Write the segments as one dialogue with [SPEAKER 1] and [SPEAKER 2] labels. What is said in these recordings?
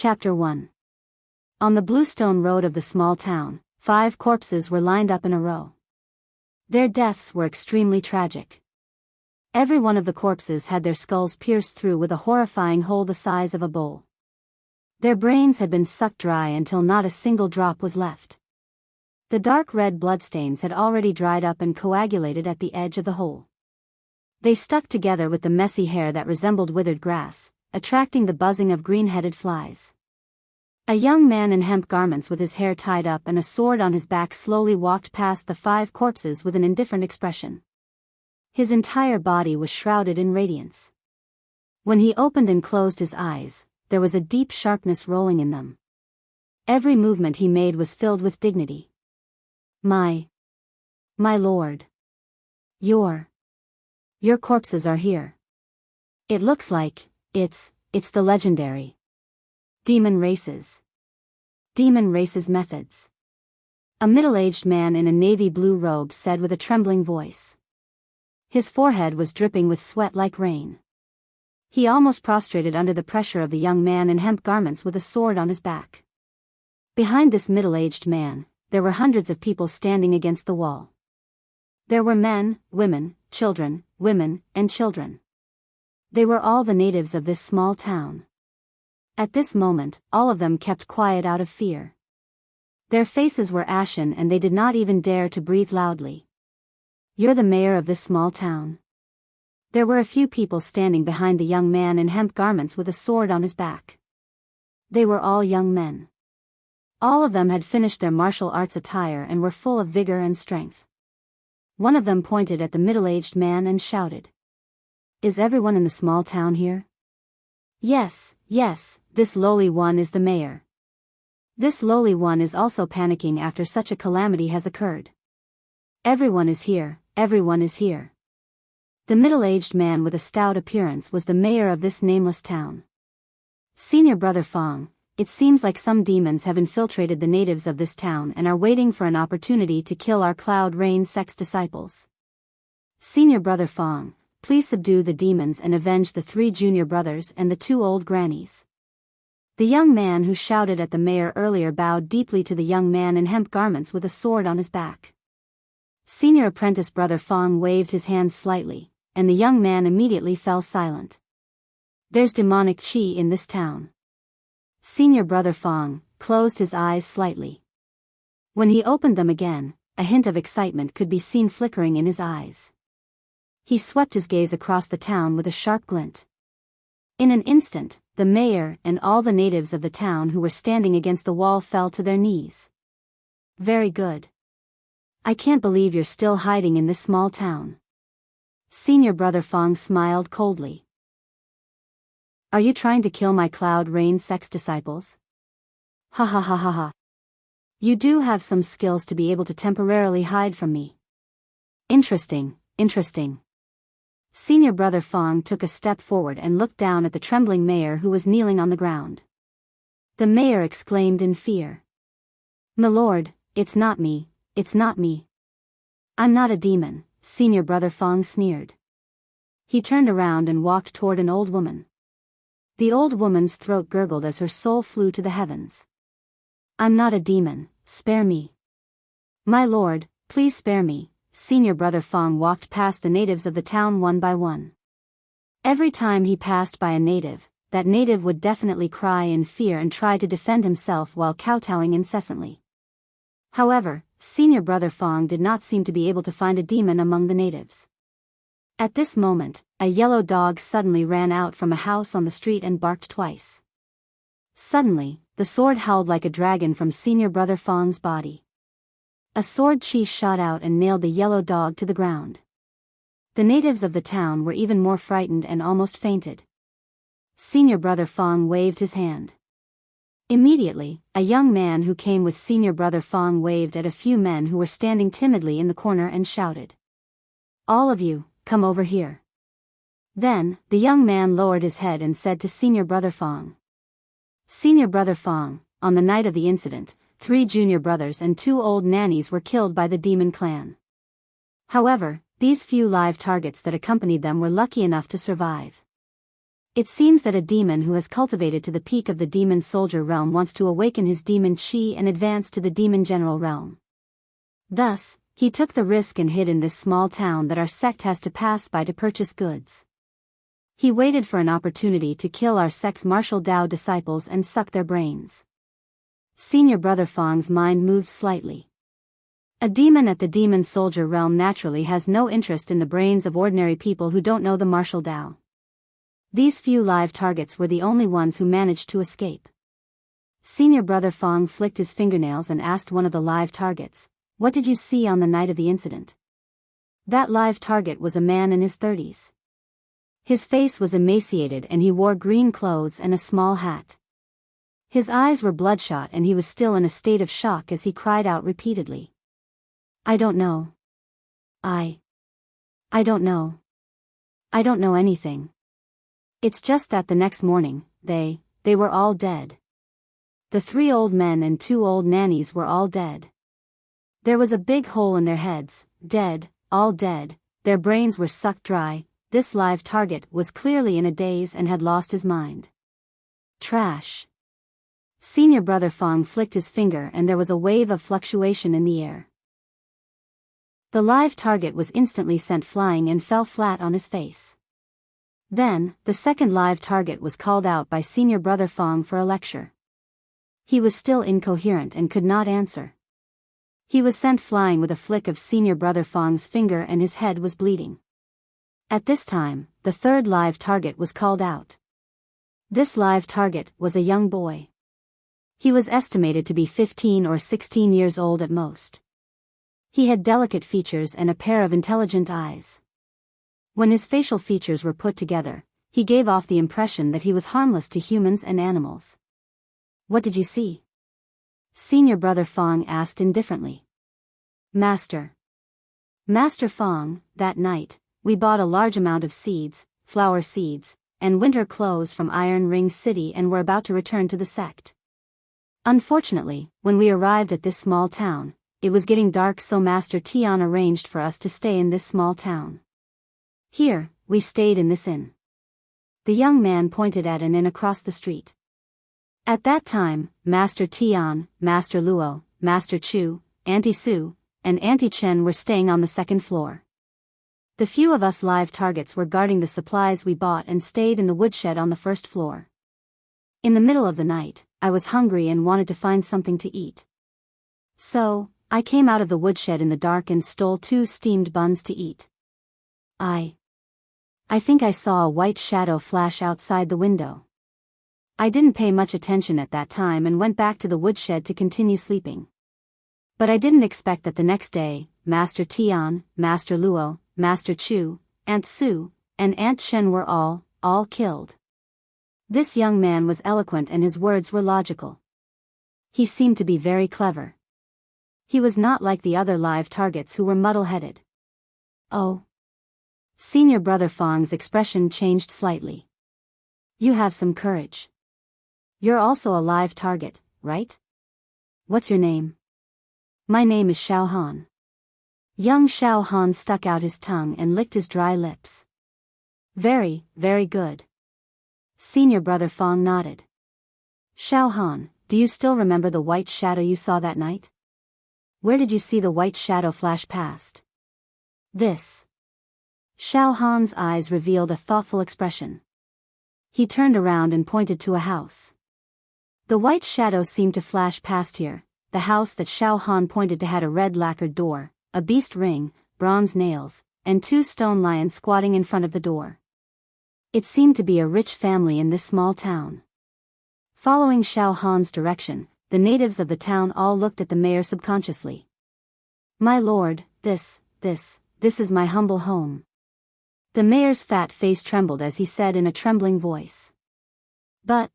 [SPEAKER 1] Chapter 1. On the bluestone road of the small town, 5 corpses were lined up in a row. Their deaths were extremely tragic. Every one of the corpses had their skulls pierced through with a horrifying hole the size of a bowl. Their brains had been sucked dry until not a single drop was left. The dark red bloodstains had already dried up and coagulated at the edge of the hole. They stuck together with the messy hair that resembled withered grass, attracting the buzzing of green-headed flies. A young man in hemp garments with his hair tied up and a sword on his back slowly walked past the 5 corpses with an indifferent expression. His entire body was shrouded in radiance. When he opened and closed his eyes, there was a deep sharpness rolling in them. Every movement he made was filled with dignity. My lord. Your corpses are here. It looks like, it's the legendary Demon Races methods. A middle-aged man in a navy blue robe said with a trembling voice. His forehead was dripping with sweat like rain. He almost prostrated under the pressure of the young man in hemp garments with a sword on his back. Behind this middle-aged man, there were hundreds of people standing against the wall. There were men, women, children, women, and children. They were all the natives of this small town. At this moment, all of them kept quiet out of fear. Their faces were ashen and they did not even dare to breathe loudly. You're the mayor of this small town. There were a few people standing behind the young man in hemp garments with a sword on his back. They were all young men. All of them had finished their martial arts attire and were full of vigor and strength. One of them pointed at the middle-aged man and shouted. Is everyone in the small town here? Yes, this lowly one is the mayor. This lowly one is also panicking after such a calamity has occurred. Everyone is here, everyone is here. The middle-aged man with a stout appearance was the mayor of this nameless town. Senior Brother Fong, it seems like some demons have infiltrated the natives of this town and are waiting for an opportunity to kill our Cloud Rain sex disciples. Senior Brother Fong, please subdue the demons and avenge the 3 junior brothers and the 2 old grannies. The young man who shouted at the mayor earlier bowed deeply to the young man in hemp garments with a sword on his back. Senior Apprentice Brother Fong waved his hand slightly, and the young man immediately fell silent. There's demonic chi in this town. Senior Brother Fong closed his eyes slightly. When he opened them again, a hint of excitement could be seen flickering in his eyes. He swept his gaze across the town with a sharp glint. In an instant, the mayor and all the natives of the town who were standing against the wall fell to their knees. Very good. I can't believe you're still hiding in this small town. Senior Brother Fong smiled coldly. Are you trying to kill my Cloud Rain sex disciples? Ha ha ha ha ha. You do have some skills to be able to temporarily hide from me. Interesting. Senior Brother Fong took a step forward and looked down at the trembling mayor who was kneeling on the ground. The mayor exclaimed in fear. My lord, it's not me. I'm not a demon, Senior Brother Fong sneered. He turned around and walked toward an old woman. The old woman's throat gurgled as her soul flew to the heavens. I'm not a demon, spare me. My lord, please spare me. Senior Brother Fong walked past the natives of the town one by one. Every time he passed by a native, that native would definitely cry in fear and try to defend himself while kowtowing incessantly. However, Senior Brother Fong did not seem to be able to find a demon among the natives. At this moment, a yellow dog suddenly ran out from a house on the street and barked twice. Suddenly, the sword howled like a dragon from Senior Brother Fong's body. A sword chi shot out and nailed the yellow dog to the ground. The natives of the town were even more frightened and almost fainted. Senior Brother Fong waved his hand. Immediately, a young man who came with Senior Brother Fong waved at a few men who were standing timidly in the corner and shouted. All of you, come over here. Then, the young man lowered his head and said to Senior Brother Fong. Senior Brother Fong, on the night of the incident, 3 junior brothers and 2 old nannies were killed by the demon clan. However, these few live targets that accompanied them were lucky enough to survive. It seems that a demon who has cultivated to the peak of the demon soldier realm wants to awaken his demon chi and advance to the demon general realm. Thus, he took the risk and hid in this small town that our sect has to pass by to purchase goods. He waited for an opportunity to kill our sect's martial Dao disciples and suck their brains. Senior Brother Fong's mind moved slightly. A demon at the demon soldier realm naturally has no interest in the brains of ordinary people who don't know the martial Dao. These few live targets were the only ones who managed to escape. Senior Brother Fong flicked his fingernails and asked one of the live targets, "What did you see on the night of the incident?" That live target was a man in his 30s. His face was emaciated and he wore green clothes and a small hat. His eyes were bloodshot and he was still in a state of shock as he cried out repeatedly. "I don't know. I don't know. I don't know anything. It's just that the next morning, they were all dead. The 3 old men and 2 old nannies were all dead. There was a big hole in their heads, dead, all dead, their brains were sucked dry." This live target was clearly in a daze and had lost his mind. Trash. Senior Brother Fong flicked his finger and there was a wave of fluctuation in the air. The live target was instantly sent flying and fell flat on his face. Then, the second live target was called out by Senior Brother Fong for a lecture. He was still incoherent and could not answer. He was sent flying with a flick of Senior Brother Fong's finger and his head was bleeding. At this time, the third live target was called out. This live target was a young boy. He was estimated to be 15 or 16 years old at most. He had delicate features and a pair of intelligent eyes. When his facial features were put together, he gave off the impression that he was harmless to humans and animals. "What did you see?" Senior Brother Fong asked indifferently. Master Fong, that night, we bought a large amount of seeds, flower seeds, and winter clothes from Iron Ring City and were about to return to the sect. Unfortunately, when we arrived at this small town, it was getting dark, so Master Tian arranged for us to stay in this small town. Here, we stayed in this inn. The young man pointed at an inn across the street. At that time, Master Tian, Master Luo, Master Chu, Auntie Su, and Auntie Chen were staying on the second floor. The few of us live targets were guarding the supplies we bought and stayed in the woodshed on the first floor. In the middle of the night, I was hungry and wanted to find something to eat. So, I came out of the woodshed in the dark and stole 2 steamed buns to eat. I think I saw a white shadow flash outside the window. I didn't pay much attention at that time and went back to the woodshed to continue sleeping. But I didn't expect that the next day, Master Tian, Master Luo, Master Chu, Aunt Su, and Aunt Chen were all killed. This young man was eloquent and his words were logical. He seemed to be very clever. He was not like the other live targets who were muddle-headed. "Oh." Senior Brother Fong's expression changed slightly. "You have some courage. You're also a live target, right? What's your name?" "My name is Xiao Han." Young Xiao Han stuck out his tongue and licked his dry lips. Very, very good." Senior Brother Fong nodded. "Xiao Han, do you still remember the white shadow you saw that night? Where did you see the white shadow flash past?" "This." Xiao Han's eyes revealed a thoughtful expression. He turned around and pointed to a house. The white shadow seemed to flash past here. The house that Xiao Han pointed to had a red lacquered door, a beast ring, bronze nails, and 2 stone lions squatting in front of the door. It seemed to be a rich family in this small town. Following Xiao Han's direction, the natives of the town all looked at the mayor subconsciously. "My lord, this is my humble home." The mayor's fat face trembled as he said in a trembling voice. But,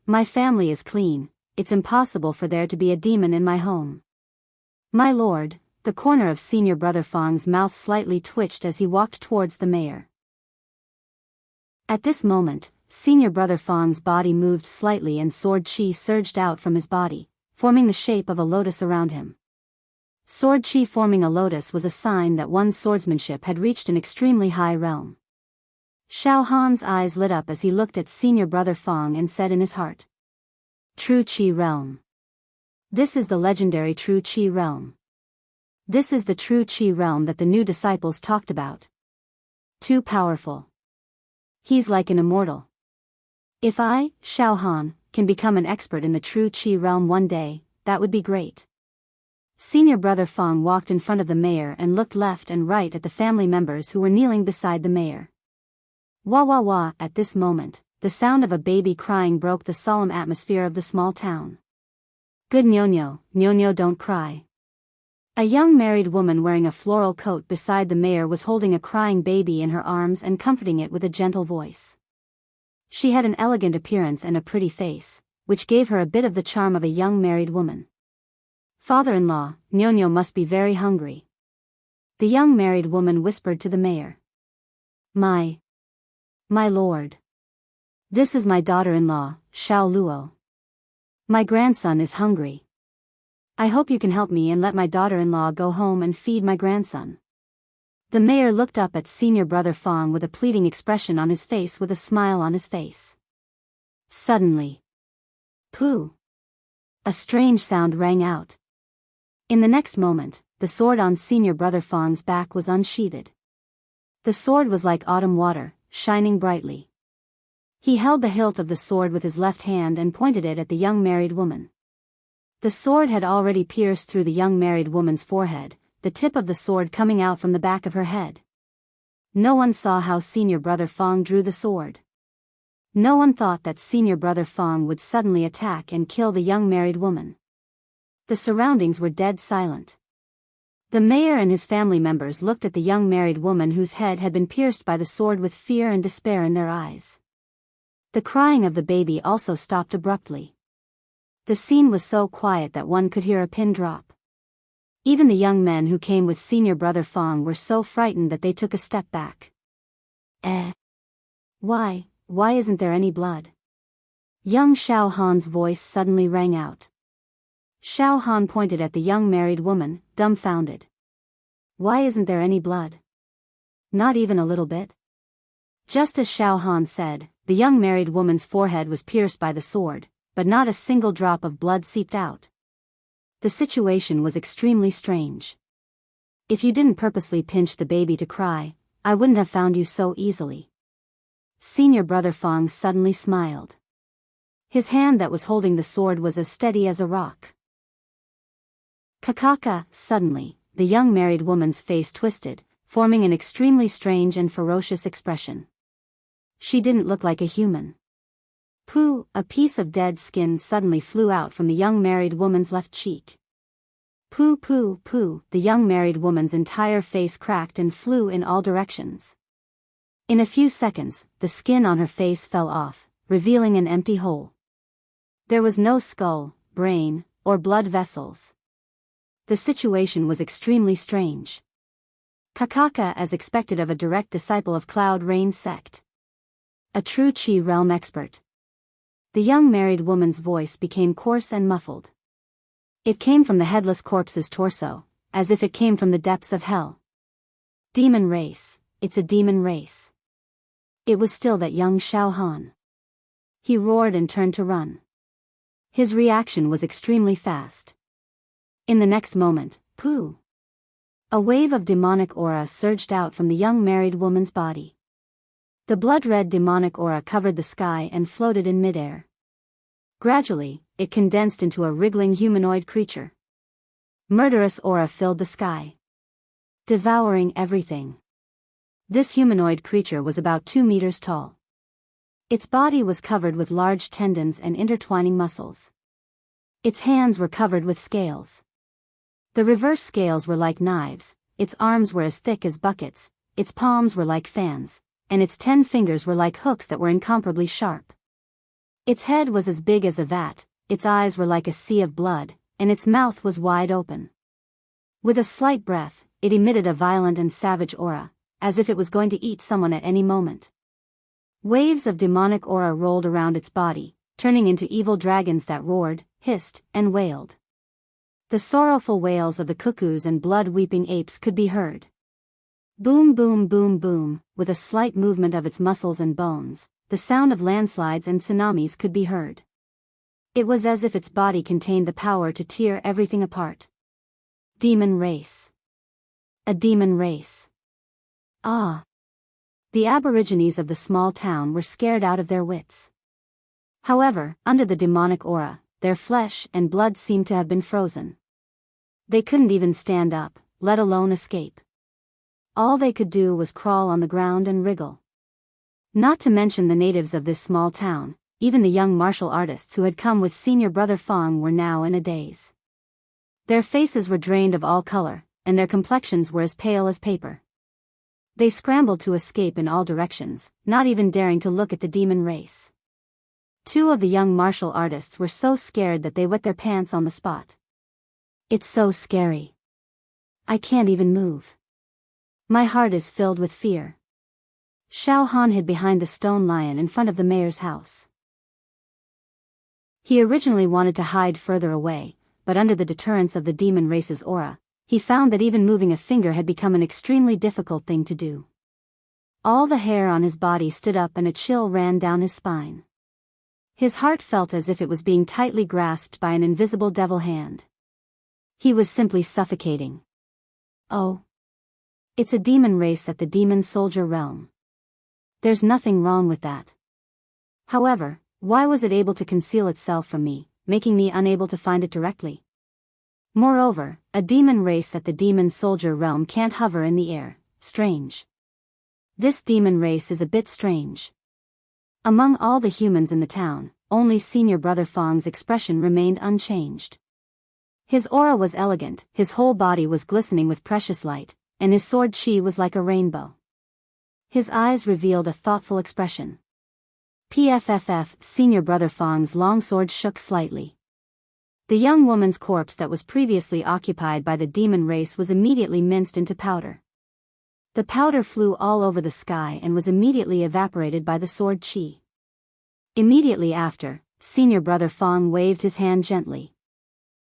[SPEAKER 1] my family is clean, it's impossible for there to be a demon in my home." "My lord," the corner of Senior Brother Fong's mouth slightly twitched as he walked towards the mayor. At this moment, Senior Brother Fong's body moved slightly and sword chi surged out from his body, forming the shape of a lotus around him. Sword chi forming a lotus was a sign that one's swordsmanship had reached an extremely high realm. Xiao Han's eyes lit up as he looked at senior brother Fong and said in his heart. True Qi Realm. This is the legendary True Qi Realm. This is the True Qi Realm that the new disciples talked about. Too powerful. He's like an immortal. If I, Xiao Han, can become an expert in the True Qi Realm one day, that would be great. Senior brother Fong walked in front of the mayor and looked left and right at the family members who were kneeling beside the mayor. Wah wah wah. At this moment, the sound of a baby crying broke the solemn atmosphere of the small town. Good Nyonyo, Nyonyo, don't cry. A young married woman wearing a floral coat beside the mayor was holding a crying baby in her arms and comforting it with a gentle voice. She had an elegant appearance and a pretty face, which gave her a bit of the charm of a young married woman. Father-in-law, Nyonyo must be very hungry. The young married woman whispered to the mayor. My lord. This is my daughter-in-law, Xiao Luo. My grandson is hungry. I hope you can help me and let my daughter-in-law go home and feed my grandson. The mayor looked up at senior brother Fong with a pleading expression on his face with a smile on his face. Suddenly. Pooh! A strange sound rang out. In the next moment, the sword on senior brother Fong's back was unsheathed. The sword was like autumn water, shining brightly. He held the hilt of the sword with his left hand and pointed it at the young married woman. The sword had already pierced through the young married woman's forehead, the tip of the sword coming out from the back of her head. No one saw how senior brother Fong drew the sword. No one thought that senior brother Fong would suddenly attack and kill the young married woman. The surroundings were dead silent. The mayor and his family members looked at the young married woman whose head had been pierced by the sword with fear and despair in their eyes. The crying of the baby also stopped abruptly. The scene was so quiet that one could hear a pin drop. Even the young men who came with senior brother Fong were so frightened that they took a step back. Why isn't there any blood? Young Xiao Han's voice suddenly rang out. Xiao Han pointed at the young married woman, dumbfounded. Why isn't there any blood? Not even a little bit? Just as Xiao Han said, the young married woman's forehead was pierced by the sword, but not a single drop of blood seeped out. The situation was extremely strange. If you didn't purposely pinch the baby to cry, I wouldn't have found you so easily. Senior brother Fong suddenly smiled. His hand that was holding the sword was as steady as a rock. Kakaka. Suddenly, the young married woman's face twisted, forming an extremely strange and ferocious expression. She didn't look like a human. Pooh! A piece of dead skin suddenly flew out from the young married woman's left cheek. Pooh pooh pooh! The young married woman's entire face cracked and flew in all directions. In a few seconds, the skin on her face fell off, revealing an empty hole. There was no skull, brain, or blood vessels. The situation was extremely strange. Kakaka, as expected of a direct disciple of Cloud Rain sect. A true Qi realm expert. The young married woman's voice became coarse and muffled. It came from the headless corpse's torso, as if it came from the depths of hell. Demon race, it's a demon race. It was still that young Xiao Han. He roared and turned to run. His reaction was extremely fast. In the next moment, pooh! A wave of demonic aura surged out from the young married woman's body. The blood-red demonic aura covered the sky and floated in midair. Gradually, it condensed into a wriggling humanoid creature. Murderous aura filled the sky, devouring everything. This humanoid creature was about 2 meters tall. Its body was covered with large tendons and intertwining muscles. Its hands were covered with scales. The reverse scales were like knives, its arms were as thick as buckets, its palms were like fans, and its 10 fingers were like hooks that were incomparably sharp. Its head was as big as a vat, its eyes were like a sea of blood, and its mouth was wide open. With a slight breath, it emitted a violent and savage aura, as if it was going to eat someone at any moment. Waves of demonic aura rolled around its body, turning into evil dragons that roared, hissed, and wailed. The sorrowful wails of the cuckoos and blood-weeping apes could be heard. Boom boom boom boom, with a slight movement of its muscles and bones, the sound of landslides and tsunamis could be heard. It was as if its body contained the power to tear everything apart. Demon race. A demon race. Ah! The aborigines of the small town were scared out of their wits. However, under the demonic aura, their flesh and blood seemed to have been frozen. They couldn't even stand up, let alone escape. All they could do was crawl on the ground and wriggle. Not to mention the natives of this small town, even the young martial artists who had come with Senior Brother Fong were now in a daze. Their faces were drained of all color, and their complexions were as pale as paper. They scrambled to escape in all directions, not even daring to look at the demon race. Two of the young martial artists were so scared that they wet their pants on the spot. It's so scary. I can't even move. My heart is filled with fear. Xiao Han hid behind the stone lion in front of the mayor's house. He originally wanted to hide further away, but under the deterrence of the demon race's aura, he found that even moving a finger had become an extremely difficult thing to do. All the hair on his body stood up and a chill ran down his spine. His heart felt as if it was being tightly grasped by an invisible devil hand. He was simply suffocating. Oh. It's a demon race at the demon soldier realm. There's nothing wrong with that. However, why was it able to conceal itself from me, making me unable to find it directly? Moreover, a demon race at the demon soldier realm can't hover in the air. Strange. This demon race is a bit strange. Among all the humans in the town, only Senior Brother Fong's expression remained unchanged. His aura was elegant, his whole body was glistening with precious light, and his sword chi was like a rainbow. His eyes revealed a thoughtful expression. PFFF, Senior Brother Fong's long sword shook slightly. The young woman's corpse that was previously occupied by the demon race was immediately minced into powder. The powder flew all over the sky and was immediately evaporated by the sword chi. Immediately after, Senior Brother Fong waved his hand gently.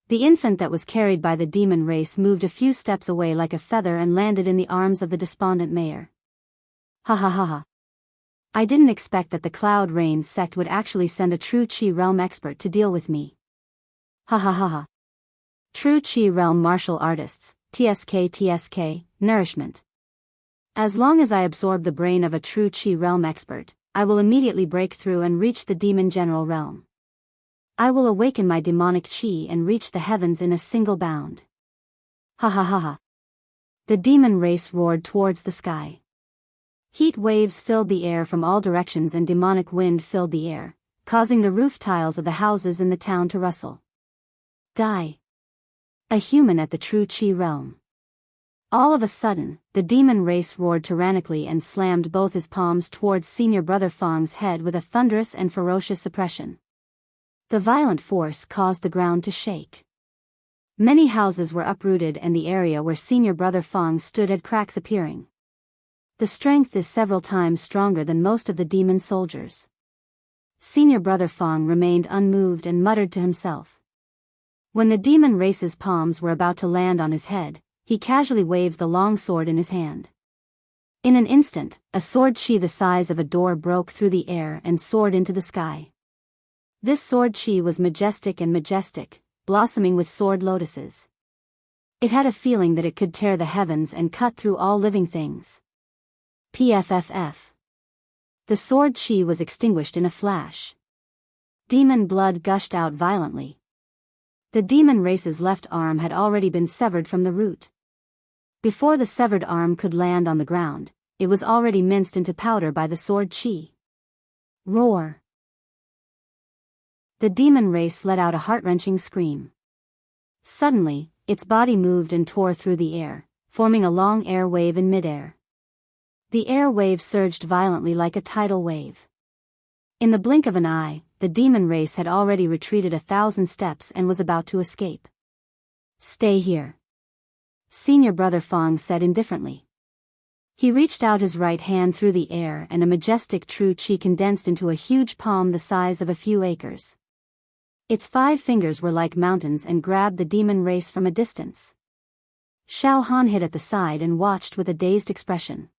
[SPEAKER 1] The infant that was carried by the demon race moved a few steps away like a feather and landed in the arms of the despondent mayor. Ha ha ha ha. I didn't expect that the Cloud Rain sect would actually send a true Chi realm expert to deal with me. Ha ha ha ha. True Chi realm martial artists, TSK, nourishment. As long as I absorb the brain of a true Chi realm expert, I will immediately break through and reach the demon general realm. I will awaken my demonic chi and reach the heavens in a single bound. Ha ha ha ha. The demon race roared towards the sky. Heat waves filled the air from all directions and demonic wind filled the air, causing the roof tiles of the houses in the town to rustle. Die. A human at the true chi realm. All of a sudden, the demon race roared tyrannically and slammed both his palms towards Senior Brother Fong's head with a thunderous and ferocious suppression. The violent force caused the ground to shake. Many houses were uprooted and the area where Senior Brother Fong stood had cracks appearing. The strength is several times stronger than most of the demon soldiers. Senior Brother Fong remained unmoved and muttered to himself. When the demon race's palms were about to land on his head, he casually waved the long sword in his hand. In an instant, a sword chi the size of a door broke through the air and soared into the sky. This sword chi was majestic, blossoming with sword lotuses. It had a feeling that it could tear the heavens and cut through all living things. PFFF. The sword chi was extinguished in a flash. Demon blood gushed out violently. The demon race's left arm had already been severed from the root. Before the severed arm could land on the ground, it was already minced into powder by the sword chi. Roar. The demon race let out a heart-wrenching scream. Suddenly, its body moved and tore through the air, forming a long air wave in midair. The air wave surged violently like a tidal wave. In the blink of an eye, the demon race had already retreated 1,000 steps and was about to escape. Stay here. Senior Brother Fong said indifferently. He reached out his right hand through the air and a majestic true chi condensed into a huge palm the size of a few acres. Its 5 fingers were like mountains and grabbed the demon race from a distance. Xiao Han hid at the side and watched with a dazed expression.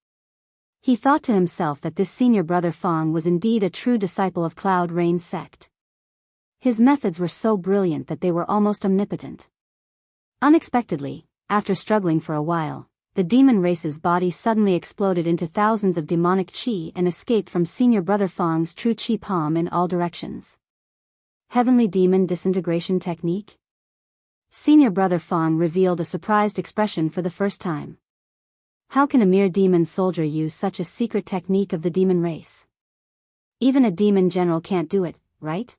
[SPEAKER 1] He thought to himself that this senior brother Fang was indeed a true disciple of Cloud Rain's sect. His methods were so brilliant that they were almost omnipotent. Unexpectedly, after struggling for a while, the demon race's body suddenly exploded into thousands of demonic qi and escaped from senior brother Fang's true qi palm in all directions. Heavenly Demon Disintegration Technique? Senior brother Fang revealed a surprised expression for the first time. How can a mere demon soldier use such a secret technique of the demon race? Even a demon general can't do it, right?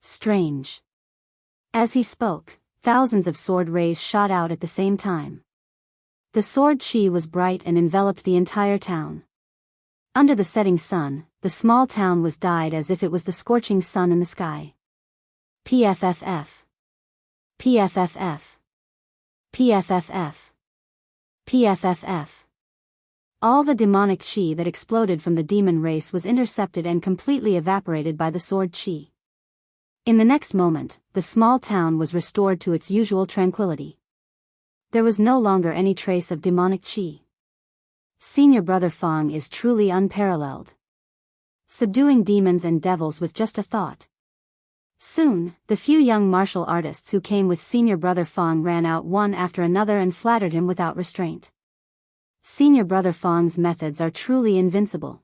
[SPEAKER 1] Strange. As he spoke, thousands of sword rays shot out at the same time. The sword chi was bright and enveloped the entire town. Under the setting sun, the small town was dyed as if it was the scorching sun in the sky. PFFF. PFFF. PFFF. PFFF. All the demonic chi that exploded from the demon race was intercepted and completely evaporated by the sword chi. In the next moment, the small town was restored to its usual tranquility. There was no longer any trace of demonic qi. Senior brother Fang is truly unparalleled. Subduing demons and devils with just a thought. Soon, the few young martial artists who came with senior brother Fang ran out one after another and flattered him without restraint. Senior brother Fang's methods are truly invincible.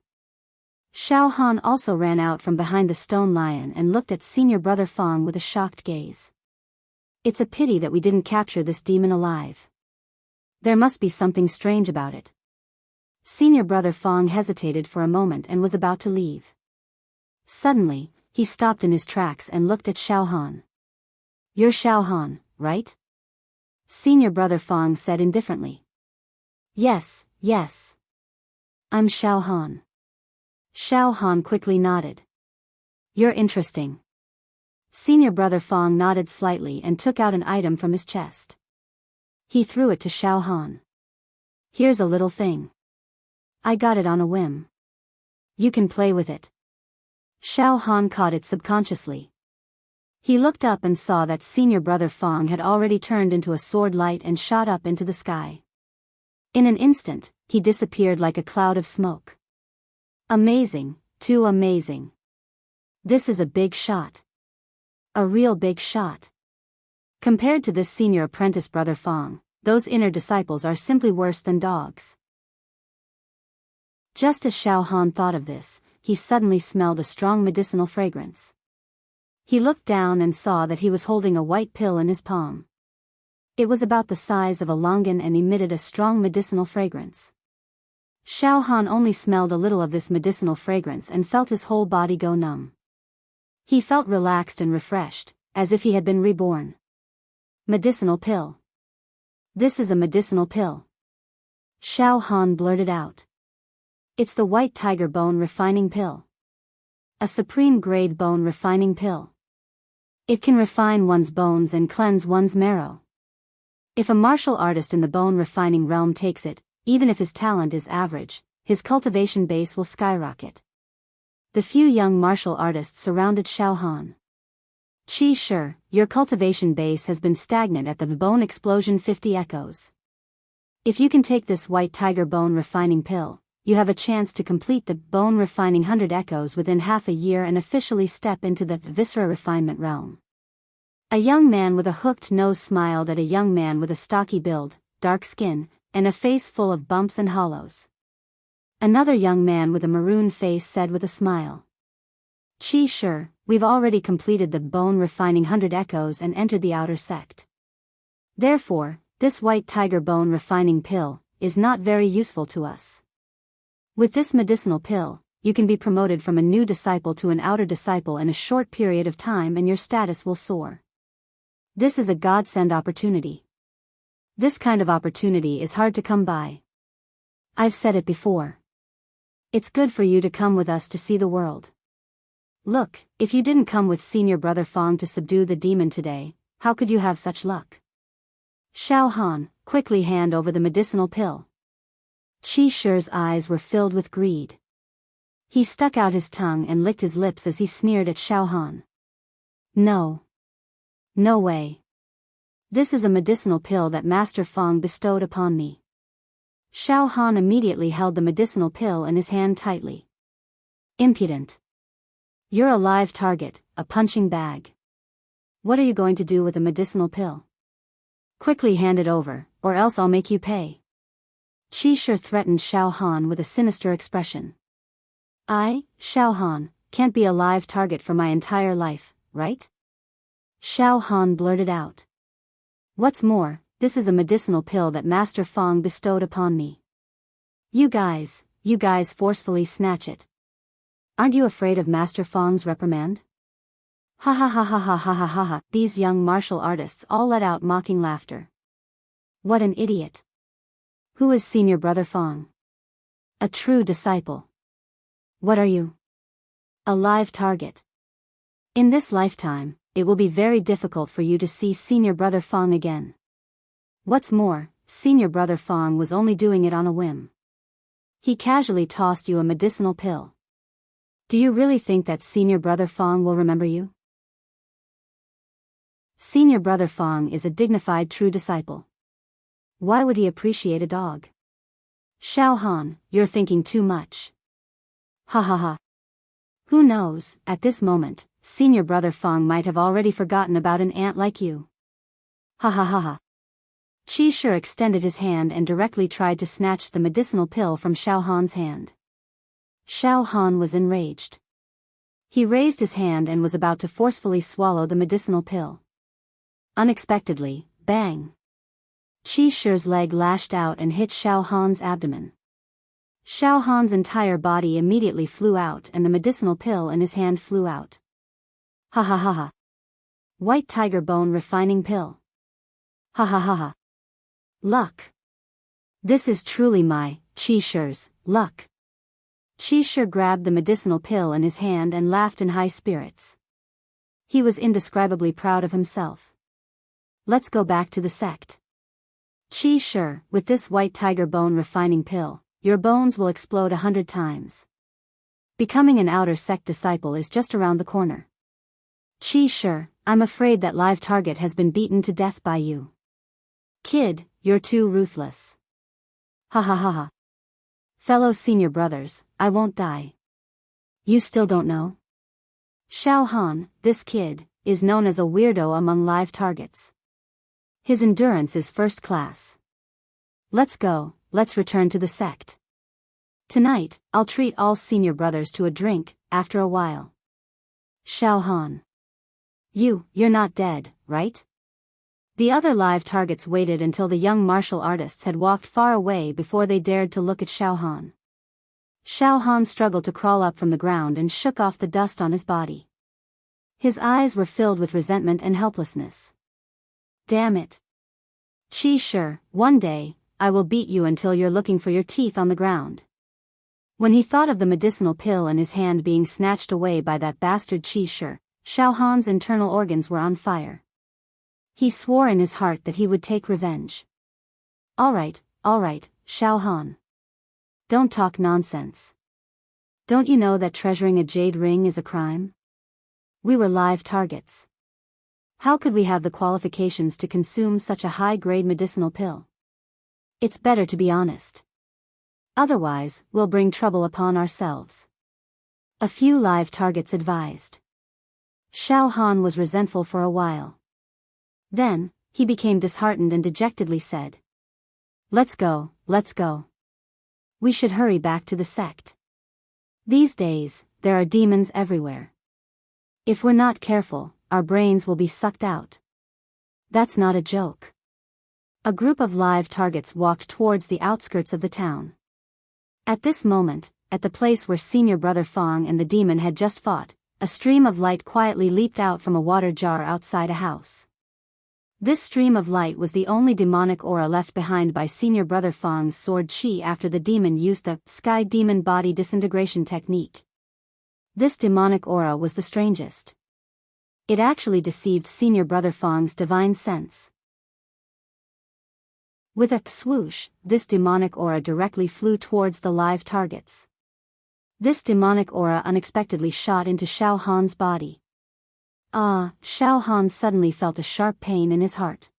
[SPEAKER 1] Xiao Han also ran out from behind the stone lion and looked at senior brother Fang with a shocked gaze. It's a pity that we didn't capture this demon alive. There must be something strange about it. Senior brother Fang hesitated for a moment and was about to leave. Suddenly, he stopped in his tracks and looked at Xiao Han. You're Xiao Han, right? Senior brother Fang said indifferently. Yes, yes. I'm Xiao Han. Xiao Han quickly nodded. You're interesting. Senior brother Fang nodded slightly and took out an item from his chest. He threw it to Xiao Han. Here's a little thing. I got it on a whim. You can play with it. Xiao Han caught it subconsciously. He looked up and saw that senior brother Fang had already turned into a sword light and shot up into the sky. In an instant, he disappeared like a cloud of smoke. Amazing, too amazing. This is a big shot. A real big shot. Compared to this senior apprentice brother Fang, those inner disciples are simply worse than dogs. Just as Xiao Han thought of this, he suddenly smelled a strong medicinal fragrance. He looked down and saw that he was holding a white pill in his palm. It was about the size of a longan and emitted a strong medicinal fragrance. Xiao Han only smelled a little of this medicinal fragrance and felt his whole body go numb. He felt relaxed and refreshed, as if he had been reborn. Medicinal pill. This is a medicinal pill. Xiao Han blurted out. It's the white tiger bone refining pill. A supreme grade bone refining pill. It can refine one's bones and cleanse one's marrow. If a martial artist in the bone refining realm takes it, even if his talent is average, his cultivation base will skyrocket. The few young martial artists surrounded Xiao Han. Qi Shi, your cultivation base has been stagnant at the bone explosion 50 echoes. If you can take this white tiger bone refining pill, you have a chance to complete the bone refining 100 echoes within half a year and officially step into the viscera refinement realm. A young man with a hooked nose smiled at a young man with a stocky build, dark skin, and a face full of bumps and hollows. Another young man with a maroon face said with a smile. Qi Shi, we've already completed the bone refining 100 echoes and entered the outer sect. Therefore, this white tiger bone refining pill is not very useful to us. With this medicinal pill, you can be promoted from a new disciple to an outer disciple in a short period of time and your status will soar. This is a godsend opportunity. This kind of opportunity is hard to come by. I've said it before. It's good for you to come with us to see the world. Look, if you didn't come with senior brother Fang to subdue the demon today, how could you have such luck? Xiao Han, quickly hand over the medicinal pill. Qi Shi's eyes were filled with greed. He stuck out his tongue and licked his lips as he sneered at Xiao Han. No. No way. This is a medicinal pill that Master Feng bestowed upon me. Xiao Han immediately held the medicinal pill in his hand tightly. Impudent. You're a live target, a punching bag. What are you going to do with a medicinal pill? Quickly hand it over, or else I'll make you pay. Qi Shi threatened Xiao Han with a sinister expression. I, Xiao Han, can't be a live target for my entire life, right? Xiao Han blurted out. What's more, this is a medicinal pill that Master Feng bestowed upon me. You guys forcefully snatch it. Aren't you afraid of Master Feng's reprimand? Ha ha ha ha ha ha ha ha ha. These young martial artists all let out mocking laughter. What an idiot. Who is Senior Brother Feng? A true disciple. What are you? A live target. In this lifetime, it will be very difficult for you to see Senior Brother Feng again. What's more, Senior Brother Feng was only doing it on a whim. He casually tossed you a medicinal pill. Do you really think that Senior Brother Feng will remember you? Senior Brother Feng is a dignified true disciple. Why would he appreciate a dog? Xiao Han, you're thinking too much. Ha ha ha. Who knows, at this moment, Senior Brother Feng might have already forgotten about an ant like you. Ha ha ha ha. Qi Shi extended his hand and directly tried to snatch the medicinal pill from Xiao Han's hand. Xiao Han was enraged. He raised his hand and was about to forcefully swallow the medicinal pill. Unexpectedly, bang! Qi Shi's leg lashed out and hit Xiao Han's abdomen. Xiao Han's entire body immediately flew out and the medicinal pill in his hand flew out. Ha ha ha ha. White tiger bone refining pill. Ha ha ha ha. Luck. This is truly my, Qi Shi's, luck. Qi Shi grabbed the medicinal pill in his hand and laughed in high spirits. He was indescribably proud of himself. Let's go back to the sect. Qi Shi, with this white tiger bone refining pill, your bones will explode 100 times. Becoming an outer sect disciple is just around the corner. Qi Shi, I'm afraid that live target has been beaten to death by you. Kid, you're too ruthless. Ha ha ha ha. Fellow senior brothers, I won't die. You still don't know? Xiao Han, this kid, is known as a weirdo among live targets. His endurance is first class. Let's go, let's return to the sect. Tonight, I'll treat all senior brothers to a drink, after a while. Xiao Han. You're not dead, right? The other live targets waited until the young martial artists had walked far away before they dared to look at Xiao Han. Xiao Han struggled to crawl up from the ground and shook off the dust on his body. His eyes were filled with resentment and helplessness. Damn it. Qi Shi, one day, I will beat you until you're looking for your teeth on the ground. When he thought of the medicinal pill in his hand being snatched away by that bastard Qi Shi, Xiao Han's internal organs were on fire. He swore in his heart that he would take revenge. All right, Xiao Han. Don't talk nonsense. Don't you know that treasuring a jade ring is a crime? We were live targets. How could we have the qualifications to consume such a high-grade medicinal pill? It's better to be honest. Otherwise, we'll bring trouble upon ourselves. A few live targets advised. Xiao Han was resentful for a while. Then, he became disheartened and dejectedly said. Let's go. We should hurry back to the sect. These days, there are demons everywhere. If we're not careful, our brains will be sucked out. That's not a joke. A group of live targets walked towards the outskirts of the town. At this moment, at the place where Senior Brother Feng and the demon had just fought, a stream of light quietly leaped out from a water jar outside a house. This stream of light was the only demonic aura left behind by Senior Brother Feng's sword Qi after the demon used the Sky Demon Body Disintegration technique. This demonic aura was the strangest. It actually deceived Senior Brother Feng's divine sense. With a swoosh, this demonic aura directly flew towards the live targets. This demonic aura unexpectedly shot into Xiao Han's body. Xiao Han suddenly felt a sharp pain in his heart.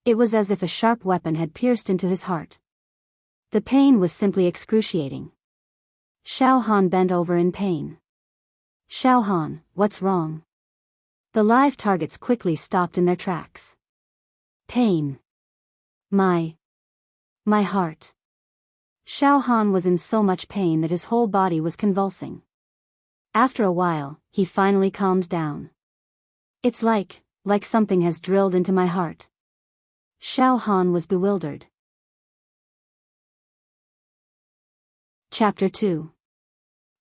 [SPEAKER 1] It was as if a sharp weapon had pierced into his heart. The pain was simply excruciating. Xiao Han bent over in pain. Xiao Han, what's wrong? The live targets quickly stopped in their tracks. Pain. My heart. Xiao Han was in so much pain that his whole body was convulsing. After a while, he finally calmed down. It's like something has drilled into my heart. Xiao Han was bewildered. Chapter 2.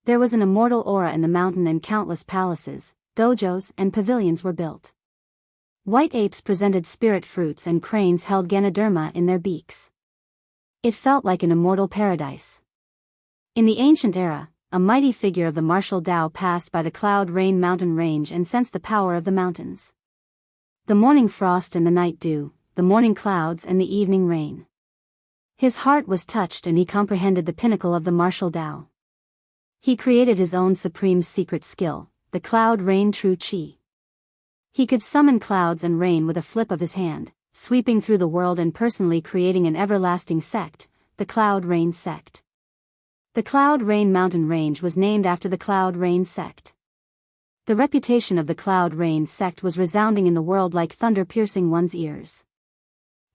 [SPEAKER 1] There was an immortal aura in the mountain and countless palaces, dojos and pavilions were built. White apes presented spirit fruits and cranes held Ganoderma in their beaks. It felt like an immortal paradise. In the ancient era, a mighty figure of the martial Tao passed by the Cloud Rain mountain range and sensed the power of the mountains. The morning frost and the night dew, the morning clouds and the evening rain. His heart was touched and he comprehended the pinnacle of the martial Tao. He created his own supreme secret skill, the Cloud Rain True Qi. He could summon clouds and rain with a flip of his hand, sweeping through the world and personally creating an everlasting sect, the Cloud Rain Sect. The Cloud Rain mountain range was named after the Cloud Rain Sect. The reputation of the Cloud Rain Sect was resounding in the world like thunder piercing one's ears.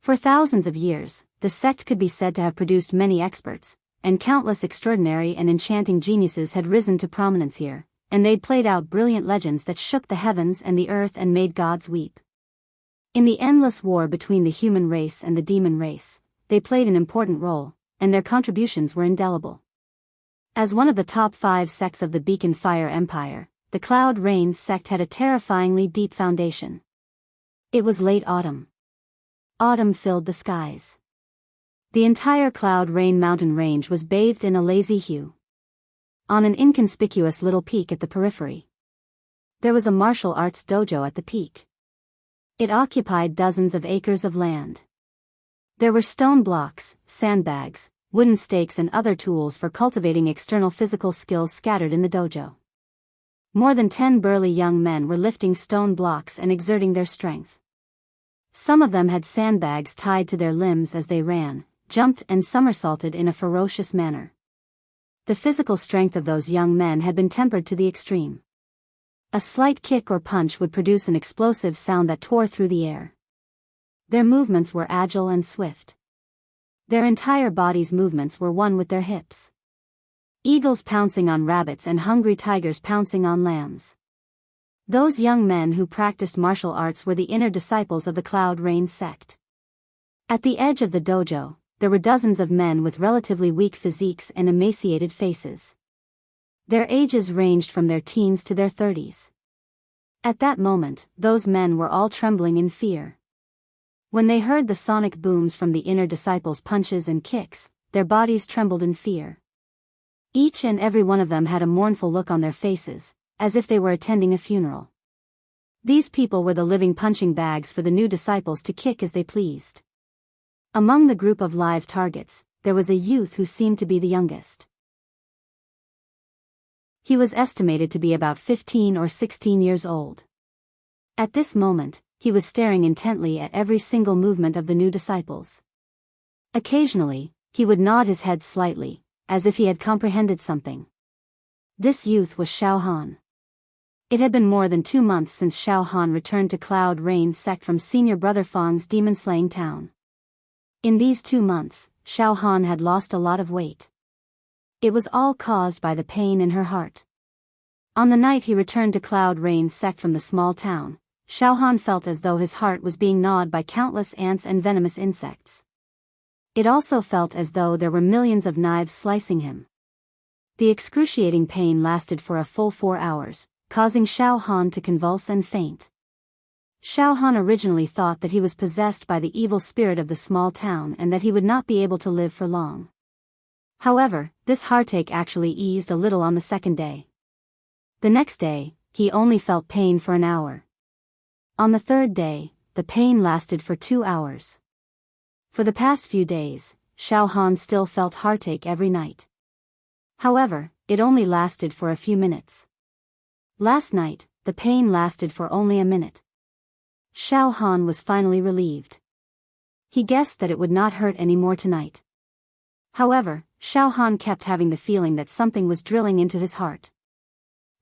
[SPEAKER 1] For thousands of years, the sect could be said to have produced many experts, and countless extraordinary and enchanting geniuses had risen to prominence here, and they'd played out brilliant legends that shook the heavens and the earth and made gods weep. In the endless war between the human race and the demon race, they played an important role, and their contributions were indelible. As one of the top 5 sects of the Beacon Fire Empire, the Cloud Rain sect had a terrifyingly deep foundation. It was late autumn. Autumn filled the skies. The entire Cloud Rain mountain range was bathed in a lazy hue. On an inconspicuous little peak at the periphery, there was a martial arts dojo at the peak. It occupied dozens of acres of land. There were stone blocks, sandbags, wooden stakes and other tools for cultivating external physical skills scattered in the dojo. More than 10 burly young men were lifting stone blocks and exerting their strength. Some of them had sandbags tied to their limbs as they ran, jumped and somersaulted in a ferocious manner. The physical strength of those young men had been tempered to the extreme. A slight kick or punch would produce an explosive sound that tore through the air. Their movements were agile and swift. Their entire body's movements were one with their hips. Eagles pouncing on rabbits and hungry tigers pouncing on lambs. Those young men who practiced martial arts were the inner disciples of the Cloud Rain sect. At the edge of the dojo, there were dozens of men with relatively weak physiques and emaciated faces. Their ages ranged from their teens to their 30s. At that moment, those men were all trembling in fear. When they heard the sonic booms from the inner disciples' punches and kicks, their bodies trembled in fear. Each and every one of them had a mournful look on their faces, as if they were attending a funeral. These people were the living punching bags for the new disciples to kick as they pleased. Among the group of live targets, there was a youth who seemed to be the youngest. He was estimated to be about 15 or 16 years old. At this moment, he was staring intently at every single movement of the new disciples. Occasionally, he would nod his head slightly, as if he had comprehended something. This youth was Xiao Han. It had been more than 2 months since Xiao Han returned to Cloud Rain sect from Senior Brother Fang's demon-slaying town. In these 2 months, Xiao Han had lost a lot of weight. It was all caused by the pain in her heart. On the night he returned to Cloud Rain sect from the small town, Xiao Han felt as though his heart was being gnawed by countless ants and venomous insects. It also felt as though there were millions of knives slicing him. The excruciating pain lasted for a full 4 hours, causing Xiao Han to convulse and faint. Xiao Han originally thought that he was possessed by the evil spirit of the small town and that he would not be able to live for long. However, this heartache actually eased a little on the second day. The next day, he only felt pain for an hour. On the third day, the pain lasted for 2 hours. For the past few days, Xiao Han still felt heartache every night. However, it only lasted for a few minutes. Last night, the pain lasted for only a minute. Xiao Han was finally relieved. He guessed that it would not hurt any more tonight. However, Xiao Han kept having the feeling that something was drilling into his heart.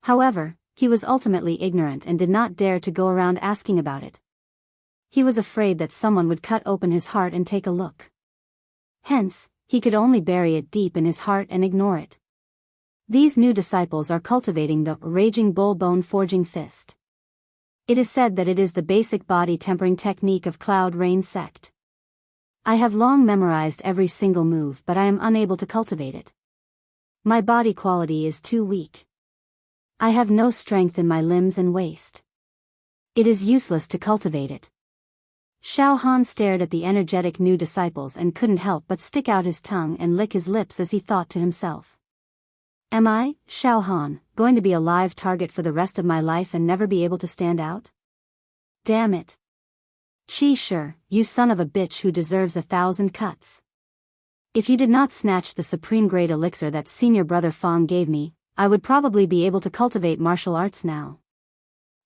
[SPEAKER 1] However, he was ultimately ignorant and did not dare to go around asking about it. He was afraid that someone would cut open his heart and take a look. Hence, he could only bury it deep in his heart and ignore it. These new disciples are cultivating the raging bull bone forging fist. It is said that it is the basic body tempering technique of Cloud Rain sect. I have long memorized every single move, but I am unable to cultivate it. My body quality is too weak. I have no strength in my limbs and waist. It is useless to cultivate it. Xiao Han stared at the energetic new disciples and couldn't help but stick out his tongue and lick his lips as he thought to himself. Am I, Xiao Han, going to be a live target for the rest of my life and never be able to stand out? Damn it. Qi Shi, you son of a bitch who deserves 1,000 cuts. If you did not snatch the supreme grade elixir that senior brother Fong gave me, I would probably be able to cultivate martial arts now.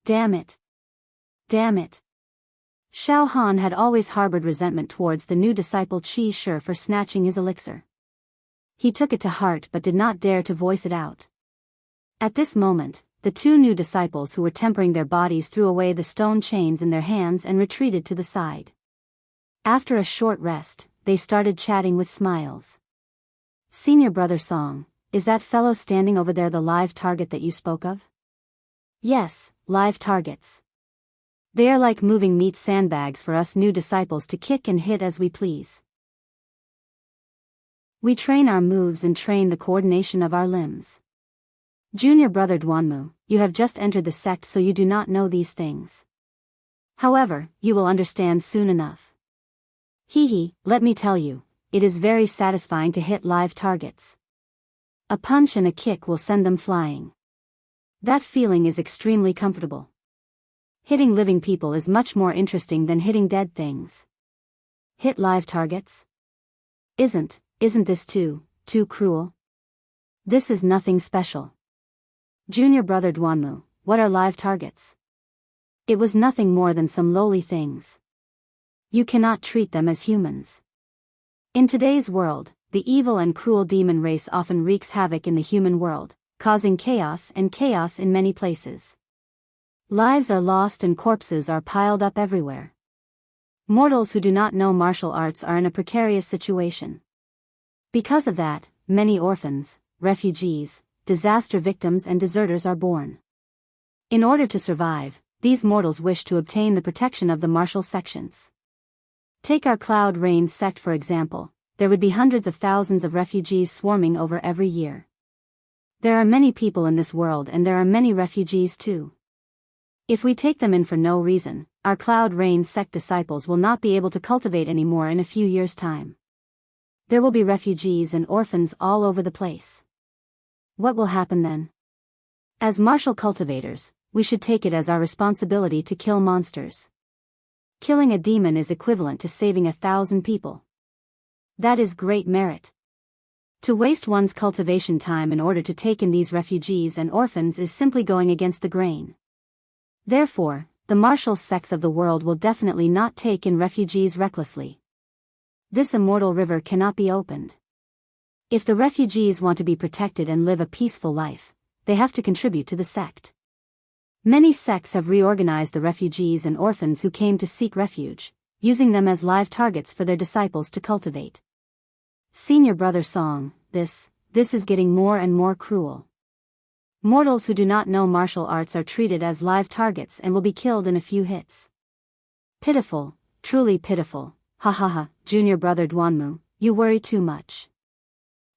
[SPEAKER 1] Damn it. Damn it. Xiao Han had always harbored resentment towards the new disciple Qi Shi for snatching his elixir. He took it to heart but did not dare to voice it out. At this moment, the two new disciples who were tempering their bodies threw away the stone chains in their hands and retreated to the side. After a short rest, they started chatting with smiles. Senior brother Song, is that fellow standing over there the live target that you spoke of? Yes, live targets. They are like moving meat sandbags for us new disciples to kick and hit as we please. We train our moves and train the coordination of our limbs. Junior brother Duanmu, you have just entered the sect so you do not know these things. However, you will understand soon enough. Hee, let me tell you, it is very satisfying to hit live targets. A punch and a kick will send them flying. That feeling is extremely comfortable. Hitting living people is much more interesting than hitting dead things. Hit live targets? Isn't this too cruel? This is nothing special. Junior brother Duanmu, what are live targets? It was nothing more than some lowly things. You cannot treat them as humans. In today's world, the evil and cruel demon race often wreaks havoc in the human world, causing chaos in many places. Lives are lost and corpses are piled up everywhere. Mortals who do not know martial arts are in a precarious situation. Because of that, many orphans, refugees, disaster victims and deserters are born. In order to survive, these mortals wish to obtain the protection of the martial sections. Take our Cloud Rain sect for example, there would be hundreds of thousands of refugees swarming over every year. There are many people in this world and there are many refugees too. If we take them in for no reason, our Cloud Rain sect disciples will not be able to cultivate anymore in a few years' time. There will be refugees and orphans all over the place. What will happen then? As martial cultivators, we should take it as our responsibility to kill monsters. Killing a demon is equivalent to saving 1,000 people. That is great merit. To waste one's cultivation time in order to take in these refugees and orphans is simply going against the grain. Therefore, the martial sects of the world will definitely not take in refugees recklessly. This immortal river cannot be opened. If the refugees want to be protected and live a peaceful life, they have to contribute to the sect. Many sects have reorganized the refugees and orphans who came to seek refuge, using them as live targets for their disciples to cultivate. Senior brother Song, this is getting more and more cruel. Mortals who do not know martial arts are treated as live targets and will be killed in a few hits. Pitiful, truly pitiful, ha, junior brother Duanmu, you worry too much.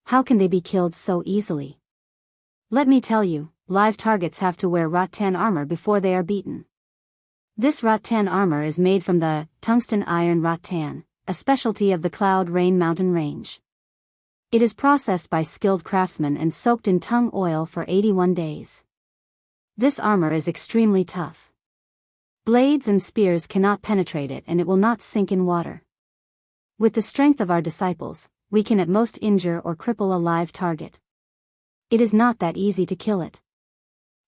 [SPEAKER 1] How can they be killed so easily? Let me tell you, live targets have to wear rattan armor before they are beaten. This rattan armor is made from the tungsten iron rattan, a specialty of the Cloud Rain mountain range. It is processed by skilled craftsmen and soaked in tung oil for 81 days. This armor is extremely tough. Blades and spears cannot penetrate it and it will not sink in water. With the strength of our disciples, we can at most injure or cripple a live target. It is not that easy to kill it.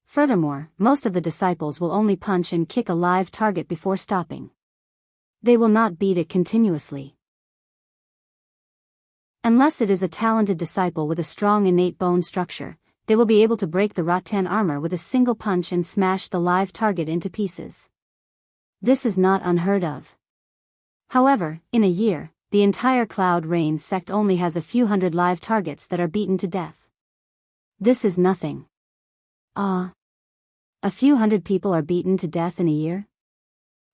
[SPEAKER 1] Furthermore, most of the disciples will only punch and kick a live target before stopping. They will not beat it continuously. Unless it is a talented disciple with a strong innate bone structure, they will be able to break the rattan armor with a single punch and smash the live target into pieces. This is not unheard of. However, in a year, the entire Cloud Rain sect only has a few hundred live targets that are beaten to death. This is nothing. A few hundred people are beaten to death in a year?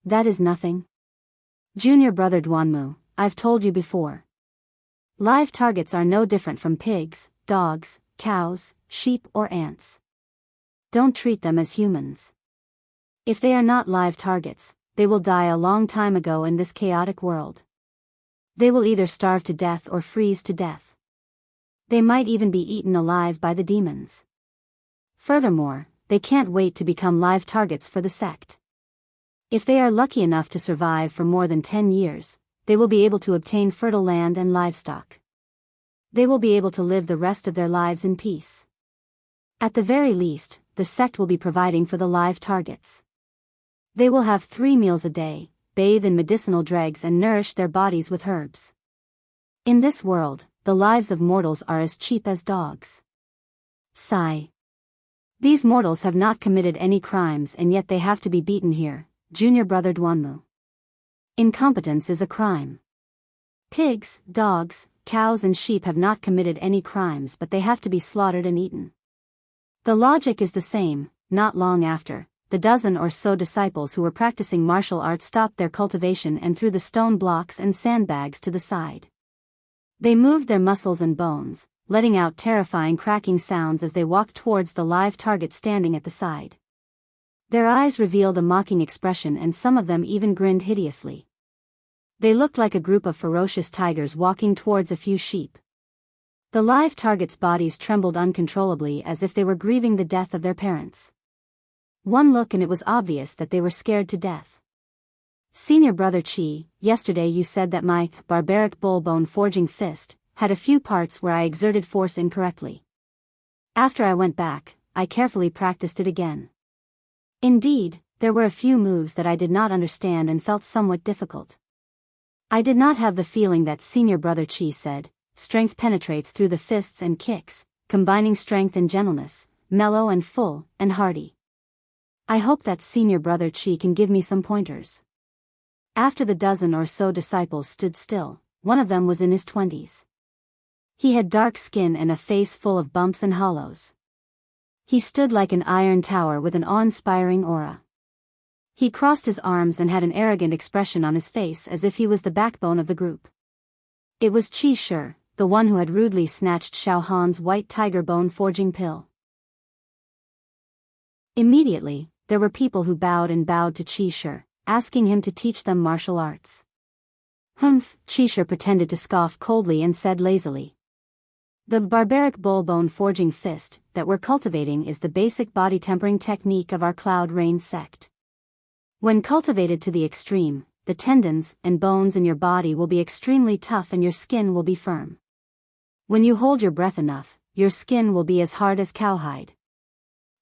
[SPEAKER 1] That is nothing. Junior brother Duanmu, I've told you before. Live targets are no different from pigs, dogs, cows, sheep or ants. Don't treat them as humans. If they are not live targets, they will die a long time ago in this chaotic world. They will either starve to death or freeze to death. They might even be eaten alive by the demons. Furthermore, they can't wait to become live targets for the sect. If they are lucky enough to survive for more than 10 years, they will be able to obtain fertile land and livestock. They will be able to live the rest of their lives in peace. At the very least, the sect will be providing for the live targets. They will have 3 meals a day, bathe in medicinal dregs and nourish their bodies with herbs. In this world, the lives of mortals are as cheap as dogs. Sigh. These mortals have not committed any crimes and yet they have to be beaten here, Junior brother Duanmu. Incompetence is a crime. Pigs, dogs, cows and sheep have not committed any crimes but they have to be slaughtered and eaten. The logic is the same. Not long after, the dozen or so disciples who were practicing martial arts stopped their cultivation and threw the stone blocks and sandbags to the side. They moved their muscles and bones, letting out terrifying cracking sounds as they walked towards the live target standing at the side. Their eyes revealed a mocking expression and some of them even grinned hideously. They looked like a group of ferocious tigers walking towards a few sheep. The live targets' bodies trembled uncontrollably as if they were grieving the death of their parents. One look and it was obvious that they were scared to death. Senior brother Chi, yesterday you said that my barbaric bull-bone forging fist had a few parts where I exerted force incorrectly. After I went back, I carefully practiced it again. Indeed, there were a few moves that I did not understand and felt somewhat difficult. I did not have the feeling that Senior brother Chi said. Strength penetrates through the fists and kicks, combining strength and gentleness, mellow and full, and hearty. I hope that Senior brother Chi can give me some pointers. After the dozen or so disciples stood still, one of them was in his 20s. He had dark skin and a face full of bumps and hollows. He stood like an iron tower with an awe-inspiring aura. He crossed his arms and had an arrogant expression on his face as if he was the backbone of the group. It was Qi Shi, the one who had rudely snatched Xiao Han's white tiger bone forging pill. Immediately, there were people who bowed to Qi Shi, asking him to teach them martial arts. Humph, Qi Shi pretended to scoff coldly and said lazily. The barbaric bull-bone forging fist that we're cultivating is the basic body tempering technique of our Cloud Rain sect. When cultivated to the extreme, the tendons and bones in your body will be extremely tough and your skin will be firm. When you hold your breath enough, your skin will be as hard as cowhide.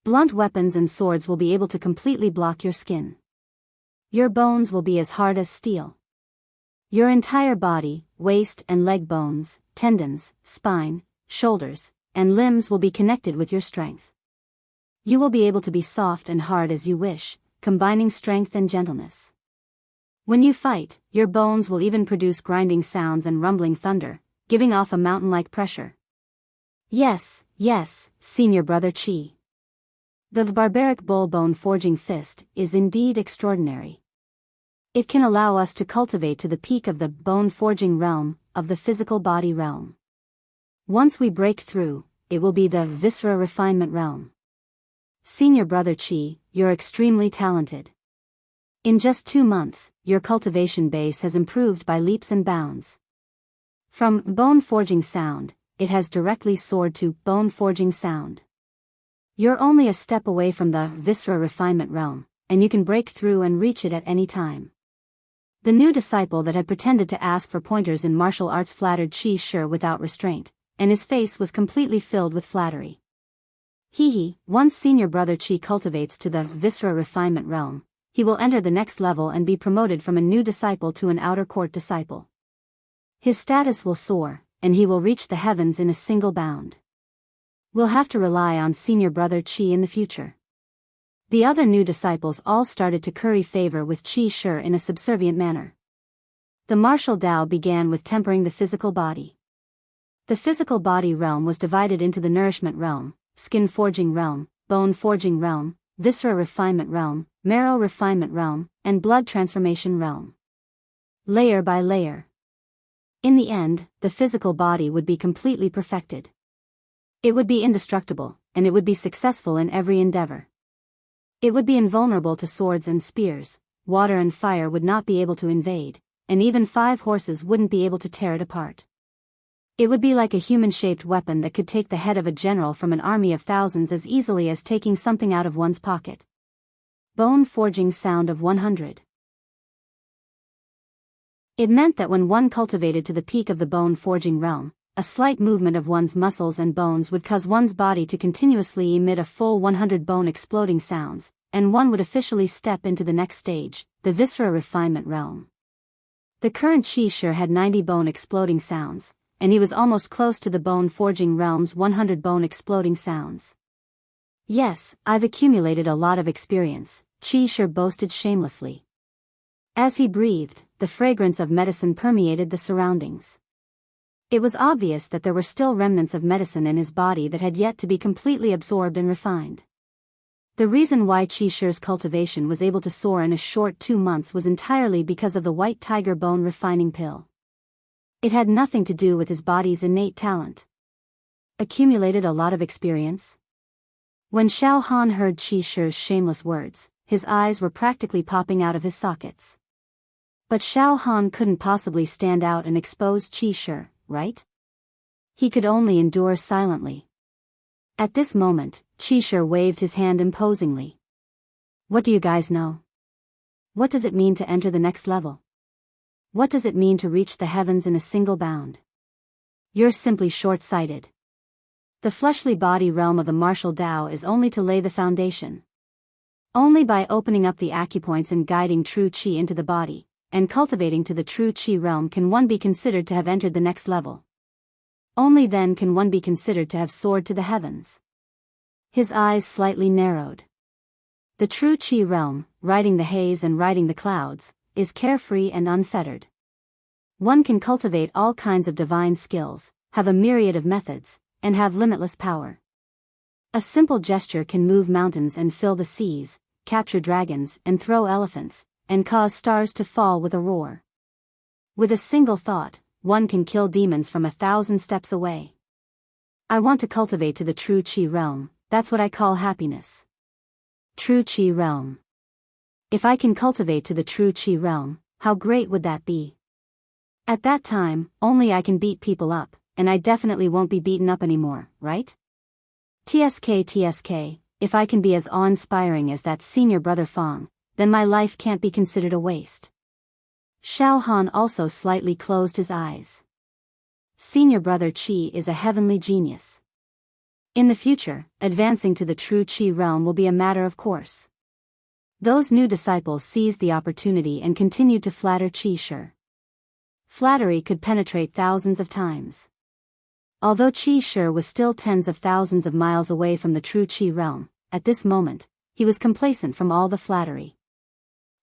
[SPEAKER 1] Blunt weapons and swords will be able to completely block your skin. Your bones will be as hard as steel. Your entire body, waist and leg bones, tendons, spine, shoulders, and limbs will be connected with your strength. You will be able to be soft and hard as you wish, combining strength and gentleness. When you fight, your bones will even produce grinding sounds and rumbling thunder, giving off a mountain-like pressure. Yes, Senior brother Chi. The barbaric bull-bone forging fist is indeed extraordinary. It can allow us to cultivate to the peak of the bone-forging realm, of the physical body realm. Once we break through, it will be the viscera refinement realm. Senior brother Chi, you're extremely talented. In just 2 months, your cultivation base has improved by leaps and bounds. From bone-forging sound, it has directly soared to bone-forging sound. You're only a step away from the viscera refinement realm, and you can break through and reach it at any time. The new disciple that had pretended to ask for pointers in martial arts flattered Qi Shi without restraint, and his face was completely filled with flattery. Once Senior brother Qi cultivates to the viscera refinement realm, he will enter the next level and be promoted from a new disciple to an outer court disciple. His status will soar, and he will reach the heavens in a single bound. We'll have to rely on senior brother Qi in the future. The other new disciples all started to curry favor with Qi Shi in a subservient manner. The martial Tao began with tempering the physical body. The physical body realm was divided into the nourishment realm, skin forging realm, bone forging realm, viscera refinement realm, marrow refinement realm, and blood transformation realm. Layer by layer. In the end, the physical body would be completely perfected. It would be indestructible, and it would be successful in every endeavor. It would be invulnerable to swords and spears, water and fire would not be able to invade, and even 5 horses wouldn't be able to tear it apart. It would be like a human-shaped weapon that could take the head of a general from an army of thousands as easily as taking something out of one's pocket. Bone forging sound of 100. It meant that when one cultivated to the peak of the bone forging realm, a slight movement of one's muscles and bones would cause one's body to continuously emit a full 100 bone exploding sounds, and one would officially step into the next stage, the viscera refinement realm. The current Qi Shi had 90 bone exploding sounds, and he was almost close to the bone forging realm's 100 bone exploding sounds. Yes, I've accumulated a lot of experience, Qi Shi boasted shamelessly. As he breathed, the fragrance of medicine permeated the surroundings. It was obvious that there were still remnants of medicine in his body that had yet to be completely absorbed and refined. The reason why Qi Shi's cultivation was able to soar in a short 2 months was entirely because of the white tiger bone refining pill. It had nothing to do with his body's innate talent. Accumulated a lot of experience? When Xiao Han heard Qi Shi's shameless words, his eyes were practically popping out of his sockets. But Xiao Han couldn't possibly stand out and expose Qi Shi, right? He could only endure silently. At this moment, Qi Shi waved his hand imposingly. What do you guys know? What does it mean to enter the next level? What does it mean to reach the heavens in a single bound? You're simply short-sighted. The fleshly body realm of the martial Tao is only to lay the foundation. Only by opening up the acupoints and guiding true Qi into the body, and cultivating to the true Qi realm can one be considered to have entered the next level. Only then can one be considered to have soared to the heavens. His eyes slightly narrowed. The true Qi realm, riding the haze and riding the clouds, is carefree and unfettered. One can cultivate all kinds of divine skills, have a myriad of methods, and have limitless power. A simple gesture can move mountains and fill the seas, capture dragons and throw elephants, and cause stars to fall with a roar. With a single thought, one can kill demons from 1,000 steps away. I want to cultivate to the true Qi realm, that's what I call happiness. True Qi realm. If I can cultivate to the true Qi realm, how great would that be? At that time, only I can beat people up, and I definitely won't be beaten up anymore, right? TSK, if I can be as awe-inspiring as that senior brother Fang, then my life can't be considered a waste. Xiao Han also slightly closed his eyes. Senior brother Qi is a heavenly genius. In the future, advancing to the true Qi realm will be a matter of course. Those new disciples seized the opportunity and continued to flatter Qi Shi. Flattery could penetrate thousands of times. Although Qi Shi was still tens of thousands of miles away from the true Qi realm, at this moment, he was complacent from all the flattery.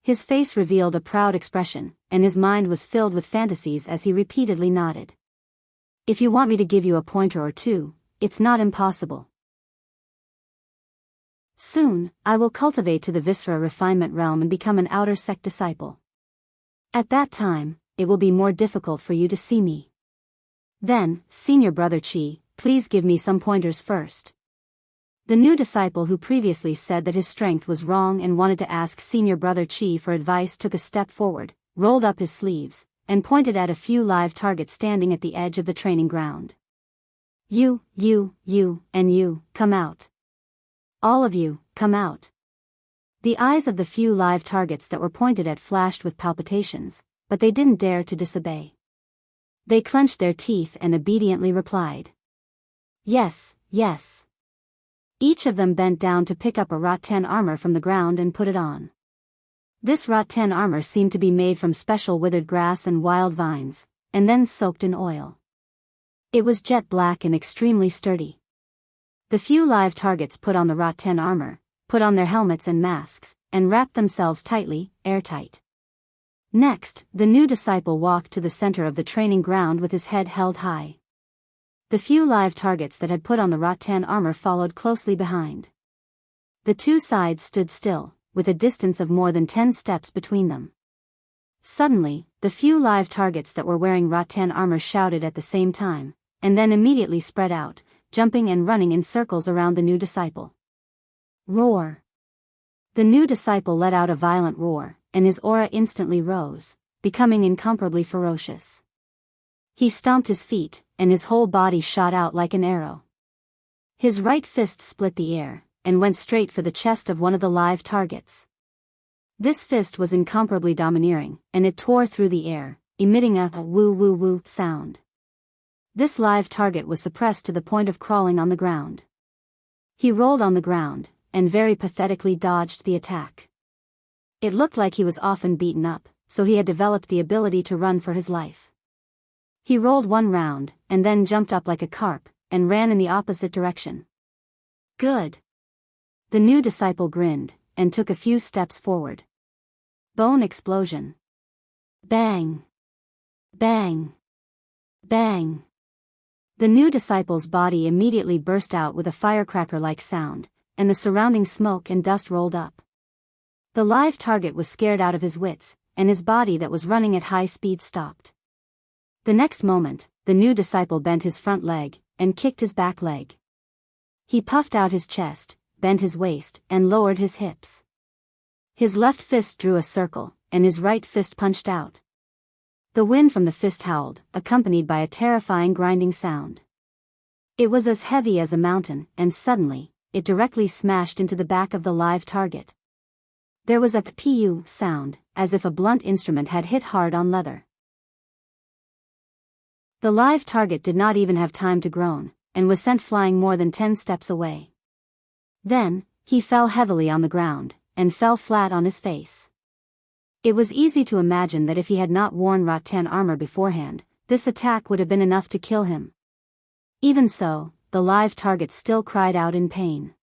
[SPEAKER 1] His face revealed a proud expression, and his mind was filled with fantasies as he repeatedly nodded. If you want me to give you a pointer or two, it's not impossible. Soon, I will cultivate to the viscera refinement realm and become an outer sect disciple. At that time, it will be more difficult for you to see me. Then, senior brother Qi, please give me some pointers first. The new disciple who previously said that his strength was wrong and wanted to ask senior brother Qi for advice took a step forward, rolled up his sleeves, and pointed at a few live targets standing at the edge of the training ground. You, and you, come out. All of you, come out. The eyes of the few live targets that were pointed at flashed with palpitations, but they didn't dare to disobey. They clenched their teeth and obediently replied. Yes. Each of them bent down to pick up a Ra-10 armor from the ground and put it on. This rattan armor seemed to be made from special withered grass and wild vines, and then soaked in oil. It was jet black and extremely sturdy. The few live targets put on the rattan armor, put on their helmets and masks, and wrapped themselves tightly, airtight. Next, the new disciple walked to the center of the training ground with his head held high. The few live targets that had put on the rattan armor followed closely behind. The two sides stood still, with a distance of more than 10 steps between them. Suddenly, the few live targets that were wearing rattan armor shouted at the same time, and then immediately spread out, jumping and running in circles around the new disciple. Roar! The new disciple let out a violent roar, and his aura instantly rose, becoming incomparably ferocious. He stomped his feet, and his whole body shot out like an arrow. His right fist split the air, and went straight for the chest of one of the live targets. This fist was incomparably domineering, and it tore through the air, emitting a woo-woo-woo sound. This live target was suppressed to the point of crawling on the ground. He rolled on the ground, and very pathetically dodged the attack. It looked like he was often beaten up, so he had developed the ability to run for his life. He rolled one round, and then jumped up like a carp, and ran in the opposite direction. Good. The new disciple grinned, and took a few steps forward. Bone explosion. Bang! Bang! Bang! The new disciple's body immediately burst out with a firecracker-like sound, and the surrounding smoke and dust rolled up. The live target was scared out of his wits, and his body that was running at high speed stopped. The next moment, the new disciple bent his front leg, and kicked his back leg. He puffed out his chest, bent his waist, and lowered his hips. His left fist drew a circle, and his right fist punched out. The wind from the fist howled, accompanied by a terrifying grinding sound. It was as heavy as a mountain, and suddenly, it directly smashed into the back of the live target. There was a pu sound, as if a blunt instrument had hit hard on leather. The live target did not even have time to groan, and was sent flying more than 10 steps away. Then, he fell heavily on the ground, and fell flat on his face. It was easy to imagine that if he had not worn rattan armor beforehand, this attack would have been enough to kill him. Even so, the live target still cried out in pain.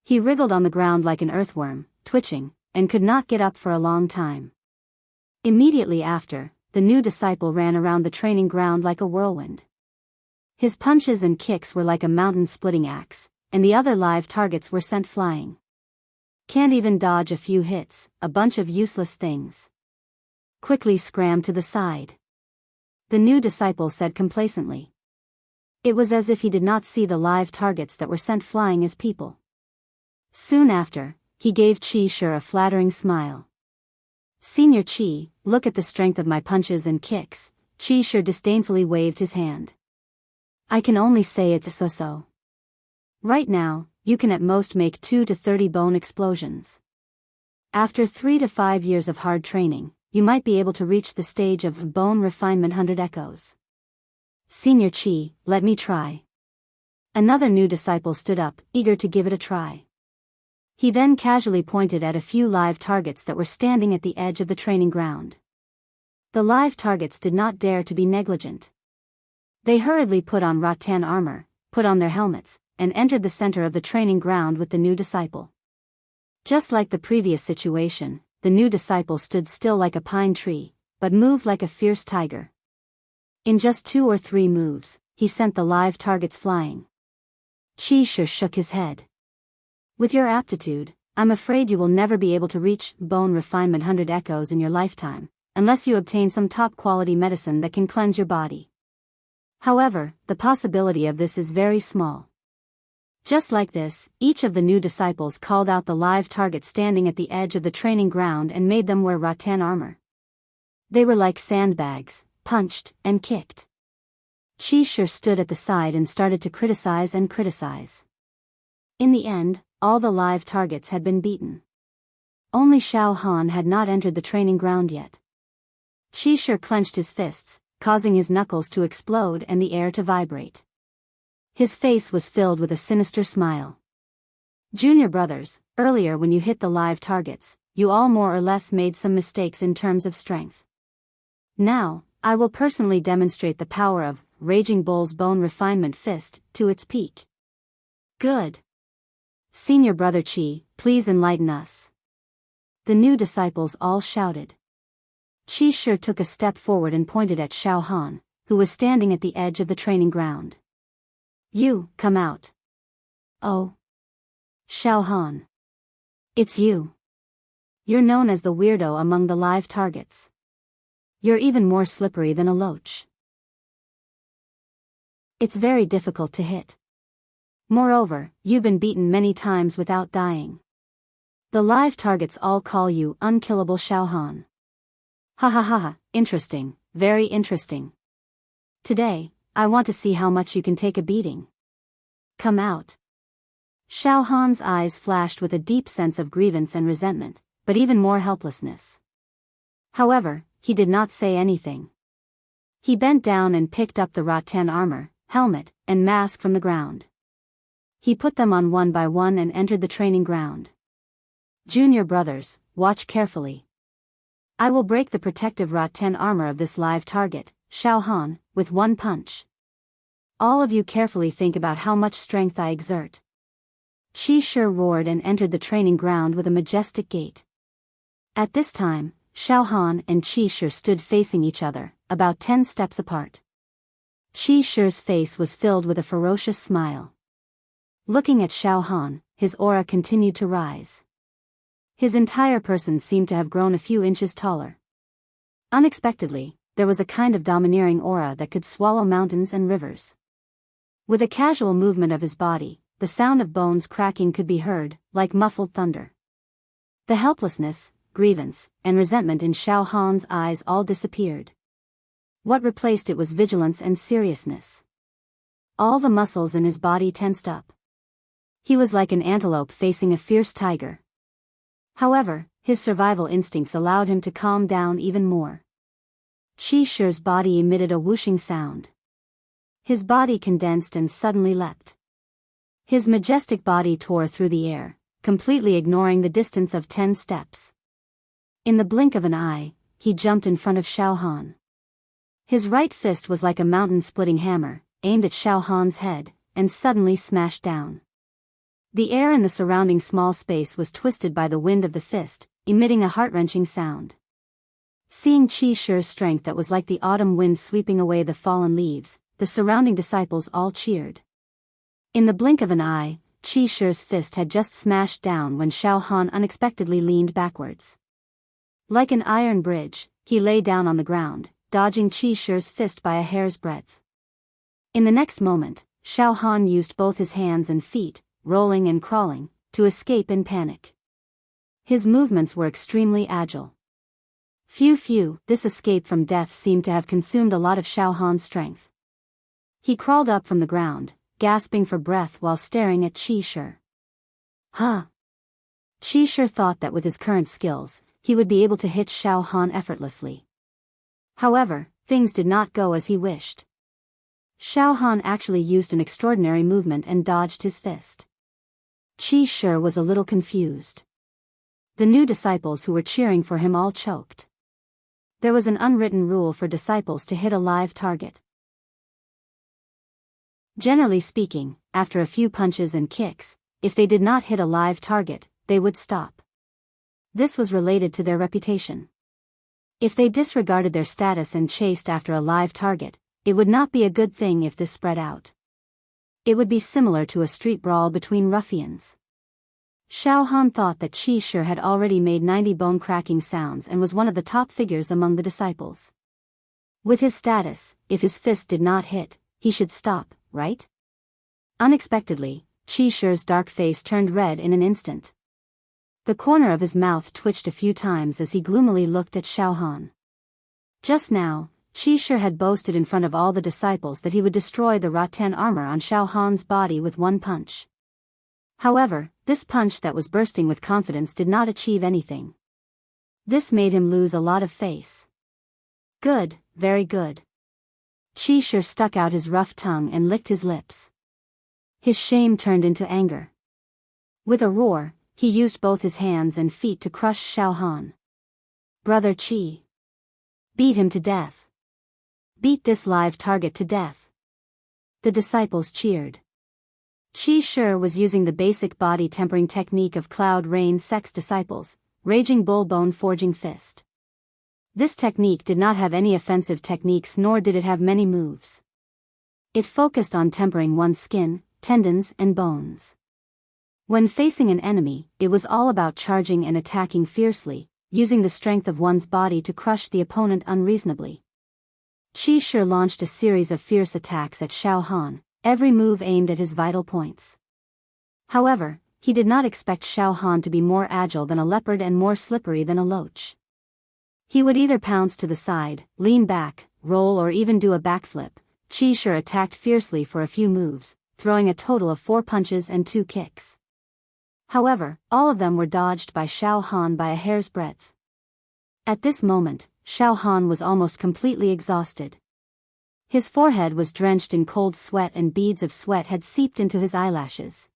[SPEAKER 1] He wriggled on the ground like an earthworm, twitching, and could not get up for a long time. Immediately after, the new disciple ran around the training ground like a whirlwind. His punches and kicks were like a mountain-splitting axe, and the other live targets were sent flying. Can't even dodge a few hits, a bunch of useless things. Quickly scram to the side. The new disciple said complacently. It was as if he did not see the live targets that were sent flying as people. Soon after, he gave Chi-Shur a flattering smile. Senior Chi, look at the strength of my punches and kicks. Chi-Shur disdainfully waved his hand. I can only say it's so-so. Right now, you can at most make 2 to 30 bone explosions. After 3 to 5 years of hard training, you might be able to reach the stage of bone refinement 100 echoes. Senior Chi, let me try. Another new disciple stood up, eager to give it a try. He then casually pointed at a few live targets that were standing at the edge of the training ground. The live targets did not dare to be negligent. They hurriedly put on rattan armor, put on their helmets, and entered the center of the training ground with the new disciple. Just like the previous situation, the new disciple stood still like a pine tree, but moved like a fierce tiger. In just 2 or 3 moves, he sent the live targets flying. Chi-Shur shook his head. With your aptitude, I'm afraid you will never be able to reach bone refinement 100 echoes in your lifetime, unless you obtain some top-quality medicine that can cleanse your body. However, the possibility of this is very small. Just like this, each of the new disciples called out the live target standing at the edge of the training ground and made them wear rattan armor. They were like sandbags, punched and kicked. Chi-Shur stood at the side and started to criticize and criticize. In the end, all the live targets had been beaten. Only Xiao Han had not entered the training ground yet. Chi-Shur clenched his fists, causing his knuckles to explode and the air to vibrate. His face was filled with a sinister smile. Junior brothers, earlier when you hit the live targets, you all more or less made some mistakes in terms of strength. Now, I will personally demonstrate the power of Raging Bull's Bone Refinement Fist to its peak. Good. Senior Brother Chi, please enlighten us. The new disciples all shouted. Chi Shi took a step forward and pointed at Xiao Han, who was standing at the edge of the training ground. You, come out. Oh. Xiao Han. It's you. You're known as the weirdo among the live targets. You're even more slippery than a loach. It's very difficult to hit. Moreover, you've been beaten many times without dying. The live targets all call you unkillable Xiao Han. Ha ha ha ha, interesting, very interesting. Today, I want to see how much you can take a beating. Come out. Xiao Han's eyes flashed with a deep sense of grievance and resentment, but even more helplessness. However, he did not say anything. He bent down and picked up the rattan armor, helmet, and mask from the ground. He put them on one by one and entered the training ground. Junior brothers, watch carefully. I will break the protective rattan armor of this live target, Xiao Han, with one punch. All of you carefully think about how much strength I exert. Chi Shi roared and entered the training ground with a majestic gait. At this time, Xiao Han and Chi Shi stood facing each other, about 10 steps apart. Chi Shi's face was filled with a ferocious smile. Looking at Xiao Han, his aura continued to rise. His entire person seemed to have grown a few inches taller. Unexpectedly, there was a kind of domineering aura that could swallow mountains and rivers. With a casual movement of his body, the sound of bones cracking could be heard, like muffled thunder. The helplessness, grievance, and resentment in Xiao Han's eyes all disappeared. What replaced it was vigilance and seriousness. All the muscles in his body tensed up. He was like an antelope facing a fierce tiger. However, his survival instincts allowed him to calm down even more. Chi Shi's body emitted a whooshing sound. His body condensed and suddenly leapt. His majestic body tore through the air, completely ignoring the distance of 10 steps. In the blink of an eye, he jumped in front of Xiao Han. His right fist was like a mountain-splitting hammer, aimed at Xiao Han's head, and suddenly smashed down. The air in the surrounding small space was twisted by the wind of the fist, emitting a heart-wrenching sound. Seeing Chi Shi's strength that was like the autumn wind sweeping away the fallen leaves, the surrounding disciples all cheered. In the blink of an eye, Chi Shi's fist had just smashed down when Xiao Han unexpectedly leaned backwards. Like an iron bridge, he lay down on the ground, dodging Chi Shi's fist by a hair's breadth. In the next moment, Xiao Han used both his hands and feet, rolling and crawling, to escape in panic. His movements were extremely agile. Phew, this escape from death seemed to have consumed a lot of Xiao Han's strength. He crawled up from the ground, gasping for breath while staring at Chi Shi. Huh. Chi Shi thought that with his current skills, he would be able to hit Xiao Han effortlessly. However, things did not go as he wished. Xiao Han actually used an extraordinary movement and dodged his fist. Chi Shi was a little confused. The new disciples who were cheering for him all choked. There was an unwritten rule for disciples to hit a live target. Generally speaking, after a few punches and kicks, if they did not hit a live target, they would stop. This was related to their reputation. If they disregarded their status and chased after a live target, it would not be a good thing if this spread out. It would be similar to a street brawl between ruffians. Xiao Han thought that Chi Shi had already made 90 bone-cracking sounds and was one of the top figures among the disciples. With his status, if his fist did not hit, he should stop, right? Unexpectedly, Chi Shi's dark face turned red in an instant. The corner of his mouth twitched a few times as he gloomily looked at Xiao Han. Just now, Chi Shi had boasted in front of all the disciples that he would destroy the rattan armor on Xiao Han's body with one punch. However, this punch that was bursting with confidence did not achieve anything. This made him lose a lot of face. Good, very good. Chi Shi stuck out his rough tongue and licked his lips. His shame turned into anger. With a roar, he used both his hands and feet to crush Xiao Han. "Brother Qi. Beat him to death. Beat this live target to death." The disciples cheered. Qi Shi was using the basic body tempering technique of Cloud Rain Sect's disciples, Raging Bull Bone Forging Fist. This technique did not have any offensive techniques, nor did it have many moves. It focused on tempering one's skin, tendons, and bones. When facing an enemy, it was all about charging and attacking fiercely, using the strength of one's body to crush the opponent unreasonably. Qi Shi launched a series of fierce attacks at Xiao Han, every move aimed at his vital points. However, he did not expect Xiao Han to be more agile than a leopard and more slippery than a loach. He would either pounce to the side, lean back, roll, or even do a backflip. Qi Shi attacked fiercely for a few moves, throwing a total of 4 punches and 2 kicks. However, all of them were dodged by Xiao Han by a hair's breadth. At this moment, Xiao Han was almost completely exhausted. His forehead was drenched in cold sweat and beads of sweat had seeped into his eyelashes.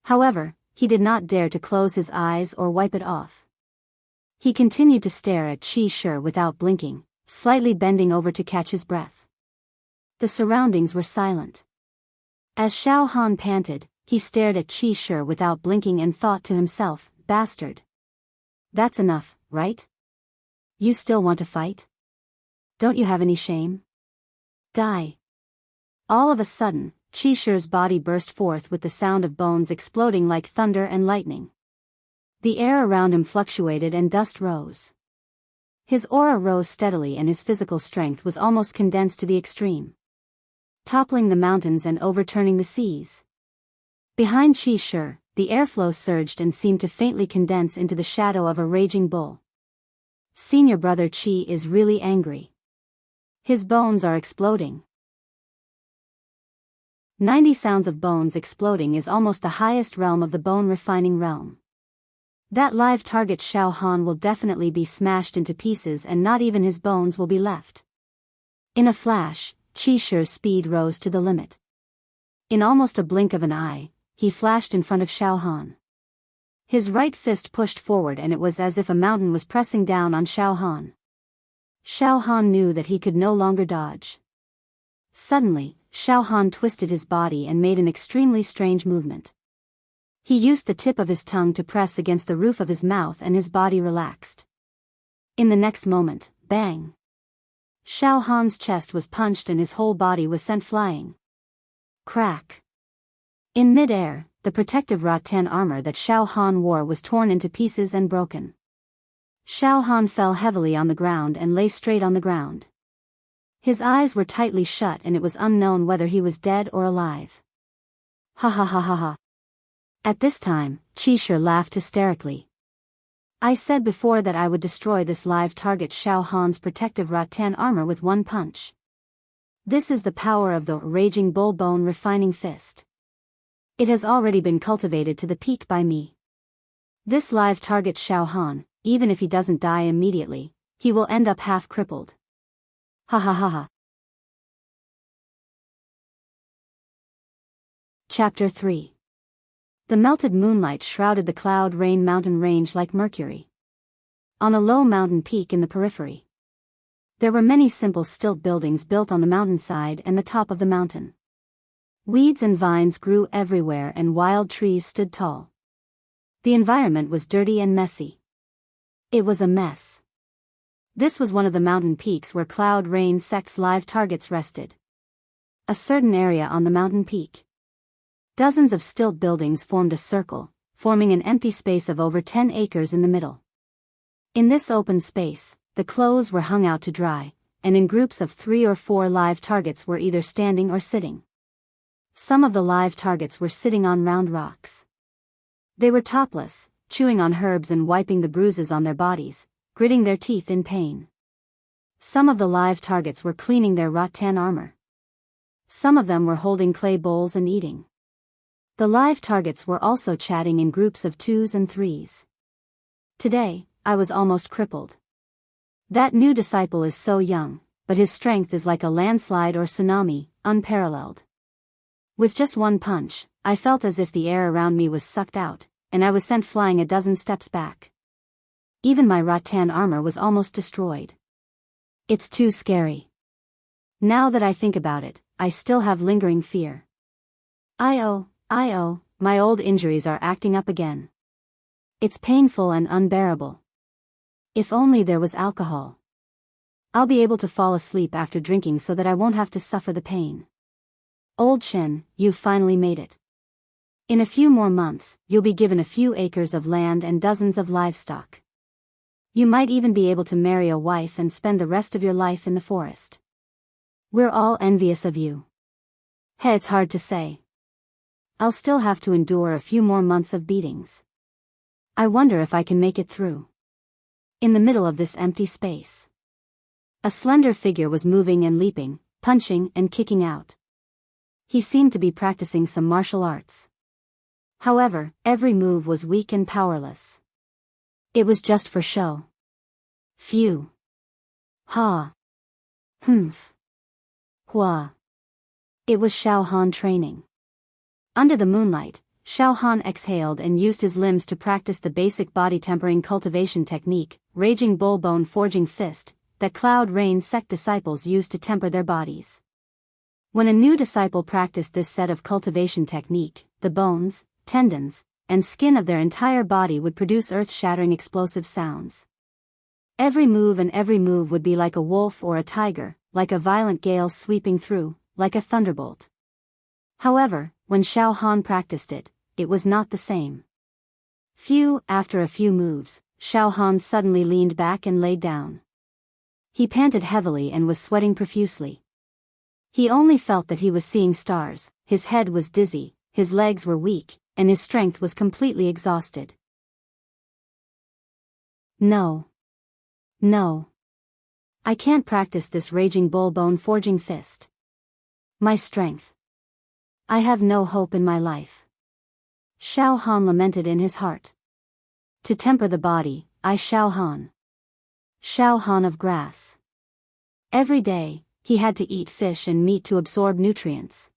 [SPEAKER 1] However, he did not dare to close his eyes or wipe it off. He continued to stare at Qi Shi without blinking, slightly bending over to catch his breath. The surroundings were silent. As Xiao Han panted, he stared at Qi Shi without blinking and thought to himself, "Bastard. That's enough, right? You still want to fight? Don't you have any shame? Die." All of a sudden, Qi Shi's body burst forth with the sound of bones exploding like thunder and lightning. The air around him fluctuated and dust rose. His aura rose steadily and his physical strength was almost condensed to the extreme, toppling the mountains and overturning the seas. Behind Qi Shi, the airflow surged and seemed to faintly condense into the shadow of a raging bull. Senior brother Qi is really angry. His bones are exploding. 90 sounds of bones exploding is almost the highest realm of the bone refining realm. That live target Xiao Han will definitely be smashed into pieces and not even his bones will be left. In a flash, Qi Shi's speed rose to the limit. In almost a blink of an eye, he flashed in front of Xiao Han. His right fist pushed forward and it was as if a mountain was pressing down on Xiao Han. Xiao Han knew that he could no longer dodge. Suddenly, Xiao Han twisted his body and made an extremely strange movement. He used the tip of his tongue to press against the roof of his mouth and his body relaxed. In the next moment, bang! Xiao Han's chest was punched and his whole body was sent flying. Crack! In mid-air, the protective rattan armor that Xiao Han wore was torn into pieces and broken. Xiao Han fell heavily on the ground and lay straight on the ground. His eyes were tightly shut and it was unknown whether he was dead or alive. Ha ha ha ha ha. At this time, Qi Shi laughed hysterically. "I said before that I would destroy this live target Xiao Han's protective rattan armor with one punch. This is the power of the Raging Bull Bone Refining Fist. It has already been cultivated to the peak by me. This live target Xiao Han, even if he doesn't die immediately, he will end up half crippled. Ha ha ha ha." Chapter 3. The melted moonlight shrouded the Cloud Rain mountain range like mercury. On a low mountain peak in the periphery, there were many simple stilt buildings built on the mountainside and the top of the mountain. Weeds and vines grew everywhere and wild trees stood tall. The environment was dirty and messy. It was a mess. This was one of the mountain peaks where Cloud Rain Sect's live targets rested. A certain area on the mountain peak. Dozens of stilt buildings formed a circle, forming an empty space of over 10 acres in the middle. In this open space, the clothes were hung out to dry, and in groups of 3 or 4 live targets were either standing or sitting. Some of the live targets were sitting on round rocks. They were topless, chewing on herbs and wiping the bruises on their bodies, gritting their teeth in pain. Some of the live targets were cleaning their rattan armor. Some of them were holding clay bowls and eating. The live targets were also chatting in groups of 2s and 3s. Today, I was almost crippled. That new disciple is so young, but his strength is like a landslide or tsunami, unparalleled. With just one punch, I felt as if the air around me was sucked out, and I was sent flying a dozen steps back. Even my rattan armor was almost destroyed. It's too scary. Now that I think about it, I still have lingering fear. My old injuries are acting up again. It's painful and unbearable. If only there was alcohol. I'll be able to fall asleep after drinking so that I won't have to suffer the pain. Old Shen, you've finally made it. In a few more months, you'll be given a few acres of land and dozens of livestock. You might even be able to marry a wife and spend the rest of your life in the forest. We're all envious of you. Hey, it's hard to say. I'll still have to endure a few more months of beatings. I wonder if I can make it through. In the middle of this empty space, a slender figure was moving and leaping, punching and kicking out. He seemed to be practicing some martial arts. However, every move was weak and powerless. It was just for show. Phew. Ha. Humph. Hua. It was Xiao Han training. Under the moonlight, Xiao Han exhaled and used his limbs to practice the basic body tempering cultivation technique, Raging Bull Bone Forging Fist, that Cloud Rain sect disciples used to temper their bodies. When a new disciple practiced this set of cultivation technique, the bones, tendons, and skin of their entire body would produce earth-shattering explosive sounds. Every move would be like a wolf or a tiger, like a violent gale sweeping through, like a thunderbolt. However, when Xiao Han practiced it, it was not the same. After a few moves, Xiao Han suddenly leaned back and laid down. He panted heavily and was sweating profusely. He only felt that he was seeing stars, his head was dizzy, his legs were weak, and his strength was completely exhausted. No. I can't practice this Raging Bull Bone Forging Fist. My strength. I have no hope in my life. Xiao Han lamented in his heart. To temper the body, Xiao Han of grass. Every day, he had to eat fish and meat to absorb nutrients.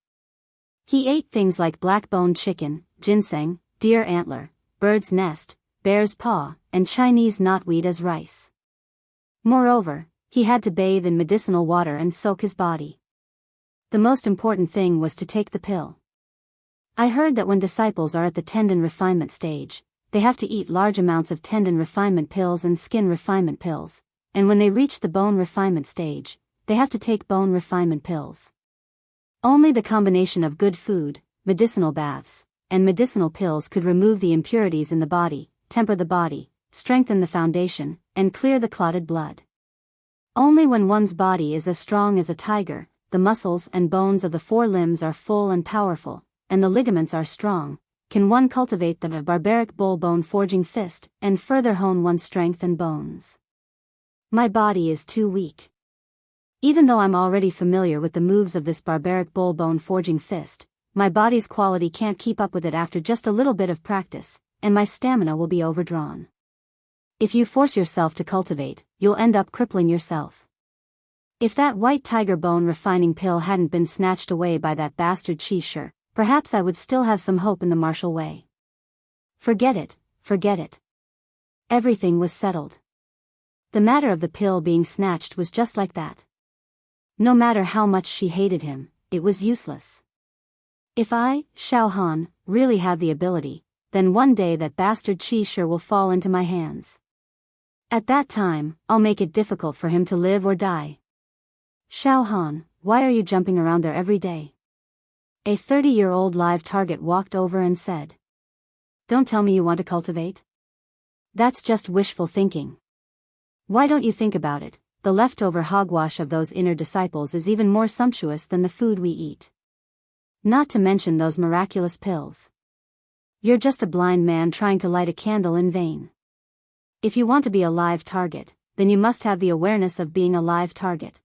[SPEAKER 1] He ate things like black-boned chicken, ginseng, deer antler, bird's nest, bear's paw, and Chinese knotweed as rice. Moreover, he had to bathe in medicinal water and soak his body. The most important thing was to take the pill. I heard that when disciples are at the tendon refinement stage, they have to eat large amounts of tendon refinement pills and skin refinement pills, and when they reach the bone refinement stage, they have to take bone refinement pills. Only the combination of good food, medicinal baths, and medicinal pills could remove the impurities in the body, temper the body, strengthen the foundation, and clear the clotted blood. Only when one's body is as strong as a tiger, the muscles and bones of the four limbs are full and powerful, and the ligaments are strong, can one cultivate the barbaric bull bone forging fist and further hone one's strength and bones. My body is too weak. Even though I'm already familiar with the moves of this barbaric bull bone forging fist, my body's quality can't keep up with it after just a little bit of practice, and my stamina will be overdrawn. If you force yourself to cultivate, you'll end up crippling yourself. If that white tiger bone refining pill hadn't been snatched away by that bastard Qi, perhaps I would still have some hope in the martial way. Forget it. Everything was settled. The matter of the pill being snatched was just like that. No matter how much she hated him, it was useless. If I, Xiao Han, really have the ability, then one day that bastard Qi will fall into my hands. At that time, I'll make it difficult for him to live or die. Xiao Han, why are you jumping around there every day? A 30-year-old live target walked over and said. Don't tell me you want to cultivate. That's just wishful thinking. Why don't you think about it? The leftover hogwash of those inner disciples is even more sumptuous than the food we eat. Not to mention those miraculous pills. You're just a blind man trying to light a candle in vain. If you want to be a live target, then you must have the awareness of being a live target.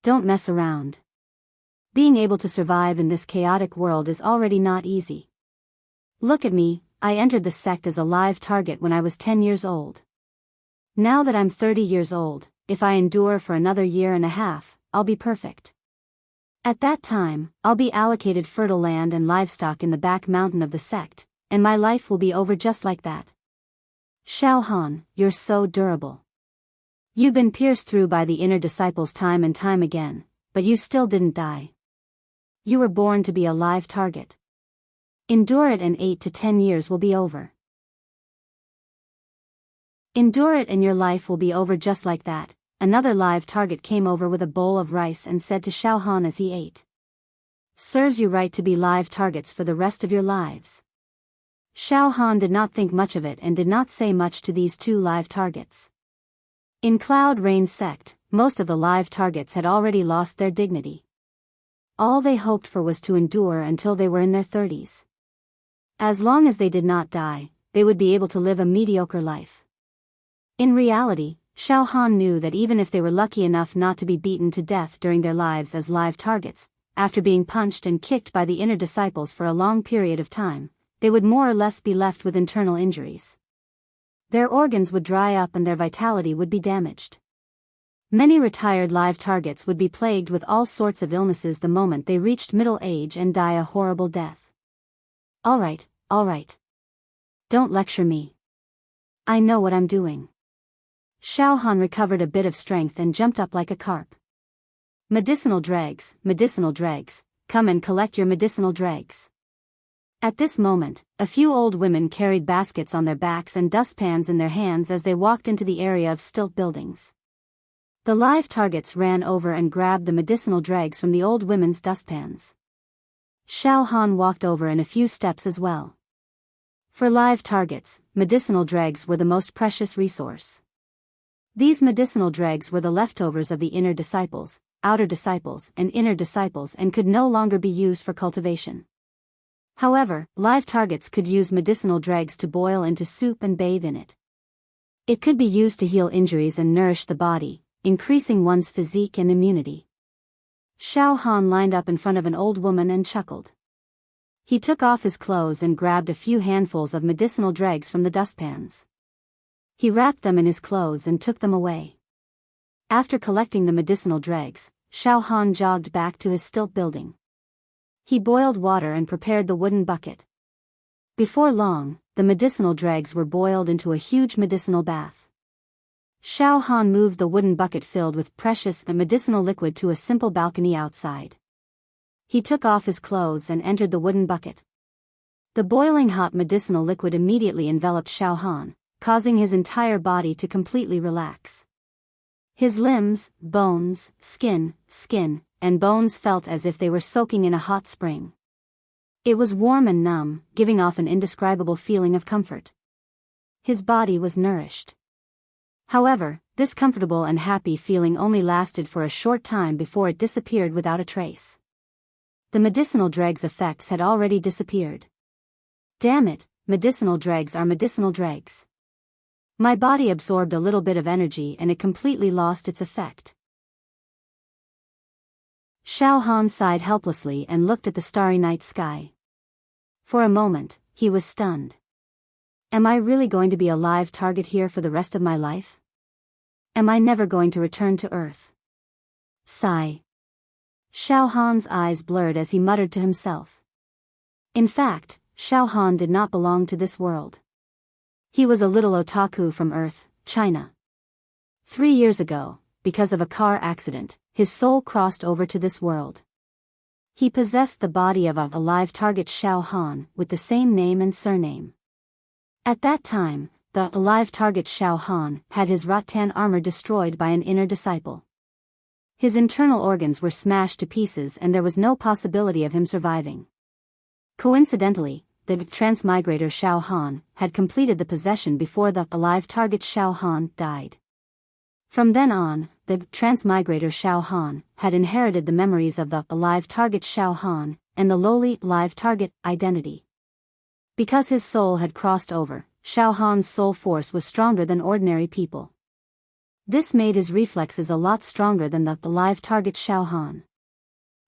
[SPEAKER 1] Don't mess around. Being able to survive in this chaotic world is already not easy. Look at me, I entered the sect as a live target when I was 10 years old. Now that I'm 30 years old, if I endure for another year and a half, I'll be perfect. At that time, I'll be allocated fertile land and livestock in the back mountain of the sect, and my life will be over just like that. Xiao Han, you're so durable. You've been pierced through by the inner disciples time and time again, but you still didn't die. You were born to be a live target. Endure it and 8 to 10 years will be over. Endure it and your life will be over just like that. Another live target came over with a bowl of rice and said to Xiao Han as he ate. Serves you right to be live targets for the rest of your lives. Xiao Han did not think much of it and did not say much to these two live targets. In Cloud Rain sect, most of the live targets had already lost their dignity. All they hoped for was to endure until they were in their 30s. As long as they did not die, they would be able to live a mediocre life. In reality, Xiao Han knew that even if they were lucky enough not to be beaten to death during their lives as live targets, after being punched and kicked by the inner disciples for a long period of time, they would more or less be left with internal injuries. Their organs would dry up and their vitality would be damaged. Many retired live targets would be plagued with all sorts of illnesses the moment they reached middle age and die a horrible death. All right. Don't lecture me. I know what I'm doing. Xiao Han recovered a bit of strength and jumped up like a carp. Medicinal dregs, come and collect your medicinal dregs. At this moment, a few old women carried baskets on their backs and dustpans in their hands as they walked into the area of stilt buildings. The live targets ran over and grabbed the medicinal dregs from the old women's dustpans. Xiao Han walked over in a few steps as well. For live targets, medicinal dregs were the most precious resource. These medicinal dregs were the leftovers of the inner disciples, outer disciples, and inner disciples and could no longer be used for cultivation. However, live targets could use medicinal dregs to boil into soup and bathe in it. It could be used to heal injuries and nourish the body, increasing one's physique and immunity. Xiao Han lined up in front of an old woman and chuckled. He took off his clothes and grabbed a few handfuls of medicinal dregs from the dustpans. He wrapped them in his clothes and took them away. After collecting the medicinal dregs, Xiao Han jogged back to his stilt building. He boiled water and prepared the wooden bucket. Before long, the medicinal dregs were boiled into a huge medicinal bath. Xiao Han moved the wooden bucket filled with precious medicinal liquid to a simple balcony outside. He took off his clothes and entered the wooden bucket. The boiling hot medicinal liquid immediately enveloped Xiao Han, causing his entire body to completely relax. His limbs, bones, skin, and bones felt as if they were soaking in a hot spring. It was warm and numb, giving off an indescribable feeling of comfort. His body was nourished. However, this comfortable and happy feeling only lasted for a short time before it disappeared without a trace. The medicinal dregs' effects had already disappeared. Damn it, medicinal dregs are medicinal dregs. My body absorbed a little bit of energy and it completely lost its effect. Xiao Han sighed helplessly and looked at the starry night sky. For a moment, he was stunned. Am I really going to be a live target here for the rest of my life? Am I never going to return to Earth? Sigh. Xiao Han's eyes blurred as he muttered to himself. In fact, Xiao Han did not belong to this world. He was a little otaku from Earth, China. 3 years ago, because of a car accident, his soul crossed over to this world. He possessed the body of a live target Xiao Han, with the same name and surname. At that time, the alive target Xiao Han had his rattan armor destroyed by an inner disciple. His internal organs were smashed to pieces and there was no possibility of him surviving. Coincidentally, the transmigrator Xiao Han had completed the possession before the alive target Xiao Han died. From then on, the transmigrator Xiao Han had inherited the memories of the alive target Xiao Han and the lowly live target identity. Because his soul had crossed over, Xiao Han's soul force was stronger than ordinary people. This made his reflexes a lot stronger than the alive target Xiao Han.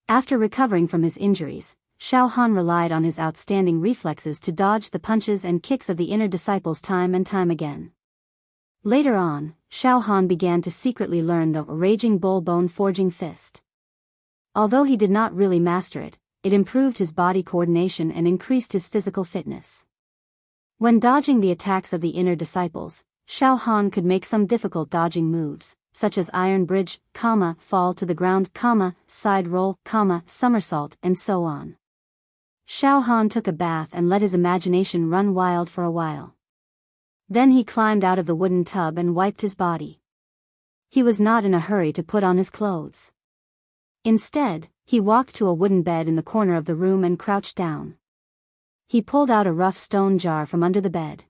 [SPEAKER 1] After recovering from his injuries, Xiao Han relied on his outstanding reflexes to dodge the punches and kicks of the inner disciples time and time again. Later on, Xiao Han began to secretly learn the Raging Bull Bone Forging Fist. Although he did not really master it, it improved his body coordination and increased his physical fitness. When dodging the attacks of the inner disciples, Xiao Han could make some difficult dodging moves, such as iron bridge, fall to the ground, side roll, somersault, and so on. Xiao Han took a bath and let his imagination run wild for a while. Then he climbed out of the wooden tub and wiped his body. He was not in a hurry to put on his clothes. Instead, he walked to a wooden bed in the corner of the room and crouched down. He pulled out a rough stone jar from under the bed.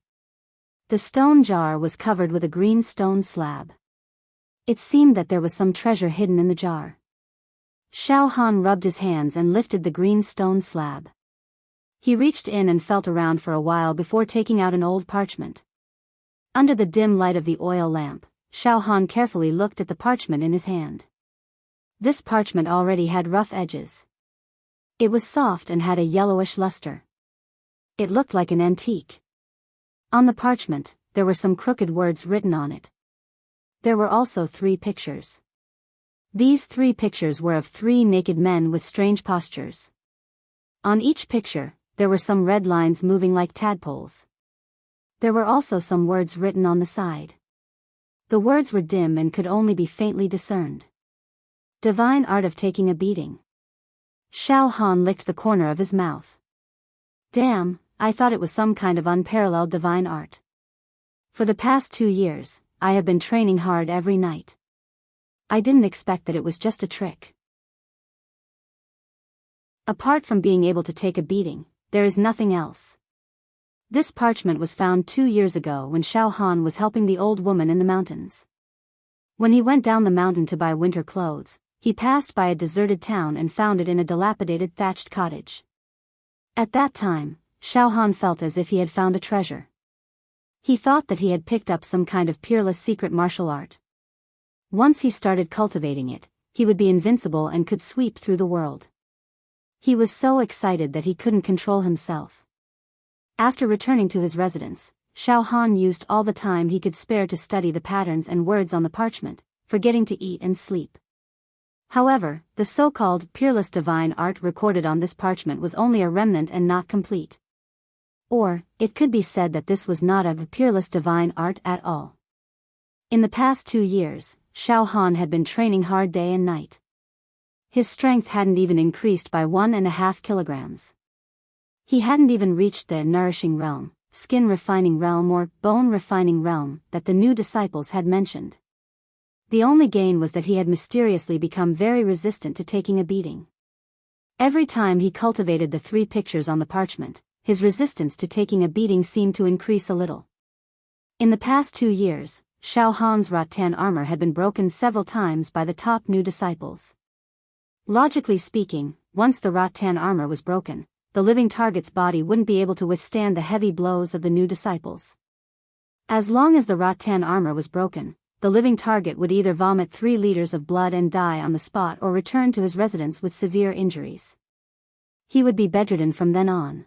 [SPEAKER 1] The stone jar was covered with a green stone slab. It seemed that there was some treasure hidden in the jar. Xiao Han rubbed his hands and lifted the green stone slab. He reached in and felt around for a while before taking out an old parchment. Under the dim light of the oil lamp, Xiao Han carefully looked at the parchment in his hand. This parchment already had rough edges. It was soft and had a yellowish luster. It looked like an antique. On the parchment, there were some crooked words written on it. There were also 3 pictures. These 3 pictures were of 3 naked men with strange postures. On each picture, there were some red lines moving like tadpoles. There were also some words written on the side. The words were dim and could only be faintly discerned. Divine art of taking a beating. Xiao Han licked the corner of his mouth. Damn, I thought it was some kind of unparalleled divine art. For the past 2 years, I have been training hard every night. I didn't expect that it was just a trick. Apart from being able to take a beating, there is nothing else. This parchment was found 2 years ago when Xiao Han was helping the old woman in the mountains. When he went down the mountain to buy winter clothes, he passed by a deserted town and found it in a dilapidated thatched cottage. At that time, Xiao Han felt as if he had found a treasure. He thought that he had picked up some kind of peerless secret martial art. Once he started cultivating it, he would be invincible and could sweep through the world. He was so excited that he couldn't control himself. After returning to his residence, Xiao Han used all the time he could spare to study the patterns and words on the parchment, forgetting to eat and sleep. However, the so-called peerless divine art recorded on this parchment was only a remnant and not complete. Or, it could be said that this was not a peerless divine art at all. In the past 2 years, Xiao Han had been training hard day and night. His strength hadn't even increased by 1.5 kilograms. He hadn't even reached the nourishing realm, skin refining realm or bone refining realm that the new disciples had mentioned. The only gain was that he had mysteriously become very resistant to taking a beating. Every time he cultivated the 3 pictures on the parchment, his resistance to taking a beating seemed to increase a little. In the past 2 years, Xiao Han's rattan armor had been broken several times by the top new disciples. Logically speaking, once the rattan armor was broken, the living target's body wouldn't be able to withstand the heavy blows of the new disciples. As long as the rattan armor was broken, the living target would either vomit 3 liters of blood and die on the spot or return to his residence with severe injuries. He would be bedridden from then on.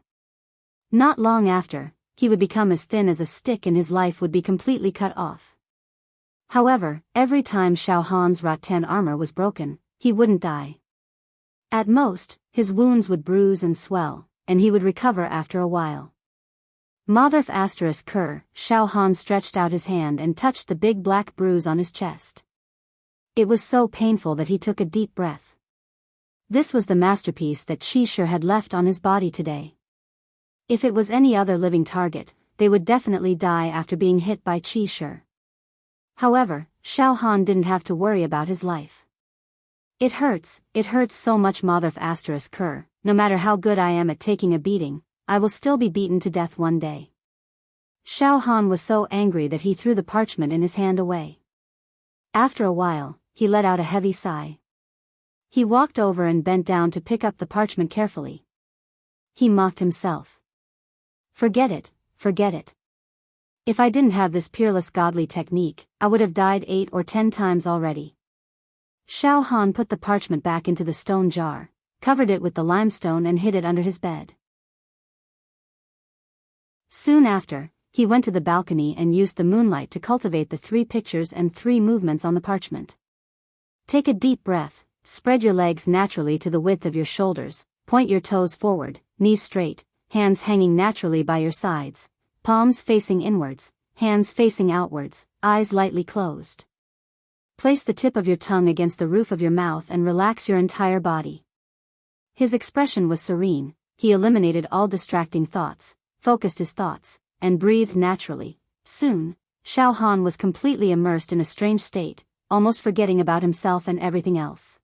[SPEAKER 1] Not long after, he would become as thin as a stick and his life would be completely cut off. However, every time Xiao Han's rattan armor was broken, he wouldn't die. At most, his wounds would bruise and swell, and he would recover after a while. Xiao Han stretched out his hand and touched the big black bruise on his chest. It was so painful that he took a deep breath. This was the masterpiece that Qi had left on his body today. If it was any other living target, they would definitely die after being hit by Qi. However, Xiao Han didn't have to worry about his life. It hurts so much. No matter how good I am at taking a beating, I will still be beaten to death one day. Xiao Han was so angry that he threw the parchment in his hand away. After a while, he let out a heavy sigh. He walked over and bent down to pick up the parchment carefully. He mocked himself. Forget it. If I didn't have this peerless godly technique, I would have died 8 or 10 times already. Xiao Han put the parchment back into the stone jar, covered it with the limestone and hid it under his bed. Soon after, he went to the balcony and used the moonlight to cultivate the 3 pictures and 3 movements on the parchment. Take a deep breath, spread your legs naturally to the width of your shoulders, point your toes forward, knees straight, hands hanging naturally by your sides, palms facing inwards, hands facing outwards, eyes lightly closed. Place the tip of your tongue against the roof of your mouth and relax your entire body. His expression was serene. He eliminated all distracting thoughts, focused his thoughts, and breathed naturally. Soon, Xiao Han was completely immersed in a strange state, almost forgetting about himself and everything else.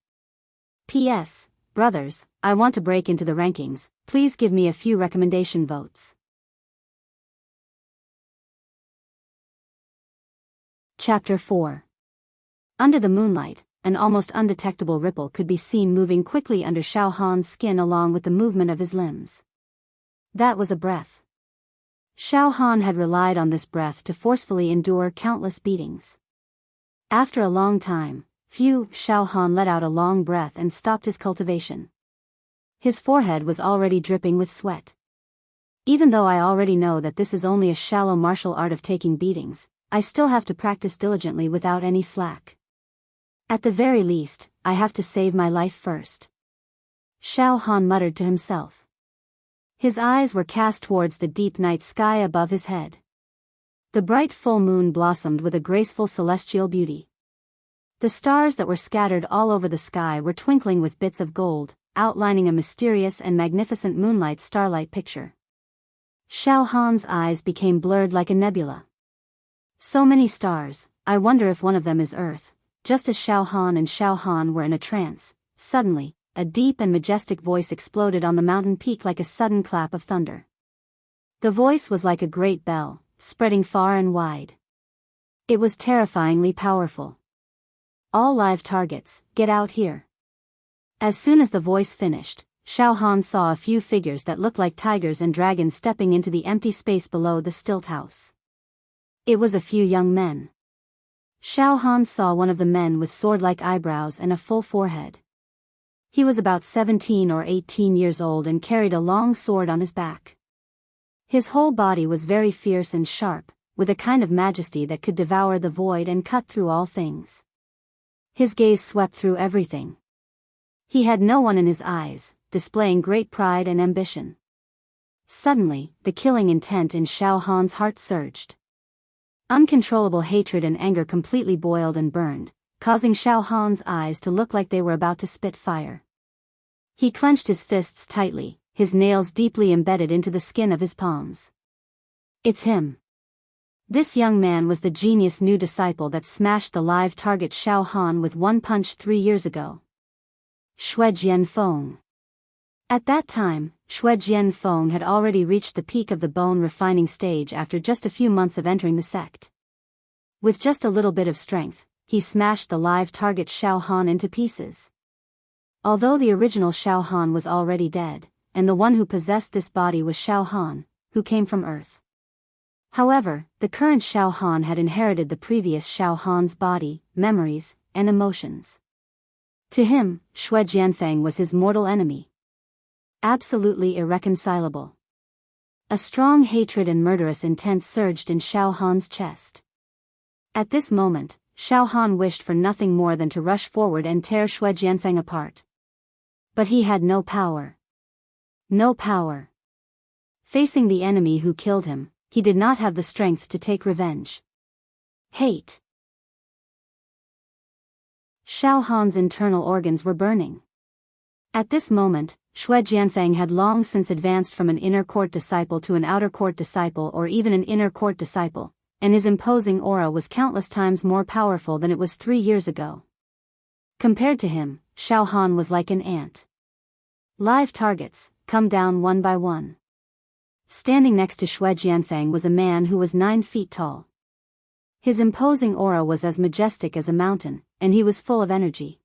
[SPEAKER 1] P.S. Brothers, I want to break into the rankings. Please give me a few recommendation votes. Chapter 4. Under the moonlight, an almost undetectable ripple could be seen moving quickly under Xiao Han's skin along with the movement of his limbs. That was a breath. Xiao Han had relied on this breath to forcefully endure countless beatings. After a long time, Xiao Han let out a long breath and stopped his cultivation. His forehead was already dripping with sweat. Even though I already know that this is only a shallow martial art of taking beatings, I still have to practice diligently without any slack. At the very least, I have to save my life first. Xiao Han muttered to himself. His eyes were cast towards the deep night sky above his head. The bright full moon blossomed with a graceful celestial beauty. The stars that were scattered all over the sky were twinkling with bits of gold, outlining a mysterious and magnificent moonlight starlight picture. Xiao Han's eyes became blurred like a nebula. So many stars, I wonder if one of them is Earth. Just as Xiao Han were in a trance, suddenly, a deep and majestic voice exploded on the mountain peak like a sudden clap of thunder. The voice was like a great bell, spreading far and wide. It was terrifyingly powerful. All live targets, get out here. As soon as the voice finished, Xiao Han saw a few figures that looked like tigers and dragons stepping into the empty space below the stilt house. It was a few young men. Xiao Han saw one of the men with sword-like eyebrows and a full forehead. He was about 17 or 18 years old and carried a long sword on his back. His whole body was very fierce and sharp, with a kind of majesty that could devour the void and cut through all things. His gaze swept through everything. He had no one in his eyes, displaying great pride and ambition. Suddenly, the killing intent in Xiao Han's heart surged. Uncontrollable hatred and anger completely boiled and burned, causing Xiao Han's eyes to look like they were about to spit fire. He clenched his fists tightly, his nails deeply embedded into the skin of his palms. It's him. This young man was the genius new disciple that smashed the live target Xiao Han with one punch 3 years ago. Xue Jianfeng. At that time, Xue Jianfeng had already reached the peak of the bone refining stage after just a few months of entering the sect. With just a little bit of strength, he smashed the live target Xiao Han into pieces. Although the original Xiao Han was already dead, and the one who possessed this body was Xiao Han, who came from Earth. However, the current Xiao Han had inherited the previous Xiao Han's body, memories, and emotions. To him, Xue Jianfeng was his mortal enemy. Absolutely irreconcilable. A strong hatred and murderous intent surged in Xiao Han's chest. At this moment, Xiao Han wished for nothing more than to rush forward and tear Xue Jianfeng apart. But he had no power. No power. Facing the enemy who killed him, he did not have the strength to take revenge. Hate. Xiao Han's internal organs were burning. At this moment, Xue Jianfeng had long since advanced from an inner court disciple to an outer court disciple or even an inner court disciple, and his imposing aura was countless times more powerful than it was 3 years ago. Compared to him, Xiao Han was like an ant. Live targets, come down one by one. Standing next to Xue Jianfeng was a man who was 9 feet tall. His imposing aura was as majestic as a mountain, and he was full of energy.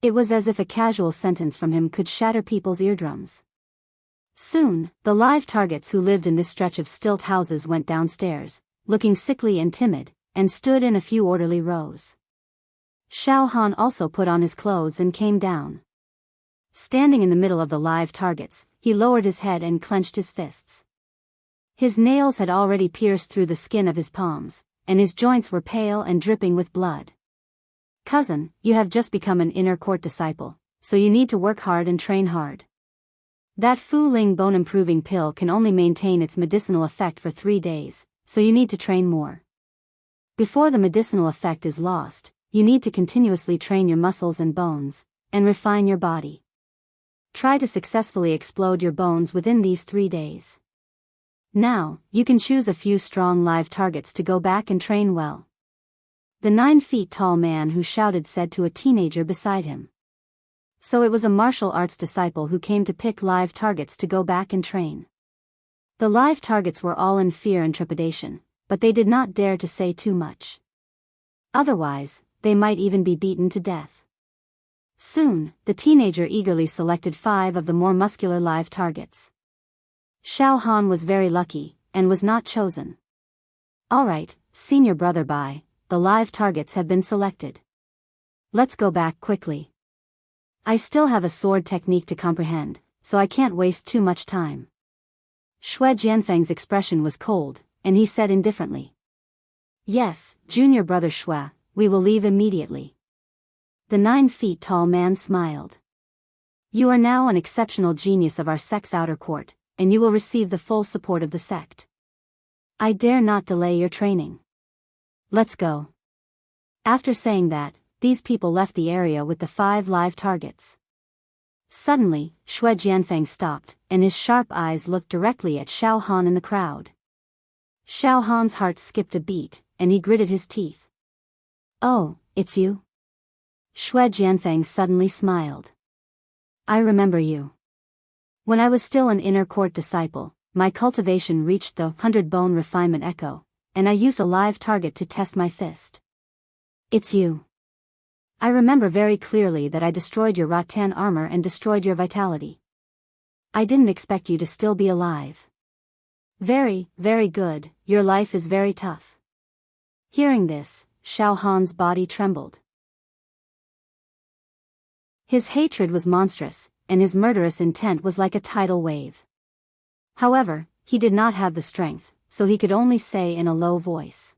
[SPEAKER 1] It was as if a casual sentence from him could shatter people's eardrums. Soon, the live targets who lived in this stretch of stilt houses went downstairs, looking sickly and timid, and stood in a few orderly rows. Xiao Han also put on his clothes and came down. Standing in the middle of the live targets, he lowered his head and clenched his fists. His nails had already pierced through the skin of his palms, and his joints were pale and dripping with blood. Cousin, you have just become an inner court disciple, so you need to work hard and train hard. That Fu Ling bone-improving pill can only maintain its medicinal effect for 3 days, so you need to train more. Before the medicinal effect is lost, you need to continuously train your muscles and bones, and refine your body. Try to successfully explode your bones within these 3 days. Now, you can choose a few strong live targets to go back and train well. The 9-feet-tall man who shouted said to a teenager beside him. So it was a martial arts disciple who came to pick live targets to go back and train. The live targets were all in fear and trepidation, but they did not dare to say too much. Otherwise, they might even be beaten to death. Soon, the teenager eagerly selected 5 of the more muscular live targets. Xiao Han was very lucky, and was not chosen. Alright, senior brother Bai, the live targets have been selected. Let's go back quickly. I still have a sword technique to comprehend, so I can't waste too much time. Xue Jianfeng's expression was cold, and he said indifferently. Yes, junior brother Xue, we will leave immediately. The 9-feet-tall man smiled. You are now an exceptional genius of our sect's outer court, and you will receive the full support of the sect. I dare not delay your training. Let's go. After saying that, these people left the area with the 5 live targets. Suddenly, Xue Jianfeng stopped, and his sharp eyes looked directly at Xiao Han in the crowd. Xiao Han's heart skipped a beat, and he gritted his teeth. Oh, it's you? Xue Jianfeng suddenly smiled. I remember you. When I was still an inner court disciple, my cultivation reached the 100-bone refinement echo, and I used a live target to test my fist. It's you. I remember very clearly that I destroyed your rattan armor and destroyed your vitality. I didn't expect you to still be alive. Very, very good, your life is very tough. Hearing this, Xiao Han's body trembled. His hatred was monstrous, and his murderous intent was like a tidal wave. However, he did not have the strength, so he could only say in a low voice.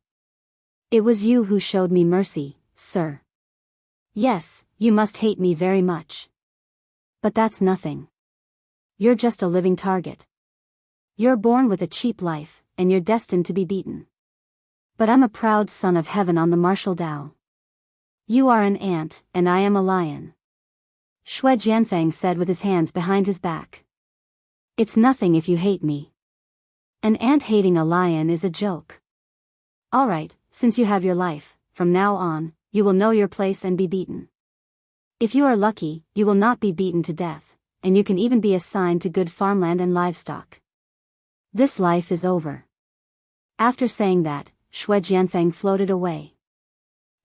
[SPEAKER 1] It was you who showed me mercy, sir. Yes, you must hate me very much. But that's nothing. You're just a living target. You're born with a cheap life, and you're destined to be beaten. But I'm a proud son of heaven on the martial Tao. You are an ant, and I am a lion. Xue Jianfeng said with his hands behind his back. It's nothing if you hate me. An ant hating a lion is a joke. Alright, since you have your life, from now on, you will know your place and be beaten. If you are lucky, you will not be beaten to death, and you can even be assigned to good farmland and livestock. This life is over. After saying that, Xue Jianfeng floated away.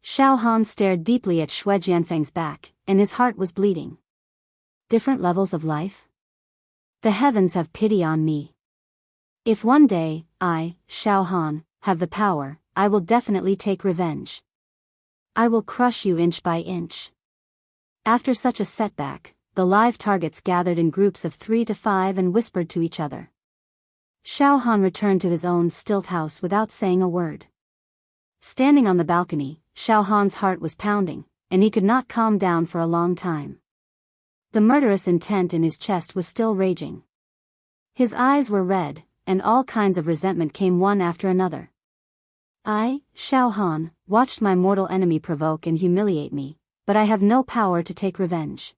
[SPEAKER 1] Xiao Han stared deeply at Xue Jianfeng's back, and his heart was bleeding. Different levels of life? The heavens have pity on me. If one day, I, Xiao Han, have the power, I will definitely take revenge. I will crush you inch by inch. After such a setback, the live targets gathered in groups of 3 to 5 and whispered to each other. Xiao Han returned to his own stilt house without saying a word. Standing on the balcony, Xiao Han's heart was pounding, and he could not calm down for a long time. The murderous intent in his chest was still raging. His eyes were red, and all kinds of resentment came one after another. I, Xiao Han, watched my mortal enemy provoke and humiliate me, but I have no power to take revenge.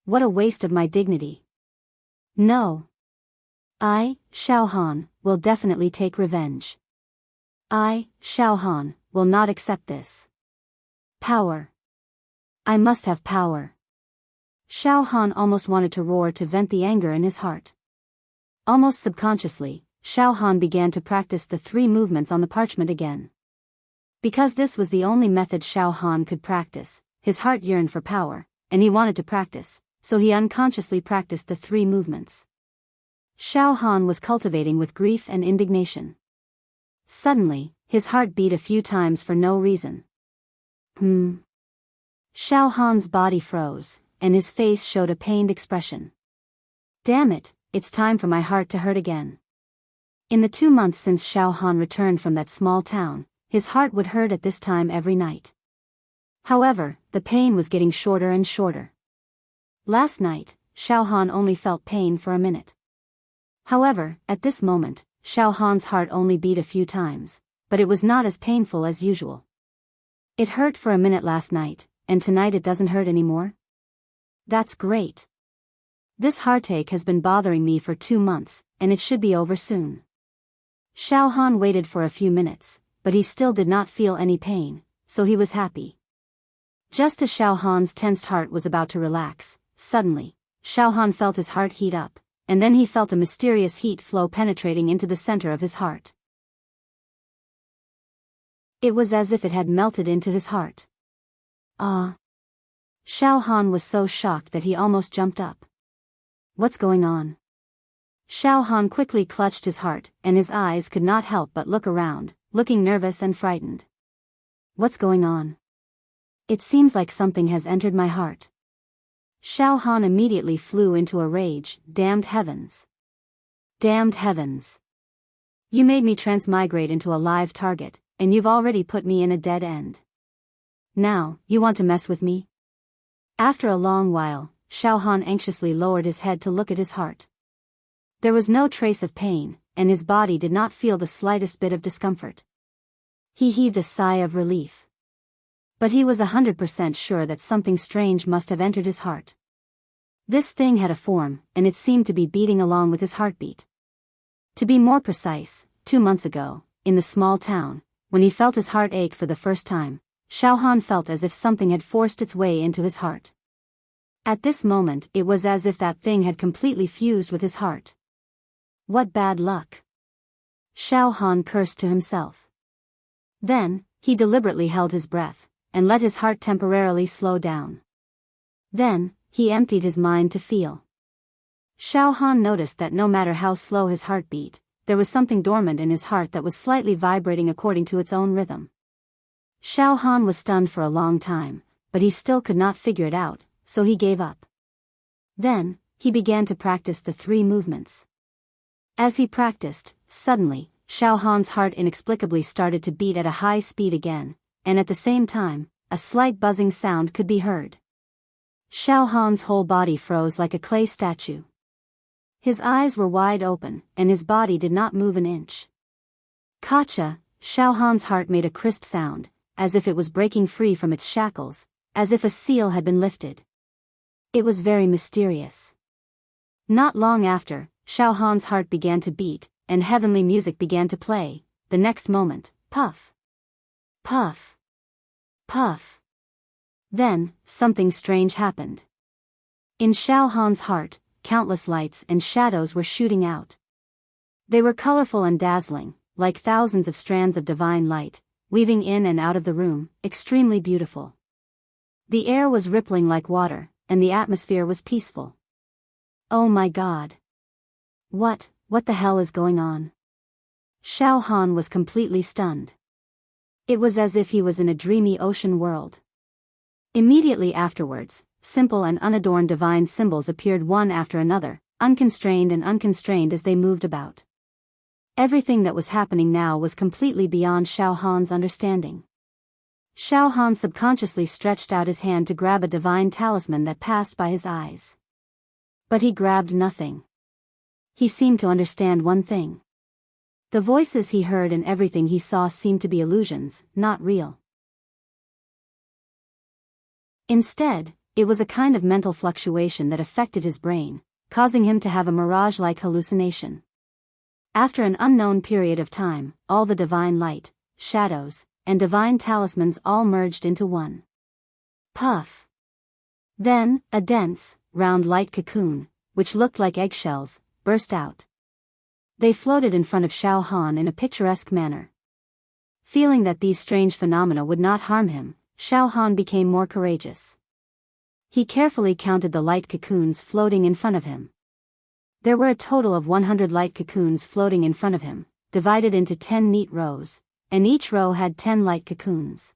[SPEAKER 1] What a waste of my dignity. No. I, Xiao Han, will definitely take revenge. I, Xiao Han, will not accept this. Power. I must have power. Xiao Han almost wanted to roar to vent the anger in his heart. Almost subconsciously, Xiao Han began to practice the 3 movements on the parchment again. Because this was the only method Xiao Han could practice, his heart yearned for power, and he wanted to practice, so he unconsciously practiced the 3 movements. Xiao Han was cultivating with grief and indignation. Suddenly, his heart beat a few times for no reason. Xiao Han's body froze, and his face showed a pained expression. Damn it, it's time for my heart to hurt again. In the 2 months since Xiao Han returned from that small town, his heart would hurt at this time every night. However, the pain was getting shorter and shorter. Last night, Xiao Han only felt pain for a minute. However, at this moment, Xiao Han's heart only beat a few times, but it was not as painful as usual. It hurt for a minute last night, and tonight it doesn't hurt anymore? That's great. This heartache has been bothering me for 2 months, and it should be over soon. Xiao Han waited for a few minutes, but he still did not feel any pain, so he was happy. Just as Xiao Han's tensed heart was about to relax, suddenly, Xiao Han felt his heart heat up, and then he felt a mysterious heat flow penetrating into the center of his heart. It was as if it had melted into his heart. Ah! Xiao Han was so shocked that he almost jumped up. What's going on? Xiao Han quickly clutched his heart, and his eyes could not help but look around, looking nervous and frightened. What's going on? It seems like something has entered my heart. Xiao Han immediately flew into a rage. Damned heavens! Damned heavens! You made me transmigrate into a live target, and you've already put me in a dead end. Now, you want to mess with me? After a long while, Xiao Han anxiously lowered his head to look at his heart. There was no trace of pain, and his body did not feel the slightest bit of discomfort. He heaved a sigh of relief. But he was 100% sure that something strange must have entered his heart. This thing had a form, and it seemed to be beating along with his heartbeat. To be more precise, 2 months ago, in the small town, when he felt his heart ache for the first time, Xiao Han felt as if something had forced its way into his heart. At this moment, it was as if that thing had completely fused with his heart. What bad luck! Xiao Han cursed to himself. Then, he deliberately held his breath, and let his heart temporarily slow down. Then, he emptied his mind to feel. Xiao Han noticed that no matter how slow his heart beat, there was something dormant in his heart that was slightly vibrating according to its own rhythm. Xiao Han was stunned for a long time, but he still could not figure it out, so he gave up. Then, he began to practice the 3 movements. As he practiced, suddenly, Xiao Han's heart inexplicably started to beat at a high speed again, and at the same time, a slight buzzing sound could be heard. Xiao Han's whole body froze like a clay statue. His eyes were wide open, and his body did not move an inch. Gotcha! Xiao Han's heart made a crisp sound, as if it was breaking free from its shackles, as if a seal had been lifted. It was very mysterious. Not long after, Xiao Han's heart began to beat, and heavenly music began to play. The next moment, puff! Puff! Puff! Then, something strange happened. In Xiao Han's heart, countless lights and shadows were shooting out. They were colorful and dazzling, like thousands of strands of divine light, weaving in and out of the room, extremely beautiful. The air was rippling like water, and the atmosphere was peaceful. Oh my God! What the hell is going on? Xiao Han was completely stunned. It was as if he was in a dreamy ocean world. Immediately afterwards, simple and unadorned divine symbols appeared one after another, unconstrained as they moved about. Everything that was happening now was completely beyond Xiao Han's understanding. Xiao Han subconsciously stretched out his hand to grab a divine talisman that passed by his eyes. But he grabbed nothing. He seemed to understand one thing. The voices he heard and everything he saw seemed to be illusions, not real. Instead, it was a kind of mental fluctuation that affected his brain, causing him to have a mirage-like hallucination. After an unknown period of time, all the divine light, shadows, and divine talismans all merged into one. Puff! Then, a dense, round light cocoon, which looked like eggshells, burst out. They floated in front of Xiao Han in a picturesque manner. Feeling that these strange phenomena would not harm him, Xiao Han became more courageous. He carefully counted the light cocoons floating in front of him. There were a total of 100 light cocoons floating in front of him, divided into 10 neat rows, and each row had 10 light cocoons.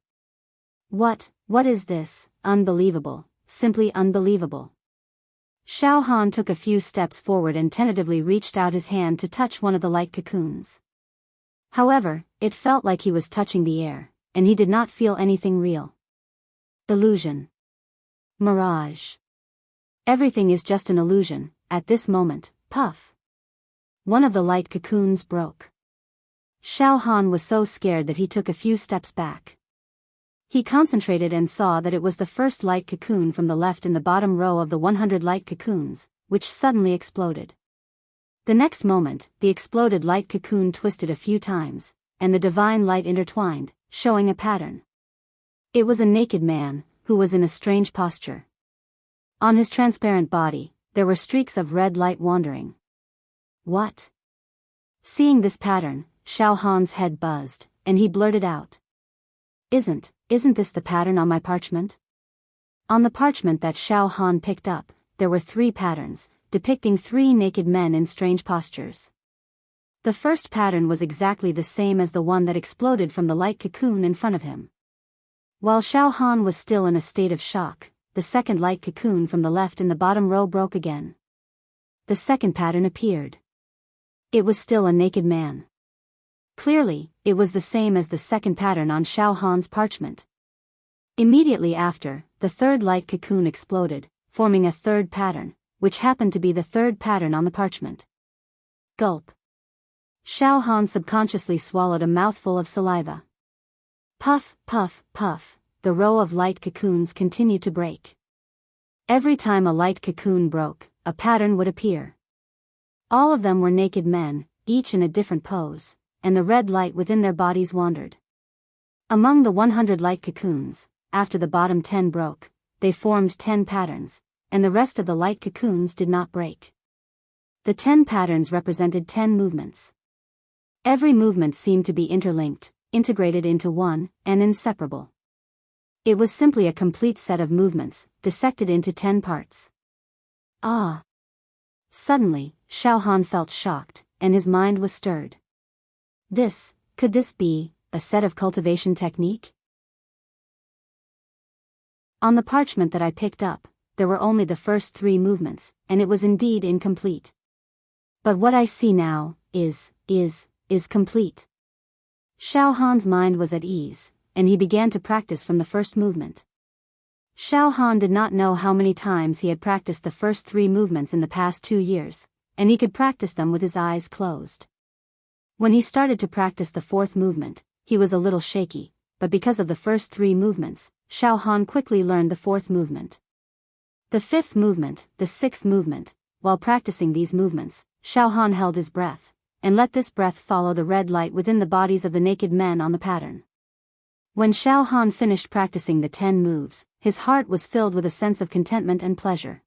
[SPEAKER 1] What is this? Unbelievable, simply unbelievable. Xiao Han took a few steps forward and tentatively reached out his hand to touch one of the light cocoons. However, it felt like he was touching the air, and he did not feel anything real. Illusion. Mirage. Everything is just an illusion. At this moment, puff. One of the light cocoons broke. Xiao Han was so scared that he took a few steps back. He concentrated and saw that it was the first light cocoon from the left in the bottom row of the 100 light cocoons, which suddenly exploded. The next moment, the exploded light cocoon twisted a few times, and the divine light intertwined, showing a pattern. It was a naked man, who was in a strange posture. On his transparent body, there were streaks of red light wandering. What? Seeing this pattern, Xiao Han's head buzzed, and he blurted out. Isn't this the pattern on my parchment? On the parchment that Xiao Han picked up, there were 3 patterns, depicting 3 naked men in strange postures. The first pattern was exactly the same as the one that exploded from the light cocoon in front of him. While Xiao Han was still in a state of shock, the second light cocoon from the left in the bottom row broke again. The second pattern appeared. It was still a naked man. Clearly, it was the same as the second pattern on Xiao Han's parchment. Immediately after, the third light cocoon exploded, forming a third pattern, which happened to be the third pattern on the parchment. Gulp. Xiao Han subconsciously swallowed a mouthful of saliva. Puff, puff, puff, the row of light cocoons continued to break. Every time a light cocoon broke, a pattern would appear. All of them were naked men, each in a different pose, and the red light within their bodies wandered. Among the 100 light cocoons, after the bottom 10 broke, they formed 10 patterns, and the rest of the light cocoons did not break. The 10 patterns represented 10 movements. Every movement seemed to be interlinked, integrated into one, and inseparable. It was simply a complete set of movements, dissected into 10 parts. Ah! Suddenly, Xiao Han felt shocked, and his mind was stirred. Could this be a set of cultivation technique? On the parchment that I picked up, there were only the first 3 movements, and it was indeed incomplete. But what I see now is complete. Xiao Han's mind was at ease, and he began to practice from the first movement. Xiao Han did not know how many times he had practiced the first 3 movements in the past 2 years, and he could practice them with his eyes closed. When he started to practice the 4th movement, he was a little shaky, but because of the first 3 movements, Xiao Han quickly learned the 4th movement. The 5th movement, the 6th movement. While practicing these movements, Xiao Han held his breath, and let this breath follow the red light within the bodies of the naked men on the pattern. When Xiao Han finished practicing the 10 moves, his heart was filled with a sense of contentment and pleasure.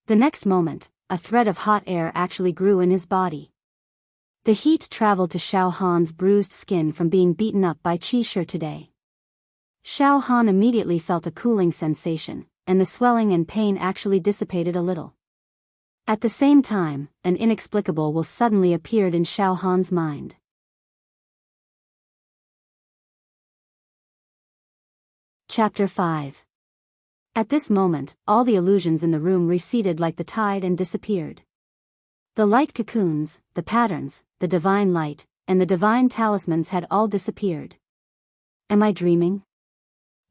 [SPEAKER 1] The next moment, a thread of hot air actually grew in his body. The heat traveled to Xiao Han's bruised skin from being beaten up by Qi Shi today. Xiao Han immediately felt a cooling sensation, and the swelling and pain actually dissipated a little. At the same time, an inexplicable will suddenly appeared in Xiao Han's mind. Chapter 5. At this moment, all the illusions in the room receded like the tide and disappeared. The light cocoons, the patterns, the divine light, and the divine talismans had all disappeared. Am I dreaming?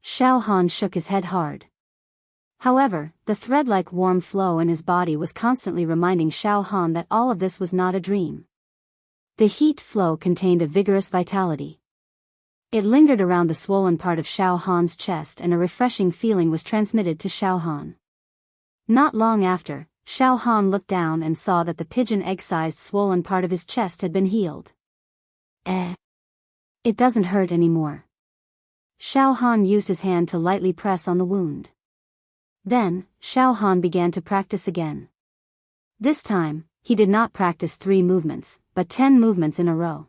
[SPEAKER 1] Xiao Han shook his head hard. However, the thread-like warm flow in his body was constantly reminding Xiao Han that all of this was not a dream. The heat flow contained a vigorous vitality. It lingered around the swollen part of Xiao Han's chest, and a refreshing feeling was transmitted to Xiao Han. Not long after, Xiao Han looked down and saw that the pigeon egg-sized swollen part of his chest had been healed. It doesn't hurt anymore. Xiao Han used his hand to lightly press on the wound. Then, Xiao Han began to practice again. This time, he did not practice 3 movements, but 10 movements in a row.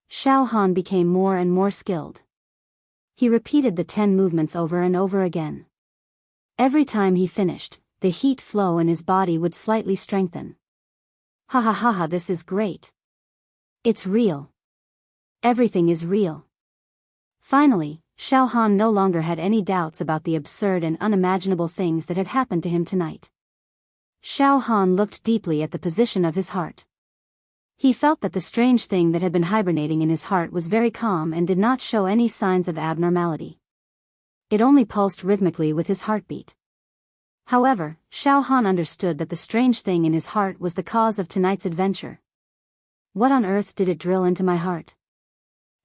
[SPEAKER 1] Xiao Han became more and more skilled. He repeated the 10 movements over and over again. Every time he finished, the heat flow in his body would slightly strengthen. Ha ha ha ha, this is great. It's real. Everything is real. Finally, Xiao Han no longer had any doubts about the absurd and unimaginable things that had happened to him tonight. Xiao Han looked deeply at the position of his heart. He felt that the strange thing that had been hibernating in his heart was very calm and did not show any signs of abnormality. It only pulsed rhythmically with his heartbeat. However, Xiao Han understood that the strange thing in his heart was the cause of tonight's adventure. What on earth did it drill into my heart?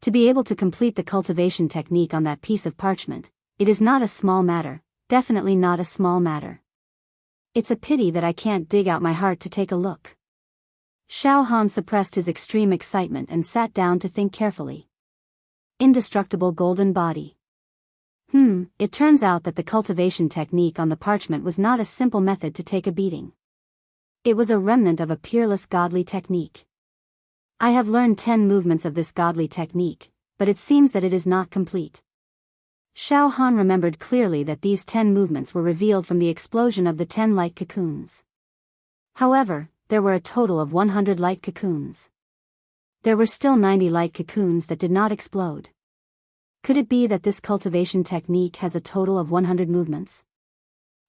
[SPEAKER 1] To be able to complete the cultivation technique on that piece of parchment, it is not a small matter, definitely not a small matter. It's a pity that I can't dig out my heart to take a look. Xiao Han suppressed his extreme excitement and sat down to think carefully. Indestructible golden body. It turns out that the cultivation technique on the parchment was not a simple method to take a beating. It was a remnant of a peerless godly technique. I have learned 10 movements of this godly technique, but it seems that it is not complete. Xiao Han remembered clearly that these 10 movements were revealed from the explosion of the 10 light cocoons. However, there were a total of 100 light cocoons. There were still 90 light cocoons that did not explode. Could it be that this cultivation technique has a total of 100 movements?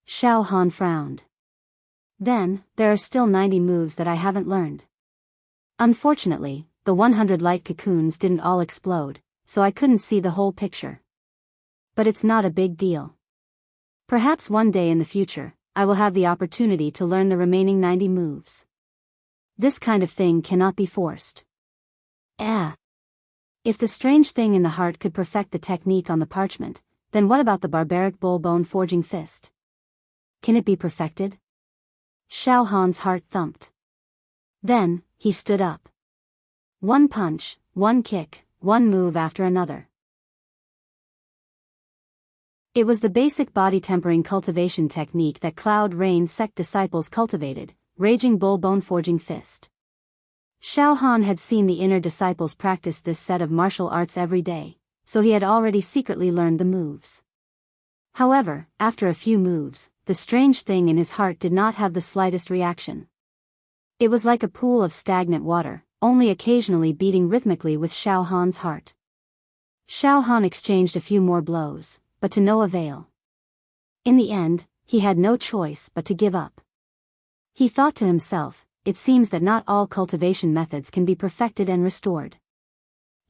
[SPEAKER 1] Xiao Han frowned. Then, there are still 90 moves that I haven't learned. Unfortunately, the 100 light cocoons didn't all explode, so I couldn't see the whole picture. But it's not a big deal. Perhaps one day in the future, I will have the opportunity to learn the remaining 90 moves. This kind of thing cannot be forced. If the strange thing in the heart could perfect the technique on the parchment, then what about the barbaric bull bone forging fist? Can it be perfected? Xiao Han's heart thumped. Then, he stood up. One punch, one kick, one move after another. It was the basic body tempering cultivation technique that Cloud Rain sect disciples cultivated, Raging Bull Bone Forging Fist. Xiao Han had seen the inner disciples practice this set of martial arts every day, so he had already secretly learned the moves. However, after a few moves, the strange thing in his heart did not have the slightest reaction. It was like a pool of stagnant water, only occasionally beating rhythmically with Xiao Han's heart. Xiao Han exchanged a few more blows, but to no avail. In the end, he had no choice but to give up. He thought to himself, it seems that not all cultivation methods can be perfected and restored.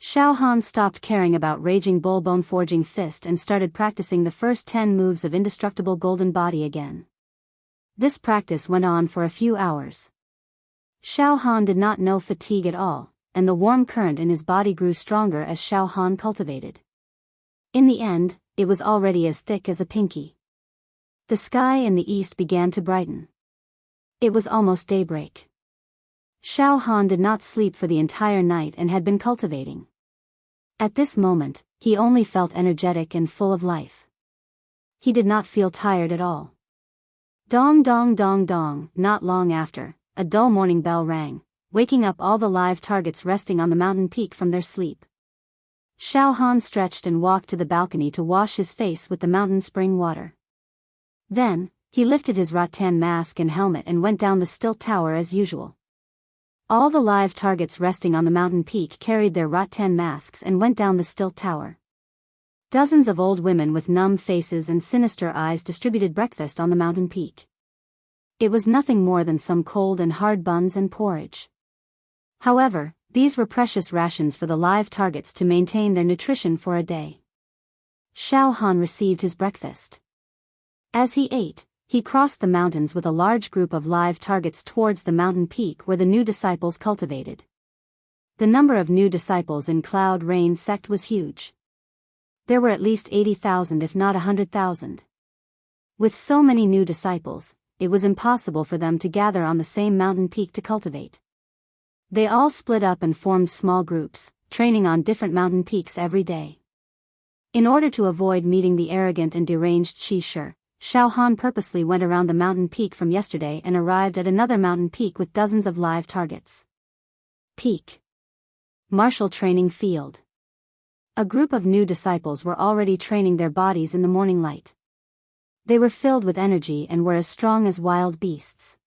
[SPEAKER 1] Xiao Han stopped caring about Raging Bull Bone Forging Fist and started practicing the first 10 moves of Indestructible Golden Body again. This practice went on for a few hours. Xiao Han did not know fatigue at all, and the warm current in his body grew stronger as Xiao Han cultivated. In the end, it was already as thick as a pinky. The sky in the east began to brighten. It was almost daybreak. Xiao Han did not sleep for the entire night and had been cultivating. At this moment, he only felt energetic and full of life. He did not feel tired at all. Dong dong dong dong. Not long after, a dull morning bell rang, waking up all the live targets resting on the mountain peak from their sleep. Xiao Han stretched and walked to the balcony to wash his face with the mountain spring water. Then, he lifted his rattan mask and helmet and went down the stilt tower as usual. All the live targets resting on the mountain peak carried their rattan masks and went down the stilt tower. Dozens of old women with numb faces and sinister eyes distributed breakfast on the mountain peak. It was nothing more than some cold and hard buns and porridge. However, these were precious rations for the live targets to maintain their nutrition for a day. Xiao Han received his breakfast. As he ate, he crossed the mountains with a large group of live targets towards the mountain peak where the new disciples cultivated. The number of new disciples in Cloud Rain sect was huge. There were at least 80,000 if not 100,000. With so many new disciples, it was impossible for them to gather on the same mountain peak to cultivate. They all split up and formed small groups, training on different mountain peaks every day. In order to avoid meeting the arrogant and deranged Qi Shi, Xiao Han purposely went around the mountain peak from yesterday and arrived at another mountain peak with dozens of live targets. Peak. Martial Training Field. A group of new disciples were already training their bodies in the morning light. They were filled with energy and were as strong as wild beasts.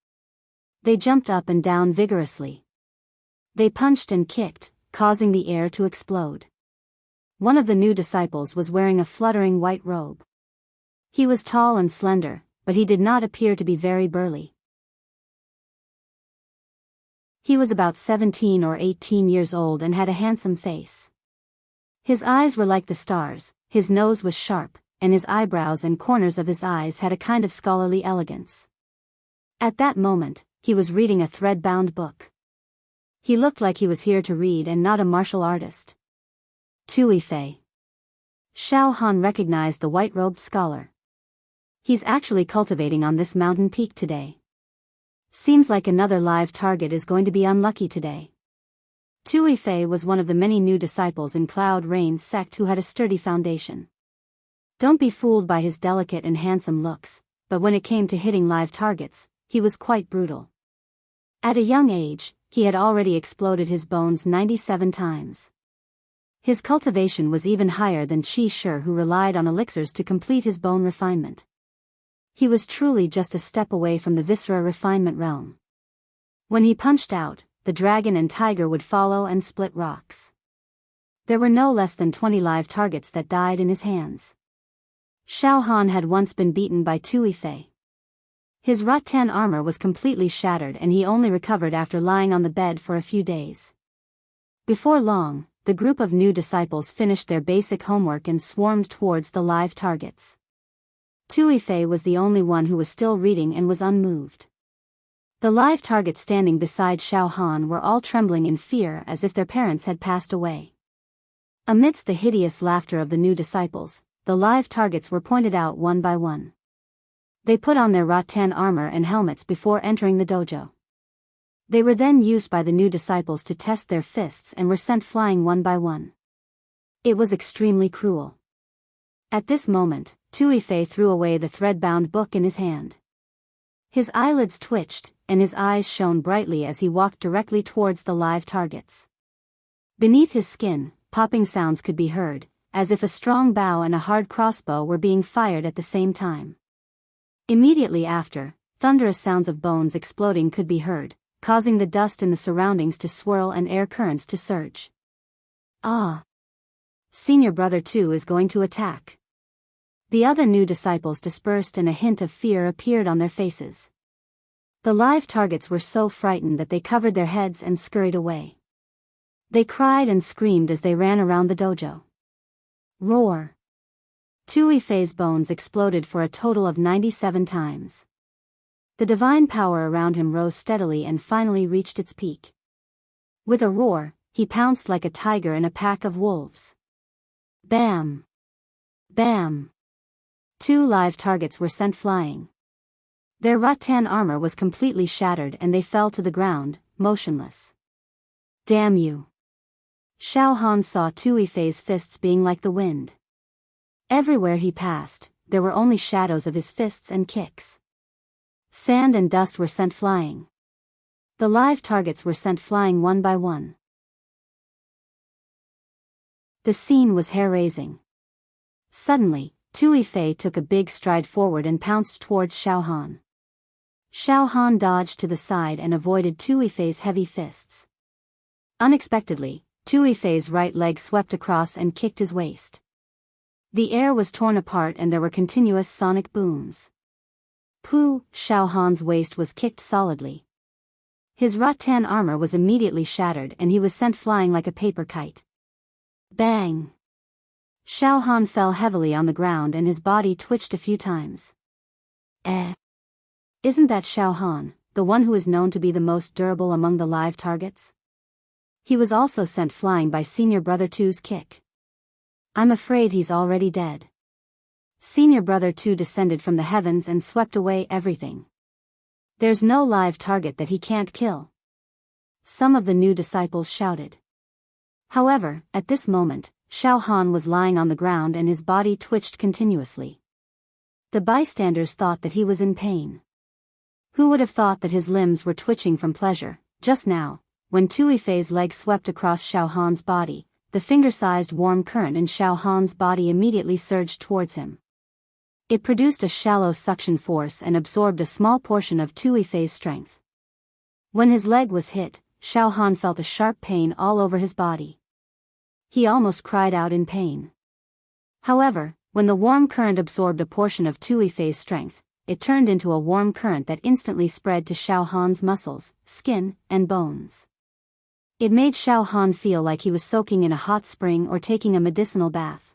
[SPEAKER 1] They jumped up and down vigorously. They punched and kicked, causing the air to explode. One of the new disciples was wearing a fluttering white robe. He was tall and slender, but he did not appear to be very burly. He was about 17 or 18 years old and had a handsome face. His eyes were like the stars, his nose was sharp, and his eyebrows and corners of his eyes had a kind of scholarly elegance. At that moment, he was reading a thread-bound book. He looked like he was here to read and not a martial artist. Tui Fei. Xiao Han recognized the white-robed scholar. He's actually cultivating on this mountain peak today. Seems like another live target is going to be unlucky today. Tui Fei was one of the many new disciples in Cloud Rain's sect who had a sturdy foundation. Don't be fooled by his delicate and handsome looks, but when it came to hitting live targets, he was quite brutal. At a young age, he had already exploded his bones 97 times. His cultivation was even higher than Qi Shi, who relied on elixirs to complete his bone refinement. He was truly just a step away from the viscera refinement realm. When he punched out, the dragon and tiger would follow and split rocks. There were no less than 20 live targets that died in his hands. Xiao Han had once been beaten by Tui Fei. His rattan armor was completely shattered and he only recovered after lying on the bed for a few days. Before long, the group of new disciples finished their basic homework and swarmed towards the live targets. Tui Fei was the only one who was still reading and was unmoved. The live targets standing beside Xiao Han were all trembling in fear as if their parents had passed away. Amidst the hideous laughter of the new disciples, the live targets were pointed out one by one. They put on their rattan armor and helmets before entering the dojo. They were then used by the new disciples to test their fists and were sent flying one by one. It was extremely cruel. At this moment, Tui Fei threw away the thread-bound book in his hand. His eyelids twitched, and his eyes shone brightly as he walked directly towards the live targets. Beneath his skin, popping sounds could be heard, as if a strong bow and a hard crossbow were being fired at the same time. Immediately after, thunderous sounds of bones exploding could be heard, causing the dust in the surroundings to swirl and air currents to surge. Ah! Senior brother too is going to attack. The other new disciples dispersed and a hint of fear appeared on their faces. The live targets were so frightened that they covered their heads and scurried away. They cried and screamed as they ran around the dojo. Roar! Tui Fei's bones exploded for a total of 97 times. The divine power around him rose steadily and finally reached its peak. With a roar, he pounced like a tiger in a pack of wolves. Bam! Bam! 2 live targets were sent flying. Their rattan armor was completely shattered and they fell to the ground, motionless. Damn you! Xiao Han saw Tui Fei's fists being like the wind. Everywhere he passed, there were only shadows of his fists and kicks. Sand and dust were sent flying. The live targets were sent flying one by one. The scene was hair-raising. Suddenly, Tui Fei took a big stride forward and pounced towards Xiao Han. Xiao Han dodged to the side and avoided Tui Fei's heavy fists. Unexpectedly, Tui Fei's right leg swept across and kicked his waist. The air was torn apart and there were continuous sonic booms. Pooh! Xiao Han's waist was kicked solidly. His rattan armor was immediately shattered and he was sent flying like a paper kite. Bang! Xiao Han fell heavily on the ground and his body twitched a few times. Isn't that Xiao Han, the one who is known to be the most durable among the live targets? He was also sent flying by Senior Brother 2's kick. I'm afraid he's already dead. Senior Brother 2 descended from the heavens and swept away everything. There's no live target that he can't kill. Some of the new disciples shouted. However, at this moment, Xiao Han was lying on the ground and his body twitched continuously. The bystanders thought that he was in pain. Who would have thought that his limbs were twitching from pleasure? Just now, when Tui Fei's leg swept across Xiao Han's body, the finger-sized warm current in Xiao Han's body immediately surged towards him. It produced a shallow suction force and absorbed a small portion of Tui Fei's strength. When his leg was hit, Xiao Han felt a sharp pain all over his body. He almost cried out in pain. However, when the warm current absorbed a portion of Tui Fei's strength, it turned into a warm current that instantly spread to Xiao Han's muscles, skin, and bones. It made Xiao Han feel like he was soaking in a hot spring or taking a medicinal bath.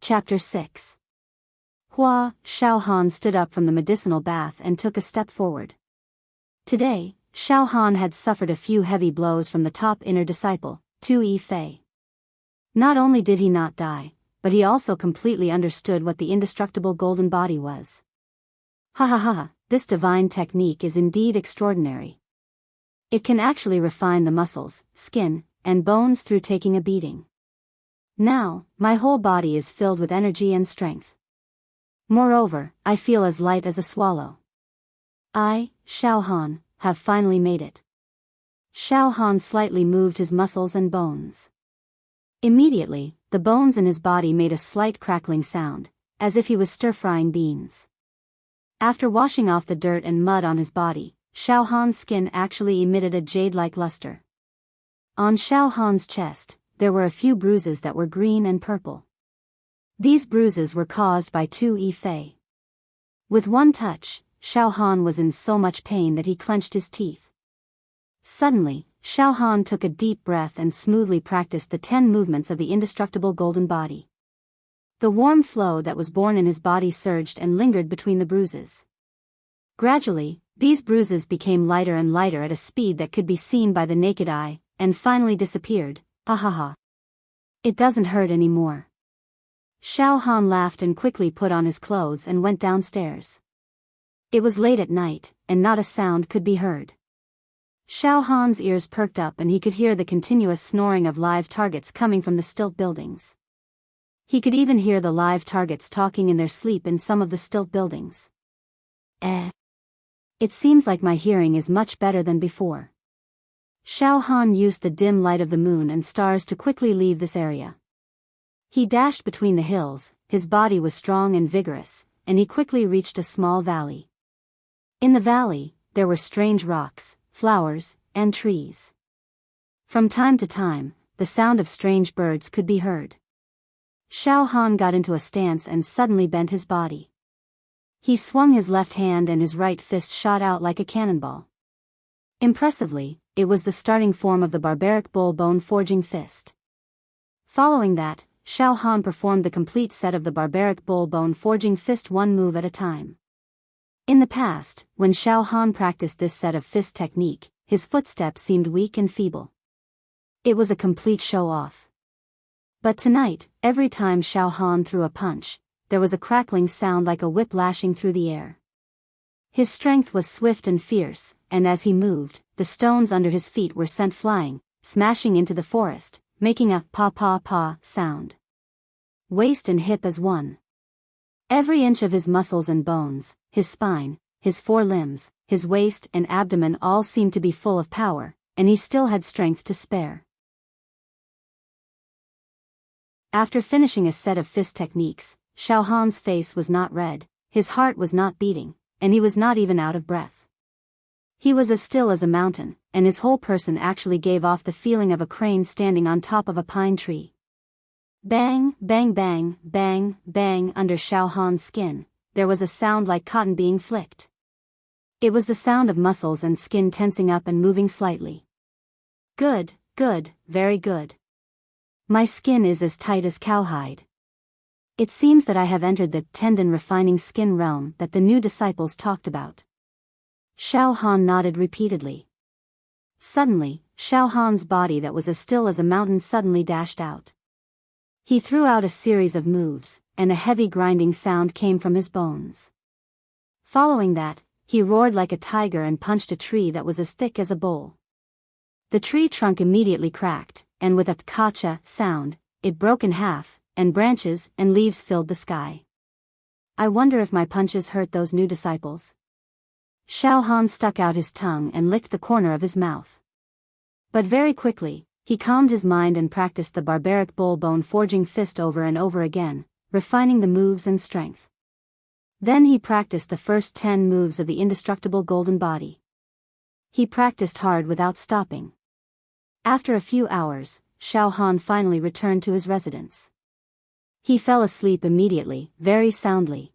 [SPEAKER 1] Chapter 6. Xiao Han stood up from the medicinal bath and took a step forward. Today, Xiao Han had suffered a few heavy blows from the top inner disciple, Tu Yi Fei. Not only did he not die, but he also completely understood what the indestructible golden body was. Ha ha ha, this divine technique is indeed extraordinary. It can actually refine the muscles, skin, and bones through taking a beating. Now, my whole body is filled with energy and strength. Moreover, I feel as light as a swallow. I, Xiao Han, have finally made it. Xiao Han slightly moved his muscles and bones. Immediately, the bones in his body made a slight crackling sound, as if he was stir-frying beans. After washing off the dirt and mud on his body, Xiao Han's skin actually emitted a jade-like luster. On Xiao Han's chest, there were a few bruises that were green and purple. These bruises were caused by two Yifei. With one touch, Xiao Han was in so much pain that he clenched his teeth. Suddenly, Xiao Han took a deep breath and smoothly practiced the 10 movements of the indestructible golden body. The warm flow that was born in his body surged and lingered between the bruises. Gradually, these bruises became lighter and lighter at a speed that could be seen by the naked eye, and finally disappeared. Ha ha ha. It doesn't hurt anymore. Xiao Han laughed and quickly put on his clothes and went downstairs. It was late at night, and not a sound could be heard. Xiao Han's ears perked up and he could hear the continuous snoring of live targets coming from the stilt buildings. He could even hear the live targets talking in their sleep in some of the stilt buildings. It seems like my hearing is much better than before. Xiao Han used the dim light of the moon and stars to quickly leave this area. He dashed between the hills, his body was strong and vigorous, and he quickly reached a small valley. In the valley, there were strange rocks, flowers, and trees. From time to time, the sound of strange birds could be heard. Xiao Han got into a stance and suddenly bent his body. He swung his left hand and his right fist shot out like a cannonball. Impressively, it was the starting form of the barbaric bull bone forging fist. Following that, Xiao Han performed the complete set of the barbaric bull bone forging fist one move at a time. In the past, when Xiao Han practiced this set of fist technique, his footsteps seemed weak and feeble. It was a complete show-off. But tonight, every time Xiao Han threw a punch, there was a crackling sound like a whip lashing through the air. His strength was swift and fierce, and as he moved, the stones under his feet were sent flying, smashing into the forest, making a pa-pa-pa sound. Waist and hip as one. Every inch of his muscles and bones, his spine, his forelimbs, his waist and abdomen all seemed to be full of power, and he still had strength to spare. After finishing a set of fist techniques, Xiao Han's face was not red, his heart was not beating, and he was not even out of breath. He was as still as a mountain, and his whole person actually gave off the feeling of a crane standing on top of a pine tree. Bang, bang, bang, bang, bang. Under Xiao Han's skin, there was a sound like cotton being flicked. It was the sound of muscles and skin tensing up and moving slightly. Good, good, very good. My skin is as tight as cowhide. It seems that I have entered the tendon-refining skin realm that the new disciples talked about. Xiao Han nodded repeatedly. Suddenly, Xiao Han's body that was as still as a mountain suddenly dashed out. He threw out a series of moves, and a heavy grinding sound came from his bones. Following that, he roared like a tiger and punched a tree that was as thick as a bowl. The tree trunk immediately cracked, and with a tkacha sound, it broke in half, and branches and leaves filled the sky. I wonder if my punches hurt those new disciples. Xiao Han stuck out his tongue and licked the corner of his mouth. But very quickly, he calmed his mind and practiced the barbaric bull bone forging fist over and over again, refining the moves and strength. Then he practiced the first 10 moves of the indestructible golden body. He practiced hard without stopping. After a few hours, Xiao Han finally returned to his residence. He fell asleep immediately, very soundly.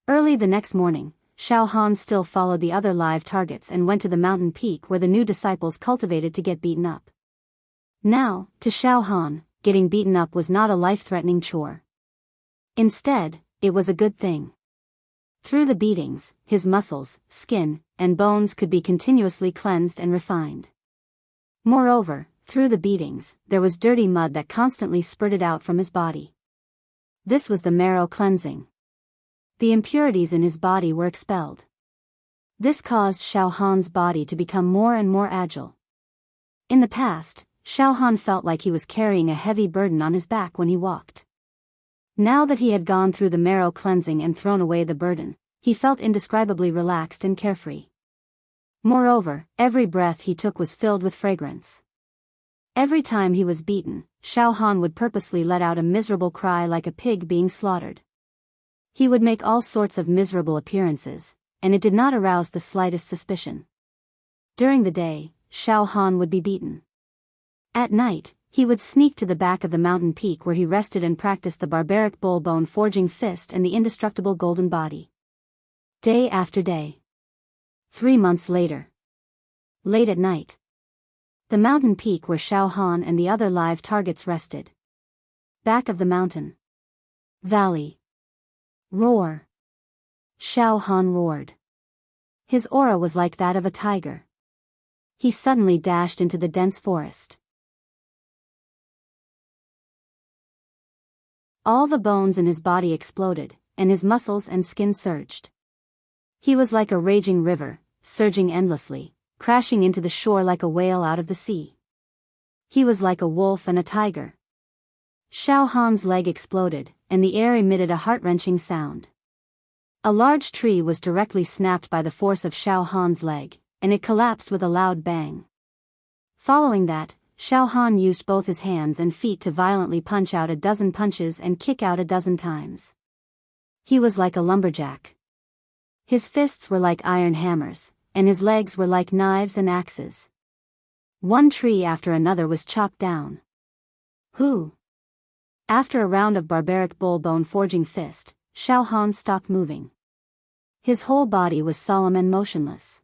[SPEAKER 1] Early the next morning, Xiao Han still followed the other live targets and went to the mountain peak where the new disciples cultivated to get beaten up. Now, to Xiao Han, getting beaten up was not a life-threatening chore. Instead, it was a good thing. Through the beatings, his muscles, skin, and bones could be continuously cleansed and refined. Moreover, through the beatings, there was dirty mud that constantly spurted out from his body. This was the marrow cleansing. The impurities in his body were expelled. This caused Xiao Han's body to become more and more agile. In the past, Xiao Han felt like he was carrying a heavy burden on his back when he walked. Now that he had gone through the marrow cleansing and thrown away the burden, he felt indescribably relaxed and carefree. Moreover, every breath he took was filled with fragrance. Every time he was beaten, Xiao Han would purposely let out a miserable cry like a pig being slaughtered. He would make all sorts of miserable appearances, and it did not arouse the slightest suspicion. During the day, Xiao Han would be beaten. At night, he would sneak to the back of the mountain peak where he rested and practiced the barbaric bull bone forging fist and the indestructible golden body. Day after day. 3 months later. Late at night. The mountain peak where Xiao Han and the other live targets rested. Back of the mountain. Valley. Roar. Xiao Han roared. His aura was like that of a tiger. He suddenly dashed into the dense forest. All the bones in his body exploded, and his muscles and skin surged. He was like a raging river, surging endlessly, crashing into the shore like a whale out of the sea. He was like a wolf and a tiger. Xiao Han's leg exploded, and the air emitted a heart-wrenching sound. A large tree was directly snapped by the force of Xiao Han's leg, and it collapsed with a loud bang. Following that, Xiao Han used both his hands and feet to violently punch out a dozen punches and kick out a dozen times. He was like a lumberjack. His fists were like iron hammers, and his legs were like knives and axes. One tree after another was chopped down. Who? After a round of barbaric bull bone forging fist, Xiao Han stopped moving. His whole body was solemn and motionless.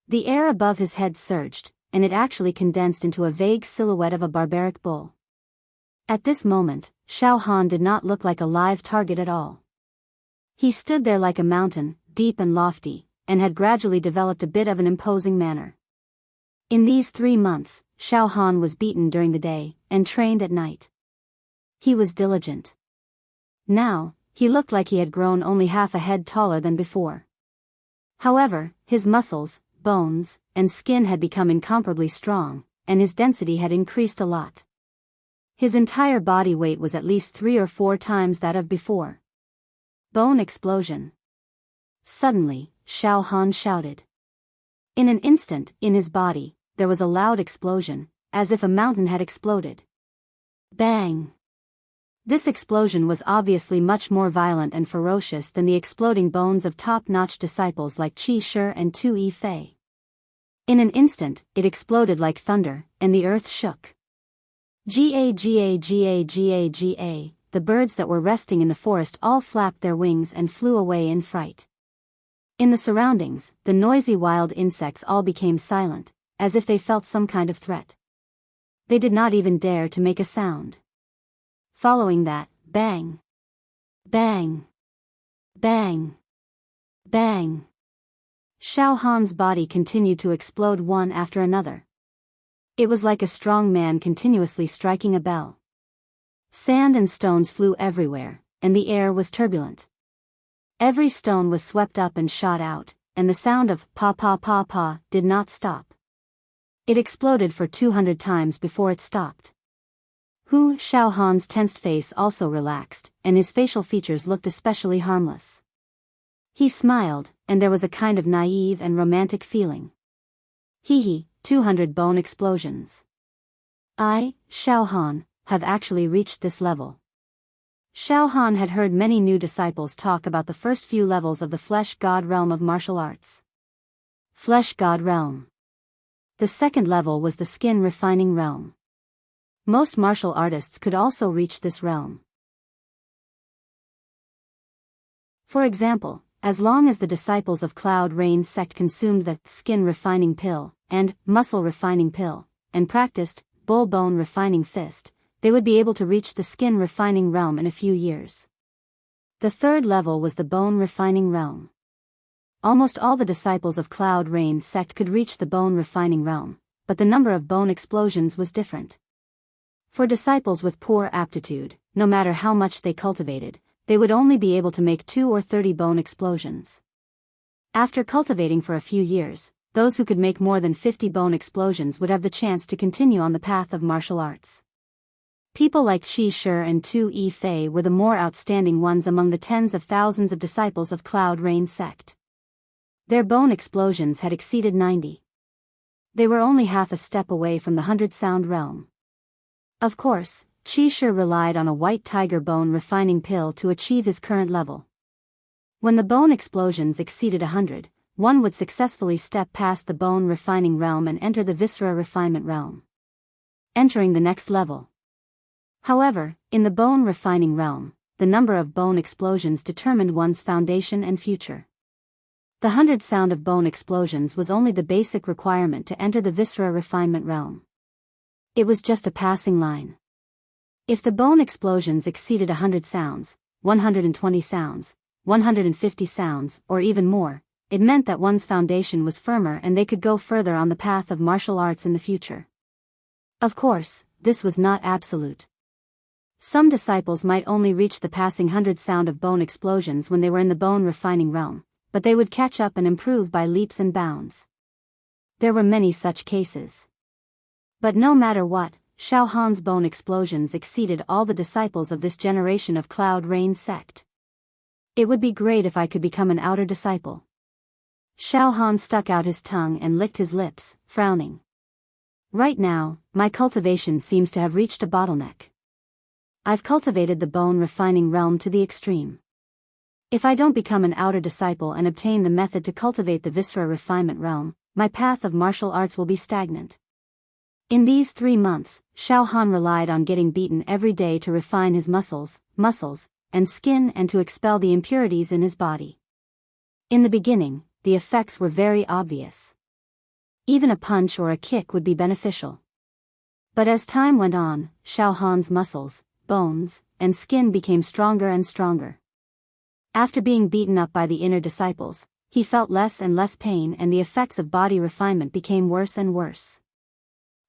[SPEAKER 1] The air above his head surged, and it actually condensed into a vague silhouette of a barbaric bull. At this moment, Xiao Han did not look like a live target at all. He stood there like a mountain, deep and lofty, and had gradually developed a bit of an imposing manner. In these 3 months, Xiao Han was beaten during the day, and trained at night. He was diligent. Now, he looked like he had grown only half a head taller than before. However, his muscles, bones, and skin had become incomparably strong, and his density had increased a lot. His entire body weight was at least 3 or 4 times that of before. Bone explosion. Suddenly, Xiao Han shouted. In an instant, in his body, there was a loud explosion, as if a mountain had exploded. Bang! This explosion was obviously much more violent and ferocious than the exploding bones of top-notch disciples like Qi Shi and Tu Yifei. In an instant, it exploded like thunder, and the earth shook. Ga, the birds that were resting in the forest all flapped their wings and flew away in fright. In the surroundings, the noisy wild insects all became silent, as if they felt some kind of threat. They did not even dare to make a sound. Following that, bang! Bang! Bang! Bang! Xiao Han's body continued to explode one after another. It was like a strong man continuously striking a bell. Sand and stones flew everywhere, and the air was turbulent. Every stone was swept up and shot out, and the sound of pa pa pa pa did not stop. It exploded for 200 times before it stopped. Xiao Han's tensed face also relaxed, and his facial features looked especially harmless. He smiled, and there was a kind of naive and romantic feeling. 200 bone explosions. I, Xiao Han, have actually reached this level. Xiao Han had heard many new disciples talk about the first few levels of the flesh god realm of martial arts. Flesh god realm. The second level was the skin refining realm. Most martial artists could also reach this realm. For example, as long as the disciples of Cloud Rain sect consumed the skin refining pill and muscle refining pill, and practiced bull bone refining fist, they would be able to reach the skin refining realm in a few years. The third level was the bone refining realm. Almost all the disciples of Cloud Rain sect could reach the bone refining realm, but the number of bone explosions was different. For disciples with poor aptitude, no matter how much they cultivated, they would only be able to make 2 or 30 bone explosions. After cultivating for a few years, those who could make more than 50 bone explosions would have the chance to continue on the path of martial arts. People like Qi Shi and Tu Yifei were the more outstanding ones among the tens of thousands of disciples of Cloud Rain sect. Their bone explosions had exceeded 90. They were only half a step away from the 100-sound realm. Of course, Chi-Shi relied on a white tiger bone refining pill to achieve his current level. When the bone explosions exceeded 100, one would successfully step past the bone refining realm and enter the viscera refinement realm, entering the next level. However, in the bone refining realm, the number of bone explosions determined one's foundation and future. The 100 sound of bone explosions was only the basic requirement to enter the viscera refinement realm. It was just a passing line. If the bone explosions exceeded 100 sounds, 120 sounds, 150 sounds, or even more, it meant that one's foundation was firmer and they could go further on the path of martial arts in the future. Of course, this was not absolute. Some disciples might only reach the passing 100 sound of bone explosions when they were in the bone refining realm, but they would catch up and improve by leaps and bounds. There were many such cases. But no matter what, Xiao Han's bone explosions exceeded all the disciples of this generation of Cloud Rain sect. It would be great if I could become an outer disciple. Xiao Han stuck out his tongue and licked his lips, frowning. Right now, my cultivation seems to have reached a bottleneck. I've cultivated the bone refining realm to the extreme. If I don't become an outer disciple and obtain the method to cultivate the viscera refinement realm, my path of martial arts will be stagnant. In these 3 months, Xiao Han relied on getting beaten every day to refine his muscles, and skin and to expel the impurities in his body. In the beginning, the effects were very obvious. Even a punch or a kick would be beneficial. But as time went on, Xiao Han's muscles, bones, and skin became stronger and stronger. After being beaten up by the inner disciples, he felt less and less pain and the effects of body refinement became worse and worse.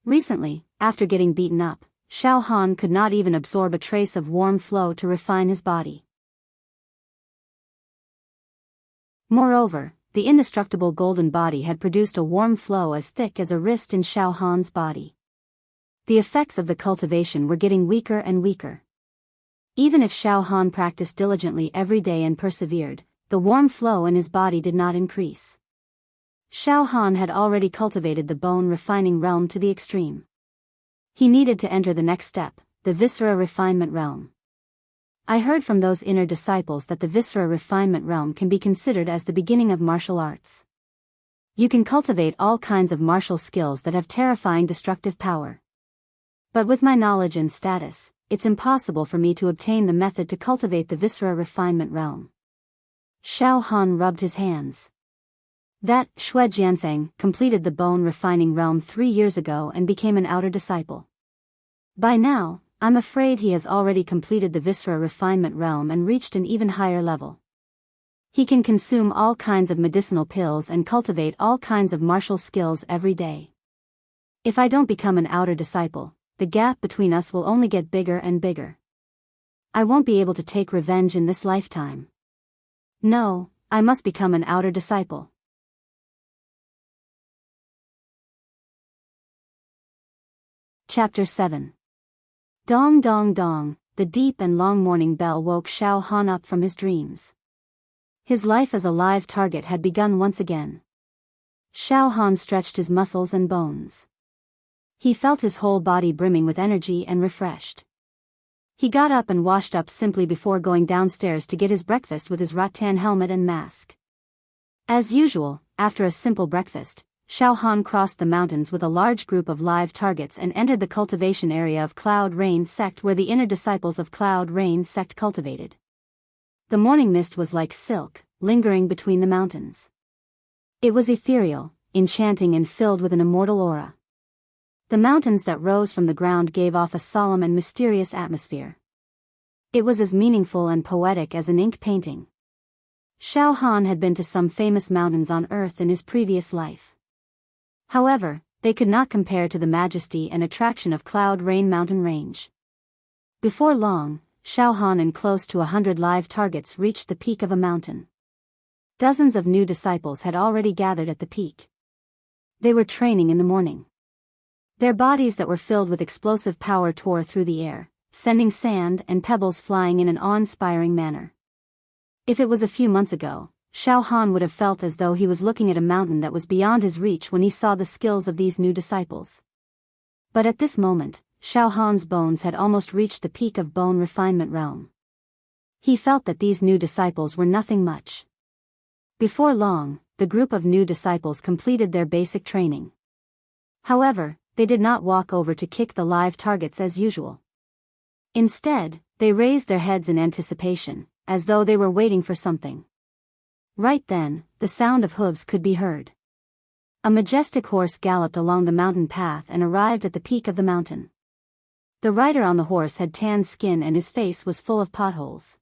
[SPEAKER 1] Recently, after getting beaten up, Xiao Han could not even absorb a trace of warm flow to refine his body. Moreover, the indestructible golden body had produced a warm flow as thick as a wrist in Xiao Han's body. The effects of the cultivation were getting weaker and weaker. Even if Xiao Han practiced diligently every day and persevered, the warm flow in his body did not increase. Xiao Han had already cultivated the bone refining realm to the extreme. He needed to enter the next step, the viscera refinement realm. I heard from those inner disciples that the viscera refinement realm can be considered as the beginning of martial arts. You can cultivate all kinds of martial skills that have terrifying destructive power. But with my knowledge and status, it's impossible for me to obtain the method to cultivate the viscera refinement realm. Xiao Han rubbed his hands. That Xue Jianfeng completed the bone refining realm 3 years ago and became an outer disciple. By now, I'm afraid he has already completed the viscera refinement realm and reached an even higher level. He can consume all kinds of medicinal pills and cultivate all kinds of martial skills every day. If I don't become an outer disciple, the gap between us will only get bigger and bigger. I won't be able to take revenge in this lifetime. No, I must become an outer disciple. Chapter 7. Dong dong dong, the deep and long morning bell woke Xiao Han up from his dreams. His life as a live target had begun once again. Xiao Han stretched his muscles and bones. He felt his whole body brimming with energy and refreshed. He got up and washed up simply before going downstairs to get his breakfast with his rattan helmet and mask. As usual, after a simple breakfast, Xiao Han crossed the mountains with a large group of live targets and entered the cultivation area of Cloud Rain sect where the inner disciples of Cloud Rain sect cultivated. The morning mist was like silk, lingering between the mountains. It was ethereal, enchanting and filled with an immortal aura. The mountains that rose from the ground gave off a solemn and mysterious atmosphere. It was as meaningful and poetic as an ink painting. Xiao Han had been to some famous mountains on Earth in his previous life. However, they could not compare to the majesty and attraction of Cloud Rain mountain range. Before long, Xiao Han and close to 100 live targets reached the peak of a mountain. Dozens of new disciples had already gathered at the peak. They were training in the morning. Their bodies that were filled with explosive power tore through the air, sending sand and pebbles flying in an awe-inspiring manner. If it was a few months ago, Xiao Han would have felt as though he was looking at a mountain that was beyond his reach when he saw the skills of these new disciples. But at this moment, Xiao Han's bones had almost reached the peak of bone refinement realm. He felt that these new disciples were nothing much. Before long, the group of new disciples completed their basic training. However, they did not walk over to kick the live targets as usual. Instead, they raised their heads in anticipation, as though they were waiting for something. Right then, the sound of hooves could be heard. A majestic horse galloped along the mountain path and arrived at the peak of the mountain. The rider on the horse had tanned skin and his face was full of potholes.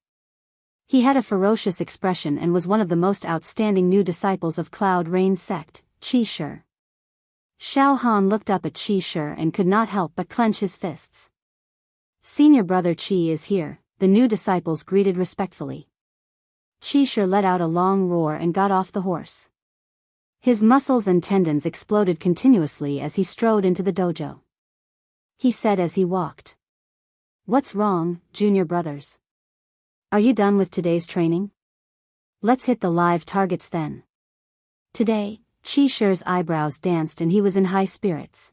[SPEAKER 1] He had a ferocious expression and was one of the most outstanding new disciples of Cloud Rain sect, Qi Shi. Xiao Han looked up at Qi Shi and could not help but clench his fists. Senior brother Qi is here, the new disciples greeted respectfully. Qi Shi let out a long roar and got off the horse. His muscles and tendons exploded continuously as he strode into the dojo. He said as he walked. "What's wrong, junior brothers? Are you done with today's training? Let's hit the live targets then." Today, Qi Shi's eyebrows danced and he was in high spirits.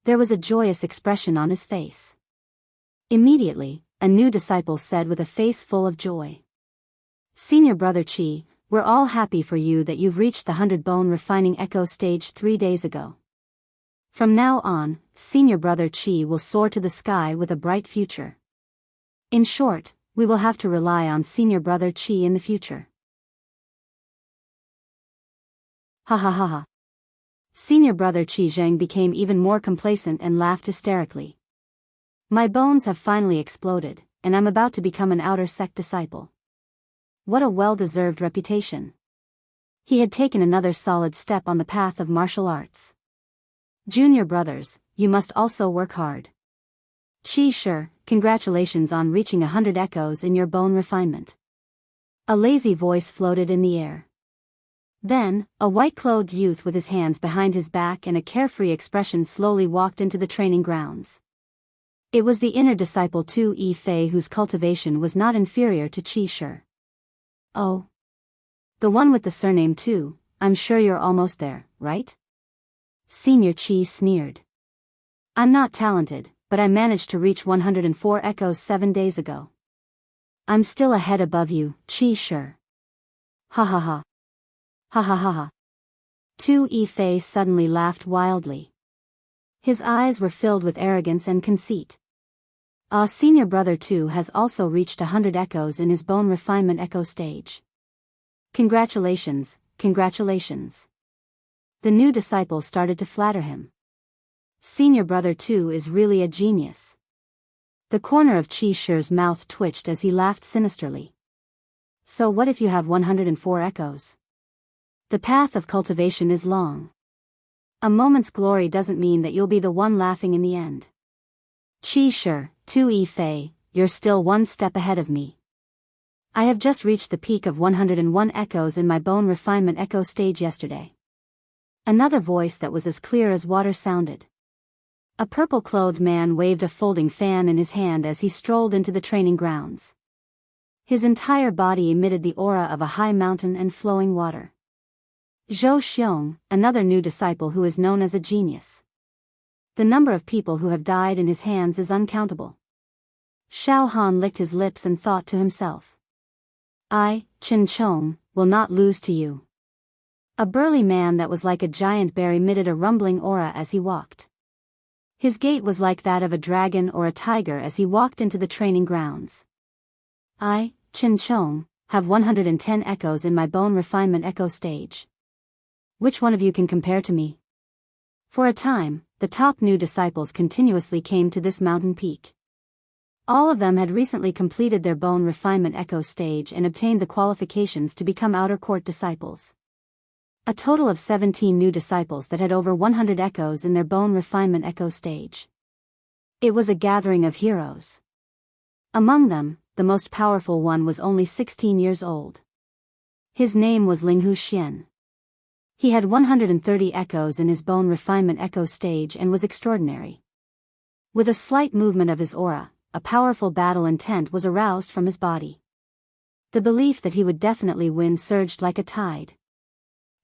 [SPEAKER 1] There was a joyous expression on his face. Immediately, a new disciple said with a face full of joy. "Senior brother Qi, we're all happy for you that you've reached the 100 bone refining echo stage 3 days ago. From now on, senior brother Qi will soar to the sky with a bright future. In short, we will have to rely on senior brother Qi in the future." Ha ha ha ha. Senior brother Qi Zheng became even more complacent and laughed hysterically. "My bones have finally exploded, and I'm about to become an outer sect disciple. What a well-deserved reputation." He had taken another solid step on the path of martial arts. "Junior brothers, you must also work hard. Qi Shi, congratulations on reaching 100 echoes in your bone refinement." A lazy voice floated in the air. Then, a white-clothed youth with his hands behind his back and a carefree expression slowly walked into the training grounds. It was the inner disciple Tu Fei whose cultivation was not inferior to Qi Shi. "Oh. The one with the surname Tu, I'm sure you're almost there, right?" Senior Qi sneered. "I'm not talented, but I managed to reach 104 echoes 7 days ago. I'm still a head above you, Qi Shi." Ha ha ha. Ha ha ha ha. Tu Fei suddenly laughed wildly. His eyes were filled with arrogance and conceit. Senior brother Tu has also reached 100 echoes in his bone refinement echo stage. Congratulations, congratulations." The new disciple started to flatter him. "Senior brother Tu is really a genius." The corner of Qi Shi's mouth twitched as he laughed sinisterly. "So what if you have 104 echoes? The path of cultivation is long. A moment's glory doesn't mean that you'll be the one laughing in the end. Qi Shi, Tu Fei, you're still one step ahead of me. I have just reached the peak of 101 echoes in my bone refinement echo stage yesterday." Another voice that was as clear as water sounded. A purple-clothed man waved a folding fan in his hand as he strolled into the training grounds. His entire body emitted the aura of a high mountain and flowing water. Zhou Xiong, another new disciple who is known as a genius. The number of people who have died in his hands is uncountable. Xiao Han licked his lips and thought to himself. "I, Chen Chong, will not lose to you." A burly man that was like a giant bear emitted a rumbling aura as he walked. His gait was like that of a dragon or a tiger as he walked into the training grounds. "I, Chen Chong, have 110 echoes in my bone refinement echo stage. Which one of you can compare to me?" For a time, the top new disciples continuously came to this mountain peak. All of them had recently completed their bone refinement echo stage and obtained the qualifications to become outer court disciples. A total of 17 new disciples that had over 100 echoes in their bone refinement echo stage. It was a gathering of heroes. Among them, the most powerful one was only 16 years old. His name was Linghu Xian. He had 130 echoes in his bone refinement echo stage and was extraordinary. With a slight movement of his aura, a powerful battle intent was aroused from his body. The belief that he would definitely win surged like a tide.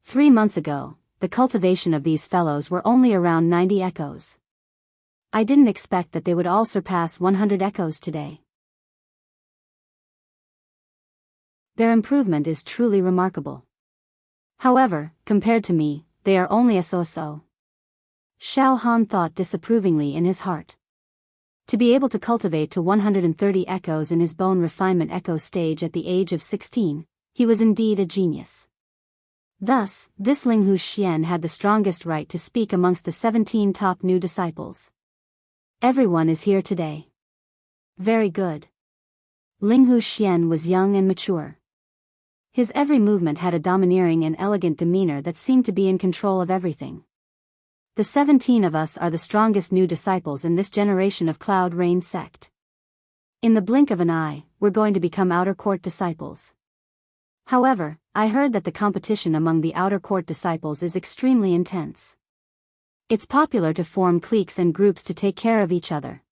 [SPEAKER 1] 3 months ago, the cultivation of these fellows were only around 90 echoes. I didn't expect that they would all surpass 100 echoes today. Their improvement is truly remarkable. However, compared to me, they are only a so-so. Xiao Han thought disapprovingly in his heart. To be able to cultivate to 130 echoes in his bone refinement echo stage at the age of 16, he was indeed a genius. Thus, this Linghu Xian had the strongest right to speak amongst the 17 top new disciples. Everyone is here today. Very good. Linghu Xian was young and mature. His every movement had a domineering and elegant demeanor that seemed to be in control of everything. The 17 of us are the strongest new disciples in this generation of Cloud Rain sect. In the blink of an eye, we're going to become outer court disciples. However, I heard that the competition among the outer court disciples is extremely intense. It's popular to form cliques and groups to take care of each other.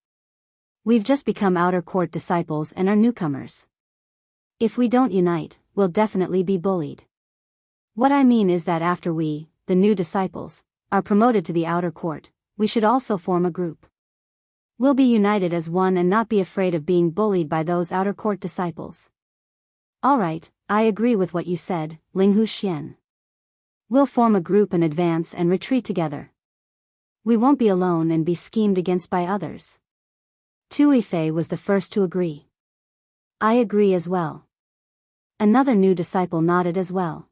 [SPEAKER 1] We've just become outer court disciples and are newcomers. If we don't unite, we'll definitely be bullied. What I mean is that after we, the new disciples, are promoted to the outer court, we should also form a group. We'll be united as one and not be afraid of being bullied by those outer court disciples. Alright, I agree with what you said, Linghu Xian. We'll form a group and advance and retreat together. We won't be alone and be schemed against by others. Tui Fei was the first to agree. I agree as well. Another new disciple nodded as well.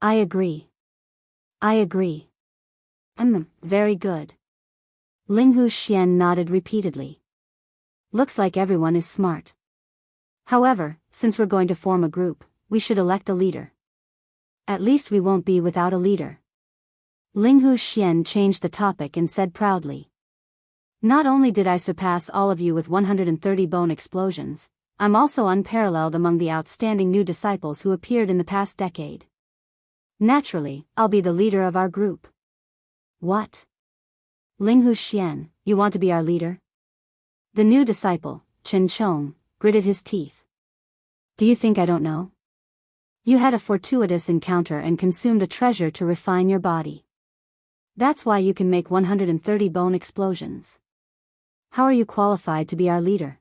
[SPEAKER 1] I agree. I agree. Very good. Linghu Xian nodded repeatedly. Looks like everyone is smart. However, since we're going to form a group, we should elect a leader. At least we won't be without a leader. Linghu Xian changed the topic and said proudly. Not only did I surpass all of you with 130 bone explosions, I'm also unparalleled among the outstanding new disciples who appeared in the past decade. Naturally, I'll be the leader of our group. What? Linghu Xian, you want to be our leader? The new disciple, Chen Chong, gritted his teeth. Do you think I don't know? You had a fortuitous encounter and consumed a treasure to refine your body. That's why you can make 130 bone explosions. How are you qualified to be our leader?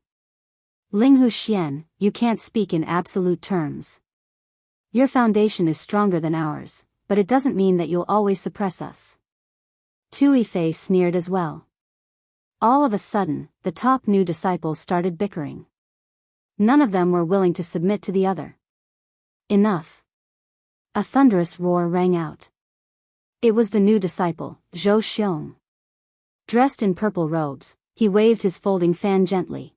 [SPEAKER 1] Linghu Xian, you can't speak in absolute terms. Your foundation is stronger than ours, but it doesn't mean that you'll always suppress us. Tui Fei sneered as well. All of a sudden, the top new disciples started bickering. None of them were willing to submit to the other. Enough. A thunderous roar rang out. It was the new disciple, Zhou Xiong. Dressed in purple robes, he waved his folding fan gently.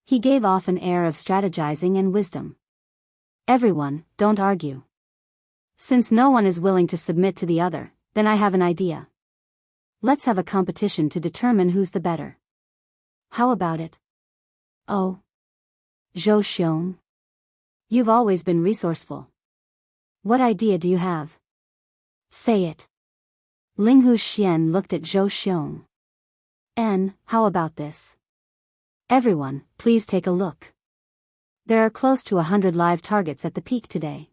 [SPEAKER 1] He gave off an air of strategizing and wisdom. Everyone, don't argue. Since no one is willing to submit to the other, then I have an idea. Let's have a competition to determine who's the better. How about it? Oh. Zhou Xiong. You've always been resourceful. What idea do you have? Say it. Linghu Xian looked at Zhou Xiong. How about this? Everyone, please take a look. There are close to 100 live targets at the peak today.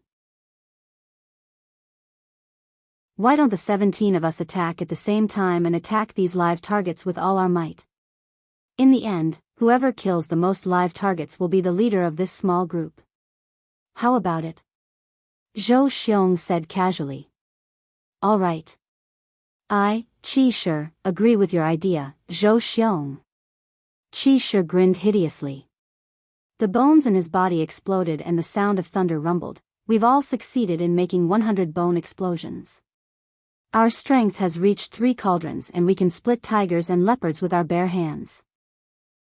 [SPEAKER 1] Why don't the 17 of us attack at the same time and attack these live targets with all our might? In the end, whoever kills the most live targets will be the leader of this small group. How about it? Zhou Xiong said casually. All right. I, Qi Shi, agree with your idea, Zhou Xiong. Qi Shi grinned hideously. The bones in his body exploded and the sound of thunder rumbled. We've all succeeded in making 100 bone explosions. Our strength has reached 3 cauldrons and we can split tigers and leopards with our bare hands.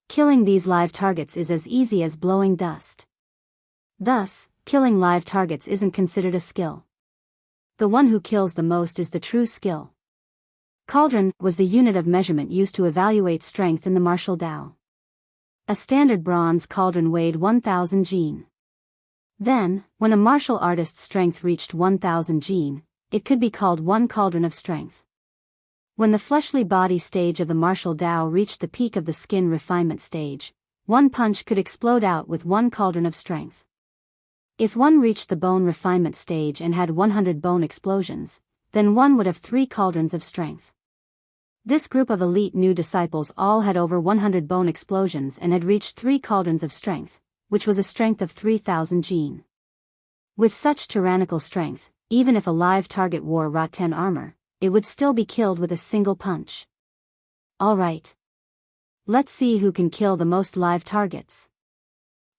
[SPEAKER 1] Killing these live targets is as easy as blowing dust. Thus, killing live targets isn't considered a skill. The one who kills the most is the true skill. Cauldron was the unit of measurement used to evaluate strength in the martial Tao. A standard bronze cauldron weighed 1,000 jin. Then, when a martial artist's strength reached 1,000 jin, it could be called 1 cauldron of strength. When the fleshly body stage of the martial Tao reached the peak of the skin refinement stage, 1 punch could explode out with 1 cauldron of strength. If one reached the bone refinement stage and had 100 bone explosions, then one would have 3 cauldrons of strength. This group of elite new disciples all had over 100 bone explosions and had reached 3 cauldrons of strength, which was a strength of 3,000 gene. With such tyrannical strength, even if a live target wore Rot-10 armor, it would still be killed with a single punch. Alright. Let's see who can kill the most live targets.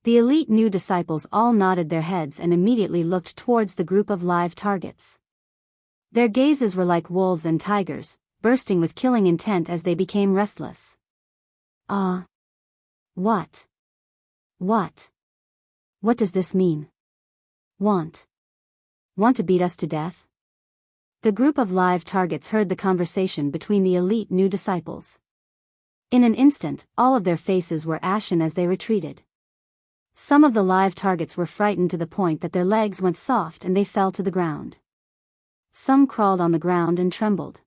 [SPEAKER 1] The elite new disciples all nodded their heads and immediately looked towards the group of live targets. Their gazes were like wolves and tigers, bursting with killing intent as they became restless. What? What? What does this mean? Want to beat us to death? The group of live targets heard the conversation between the elite new disciples. In an instant, all of their faces were ashen as they retreated. Some of the live targets were frightened to the point that their legs went soft and they fell to the ground. Some crawled on the ground and trembled.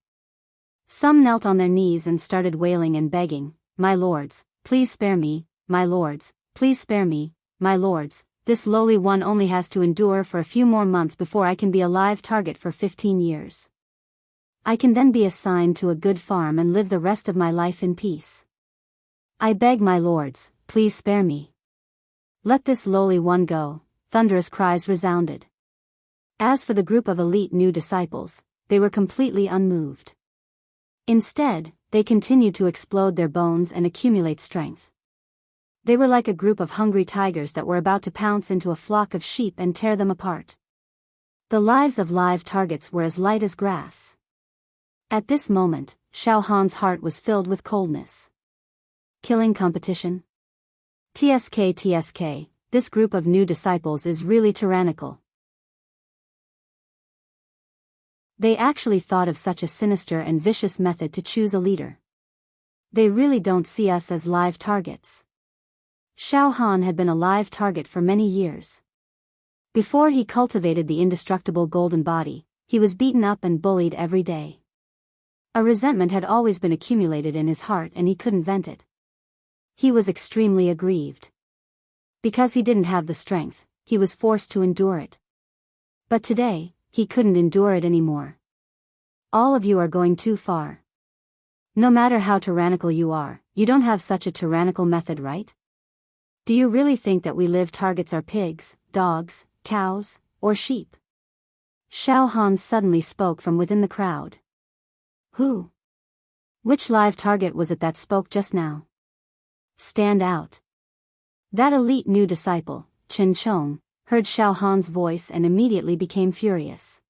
[SPEAKER 1] Some knelt on their knees and started wailing and begging, "My lords, please spare me, my lords, please spare me, my lords, this lowly one only has to endure for a few more months before I can be a live target for 15 years. I can then be assigned to a good farm and live the rest of my life in peace. I beg my lords, please spare me. Let this lowly one go." Thunderous cries resounded. As for the group of elite new disciples, they were completely unmoved. Instead, they continued to explode their bones and accumulate strength. They were like a group of hungry tigers that were about to pounce into a flock of sheep and tear them apart. The lives of live targets were as light as grass. At this moment, Xiao Han's heart was filled with coldness. Killing competition? TSK, this group of new disciples is really tyrannical. They actually thought of such a sinister and vicious method to choose a leader. They really don't see us as live targets. Xiao Han had been a live target for many years. Before he cultivated the indestructible golden body, he was beaten up and bullied every day. A resentment had always been accumulated in his heart and he couldn't vent it. He was extremely aggrieved. Because he didn't have the strength, he was forced to endure it. But today, he couldn't endure it anymore. All of you are going too far. No matter how tyrannical you are, you don't have such a tyrannical method, right? Do you really think that we live targets are pigs, dogs, cows, or sheep? Xiao Han suddenly spoke from within the crowd. Who? Which live target was it that spoke just now? Stand out. That elite new disciple, Chen Chong, heard Xiao Han's voice and immediately became furious.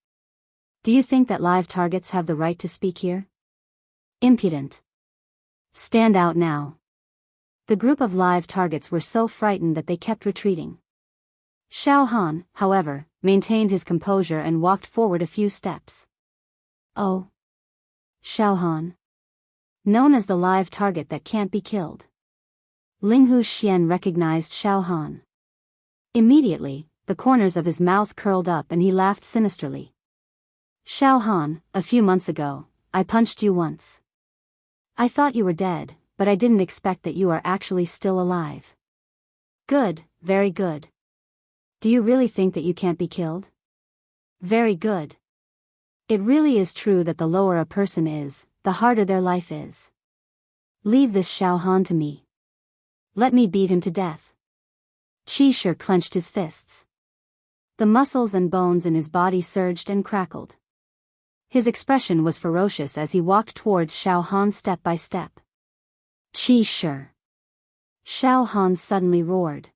[SPEAKER 1] Do you think that live targets have the right to speak here? Impudent. Stand out now. The group of live targets were so frightened that they kept retreating. Xiao Han, however, maintained his composure and walked forward a few steps. Oh. Xiao Han. Known as the live target that can't be killed. Linghu Xian recognized Xiao Han. Immediately, the corners of his mouth curled up and he laughed sinisterly. Xiao Han, a few months ago, I punched you once. I thought you were dead, but I didn't expect that you are actually still alive. Good, very good. Do you really think that you can't be killed? Very good. It really is true that the lower a person is, the harder their life is. Leave this Xiao Han to me. Let me beat him to death. Qi Shi clenched his fists. The muscles and bones in his body surged and crackled. His expression was ferocious as he walked towards Xiao Han step by step. Qi Shi. Xiao Han suddenly roared.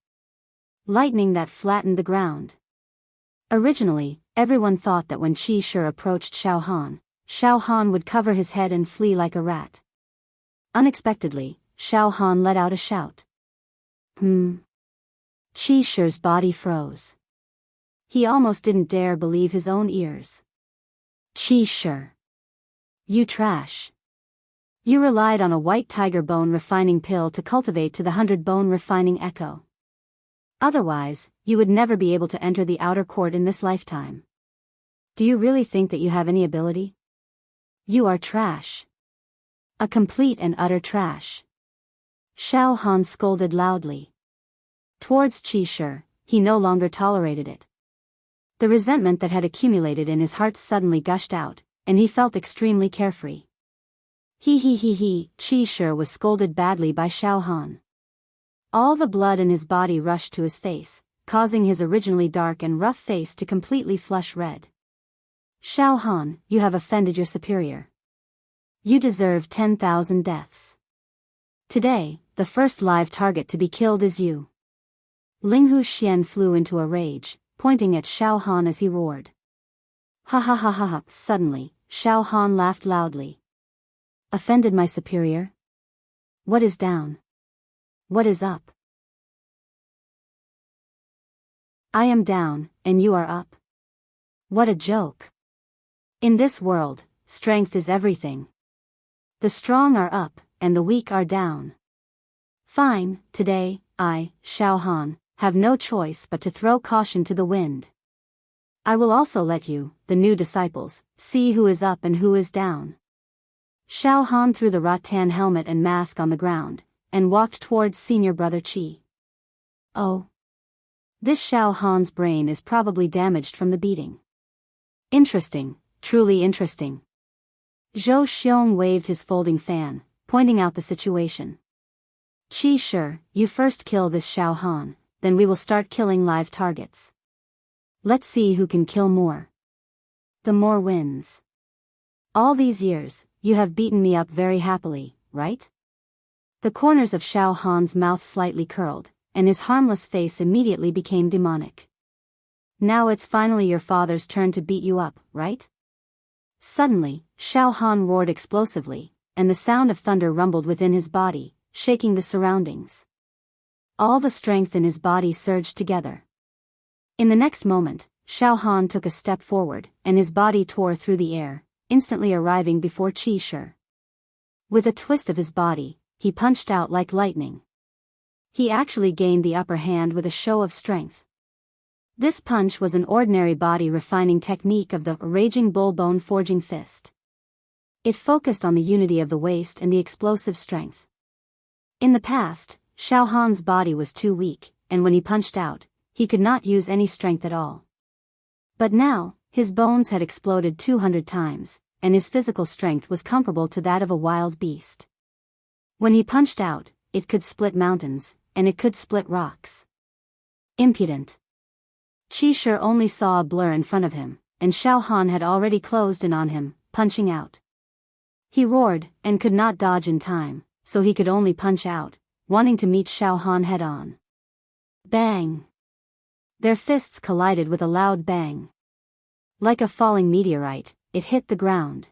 [SPEAKER 1] Lightning that flattened the ground. Originally, everyone thought that when Qi Shi approached Xiao Han would cover his head and flee like a rat. Unexpectedly, Xiao Han let out a shout. Qi Shi's body froze. He almost didn't dare believe his own ears. Qi Shi. You trash. You relied on a white tiger bone refining pill to cultivate to the 100 bone refining echo. Otherwise, you would never be able to enter the outer court in this lifetime. Do you really think that you have any ability? You are trash. A complete and utter trash. Xiao Han scolded loudly. Towards Qi Shi, he no longer tolerated it. The resentment that had accumulated in his heart suddenly gushed out, and he felt extremely carefree. He, Qi Shi was scolded badly by Xiao Han. All the blood in his body rushed to his face, causing his originally dark and rough face to completely flush red. Xiao Han, you have offended your superior. You deserve 10,000 deaths. Today, the first live target to be killed is you. Linghu Xian flew into a rage, pointing at Xiao Han as he roared. Ha ha ha ha ha. Suddenly, Xiao Han laughed loudly. Offended my superior? What is down? What is up? I am down, and you are up. What a joke. In this world, strength is everything. The strong are up, and the weak are down. Fine, today, I, Xiao Han, have no choice but to throw caution to the wind. I will also let you, the new disciples, see who is up and who is down. Xiao Han threw the rattan helmet and mask on the ground, and walked towards senior brother Qi. Oh. This Xiao Han's brain is probably damaged from the beating. Interesting, truly interesting. Zhou Xiong waved his folding fan, pointing out the situation. Qi Shi, you first kill this Xiao Han, then we will start killing live targets. Let's see who can kill more. The more wins. All these years, you have beaten me up very happily, right? The corners of Xiao Han's mouth slightly curled, and his harmless face immediately became demonic. Now it's finally your father's turn to beat you up, right? Suddenly, Xiao Han roared explosively, and the sound of thunder rumbled within his body, shaking the surroundings. All the strength in his body surged together. In the next moment, Xiao Han took a step forward, and his body tore through the air, instantly arriving before Qi Shi. With a twist of his body, he punched out like lightning. He actually gained the upper hand with a show of strength. This punch was an ordinary body-refining technique of the raging bull bone-forging fist. It focused on the unity of the waist and the explosive strength. In the past, Xiao Han's body was too weak, and when he punched out, he could not use any strength at all. But now, his bones had exploded 200 times, and his physical strength was comparable to that of a wild beast. When he punched out, it could split mountains, and it could split rocks. Impudent. Qi Shi only saw a blur in front of him, and Xiao Han had already closed in on him, punching out. He roared, and could not dodge in time, so he could only punch out, wanting to meet Xiao Han head-on. Bang! Their fists collided with a loud bang. Like a falling meteorite, it hit the ground.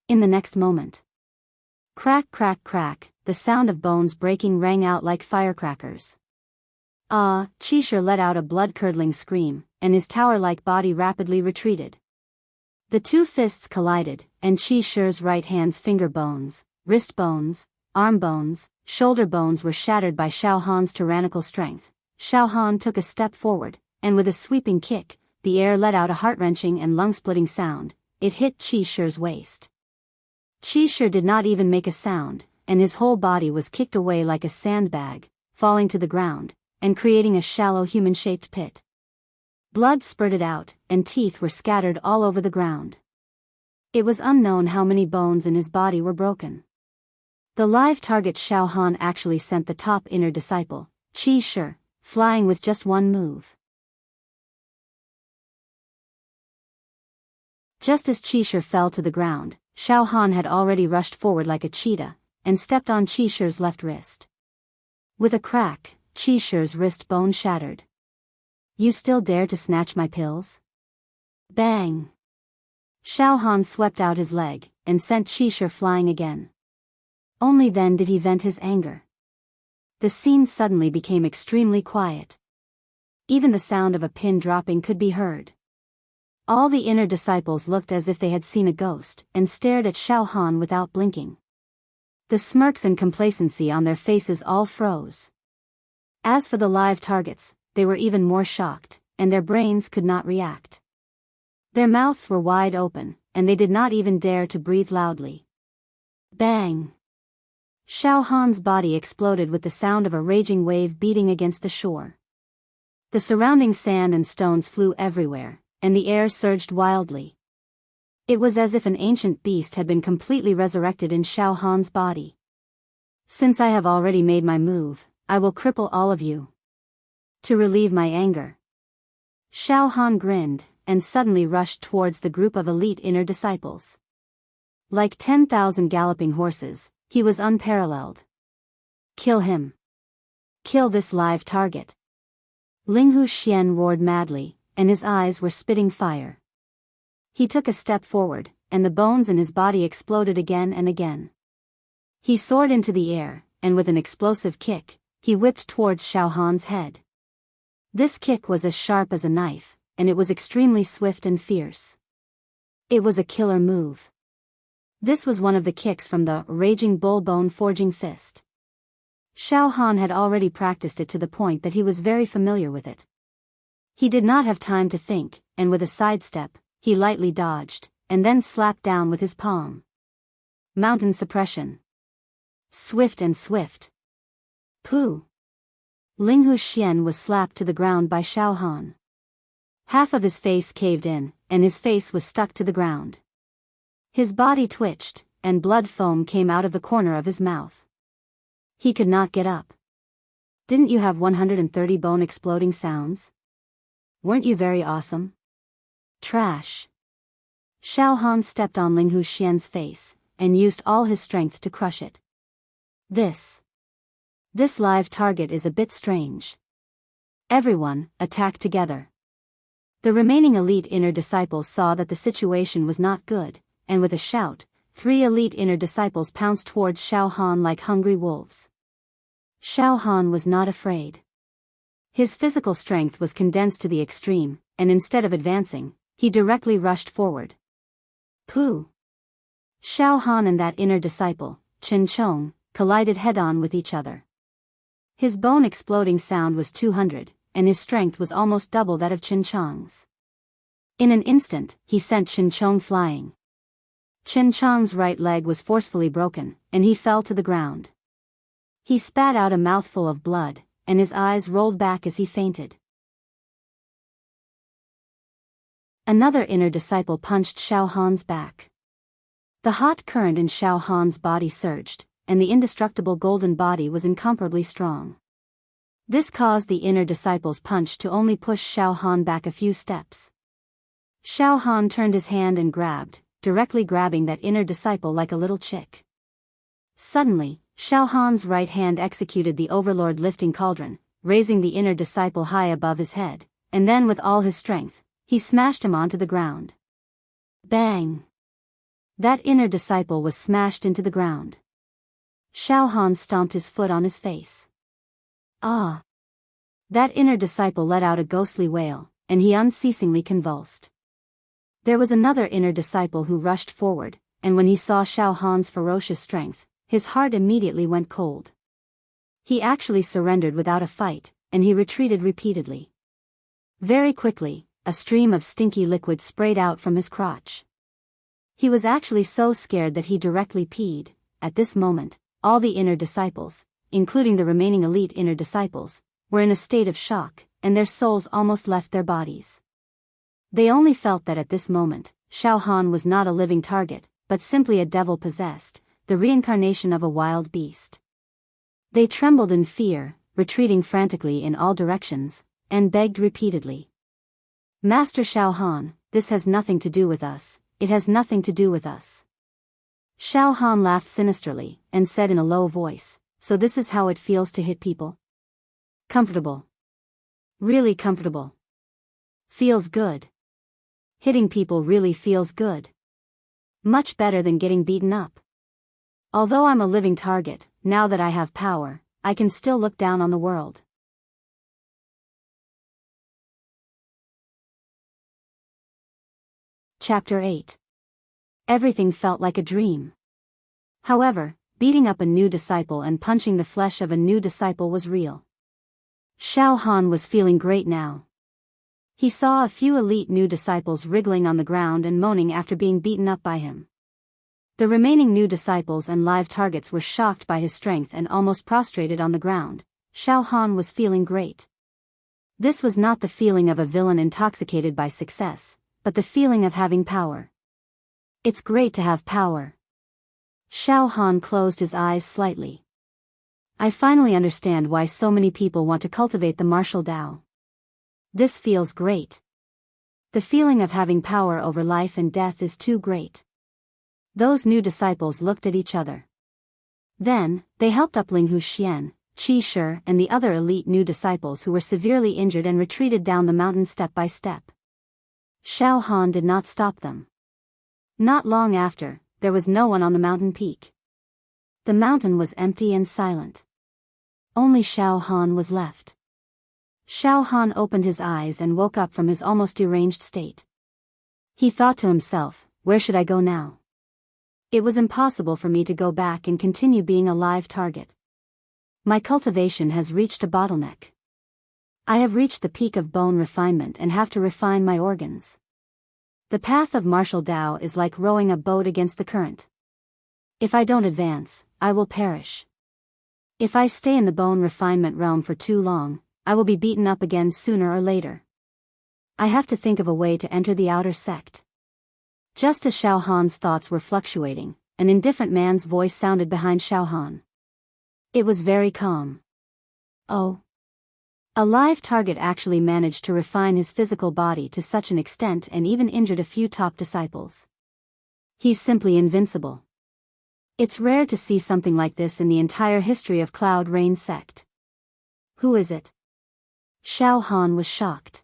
[SPEAKER 1] In the next moment. Crack crack crack, the sound of bones breaking rang out like firecrackers. Qi Shi let out a blood-curdling scream, and his tower-like body rapidly retreated. The two fists collided, and Qi Shi's right hand's finger bones, wrist bones, arm bones, shoulder bones were shattered by Xiao Han's tyrannical strength. Xiao Han took a step forward, and with a sweeping kick, the air let out a heart-wrenching and lung-splitting sound. It hit Qi Shi's waist. Qi Shi did not even make a sound, and his whole body was kicked away like a sandbag, falling to the ground, and creating a shallow human-shaped pit. Blood spurted out, and teeth were scattered all over the ground. It was unknown how many bones in his body were broken. The live target Xiao Han actually sent the top inner disciple, Qi Shi, flying with just one move. Just as Qi Shi fell to the ground, Xiao Han had already rushed forward like a cheetah, and stepped on Qi Shi's left wrist. With a crack, Qi Shi's wrist bone shattered. You still dare to snatch my pills? Bang! Xiao Han swept out his leg, and sent Qi Shi flying again. Only then did he vent his anger. The scene suddenly became extremely quiet. Even the sound of a pin dropping could be heard. All the inner disciples looked as if they had seen a ghost, and stared at Xiao Han without blinking. The smirks and complacency on their faces all froze. As for the live targets, they were even more shocked, and their brains could not react. Their mouths were wide open, and they did not even dare to breathe loudly. Bang! Xiao Han's body exploded with the sound of a raging wave beating against the shore. The surrounding sand and stones flew everywhere, and the air surged wildly. It was as if an ancient beast had been completely resurrected in Xiao Han's body. Since I have already made my move, I will cripple all of you. To relieve my anger. Xiao Han grinned, and suddenly rushed towards the group of elite inner disciples. Like 10,000 galloping horses, he was unparalleled. Kill him. Kill this live target. Linghu Xian roared madly, and his eyes were spitting fire. He took a step forward, and the bones in his body exploded again and again. He soared into the air, and with an explosive kick, he whipped towards Xiao Han's head. This kick was as sharp as a knife, and it was extremely swift and fierce. It was a killer move. This was one of the kicks from the Raging Bull Bone Forging Fist. Xiao Han had already practiced it to the point that he was very familiar with it. He did not have time to think, and with a sidestep, he lightly dodged, and then slapped down with his palm. Mountain suppression. Swift and swift. Pooh! Linghu Xian was slapped to the ground by Xiao Han. Half of his face caved in, and his face was stuck to the ground. His body twitched, and blood foam came out of the corner of his mouth. He could not get up. Didn't you have 130 bone exploding sounds? Weren't you very awesome? Trash. Xiao Han stepped on Linghu Xian's face, and used all his strength to crush it. This live target is a bit strange. Everyone, attack together. The remaining elite inner disciples saw that the situation was not good, and with a shout, 3 elite inner disciples pounced towards Xiao Han like hungry wolves. Xiao Han was not afraid. His physical strength was condensed to the extreme, and instead of advancing, he directly rushed forward. Pooh! Xiao Han and that inner disciple, Chen Chong, collided head-on with each other. His bone-exploding sound was 200, and his strength was almost double that of Chen Chong's. In an instant, he sent Chen Chong flying. Chen Chong's right leg was forcefully broken, and he fell to the ground. He spat out a mouthful of blood, and his eyes rolled back as he fainted. Another inner disciple punched Xiao Han's back. The hot current in Xiao Han's body surged, and the indestructible golden body was incomparably strong. This caused the inner disciple's punch to only push Xiao Han back a few steps. Xiao Han turned his hand and grabbed, directly grabbing that inner disciple like a little chick. Suddenly, Xiao Han's right hand executed the Overlord lifting cauldron, raising the inner disciple high above his head, and then with all his strength, he smashed him onto the ground. Bang! That inner disciple was smashed into the ground. Xiao Han stomped his foot on his face. Ah! That inner disciple let out a ghostly wail, and he unceasingly convulsed. There was another inner disciple who rushed forward, and when he saw Xiao Han's ferocious strength, his heart immediately went cold. He actually surrendered without a fight, and he retreated repeatedly. Very quickly, a stream of stinky liquid sprayed out from his crotch. He was actually so scared that he directly peed. At this moment, all the inner disciples, including the remaining elite inner disciples, were in a state of shock, and their souls almost left their bodies. They only felt that at this moment, Xiao Han was not a living target, but simply a devil possessed, the reincarnation of a wild beast. They trembled in fear, retreating frantically in all directions, and begged repeatedly. Master Xiao Han, this has nothing to do with us, it has nothing to do with us. Xiao Han laughed sinisterly, and said in a low voice, so this is how it feels to hit people? Comfortable. Really comfortable. Feels good. Hitting people really feels good. Much better than getting beaten up. Although I'm a living target, now that I have power, I can still look down on the world. Chapter 8. Everything felt like a dream. However, beating up a new disciple and punching the flesh of a new disciple was real. Xiao Han was feeling great now. He saw a few elite new disciples wriggling on the ground and moaning after being beaten up by him. The remaining new disciples and live targets were shocked by his strength and almost prostrated on the ground. Xiao Han was feeling great. This was not the feeling of a villain intoxicated by success, but the feeling of having power. It's great to have power. Xiao Han closed his eyes slightly. I finally understand why so many people want to cultivate the martial Tao. This feels great. The feeling of having power over life and death is too great. Those new disciples looked at each other. Then, they helped up Ling Hu Xian, Qi Shi, and the other elite new disciples who were severely injured and retreated down the mountain step by step. Xiao Han did not stop them. Not long after, there was no one on the mountain peak. The mountain was empty and silent. Only Xiao Han was left. Xiao Han opened his eyes and woke up from his almost deranged state. He thought to himself, where should I go now? It was impossible for me to go back and continue being a live target. My cultivation has reached a bottleneck. I have reached the peak of bone refinement and have to refine my organs. The path of martial Tao is like rowing a boat against the current. If I don't advance, I will perish. If I stay in the bone refinement realm for too long, I will be beaten up again sooner or later. I have to think of a way to enter the outer sect. Just as Xiao Han's thoughts were fluctuating, an indifferent man's voice sounded behind Xiao Han. It was very calm. Oh. A live target actually managed to refine his physical body to such an extent and even injured a few top disciples. He's simply invincible. It's rare to see something like this in the entire history of Cloud Rain sect. Who is it? Xiao Han was shocked.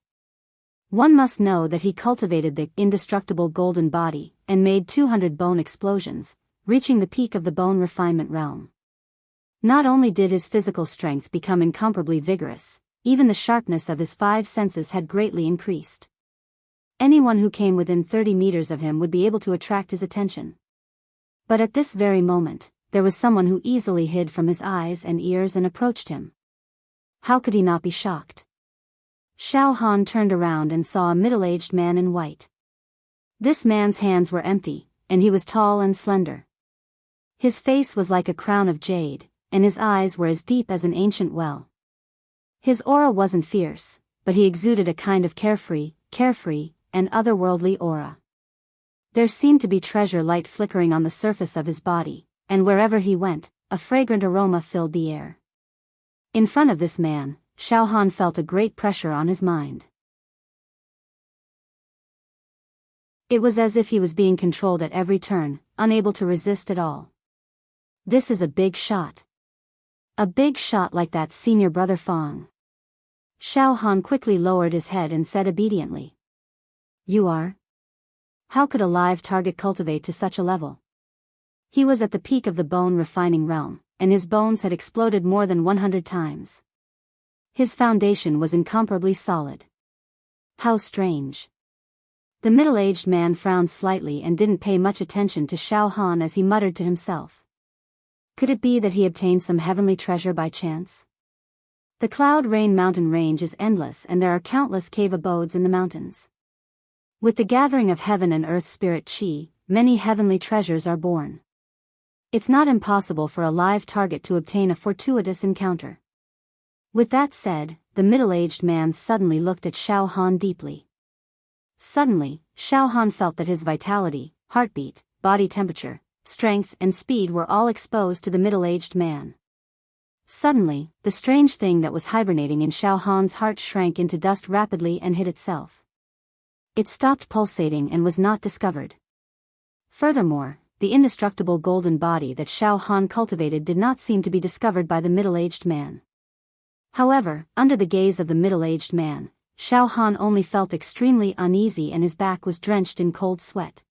[SPEAKER 1] One must know that he cultivated the indestructible golden body and made 200 bone explosions, reaching the peak of the bone refinement realm. Not only did his physical strength become incomparably vigorous, even the sharpness of his 5 senses had greatly increased. Anyone who came within 30 meters of him would be able to attract his attention. But at this very moment, there was someone who easily hid from his eyes and ears and approached him. How could he not be shocked? Xiao Han turned around and saw a middle-aged man in white. This man's hands were empty, and he was tall and slender. His face was like a crown of jade, and his eyes were as deep as an ancient well. His aura wasn't fierce, but he exuded a kind of carefree, and otherworldly aura. There seemed to be treasure light flickering on the surface of his body, and wherever he went, a fragrant aroma filled the air. In front of this man, Xiao Han felt a great pressure on his mind. It was as if he was being controlled at every turn, unable to resist at all. This is a big shot. A big shot like that senior brother Fang. Xiao Han quickly lowered his head and said obediently. You are? How could a live target cultivate to such a level? He was at the peak of the bone refining realm, and his bones had exploded more than 100 times. His foundation was incomparably solid. How strange. The middle-aged man frowned slightly and didn't pay much attention to Xiao Han as he muttered to himself. Could it be that he obtained some heavenly treasure by chance? The Cloud Rain mountain range is endless and there are countless cave abodes in the mountains. With the gathering of heaven and earth spirit Qi, many heavenly treasures are born. It's not impossible for a live target to obtain a fortuitous encounter. With that said, the middle-aged man suddenly looked at Xiao Han deeply. Suddenly, Xiao Han felt that his vitality, heartbeat, body temperature, strength and speed were all exposed to the middle-aged man. Suddenly, the strange thing that was hibernating in Xiao Han's heart shrank into dust rapidly and hid itself. It stopped pulsating and was not discovered. Furthermore, the indestructible golden body that Xiao Han cultivated did not seem to be discovered by the middle-aged man. However, under the gaze of the middle-aged man, Xiao Han only felt extremely uneasy and his back was drenched in cold sweat.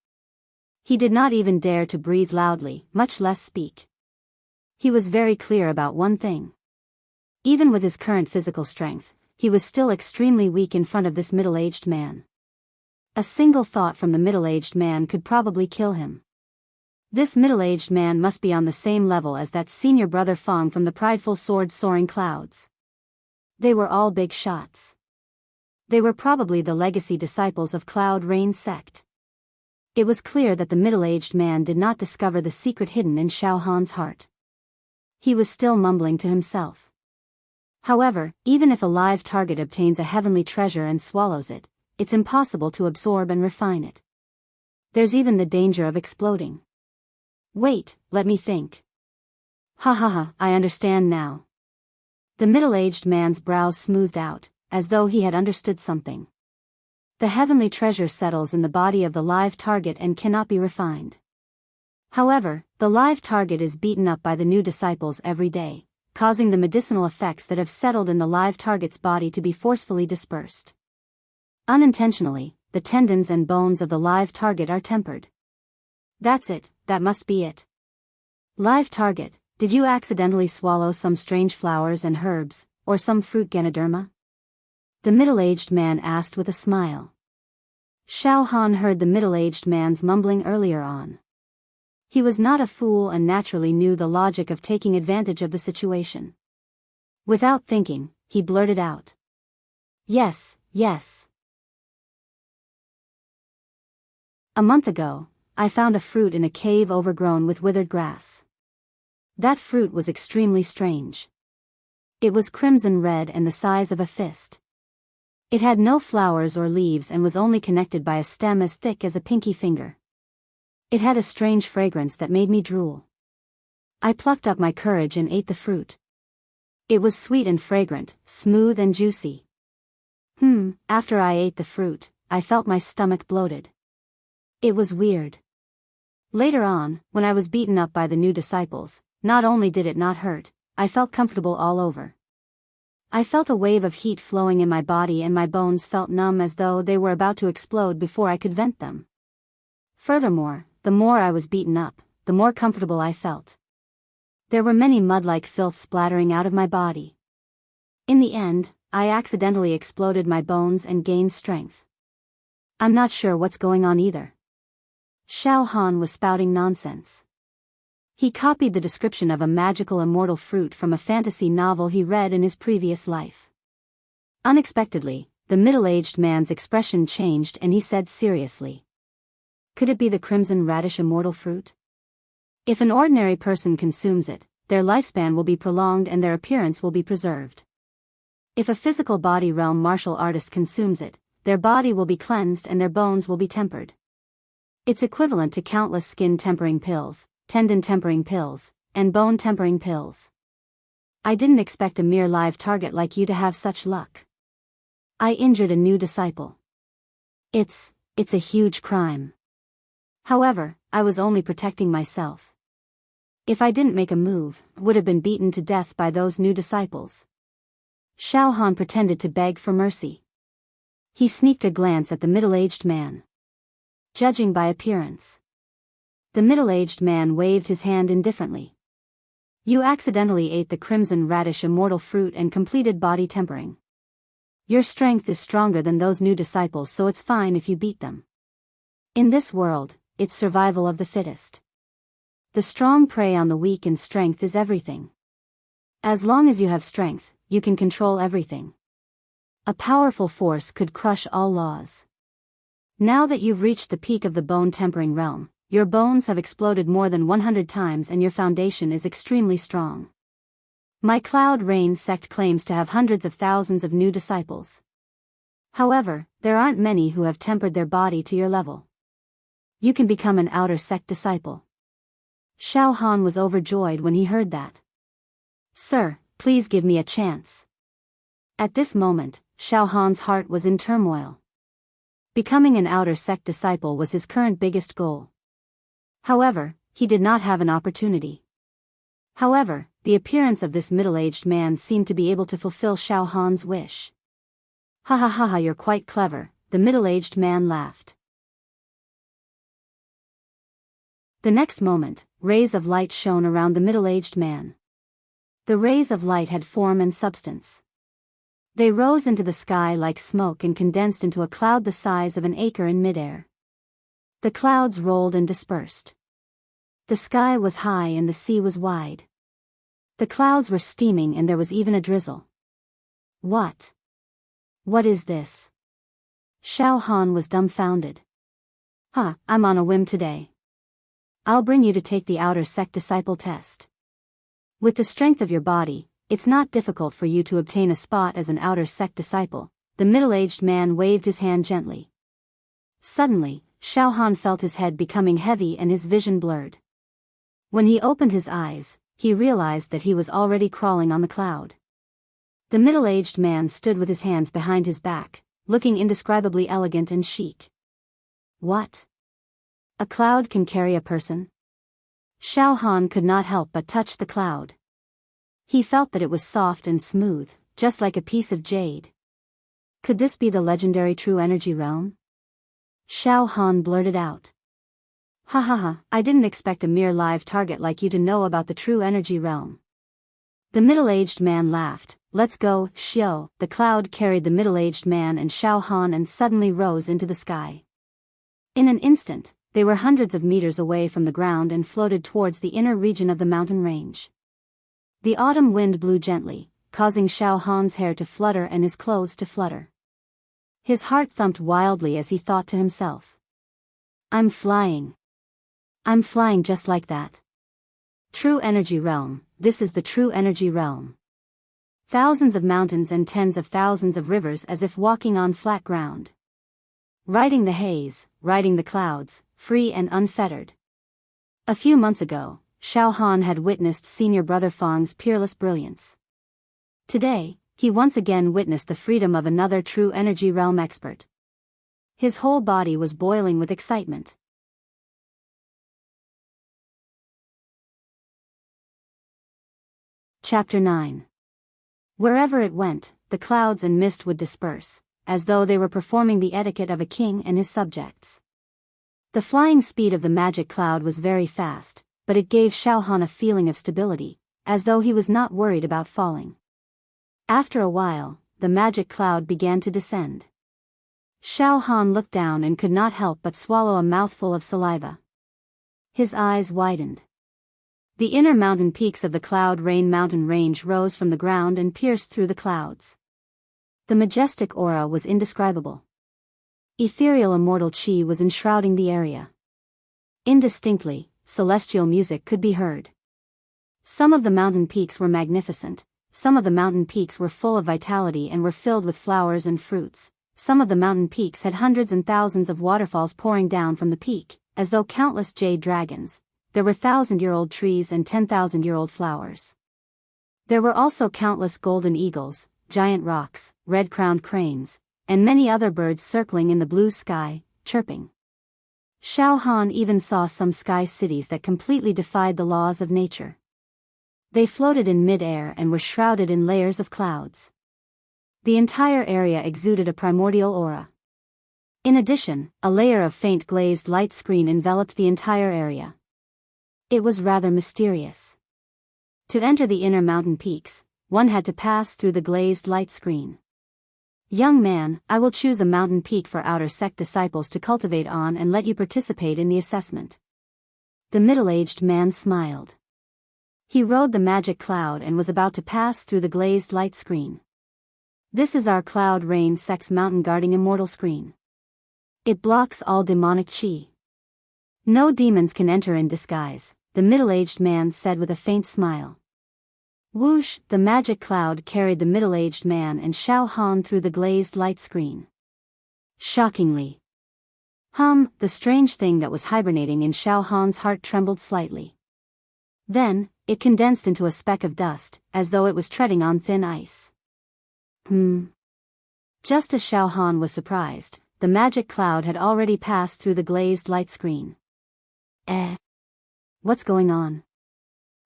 [SPEAKER 1] He did not even dare to breathe loudly, much less speak. He was very clear about one thing. Even with his current physical strength, he was still extremely weak in front of this middle-aged man. A single thought from the middle-aged man could probably kill him. This middle-aged man must be on the same level as that senior brother Fang from the prideful sword-soaring clouds. They were all big shots. They were probably the legacy disciples of Cloud Rain sect. It was clear that the middle-aged man did not discover the secret hidden in Xiao Han's heart. He was still mumbling to himself. However, even if a live target obtains a heavenly treasure and swallows it, it's impossible to absorb and refine it. There's even the danger of exploding. Wait, let me think. Ha ha ha, I understand now. The middle-aged man's brows smoothed out, as though he had understood something. The heavenly treasure settles in the body of the live target and cannot be refined. However, the live target is beaten up by the new disciples every day, causing the medicinal effects that have settled in the live target's body to be forcefully dispersed. Unintentionally, the tendons and bones of the live target are tempered. That's it, that must be it. Live target, did you accidentally swallow some strange flowers and herbs, or some fruit Ganoderma? The middle-aged man asked with a smile. Xiao Han heard the middle-aged man's mumbling earlier on. He was not a fool and naturally knew the logic of taking advantage of the situation. Without thinking, he blurted out. Yes, yes. A month ago, I found a fruit in a cave overgrown with withered grass. That fruit was extremely strange. It was crimson red and the size of a fist. It had no flowers or leaves and was only connected by a stem as thick as a pinky finger. It had a strange fragrance that made me drool. I plucked up my courage and ate the fruit. It was sweet and fragrant, smooth and juicy. After I ate the fruit, I felt my stomach bloated. It was weird. Later on, when I was beaten up by the new disciples, not only did it not hurt, I felt comfortable all over. I felt a wave of heat flowing in my body and my bones felt numb as though they were about to explode before I could vent them. Furthermore, the more I was beaten up, the more comfortable I felt. There were many mud-like filth splattering out of my body. In the end, I accidentally exploded my bones and gained strength. I'm not sure what's going on either. Xiao Han was spouting nonsense. He copied the description of a magical immortal fruit from a fantasy novel he read in his previous life. Unexpectedly, the middle-aged man's expression changed and he said seriously. Could it be the crimson radish immortal fruit? If an ordinary person consumes it, their lifespan will be prolonged and their appearance will be preserved. If a physical body realm martial artist consumes it, their body will be cleansed and their bones will be tempered. It's equivalent to countless skin tempering pills, tendon tempering pills, and bone tempering pills. I didn't expect a mere live target like you to have such luck. I injured a new disciple. It's a huge crime. However, I was only protecting myself. If I didn't make a move, I would have been beaten to death by those new disciples. Xiao Han pretended to beg for mercy. He sneaked a glance at the middle-aged man. Judging by appearance, the middle-aged man waved his hand indifferently. You accidentally ate the crimson radish immortal fruit and completed body tempering. Your strength is stronger than those new disciples, so it's fine if you beat them. In this world, it's survival of the fittest. The strong prey on the weak and strength is everything. As long as you have strength, you can control everything. A powerful force could crush all laws. Now that you've reached the peak of the bone tempering realm, your bones have exploded more than 100 times and your foundation is extremely strong. My Cloud Rain sect claims to have hundreds of thousands of new disciples. However, there aren't many who have tempered their body to your level. You can become an outer sect disciple. Xiao Han was overjoyed when he heard that. Sir, please give me a chance. At this moment, Xiao Han's heart was in turmoil. Becoming an outer sect disciple was his current biggest goal. However, he did not have an opportunity. However, the appearance of this middle-aged man seemed to be able to fulfill Xiao Han's wish. Ha ha ha ha, you're quite clever, the middle-aged man laughed. The next moment, rays of light shone around the middle-aged man. The rays of light had form and substance. They rose into the sky like smoke and condensed into a cloud the size of an acre in midair. The clouds rolled and dispersed. The sky was high and the sea was wide. The clouds were steaming and there was even a drizzle. What? What is this? Xiao Han was dumbfounded. I'm on a whim today. I'll bring you to take the outer sect disciple test. With the strength of your body, it's not difficult for you to obtain a spot as an outer sect disciple." The middle-aged man waved his hand gently. Suddenly, Xiao Han felt his head becoming heavy and his vision blurred. When he opened his eyes, he realized that he was already crawling on the cloud. The middle-aged man stood with his hands behind his back, looking indescribably elegant and chic. "What? A cloud can carry a person?" Xiao Han could not help but touch the cloud. He felt that it was soft and smooth, just like a piece of jade. Could this be the legendary true energy realm? Xiao Han blurted out. "Ha ha ha, I didn't expect a mere live target like you to know about the true energy realm." The middle-aged man laughed. "Let's go, Xiao." The cloud carried the middle-aged man and Xiao Han and suddenly rose into the sky. In an instant, they were hundreds of meters away from the ground and floated towards the inner region of the mountain range. The autumn wind blew gently, causing Xiao Han's hair to flutter and his clothes to flutter. His heart thumped wildly as he thought to himself. I'm flying just like that. True energy realm, this is the true energy realm. Thousands of mountains and tens of thousands of rivers as if walking on flat ground. Riding the haze, riding the clouds, free and unfettered. A few months ago, Xiao Han had witnessed senior brother Fang's peerless brilliance. Today, he once again witnessed the freedom of another true energy realm expert. His whole body was boiling with excitement. Chapter 9. Wherever it went, the clouds and mist would disperse, as though they were performing the etiquette of a king and his subjects. The flying speed of the magic cloud was very fast, but it gave Xiao Han a feeling of stability, as though he was not worried about falling. After a while, the magic cloud began to descend. Xiao Han looked down and could not help but swallow a mouthful of saliva. His eyes widened. The inner mountain peaks of the Cloud Rain mountain range rose from the ground and pierced through the clouds. The majestic aura was indescribable. Ethereal immortal chi was enshrouding the area. Indistinctly, celestial music could be heard. Some of the mountain peaks were magnificent, some of the mountain peaks were full of vitality and were filled with flowers and fruits, some of the mountain peaks had hundreds and thousands of waterfalls pouring down from the peak, as though countless jade dragons. There were 1,000-year-old trees and 10,000-year-old flowers. There were also countless golden eagles, giant rocks, red-crowned cranes, and many other birds circling in the blue sky, chirping. Xiao Han even saw some sky cities that completely defied the laws of nature. They floated in mid-air and were shrouded in layers of clouds. The entire area exuded a primordial aura. In addition, a layer of faint glazed light screen enveloped the entire area. It was rather mysterious. To enter the inner mountain peaks, one had to pass through the glazed light screen. "Young man, I will choose a mountain peak for outer sect disciples to cultivate on and let you participate in the assessment." The middle-aged man smiled. He rode the magic cloud and was about to pass through the glazed light screen. "This is our Cloud Rain sect's mountain guarding immortal screen. It blocks all demonic chi. No demons can enter in disguise," the middle-aged man said with a faint smile. Whoosh, the magic cloud carried the middle-aged man and Xiao Han through the glazed light screen. Shockingly. The strange thing that was hibernating in Xiao Han's heart trembled slightly. Then, it condensed into a speck of dust, as though it was treading on thin ice. Just as Xiao Han was surprised, the magic cloud had already passed through the glazed light screen. What's going on?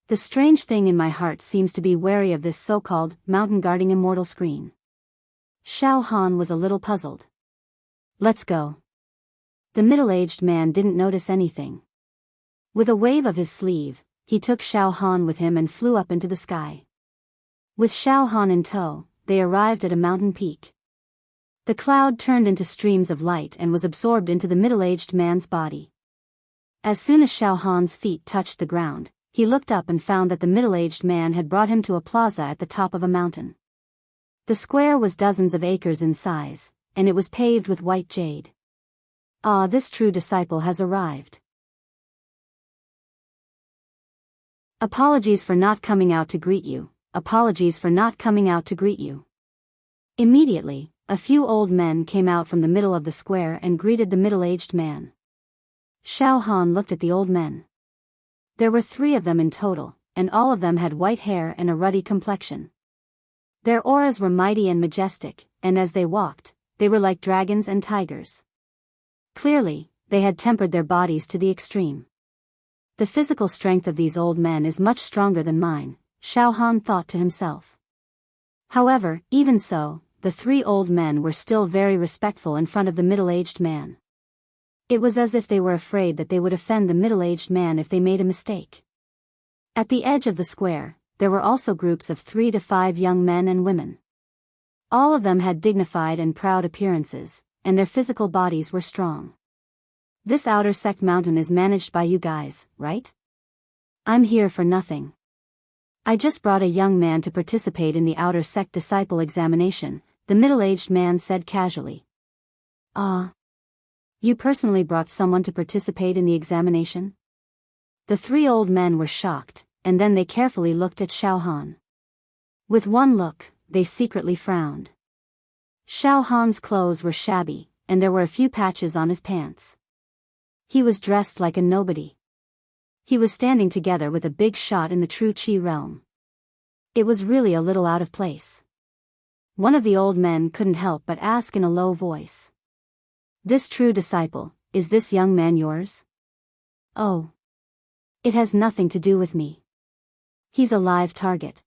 [SPEAKER 1] The strange thing in my heart seems to be wary of this so-called mountain-guarding immortal screen. Xiao Han was a little puzzled. "Let's go." The middle-aged man didn't notice anything. With a wave of his sleeve, he took Xiao Han with him and flew up into the sky. With Xiao Han in tow, they arrived at a mountain peak. The cloud turned into streams of light and was absorbed into the middle-aged man's body. As soon as Xiao Han's feet touched the ground, he looked up and found that the middle-aged man had brought him to a plaza at the top of a mountain. The square was dozens of acres in size, and it was paved with white jade. "Ah, this true disciple has arrived. Apologies for not coming out to greet you. apologies for not coming out to greet you." Immediately, a few old men came out from the middle of the square and greeted the middle-aged man. Xiao Han looked at the old men. There were 3 of them in total, and all of them had white hair and a ruddy complexion. Their auras were mighty and majestic, and as they walked, they were like dragons and tigers. Clearly, they had tempered their bodies to the extreme. The physical strength of these old men is much stronger than mine, Xiao Han thought to himself. However, even so, the 3 old men were still very respectful in front of the middle-aged man. It was as if they were afraid that they would offend the middle-aged man if they made a mistake. At the edge of the square, there were also groups of 3 to 5 young men and women. All of them had dignified and proud appearances, and their physical bodies were strong. "This outer sect mountain is managed by you guys, right? I'm here for nothing. I just brought a young man to participate in the outer sect disciple examination," the middle-aged man said casually. "Ah. You personally brought someone to participate in the examination?" The 3 old men were shocked, and then they carefully looked at Xiao Han. With one look, they secretly frowned. Xiao Han's clothes were shabby, and there were a few patches on his pants. He was dressed like a nobody. He was standing together with a big shot in the true Qi realm. It was really a little out of place. One of the old men couldn't help but ask in a low voice. "This true disciple, is this young man yours?" "Oh. It has nothing to do with me. He's a live target."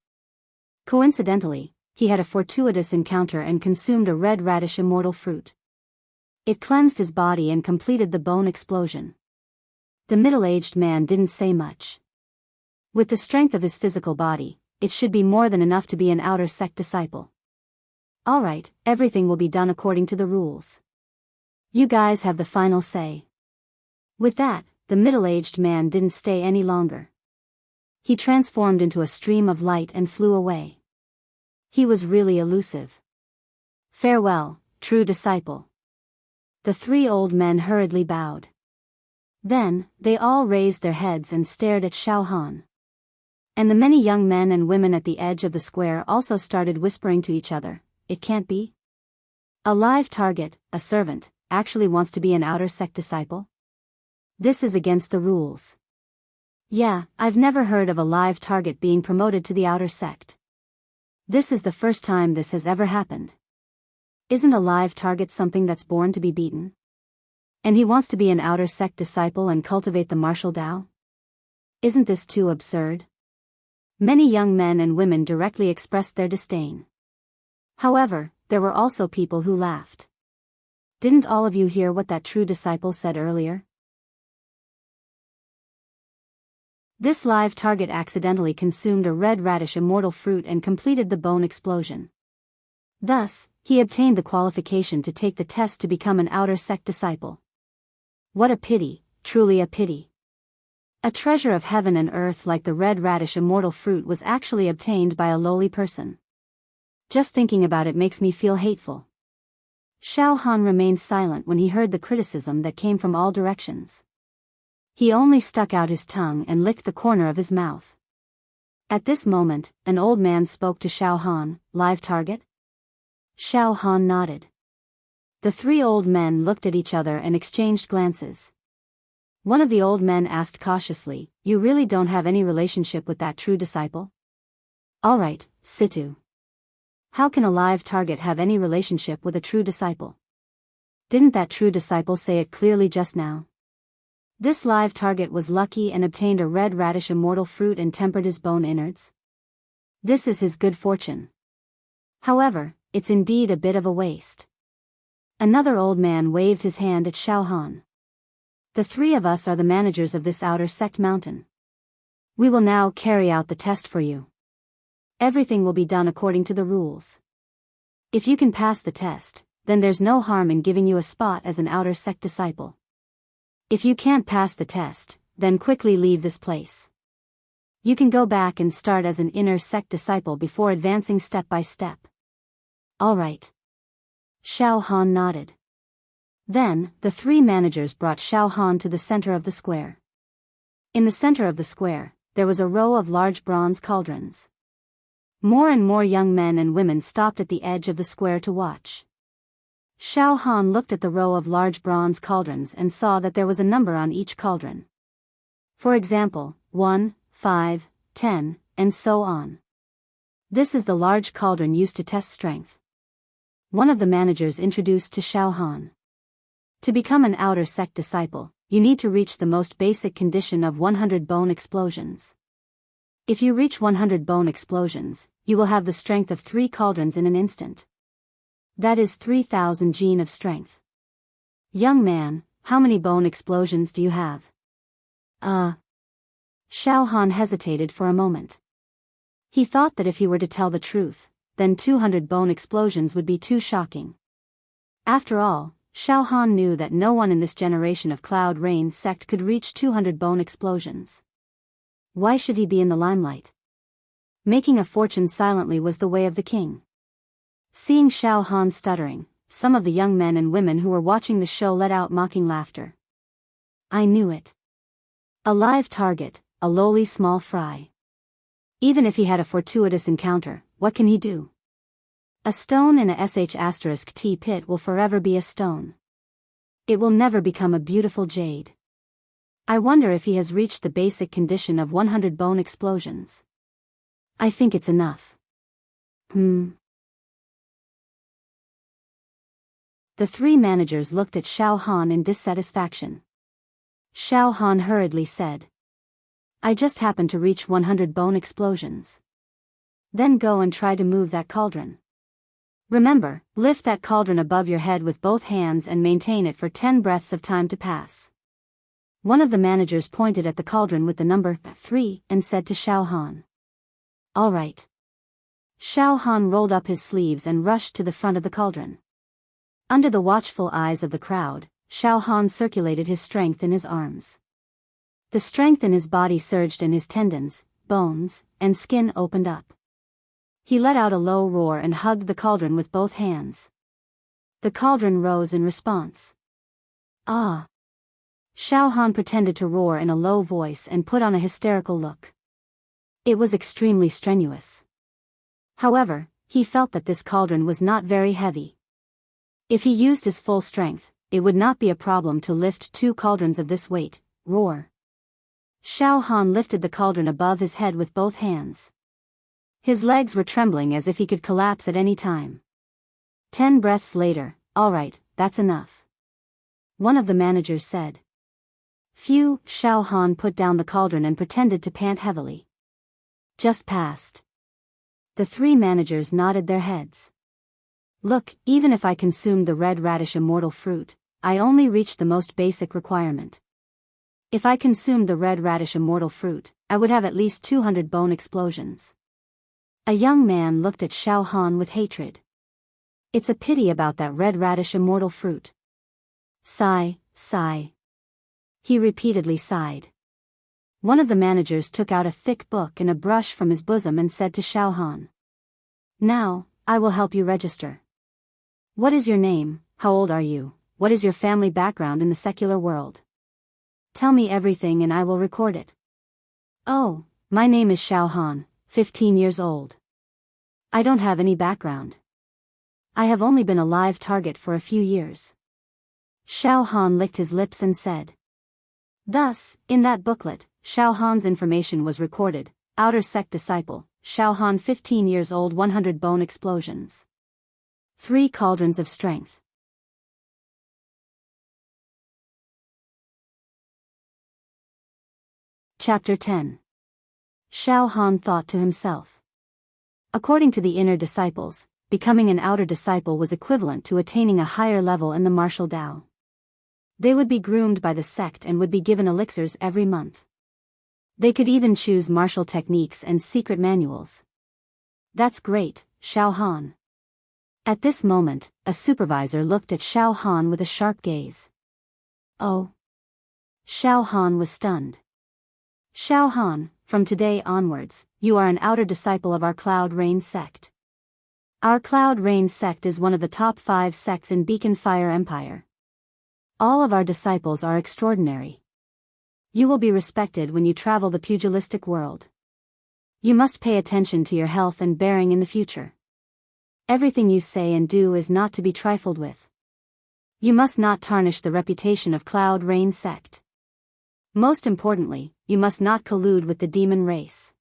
[SPEAKER 1] Coincidentally, he had a fortuitous encounter and consumed a red radish immortal fruit. It cleansed his body and completed the bone explosion. The middle-aged man didn't say much. With the strength of his physical body, it should be more than enough to be an outer sect disciple. "All right, everything will be done according to the rules. You guys have the final say." With that, the middle-aged man didn't stay any longer. He transformed into a stream of light and flew away. He was really elusive. "Farewell, true disciple." The 3 old men hurriedly bowed. Then, they all raised their heads and stared at Xiao Han. And the many young men and women at the edge of the square also started whispering to each other, "It can't be. A live target, a servant, actually wants to be an outer sect disciple? This is against the rules. Yeah, I've never heard of a live target being promoted to the outer sect. This is the first time this has ever happened. Isn't a live target something that's born to be beaten? And he wants to be an outer sect disciple and cultivate the martial Tao? Isn't this too absurd?" Many young men and women directly expressed their disdain. However, there were also people who laughed. "Didn't all of you hear what that true disciple said earlier? This live target accidentally consumed a red radish immortal fruit and completed the bone explosion. Thus, he obtained the qualification to take the test to become an outer sect disciple. What a pity, truly a pity. A treasure of heaven and earth like the red radish immortal fruit was actually obtained by a lowly person. Just thinking about it makes me feel hateful." Xiao Han remained silent when he heard the criticism that came from all directions. He only stuck out his tongue and licked the corner of his mouth. At this moment, an old man spoke to Xiao Han, "Live target?" Xiao Han nodded. The 3 old men looked at each other and exchanged glances. One of the old men asked cautiously, "You really don't have any relationship with that true disciple?" "All right, Situ. How can a live target have any relationship with a true disciple? Didn't that true disciple say it clearly just now? This live target was lucky and obtained a red radish immortal fruit and tempered his bone innards. This is his good fortune. However, it's indeed a bit of a waste." Another old man waved his hand at Xiao Han. "The 3 of us are the managers of this outer sect mountain. We will now carry out the test for you. Everything will be done according to the rules. If you can pass the test, then there's no harm in giving you a spot as an outer sect disciple. If you can't pass the test, then quickly leave this place. You can go back and start as an inner sect disciple before advancing step by step." "All right." Xiao Han nodded. Then, the 3 managers brought Xiao Han to the center of the square. In the center of the square, there was a row of large bronze cauldrons. More and more young men and women stopped at the edge of the square to watch. Xiao Han looked at the row of large bronze cauldrons and saw that there was a number on each cauldron. For example, 1, 5, 10, and so on. This is the large cauldron used to test strength. One of the managers introduced to Xiao Han. To become an outer sect disciple, you need to reach the most basic condition of 100 bone explosions. If you reach 100 bone explosions, you will have the strength of 3 cauldrons in an instant. That is 3,000 gene of strength. Young man, how many bone explosions do you have? Xiao Han hesitated for a moment. He thought that if he were to tell the truth, then 200 bone explosions would be too shocking. After all, Xiao Han knew that no one in this generation of Cloud Rain sect could reach 200 bone explosions. Why should he be in the limelight? Making a fortune silently was the way of the king. Seeing Xiao Han stuttering, some of the young men and women who were watching the show let out mocking laughter. I knew it. A live target, a lowly small fry. Even if he had a fortuitous encounter, what can he do? A stone in a *T pit will forever be a stone. It will never become a beautiful jade. I wonder if he has reached the basic condition of 100 bone explosions. I think it's enough. The 3 managers looked at Xiao Han in dissatisfaction. Xiao Han hurriedly said, I just happened to reach 100 bone explosions. Then go and try to move that cauldron. Remember, lift that cauldron above your head with both hands and maintain it for 10 breaths of time to pass. One of the managers pointed at the cauldron with the number 3 and said to Xiao Han. All right. Xiao Han rolled up his sleeves and rushed to the front of the cauldron. Under the watchful eyes of the crowd, Xiao Han circulated his strength in his arms. The strength in his body surged and his tendons, bones, and skin opened up. He let out a low roar and hugged the cauldron with both hands. The cauldron rose in response. Ah! Xiao Han pretended to roar in a low voice and put on a hysterical look. It was extremely strenuous. However, he felt that this cauldron was not very heavy. If he used his full strength, it would not be a problem to lift 2 cauldrons of this weight. Roar. Xiao Han lifted the cauldron above his head with both hands. His legs were trembling as if he could collapse at any time. 10 breaths later, all right, that's enough. One of the managers said. Phew, Xiao Han put down the cauldron and pretended to pant heavily. Just passed. The 3 managers nodded their heads. Look, even if I consumed the red radish immortal fruit, I only reached the most basic requirement. If I consumed the red radish immortal fruit, I would have at least 200 bone explosions. A young man looked at Xiao Han with hatred. It's a pity about that red radish immortal fruit. Sigh, sigh. He repeatedly sighed. One of the managers took out a thick book and a brush from his bosom and said to Xiao Han. Now, I will help you register. What is your name, how old are you, what is your family background in the secular world? Tell me everything and I will record it. Oh, my name is Xiao Han, 15 years old. I don't have any background. I have only been a live target for a few years. Xiao Han licked his lips and said. Thus, in that booklet, Xiao Han's information was recorded. Outer sect disciple, Xiao Han 15 years old 100 bone explosions. 3 cauldrons of strength. Chapter 10. Xiao Han thought to himself. According to the inner disciples, becoming an outer disciple was equivalent to attaining a higher level in the martial Tao. They would be groomed by the sect and would be given elixirs every month. They could even choose martial techniques and secret manuals. That's great, Xiao Han. At this moment, a supervisor looked at Xiao Han with a sharp gaze. Oh. Xiao Han was stunned. Xiao Han, from today onwards, you are an outer disciple of our Cloud Rain sect. Our Cloud Rain sect is one of the top 5 sects in Beacon Fire Empire. All of our disciples are extraordinary. You will be respected when you travel the pugilistic world. You must pay attention to your health and bearing in the future. Everything you say and do is not to be trifled with. You must not tarnish the reputation of Cloud Rain sect. Most importantly, you must not collude with the demon race.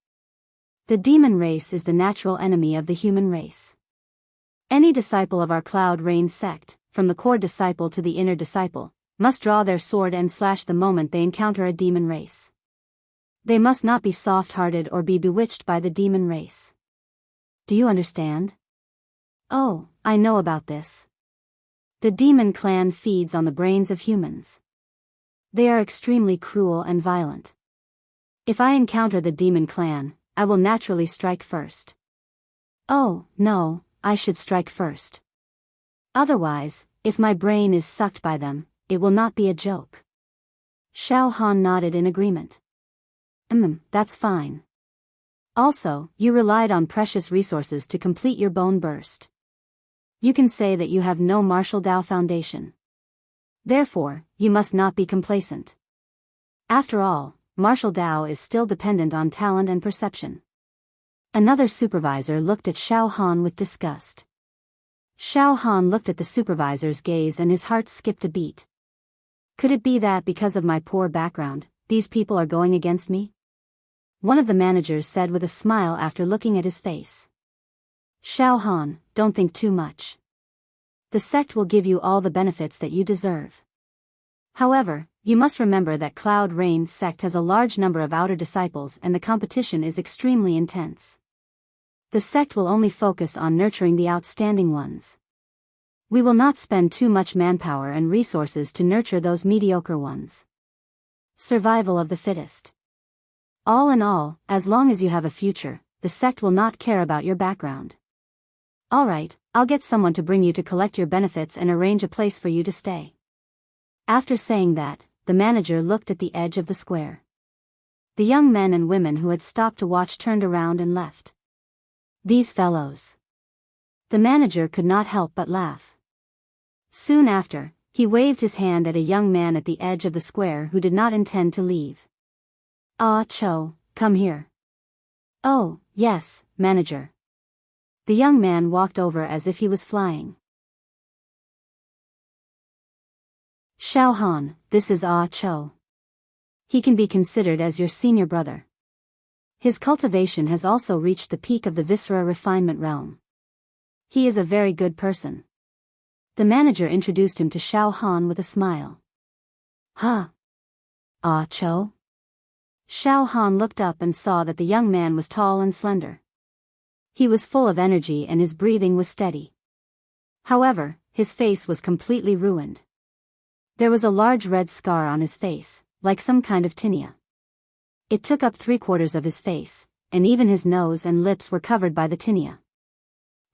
[SPEAKER 1] The demon race is the natural enemy of the human race. Any disciple of our Cloud Rain sect, from the core disciple to the inner disciple, must draw their sword and slash the moment they encounter a demon race. They must not be soft-hearted or be bewitched by the demon race. Do you understand? Oh, I know about this. The demon clan feeds on the brains of humans. They are extremely cruel and violent. If I encounter the demon clan, I will naturally strike first. Oh, no, I should strike first. Otherwise, if my brain is sucked by them, it will not be a joke. Xiao Han nodded in agreement. That's fine. Also, you relied on precious resources to complete your bone burst. You can say that you have no martial Dao foundation. Therefore, you must not be complacent. After all, martial Dao is still dependent on talent and perception. Another supervisor looked at Xiao Han with disgust. Xiao Han looked at the supervisor's gaze and his heart skipped a beat. Could it be that because of my poor background, these people are going against me? One of the managers said with a smile after looking at his face. Xiao Han, don't think too much. The sect will give you all the benefits that you deserve. However, you must remember that Cloud Rain sect has a large number of outer disciples and the competition is extremely intense. The sect will only focus on nurturing the outstanding ones. We will not spend too much manpower and resources to nurture those mediocre ones. Survival of the fittest. All in all, as long as you have a future, the sect will not care about your background. Alright, I'll get someone to bring you to collect your benefits and arrange a place for you to stay. After saying that, the manager looked at the edge of the square. The young men and women who had stopped to watch turned around and left. These fellows. The manager could not help but laugh. Soon after, he waved his hand at a young man at the edge of the square who did not intend to leave. Ah Cho, come here. Oh, yes, manager. The young man walked over as if he was flying. Xiao Han, this is Ah Cho. He can be considered as your senior brother. His cultivation has also reached the peak of the viscera refinement realm. He is a very good person. The manager introduced him to Xiao Han with a smile. Huh? Ah Cho? Xiao Han looked up and saw that the young man was tall and slender. He was full of energy and his breathing was steady. However, his face was completely ruined. There was a large red scar on his face, like some kind of tinea. It took up 3/4 of his face, and even his nose and lips were covered by the tinea.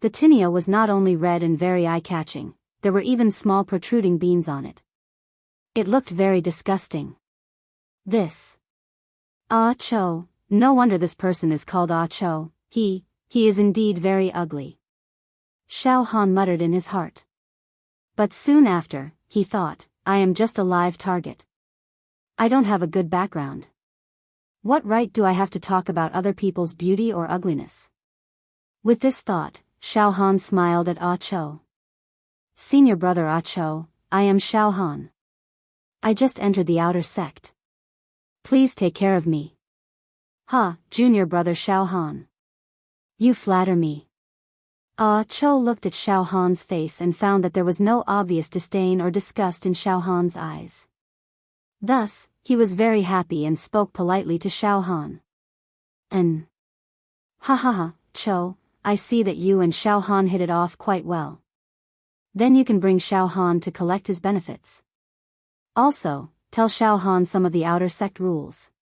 [SPEAKER 1] The tinea was not only red and very eye-catching, there were even small protruding beans on it. It looked very disgusting. This. Ah Cho, no wonder this person is called Ah Cho, he is indeed very ugly. Xiao Han muttered in his heart. But soon after, he thought, I am just a live target. I don't have a good background. What right do I have to talk about other people's beauty or ugliness? With this thought, Xiao Han smiled at Ah Cho. Senior brother Ah Cho, I am Xiao Han. I just entered the outer sect. Please take care of me. Ha, junior brother Xiao Han. You flatter me. Ah Cho looked at Xiao Han's face and found that there was no obvious disdain or disgust in Xiao Han's eyes. Thus, he was very happy and spoke politely to Xiao Han. Ha ha ha, Cho, I see that you and Xiao Han hit it off quite well. Then you can bring Xiao Han to collect his benefits. Also, tell Xiao Han some of the outer sect rules.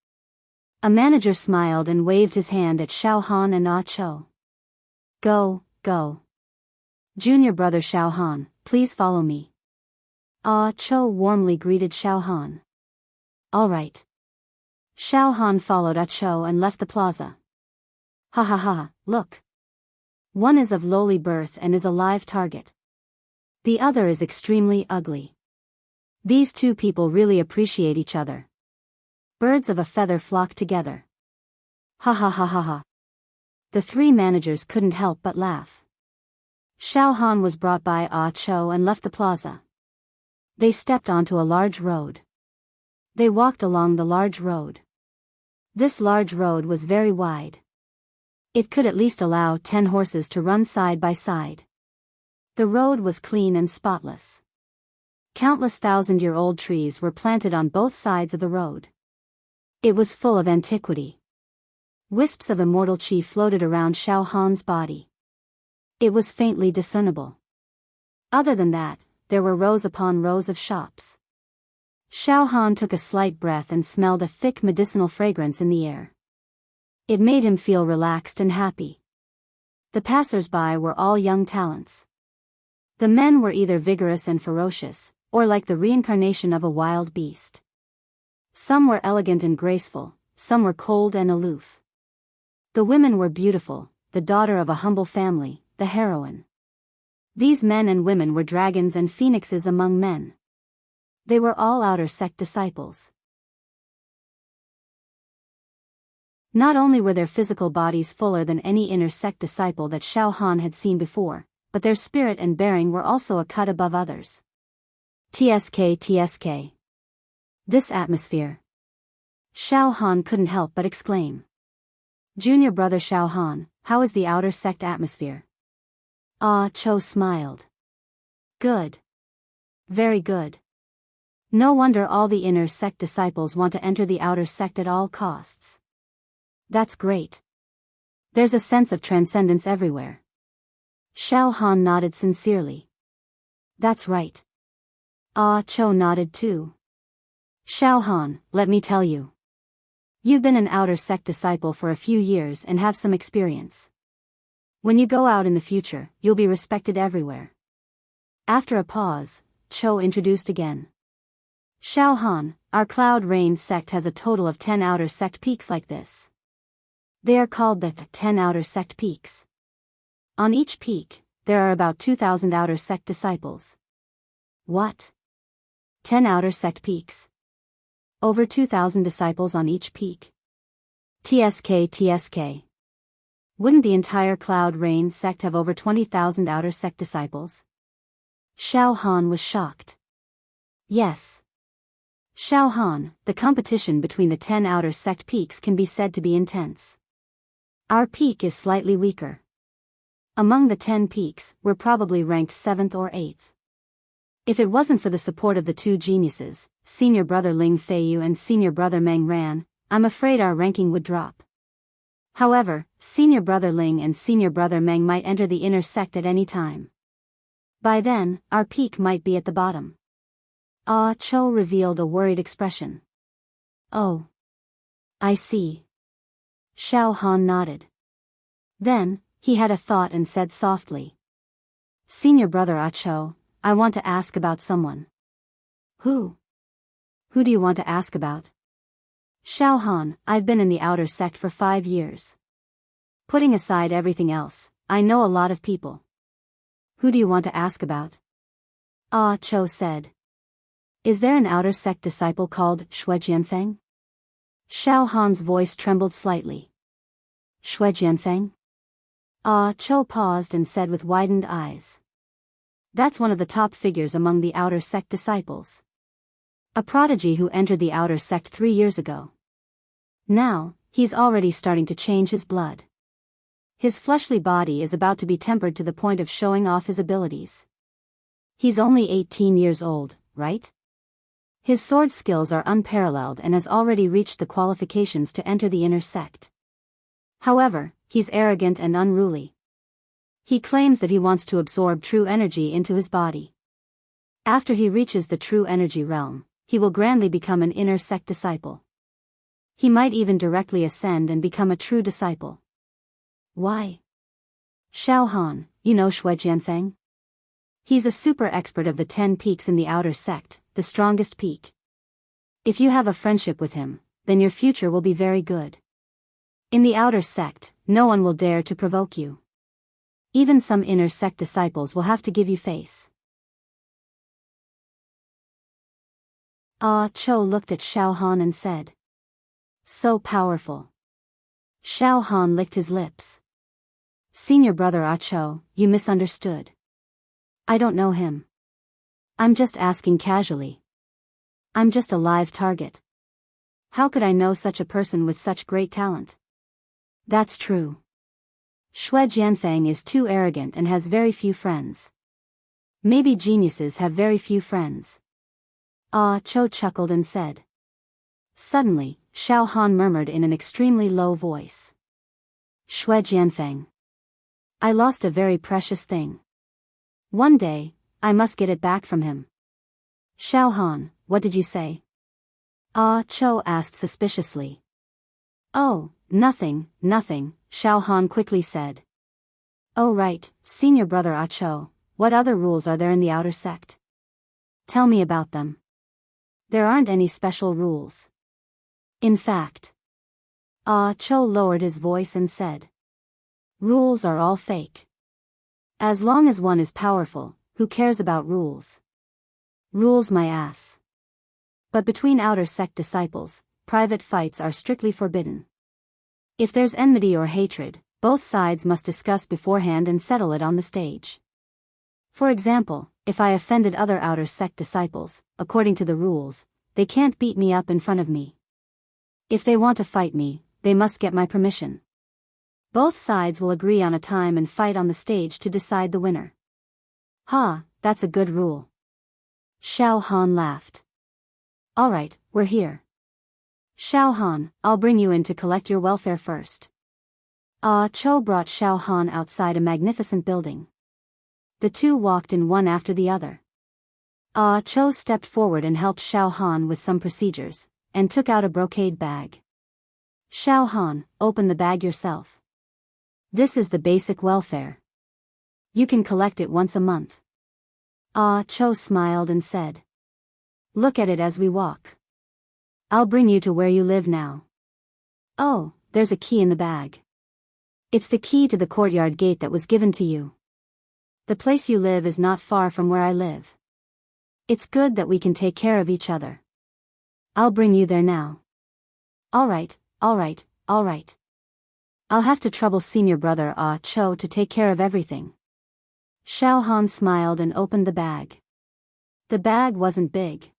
[SPEAKER 1] A manager smiled and waved his hand at Xiao Han and Ah Cho. Go, go. Junior brother Xiao Han, please follow me. Ah Cho warmly greeted Xiao Han. All right. Xiao Han followed Ah Cho and left the plaza. Ha ha ha, look. One is of lowly birth and is a live target. The other is extremely ugly. These two people really appreciate each other. Birds of a feather flock together. Ha ha ha ha ha. The three managers couldn't help but laugh. Xiao Han was brought by Ah Cho and left the plaza. They stepped onto a large road. They walked along the large road. This large road was very wide. It could at least allow 10 horses to run side by side. The road was clean and spotless. Countless thousand-year-old trees were planted on both sides of the road. It was full of antiquity. Wisps of immortal qi floated around Xiao Han's body. It was faintly discernible. Other than that, there were rows upon rows of shops. Xiao Han took a slight breath and smelled a thick medicinal fragrance in the air. It made him feel relaxed and happy. The passers-by were all young talents. The men were either vigorous and ferocious, or like the reincarnation of a wild beast. Some were elegant and graceful, some were cold and aloof. The women were beautiful, the daughter of a humble family, the heroine. These men and women were dragons and phoenixes among men. They were all outer sect disciples. Not only were their physical bodies fuller than any inner sect disciple that Xiao Han had seen before, but their spirit and bearing were also a cut above others. TSK. This atmosphere. Xiao Han couldn't help but exclaim. Junior brother Xiao Han, how is the outer sect atmosphere? Ah Cho smiled. Good. Very good. No wonder all the inner sect disciples want to enter the outer sect at all costs. That's great. There's a sense of transcendence everywhere. Xiao Han nodded sincerely. That's right. Ah Cho nodded too. Xiao Han, let me tell you. You've been an outer sect disciple for a few years and have some experience. When you go out in the future, you'll be respected everywhere. After a pause, Cho introduced again. Xiao Han, our Cloud Rain sect has a total of 10 outer sect peaks like this. They are called the 10 outer sect peaks. On each peak, there are about 2,000 outer sect disciples. What? 10 outer sect peaks. Over 2,000 disciples on each peak. TSK. Wouldn't the entire Cloud Rain sect have over 20,000 outer sect disciples? Xiao Han was shocked. Yes. Xiao Han, the competition between the 10 outer sect peaks can be said to be intense. Our peak is slightly weaker. Among the 10 peaks, we're probably ranked 7th or 8th. If it wasn't for the support of the two geniuses, senior brother Ling Feiyu and senior brother Meng Ran, I'm afraid our ranking would drop. However, senior brother Ling and senior brother Meng might enter the inner sect at any time. By then, our peak might be at the bottom. Ah Cho revealed a worried expression. Oh. I see. Xiao Han nodded. Then, he had a thought and said softly. Senior brother Ah Cho, I want to ask about someone. Who? Who do you want to ask about? Xiao Han, I've been in the outer sect for 5 years. Putting aside everything else, I know a lot of people. Who do you want to ask about? Ah Cho said. Is there an outer sect disciple called Shui Jianfeng? Xiao Han's voice trembled slightly. Shui Jianfeng? Ah Cho paused and said with widened eyes. That's one of the top figures among the outer sect disciples. A prodigy who entered the outer sect 3 years ago. Now, he's already starting to change his blood. His fleshly body is about to be tempered to the point of showing off his abilities. He's only 18 years old, right? His sword skills are unparalleled and has already reached the qualifications to enter the inner sect. However, he's arrogant and unruly. He claims that he wants to absorb true energy into his body. After he reaches the true energy realm, he will grandly become an inner sect disciple. He might even directly ascend and become a true disciple. Why? Xiao Han, you know Shui Jianfeng? He's a super expert of the 10 peaks in the outer sect, the strongest peak. If you have a friendship with him, then your future will be very good. In the outer sect, no one will dare to provoke you. Even some inner sect disciples will have to give you face. Ah Cho looked at Xiao Han and said. So powerful. Xiao Han licked his lips. Senior brother Ah Cho, you misunderstood. I don't know him. I'm just asking casually. I'm just a live target. How could I know such a person with such great talent? That's true. Shui Jianfeng is too arrogant and has very few friends. Maybe geniuses have very few friends. Ah Cho chuckled and said. Suddenly, Xiao Han murmured in an extremely low voice. Shui Jianfeng. I lost a very precious thing. One day, I must get it back from him. Xiao Han, what did you say? Ah Cho asked suspiciously. Oh, nothing, Xiao Han quickly said. Oh right, senior brother Ah Cho, what other rules are there in the outer sect? Tell me about them. There aren't any special rules. In fact. Ah Cho lowered his voice and said. Rules are all fake. As long as one is powerful, who cares about rules? Rules my ass. But between outer sect disciples, private fights are strictly forbidden. If there's enmity or hatred, both sides must discuss beforehand and settle it on the stage. For example, if I offended other outer sect disciples, according to the rules, they can't beat me up in front of me. If they want to fight me, they must get my permission. Both sides will agree on a time and fight on the stage to decide the winner. Ha, that's a good rule. Xiao Han laughed. Alright, we're here. Xiao Han, I'll bring you in to collect your welfare first. Ah Cho brought Xiao Han outside a magnificent building. The two walked in one after the other. Ah Cho stepped forward and helped Xiao Han with some procedures, and took out a brocade bag. Xiao Han, open the bag yourself. This is the basic welfare. You can collect it once a month. Ah Cho smiled and said. Look at it as we walk. I'll bring you to where you live now. Oh, there's a key in the bag. It's the key to the courtyard gate that was given to you. The place you live is not far from where I live. It's good that we can take care of each other. I'll bring you there now. Alright. I'll have to trouble senior brother Ah Cho to take care of everything. Xiao Han smiled and opened the bag. The bag wasn't big.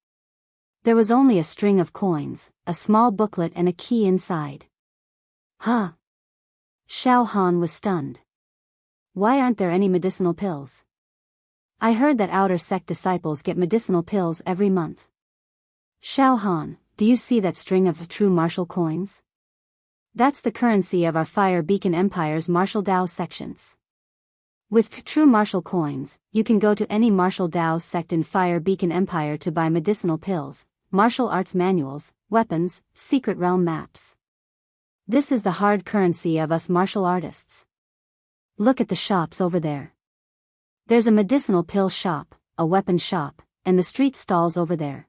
[SPEAKER 1] There was only a string of coins, a small booklet and a key inside. Huh? Xiao Han was stunned. Why aren't there any medicinal pills? I heard that outer sect disciples get medicinal pills every month. Xiao Han, do you see that string of true martial coins? That's the currency of our Fire Beacon Empire's martial Dao sections. With true martial coins, you can go to any martial Dao sect in Fire Beacon Empire to buy medicinal pills, martial arts manuals, weapons, secret realm maps. This is the hard currency of us martial artists. Look at the shops over there. There's a medicinal pill shop, a weapon shop, and the street stalls over there.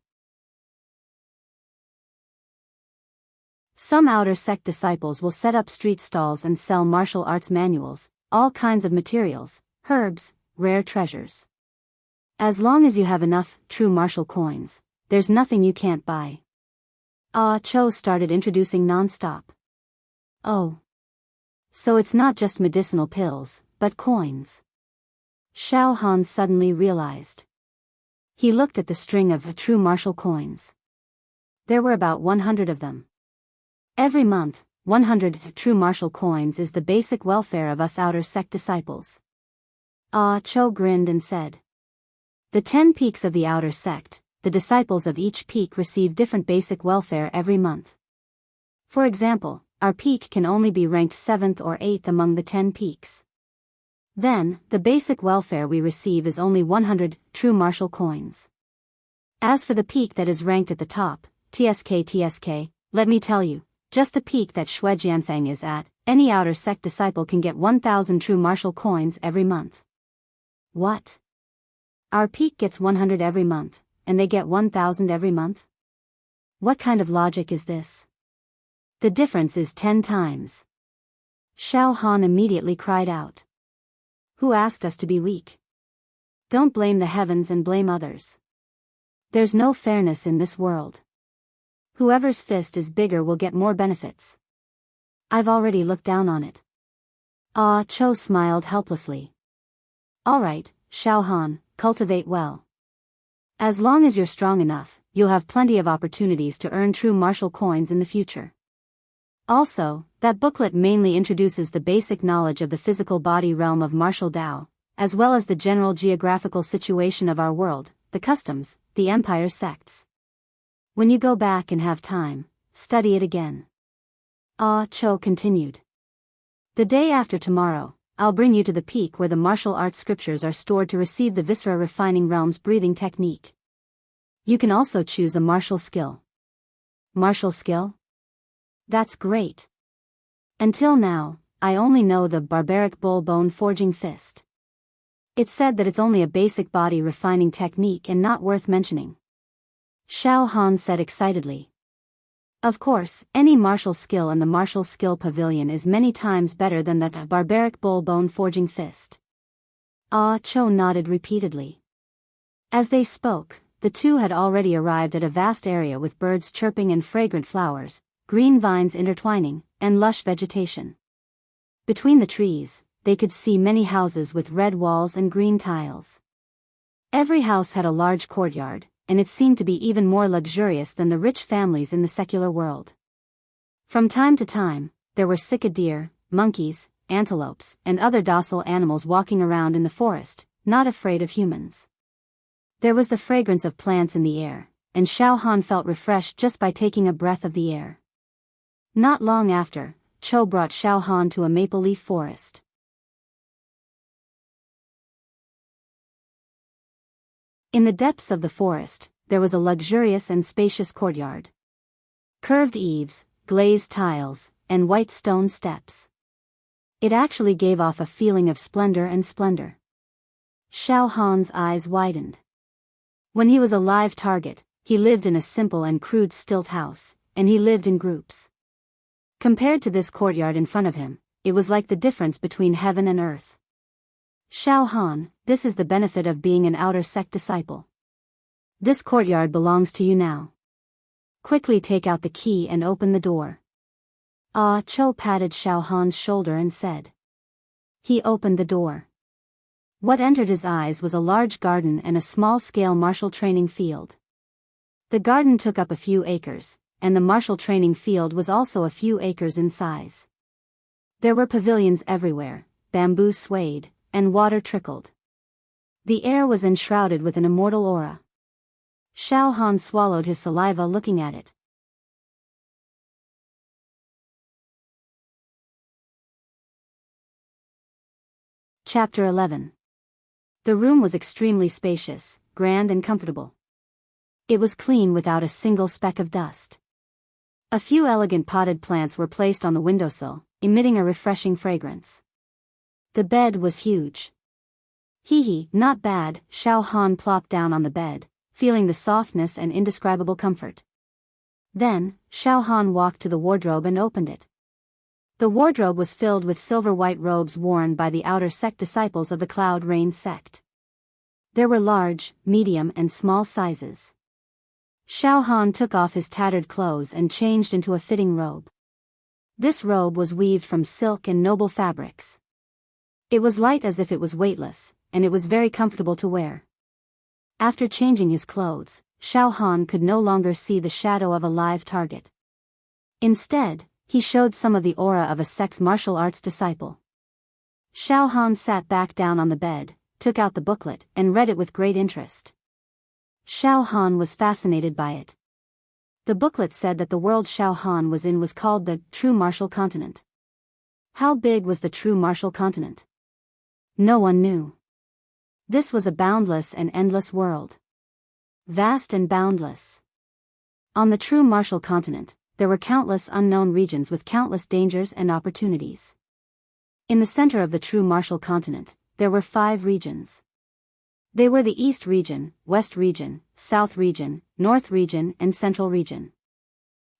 [SPEAKER 1] Some outer sect disciples will set up street stalls and sell martial arts manuals, all kinds of materials, herbs, rare treasures. As long as you have enough true martial coins, there's nothing you can't buy. Ah Cho started introducing non-stop. Oh. So it's not just medicinal pills, but coins. Xiao Han suddenly realized. He looked at the string of true martial coins. There were about 100 of them. Every month, 100 true martial coins is the basic welfare of us outer sect disciples. Ah Cho grinned and said. The 10 peaks of the outer sect, the disciples of each peak receive different basic welfare every month. For example, our peak can only be ranked 7th or 8th among the 10 peaks. Then, the basic welfare we receive is only 100 true martial coins. As for the peak that is ranked at the top, TSK, let me tell you, just the peak that Shui Jianfeng is at, any outer sect disciple can get 1,000 true martial coins every month. What? Our peak gets 100 every month, and they get 1,000 every month? What kind of logic is this? The difference is 10 times. Xiao Han immediately cried out. Who asked us to be weak? Don't blame the heavens and blame others. There's no fairness in this world. Whoever's fist is bigger will get more benefits. I've already looked down on it. Ah Cho smiled helplessly. All right, Xiao Han, cultivate well. As long as you're strong enough, you'll have plenty of opportunities to earn true martial coins in the future. Also, that booklet mainly introduces the basic knowledge of the physical body realm of martial Tao, as well as the general geographical situation of our world, the customs, the empire's sects. When you go back and have time, study it again. Ah Cho continued. The day after tomorrow, I'll bring you to the peak where the martial arts scriptures are stored to receive the viscera refining realm's breathing technique. You can also choose a martial skill. Martial skill? That's great. Until now, I only know the barbaric bull bone forging fist. It's said that it's only a basic body refining technique and not worth mentioning. Xiao Han said excitedly. Of course, any martial skill in the martial skill pavilion is many times better than the barbaric bull bone forging fist. Ah Cho nodded repeatedly. As they spoke, the two had already arrived at a vast area with birds chirping and fragrant flowers, green vines intertwining, and lush vegetation. Between the trees, they could see many houses with red walls and green tiles. Every house had a large courtyard, and it seemed to be even more luxurious than the rich families in the secular world. From time to time, there were sika deer, monkeys, antelopes, and other docile animals walking around in the forest, not afraid of humans. There was the fragrance of plants in the air, and Xiao Han felt refreshed just by taking a breath of the air. Not long after, Cho brought Xiao Han to a maple leaf forest. In the depths of the forest, there was a luxurious and spacious courtyard. Curved eaves, glazed tiles, and white stone steps. It actually gave off a feeling of splendor and splendor. Xiao Han's eyes widened. When he was a live target, he lived in a simple and crude stilt house, and he lived in groups. Compared to this courtyard in front of him, it was like the difference between heaven and earth. Xiao Han, this is the benefit of being an outer sect disciple. This courtyard belongs to you now. Quickly take out the key and open the door. Ah Cho patted Xiao Han's shoulder and said. He opened the door. What entered his eyes was a large garden and a small-scale martial training field. The garden took up a few acres, and the martial training field was also a few acres in size. There were pavilions everywhere, bamboo swayed, and water trickled. The air was enshrouded with an immortal aura. Xiao Han swallowed his saliva looking at it. Chapter 11. The room was extremely spacious, grand and comfortable. It was clean without a single speck of dust. A few elegant potted plants were placed on the windowsill, emitting a refreshing fragrance. The bed was huge. Hee, not bad, Xiao Han plopped down on the bed, feeling the softness and indescribable comfort. Then, Xiao Han walked to the wardrobe and opened it. The wardrobe was filled with silver-white robes worn by the outer sect disciples of the Cloud Rain sect. There were large, medium and small sizes. Xiao Han took off his tattered clothes and changed into a fitting robe. This robe was weaved from silk and noble fabrics. It was light as if it was weightless, and it was very comfortable to wear. After changing his clothes, Xiao Han could no longer see the shadow of a live target. Instead, he showed some of the aura of a sect's martial arts disciple. Xiao Han sat back down on the bed, took out the booklet, and read it with great interest. Xiao Han was fascinated by it. The booklet said that the world Xiao Han was in was called the True Martial Continent. How big was the True Martial Continent? No one knew. This was a boundless and endless world. Vast and boundless. On the True Martial Continent, there were countless unknown regions with countless dangers and opportunities. In the center of the True Martial Continent, there were 5 regions. They were the East Region, West Region, South Region, North Region, and Central Region.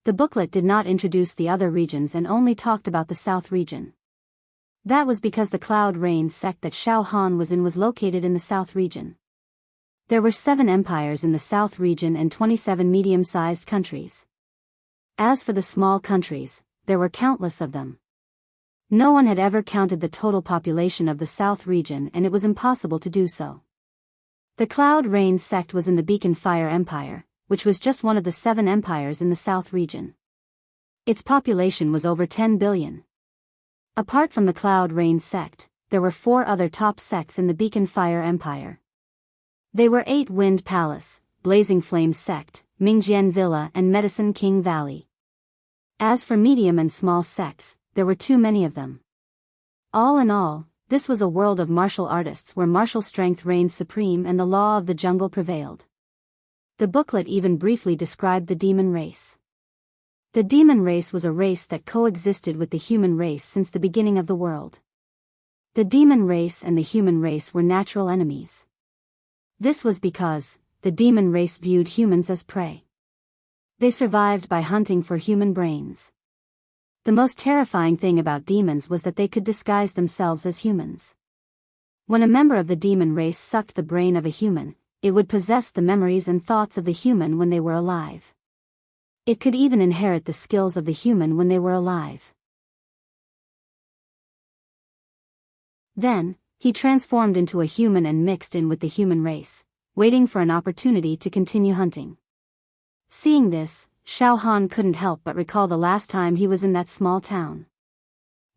[SPEAKER 1] The booklet did not introduce the other regions and only talked about the South Region. That was because the Cloud Rain sect that Xiao Han was in was located in the South Region. There were 7 empires in the South Region and 27 medium-sized countries. As for the small countries, there were countless of them. No one had ever counted the total population of the South region, and it was impossible to do so. The Cloud Rain sect was in the Beacon Fire Empire, which was just one of the 7 empires in the South region. Its population was over 10 billion. Apart from the Cloud Rain sect, there were 4 other top sects in the Beacon Fire Empire. They were 8 Wind Palace, Blazing Flame sect, Mingjian Villa and Medicine King Valley. As for medium and small sects, there were too many of them. All in all, this was a world of martial artists where martial strength reigned supreme and the law of the jungle prevailed. The booklet even briefly described the demon race. The demon race was a race that coexisted with the human race since the beginning of the world. The demon race and the human race were natural enemies. This was because the demon race viewed humans as prey. They survived by hunting for human brains. The most terrifying thing about demons was that they could disguise themselves as humans. When a member of the demon race sucked the brain of a human, it would possess the memories and thoughts of the human when they were alive. It could even inherit the skills of the human when they were alive. Then, he transformed into a human and mixed in with the human race, waiting for an opportunity to continue hunting. Seeing this, Xiao Han couldn't help but recall the last time he was in that small town.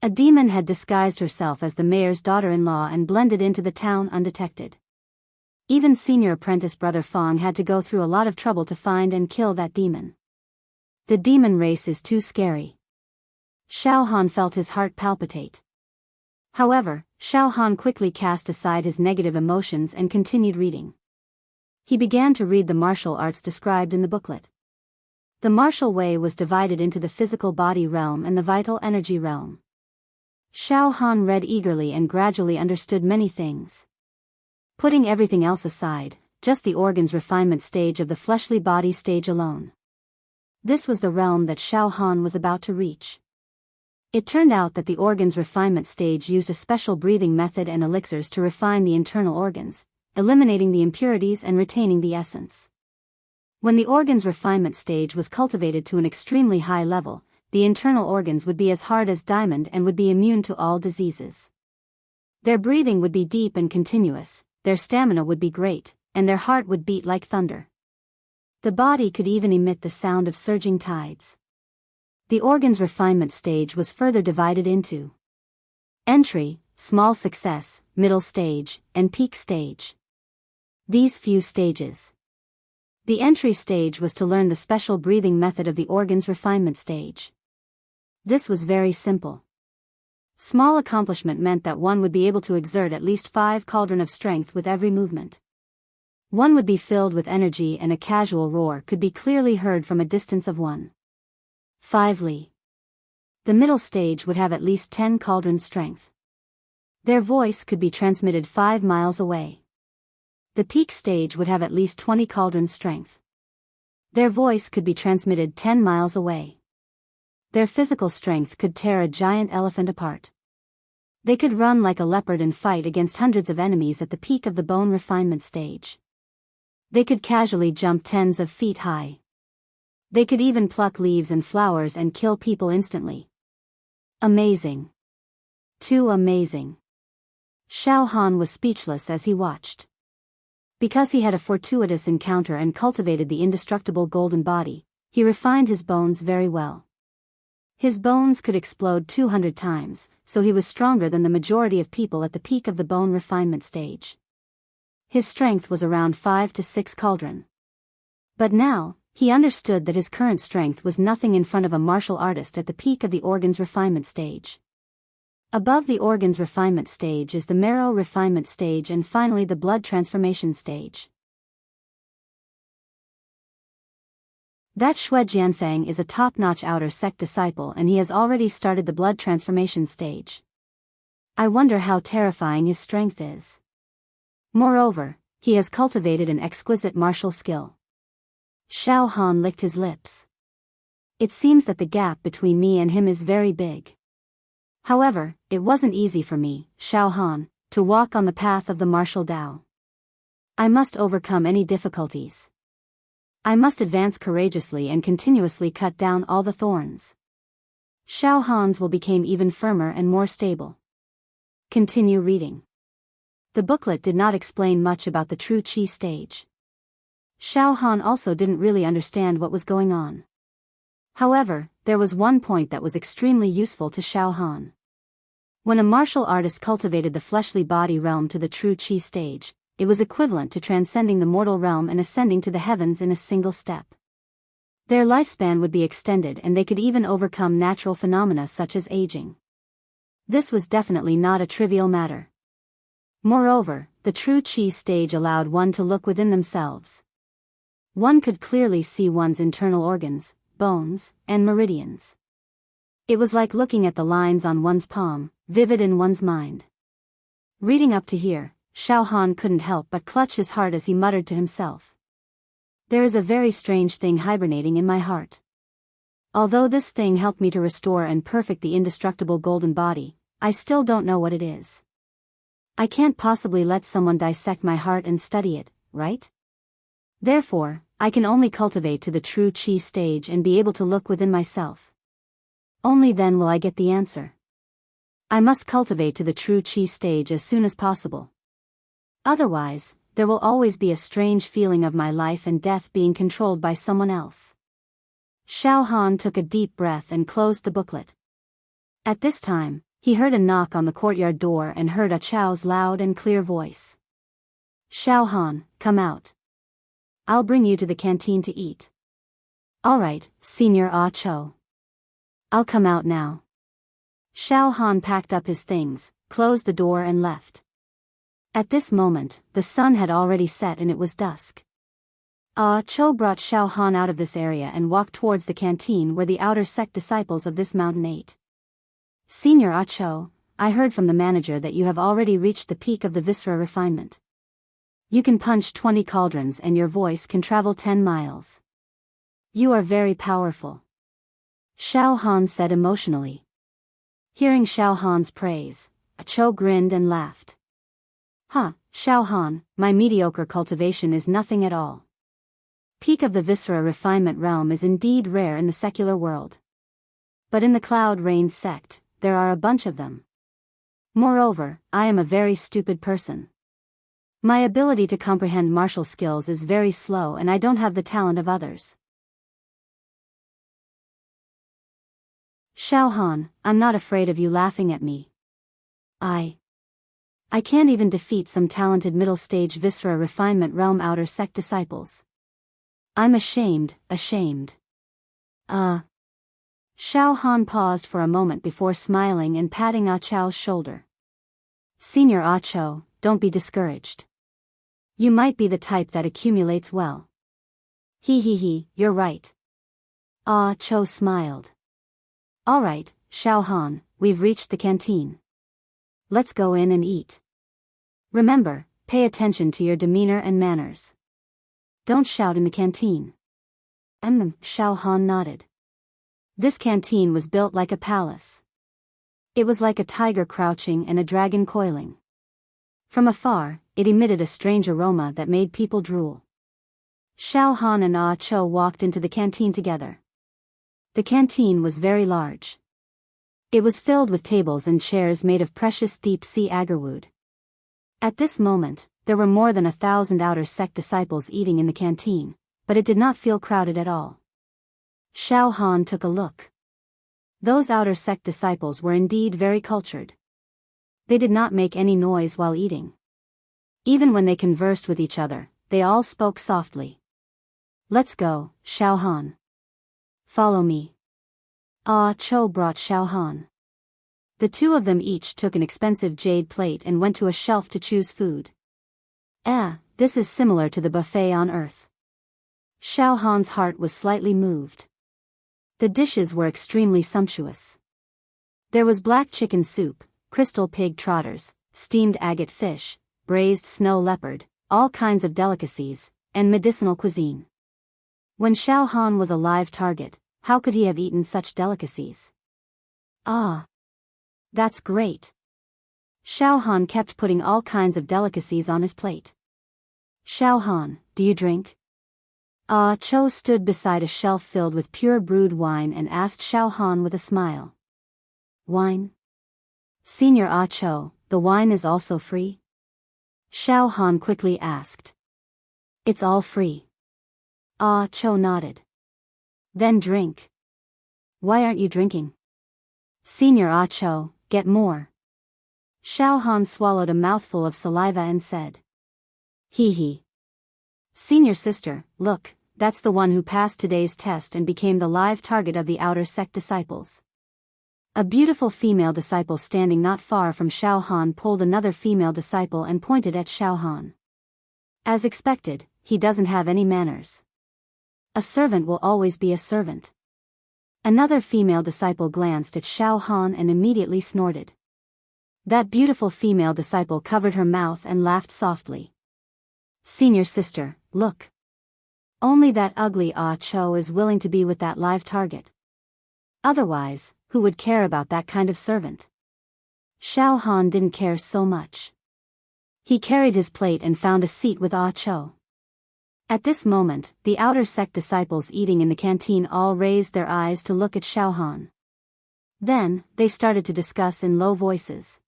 [SPEAKER 1] A demon had disguised herself as the mayor's daughter-in-law and blended into the town undetected. Even senior apprentice Brother Fong had to go through a lot of trouble to find and kill that demon. The demon race is too scary. Xiao Han felt his heart palpitate. However, Xiao Han quickly cast aside his negative emotions and continued reading. He began to read the martial arts described in the booklet. The martial way was divided into the physical body realm and the vital energy realm. Xiao Han read eagerly and gradually understood many things. Putting everything else aside, just the organs refinement stage of the fleshly body stage alone. This was the realm that Xiao Han was about to reach. It turned out that the organs refinement stage used a special breathing method and elixirs to refine the internal organs, eliminating the impurities and retaining the essence. When the organs refinement stage was cultivated to an extremely high level, the internal organs would be as hard as diamond and would be immune to all diseases. Their breathing would be deep and continuous, their stamina would be great, and their heart would beat like thunder. The body could even emit the sound of surging tides. The organs refinement stage was further divided into entry, small success, middle stage, and peak stage. These few stages. The entry stage was to learn the special breathing method of the organs refinement stage. This was very simple. Small accomplishment meant that one would be able to exert at least 5 cauldron of strength with every movement. One would be filled with energy and a casual roar could be clearly heard from a distance of 1.5 li. The middle stage would have at least 10 cauldron strength. Their voice could be transmitted 5 miles away. The peak stage would have at least 20 cauldron strength. Their voice could be transmitted 10 miles away. Their physical strength could tear a giant elephant apart. They could run like a leopard and fight against hundreds of enemies at the peak of the bone refinement stage. They could casually jump tens of feet high. They could even pluck leaves and flowers and kill people instantly. Amazing. Too amazing. Xiao Han was speechless as he watched. Because he had a fortuitous encounter and cultivated the indestructible golden body, he refined his bones very well. His bones could explode 200 times, so he was stronger than the majority of people at the peak of the bone refinement stage. His strength was around 5 to 6 cauldron. But now, he understood that his current strength was nothing in front of a martial artist at the peak of the organs refinement stage. Above the organs refinement stage is the marrow refinement stage and finally the blood transformation stage. That Xue Jianfeng is a top-notch outer sect disciple and he has already started the blood transformation stage. I wonder how terrifying his strength is. Moreover, he has cultivated an exquisite martial skill. Xiao Han licked his lips. It seems that the gap between me and him is very big. However, it wasn't easy for me, Xiao Han, to walk on the path of the martial Tao. I must overcome any difficulties. I must advance courageously and continuously cut down all the thorns. Xiao Han's will became even firmer and more stable. Continue reading. The booklet did not explain much about the true qi stage. Xiao Han also didn't really understand what was going on. However, there was one point that was extremely useful to Xiao Han. When a martial artist cultivated the fleshly body realm to the true qi stage, it was equivalent to transcending the mortal realm and ascending to the heavens in a single step. Their lifespan would be extended and they could even overcome natural phenomena such as aging. This was definitely not a trivial matter. Moreover, the true qi stage allowed one to look within themselves. One could clearly see one's internal organs, bones, and meridians. It was like looking at the lines on one's palm, vivid in one's mind. Reading up to here, Xiao Han couldn't help but clutch his heart as he muttered to himself. There is a very strange thing hibernating in my heart. Although this thing helped me to restore and perfect the indestructible golden body, I still don't know what it is. I can't possibly let someone dissect my heart and study it, right? Therefore, I can only cultivate to the true qi stage and be able to look within myself. Only then will I get the answer. I must cultivate to the true qi stage as soon as possible. Otherwise, there will always be a strange feeling of my life and death being controlled by someone else. Xiao Han took a deep breath and closed the booklet. At this time, he heard a knock on the courtyard door and heard Ah Chow's loud and clear voice. Xiao Han, come out. I'll bring you to the canteen to eat. All right, Senior Ah Chow. I'll come out now. Xiao Han packed up his things, closed the door and left. At this moment, the sun had already set and it was dusk. Ah Chow brought Xiao Han out of this area and walked towards the canteen where the outer sect disciples of this mountain ate. Senior Ah Chow, I heard from the manager that you have already reached the peak of the viscera refinement. You can punch 20 cauldrons and your voice can travel 10 miles. You are very powerful. Xiao Han said emotionally. Hearing Xiao Han's praise, Ah Chow grinned and laughed. Huh, Xiao Han, my mediocre cultivation is nothing at all. Peak of the viscera refinement realm is indeed rare in the secular world. But in the Cloud Rain sect, there are a bunch of them. Moreover, I am a very stupid person. My ability to comprehend martial skills is very slow and I don't have the talent of others. Xiao Han, I'm not afraid of you laughing at me. I can't even defeat some talented middle-stage viscera refinement realm outer sect disciples. I'm ashamed. Xiao Han paused for a moment before smiling and patting Ah Chow's shoulder. Senior Ah Chow, don't be discouraged. You might be the type that accumulates well. You're right. Ah Chow smiled. All right, Xiao Han, we've reached the canteen. Let's go in and eat. Remember, pay attention to your demeanor and manners. Don't shout in the canteen. Xiao Han nodded. This canteen was built like a palace. It was like a tiger crouching and a dragon coiling. From afar, it emitted a strange aroma that made people drool. Xiao Han and Ah Chow walked into the canteen together. The canteen was very large. It was filled with tables and chairs made of precious deep-sea agarwood. At this moment, there were more than 1,000 outer sect disciples eating in the canteen, but it did not feel crowded at all. Xiao Han took a look. Those outer sect disciples were indeed very cultured. They did not make any noise while eating. Even when they conversed with each other, they all spoke softly. Let's go, Xiao Han. Follow me. Ah Chow brought Xiao Han. The two of them each took an expensive jade plate and went to a shelf to choose food. This is similar to the buffet on Earth. Xiao Han's heart was slightly moved. The dishes were extremely sumptuous. There was black chicken soup, crystal pig trotters, steamed agate fish, braised snow leopard, all kinds of delicacies, and medicinal cuisine. When Xiao Han was a live target, how could he have eaten such delicacies? That's great. Xiao Han kept putting all kinds of delicacies on his plate. Xiao Han, do you drink? Ah Chow stood beside a shelf filled with pure brewed wine and asked Xiao Han with a smile. Wine? Senior Ah Cho, the wine is also free? Xiao Han quickly asked. It's all free. Ah Cho nodded. Then drink. Why aren't you drinking? Senior Ah Cho, get more. Xiao Han swallowed a mouthful of saliva and said. Hee hee. Senior sister, look, that's the one who passed today's test and became the live target of the outer sect disciples. A beautiful female disciple standing not far from Xiao Han pulled another female disciple and pointed at Xiao Han. As expected, he doesn't have any manners. A servant will always be a servant. Another female disciple glanced at Xiao Han and immediately snorted. That beautiful female disciple covered her mouth and laughed softly. Senior sister, look. Only that ugly Ah Cho is willing to be with that live target. Otherwise, who would care about that kind of servant? Xiao Han didn't care so much. He carried his plate and found a seat with Ah Cho. At this moment, the outer sect disciples eating in the canteen all raised their eyes to look at Xiao Han. Then, they started to discuss in low voices.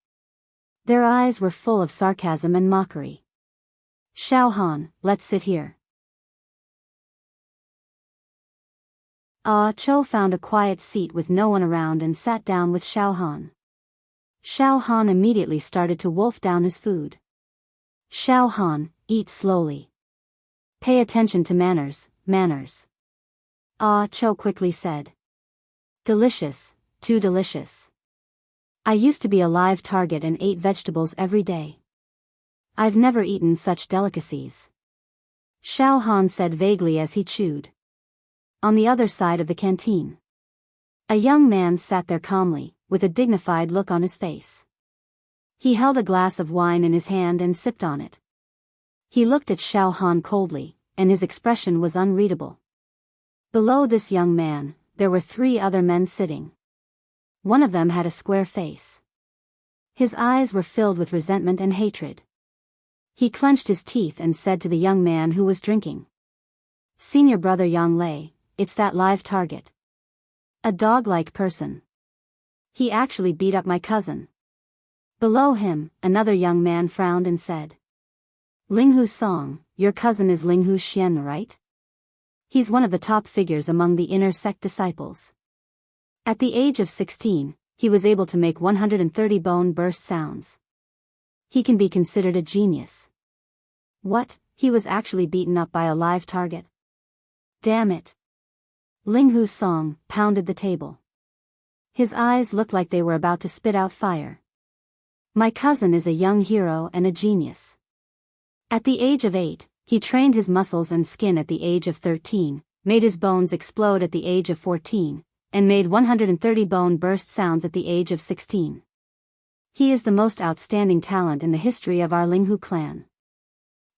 [SPEAKER 1] Their eyes were full of sarcasm and mockery. Xiao Han, let's sit here. Ah Cho found a quiet seat with no one around and sat down with Xiao Han. Xiao Han immediately started to wolf down his food. Xiao Han, eat slowly. Pay attention to manners, manners. Ah Cho quickly said. Delicious, too delicious. I used to be a live target and ate vegetables every day. I've never eaten such delicacies. Xiao Han said vaguely as he chewed. On the other side of the canteen, a young man sat there calmly, with a dignified look on his face. He held a glass of wine in his hand and sipped on it. He looked at Xiao Han coldly, and his expression was unreadable. Below this young man, there were 3 other men sitting. One of them had a square face. His eyes were filled with resentment and hatred. He clenched his teeth and said to the young man who was drinking. Senior brother Yang Lei, it's that live target. A dog-like person. He actually beat up my cousin. Below him, another young man frowned and said. Linghu Song, your cousin is Linghu Xian, right? He's one of the top figures among the inner sect disciples. At the age of 16, he was able to make 130 bone burst sounds. He can be considered a genius. What, he was actually beaten up by a live target? Damn it. Linghu Song pounded the table. His eyes looked like they were about to spit out fire. My cousin is a young hero and a genius. At the age of 8, he trained his muscles and skin at the age of 13, made his bones explode at the age of 14, and made 130 bone burst sounds at the age of 16. He is the most outstanding talent in the history of our Linghu clan.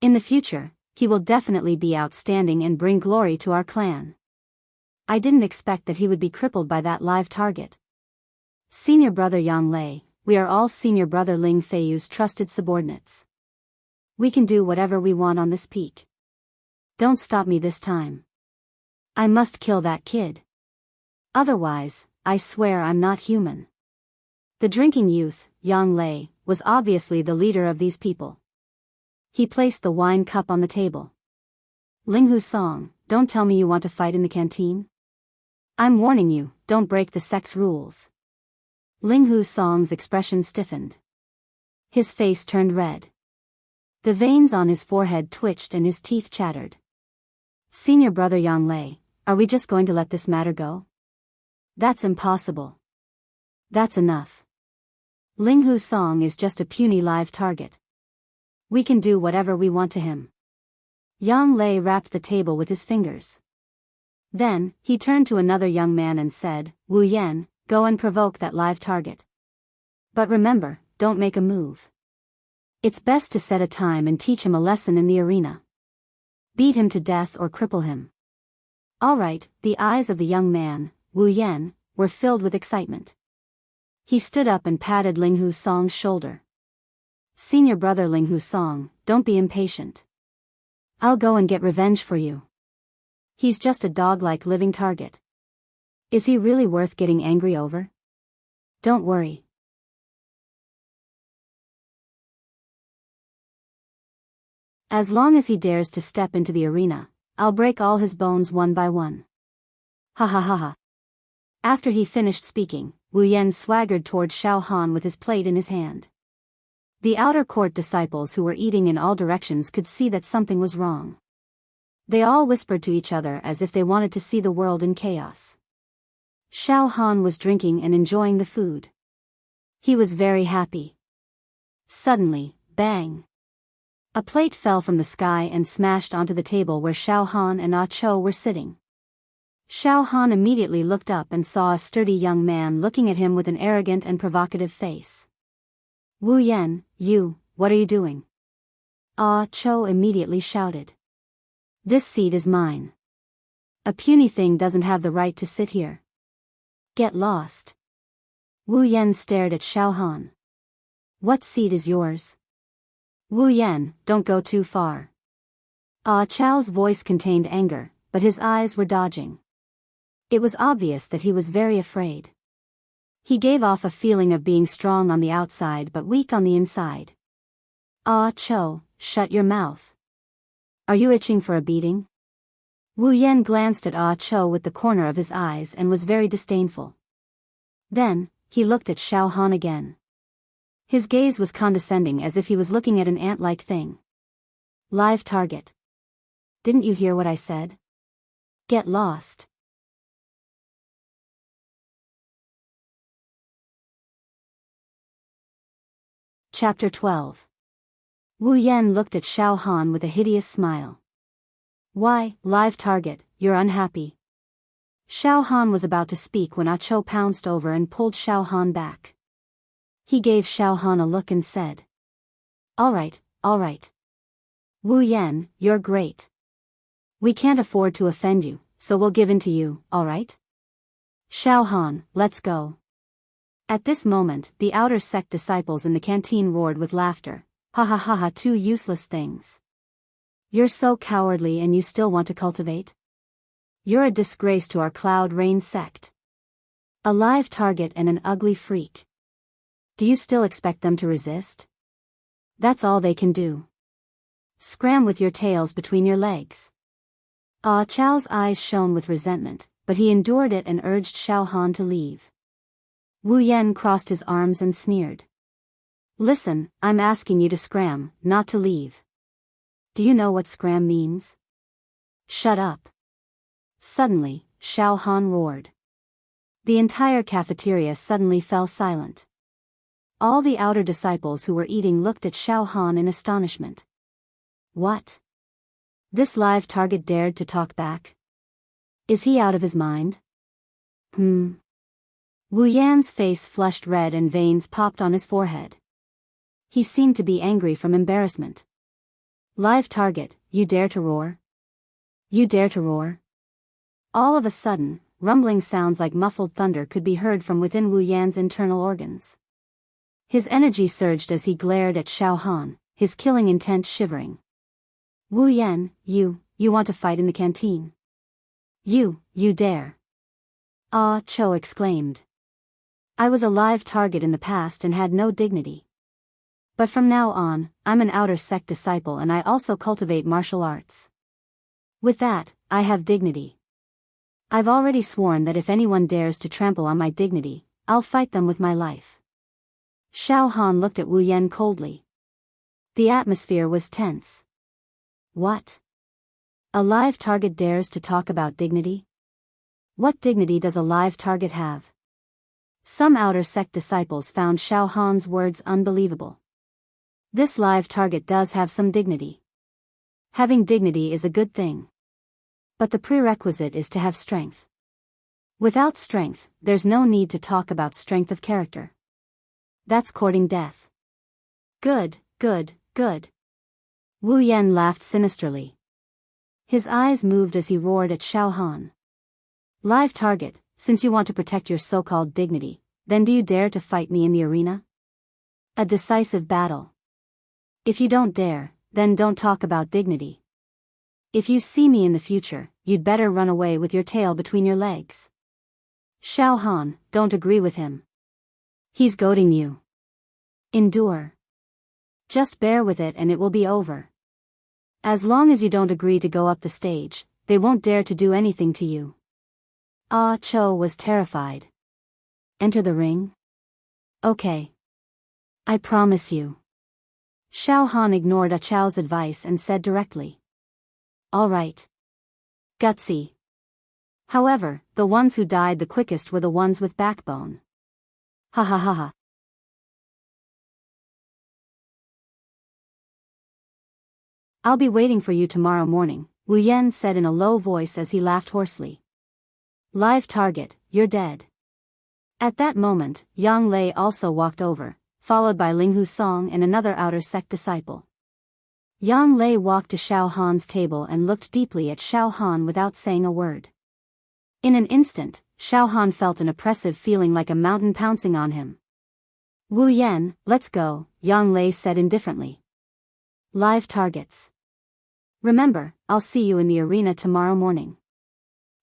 [SPEAKER 1] In the future, he will definitely be outstanding and bring glory to our clan. I didn't expect that he would be crippled by that live target. Senior brother Yang Lei, we are all senior brother Ling Feiyu's trusted subordinates. We can do whatever we want on this peak. Don't stop me this time. I must kill that kid. Otherwise, I swear I'm not human. The drinking youth, Yang Lei, was obviously the leader of these people. He placed the wine cup on the table. Linghu Song, don't tell me you want to fight in the canteen? I'm warning you, don't break the sect's rules. Linghu Song's expression stiffened. His face turned red. The veins on his forehead twitched and his teeth chattered. Senior brother Yang Lei, are we just going to let this matter go? That's impossible. That's enough. Linghu Song is just a puny live target. We can do whatever we want to him. Yang Lei rapped the table with his fingers. Then, he turned to another young man and said, Wu Yan, go and provoke that live target. But remember, don't make a move. It's best to set a time and teach him a lesson in the arena. Beat him to death or cripple him. All right, the eyes of the young man, Wu Yan, were filled with excitement. He stood up and patted Linghu Song's shoulder. Senior brother Linghu Song, don't be impatient. I'll go and get revenge for you. He's just a dog-like living target. Is he really worth getting angry over? Don't worry. As long as he dares to step into the arena, I'll break all his bones one by one. Ha ha ha ha. After he finished speaking, Wu Yan swaggered toward Xiao Han with his plate in his hand. The outer court disciples who were eating in all directions could see that something was wrong. They all whispered to each other as if they wanted to see the world in chaos. Xiao Han was drinking and enjoying the food. He was very happy. Suddenly, bang! A plate fell from the sky and smashed onto the table where Xiao Han and Ah Cho were sitting. Xiao Han immediately looked up and saw a sturdy young man looking at him with an arrogant and provocative face. Wu Yan, what are you doing? Ah Cho immediately shouted. This seat is mine. A puny thing doesn't have the right to sit here. Get lost. Wu Yan stared at Xiao Han. What seat is yours? Wu Yan, don't go too far. Ah Cho's voice contained anger, but his eyes were dodging. It was obvious that he was very afraid. He gave off a feeling of being strong on the outside but weak on the inside. Ah Cho, shut your mouth. Are you itching for a beating? Wu Yan glanced at Ah Cho with the corner of his eyes and was very disdainful. Then, he looked at Xiao Han again. His gaze was condescending as if he was looking at an ant-like thing. Live target. Didn't you hear what I said? Get lost. Chapter 12. Wu Yan looked at Xiao Han with a hideous smile. Why, live target, you're unhappy. Xiao Han was about to speak when Ah Cho pounced over and pulled Xiao Han back. He gave Xiao Han a look and said. All right. Wu Yan, you're great. We can't afford to offend you, so we'll give in to you, alright? Xiao Han, let's go. At this moment, the outer sect disciples in the canteen roared with laughter. Ha ha ha ha, two useless things. You're so cowardly and you still want to cultivate? You're a disgrace to our Cloud Rain sect. A live target and an ugly freak. Do you still expect them to resist? That's all they can do. Scram with your tails between your legs. Ah Cho's eyes shone with resentment, but he endured it and urged Xiao Han to leave. Wu Yan crossed his arms and sneered. Listen, I'm asking you to scram, not to leave. Do you know what scram means? Shut up. Suddenly, Xiao Han roared. The entire cafeteria suddenly fell silent. All the outer disciples who were eating looked at Xiao Han in astonishment. What? This live target dared to talk back? Is he out of his mind? Wu Yan's face flushed red and veins popped on his forehead. He seemed to be angry from embarrassment. Live target, you dare to roar? You dare to roar? All of a sudden, rumbling sounds like muffled thunder could be heard from within Wu Yan's internal organs. His energy surged as he glared at Xiao Han, his killing intent shivering. Wu Yan, you want to fight in the canteen? You dare. Ah Cho exclaimed. I was a live target in the past and had no dignity. But from now on, I'm an outer sect disciple and I also cultivate martial arts. With that, I have dignity. I've already sworn that if anyone dares to trample on my dignity, I'll fight them with my life. Xiao Han looked at Wu Yan coldly. The atmosphere was tense. What? A live target dares to talk about dignity? What dignity does a live target have? Some outer sect disciples found Xiao Han's words unbelievable. This live target does have some dignity. Having dignity is a good thing. But the prerequisite is to have strength. Without strength, there's no need to talk about strength of character. That's courting death. Good. Wu Yan laughed sinisterly. His eyes moved as he roared at Xiao Han. Live target, since you want to protect your so-called dignity, then do you dare to fight me in the arena? A decisive battle. If you don't dare, then don't talk about dignity. If you see me in the future, you'd better run away with your tail between your legs. Xiao Han, don't agree with him. He's goading you. Endure. Just bear with it and it will be over. As long as you don't agree to go up the stage, they won't dare to do anything to you. Ah Cho was terrified. Enter the ring? Okay. I promise you. Xiao Han ignored Ah Cho's advice and said directly. All right. Gutsy. However, the ones who died the quickest were the ones with backbone. Ha ha ha ha. I'll be waiting for you tomorrow morning, Wu Yan said in a low voice as he laughed hoarsely. Live target, you're dead. At that moment, Yang Lei also walked over, followed by Linghu Song and another outer sect disciple. Yang Lei walked to Xiao Han's table and looked deeply at Xiao Han without saying a word. In an instant, Xiao Han felt an oppressive feeling like a mountain pouncing on him. Wu Yan, let's go, Yang Lei said indifferently. Live targets. Remember, I'll see you in the arena tomorrow morning.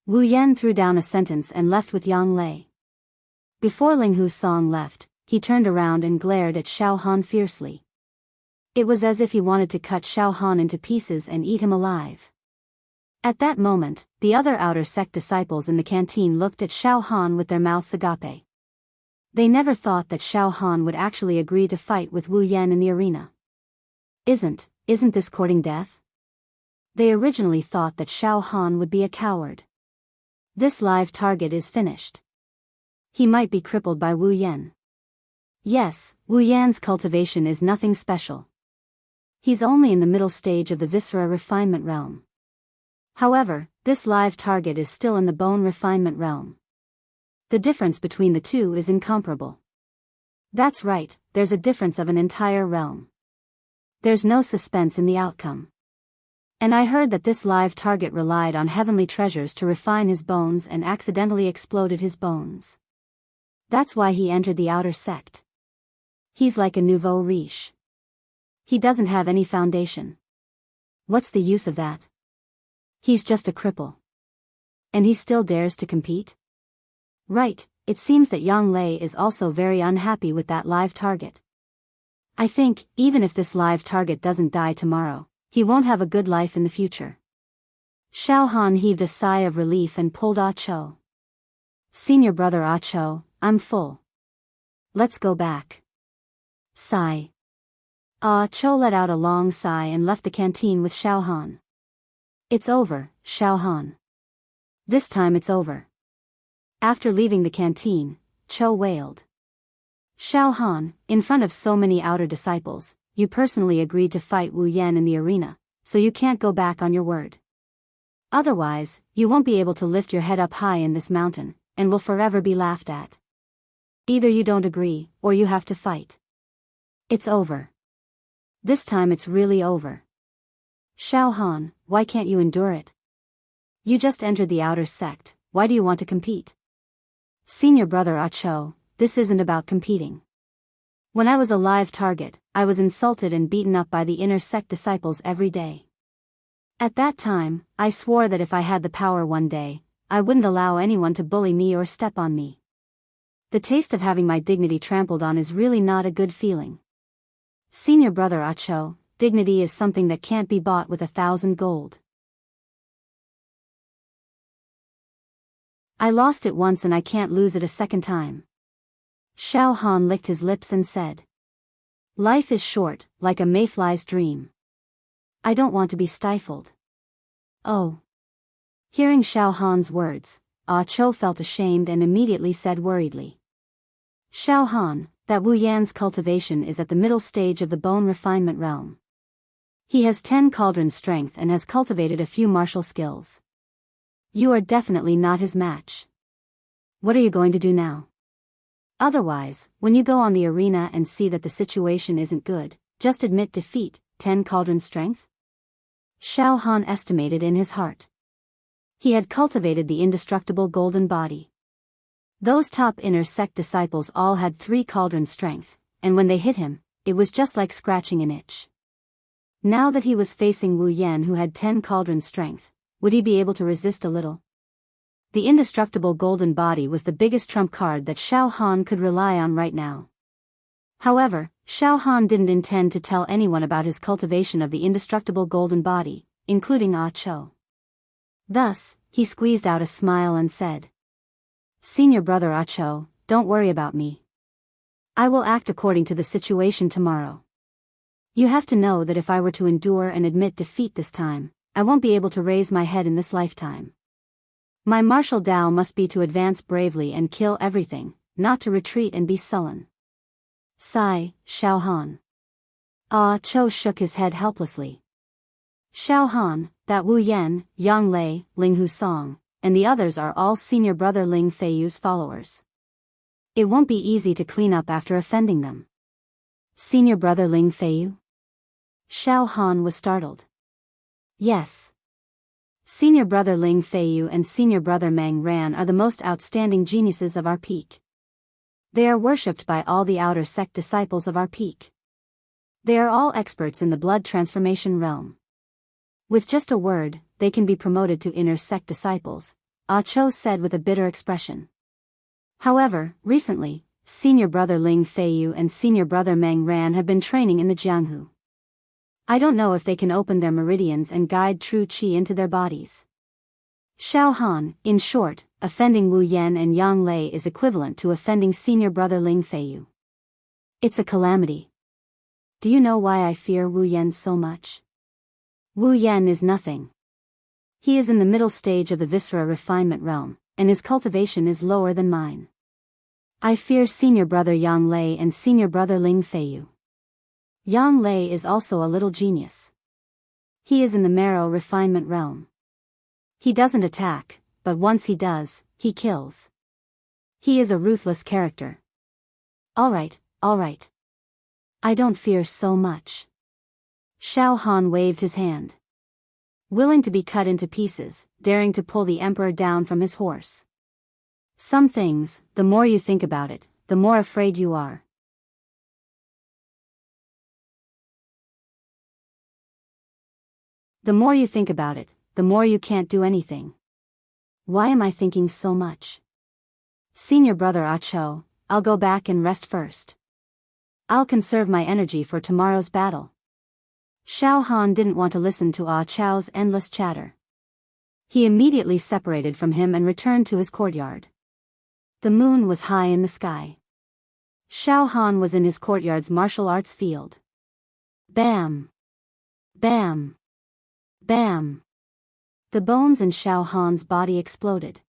[SPEAKER 1] Wu Yan threw down a sentence and left with Yang Lei. Before Linghu Song left, he turned around and glared at Xiao Han fiercely. It was as if he wanted to cut Xiao Han into pieces and eat him alive. At that moment, the other outer sect disciples in the canteen looked at Xiao Han with their mouths agape. They never thought that Xiao Han would actually agree to fight with Wu Yan in the arena. Isn't this courting death? They originally thought that Xiao Han would be a coward. This live target is finished. He might be crippled by Wu Yan. Yes, Wu Yan's cultivation is nothing special. He's only in the middle stage of the viscera refinement realm. However, this live target is still in the bone refinement realm. The difference between the two is incomparable. That's right, there's a difference of an entire realm. There's no suspense in the outcome. And I heard that this live target relied on heavenly treasures to refine his bones and accidentally exploded his bones. That's why he entered the outer sect. He's like a nouveau riche. He doesn't have any foundation. What's the use of that? He's just a cripple. And he still dares to compete? Right, it seems that Yang Lei is also very unhappy with that live target. I think, even if this live target doesn't die tomorrow, he won't have a good life in the future. Xiao Han heaved a sigh of relief and pulled Ah Cho. Senior brother Ah Cho, I'm full. Let's go back. Sigh. Ah Cho let out a long sigh and left the canteen with Xiao Han. It's over, Xiao Han. This time it's over. After leaving the canteen, Cho wailed. Xiao Han, in front of so many outer disciples, you personally agreed to fight Wu Yan in the arena, so you can't go back on your word. Otherwise, you won't be able to lift your head up high in this mountain, and will forever be laughed at. Either you don't agree, or you have to fight. It's over. This time it's really over. Xiao Han, why can't you endure it? You just entered the outer sect, why do you want to compete? Senior brother Ah Cho, this isn't about competing. When I was a live target, I was insulted and beaten up by the inner sect disciples every day. At that time, I swore that if I had the power one day, I wouldn't allow anyone to bully me or step on me. The taste of having my dignity trampled on is really not a good feeling. Senior brother Ah Cho, dignity is something that can't be bought with 1,000 gold. I lost it once and I can't lose it a second time. Xiao Han licked his lips and said. Life is short, like a mayfly's dream. I don't want to be stifled. Oh. Hearing Xiao Han's words, Ah Cho felt ashamed and immediately said worriedly. Xiao Han, that Wu Yan's cultivation is at the middle stage of the bone refinement realm. He has 10 cauldron strength and has cultivated a few martial skills. You are definitely not his match. What are you going to do now? Otherwise, when you go on the arena and see that the situation isn't good, just admit defeat, 10 cauldron strength? Xiao Han estimated in his heart. He had cultivated the indestructible golden body. Those top inner sect disciples all had 3 cauldron strength, and when they hit him, it was just like scratching an itch. Now that he was facing Wu Yan who had 10 cauldron strength, would he be able to resist a little? The indestructible golden body was the biggest trump card that Xiao Han could rely on right now. However, Xiao Han didn't intend to tell anyone about his cultivation of the indestructible golden body, including Ah Cho. Thus, he squeezed out a smile and said, "Senior brother Ah Cho, don't worry about me. I will act according to the situation tomorrow. You have to know that if I were to endure and admit defeat this time, I won't be able to raise my head in this lifetime. My martial Tao must be to advance bravely and kill everything, not to retreat and be sullen." Sigh, Xiao Han. Ah Cho shook his head helplessly. Xiao Han, that Wu Yan, Yang Lei, Ling Hu Song, and the others are all senior brother Ling Feiyu's followers. It won't be easy to clean up after offending them. Senior brother Ling Feiyu? Xiao Han was startled. Yes. Senior brother Ling Feiyu and senior brother Meng Ran are the most outstanding geniuses of our peak. They are worshipped by all the outer sect disciples of our peak. They are all experts in the blood transformation realm. With just a word, they can be promoted to inner sect disciples, Ah Cho said with a bitter expression. However, recently, senior brother Ling Feiyu and senior brother Meng Ran have been training in the Jianghu. I don't know if they can open their meridians and guide true qi into their bodies. Xiao Han, in short, offending Wu Yan and Yang Lei is equivalent to offending senior brother Ling Feiyu. It's a calamity. Do you know why I fear Wu Yan so much? Wu Yan is nothing. He is in the middle stage of the viscera refinement realm, and his cultivation is lower than mine. I fear senior brother Yang Lei and senior brother Ling Feiyu. Yang Lei is also a little genius. He is in the marrow refinement realm. He doesn't attack, but once he does, he kills. He is a ruthless character. All right. I don't fear so much. Xiao Han waved his hand. Willing to be cut into pieces, daring to pull the emperor down from his horse. Some things, the more you think about it, the more afraid you are. The more you think about it, the more you can't do anything. Why am I thinking so much? Senior brother Ah Cho, I'll go back and rest first. I'll conserve my energy for tomorrow's battle. Xiao Han didn't want to listen to Ah Cho's endless chatter. He immediately separated from him and returned to his courtyard. The moon was high in the sky. Xiao Han was in his courtyard's martial arts field. Bam! Bam! Bam! The bones in Xiao Han's body exploded.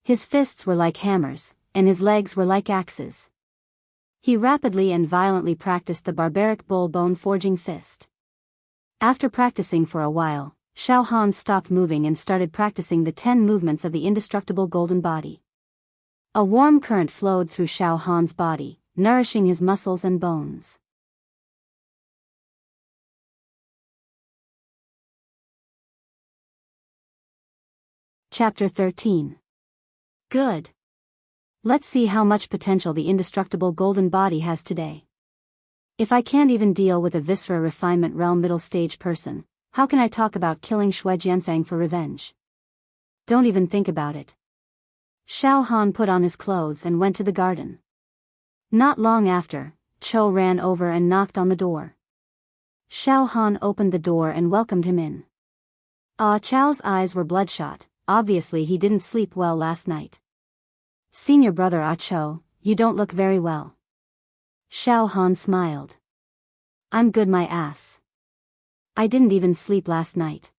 [SPEAKER 1] His fists were like hammers, and his legs were like axes. He rapidly and violently practiced the barbaric bull bone forging fist. After practicing for a while, Xiao Han stopped moving and started practicing the 10 movements of the indestructible golden body. A warm current flowed through Xiao Han's body, nourishing his muscles and bones. Chapter 13. Good. Let's see how much potential the indestructible golden body has today. If I can't even deal with a viscera refinement realm middle stage person, how can I talk about killing Shui Jianfang for revenge? Don't even think about it. Xiao Han put on his clothes and went to the garden. Not long after, Cho ran over and knocked on the door. Xiao Han opened the door and welcomed him in. Ah Cho's eyes were bloodshot, obviously he didn't sleep well last night. Senior brother Ah Cho, you don't look very well. Xiao Han smiled. I'm good my ass. I didn't even sleep last night.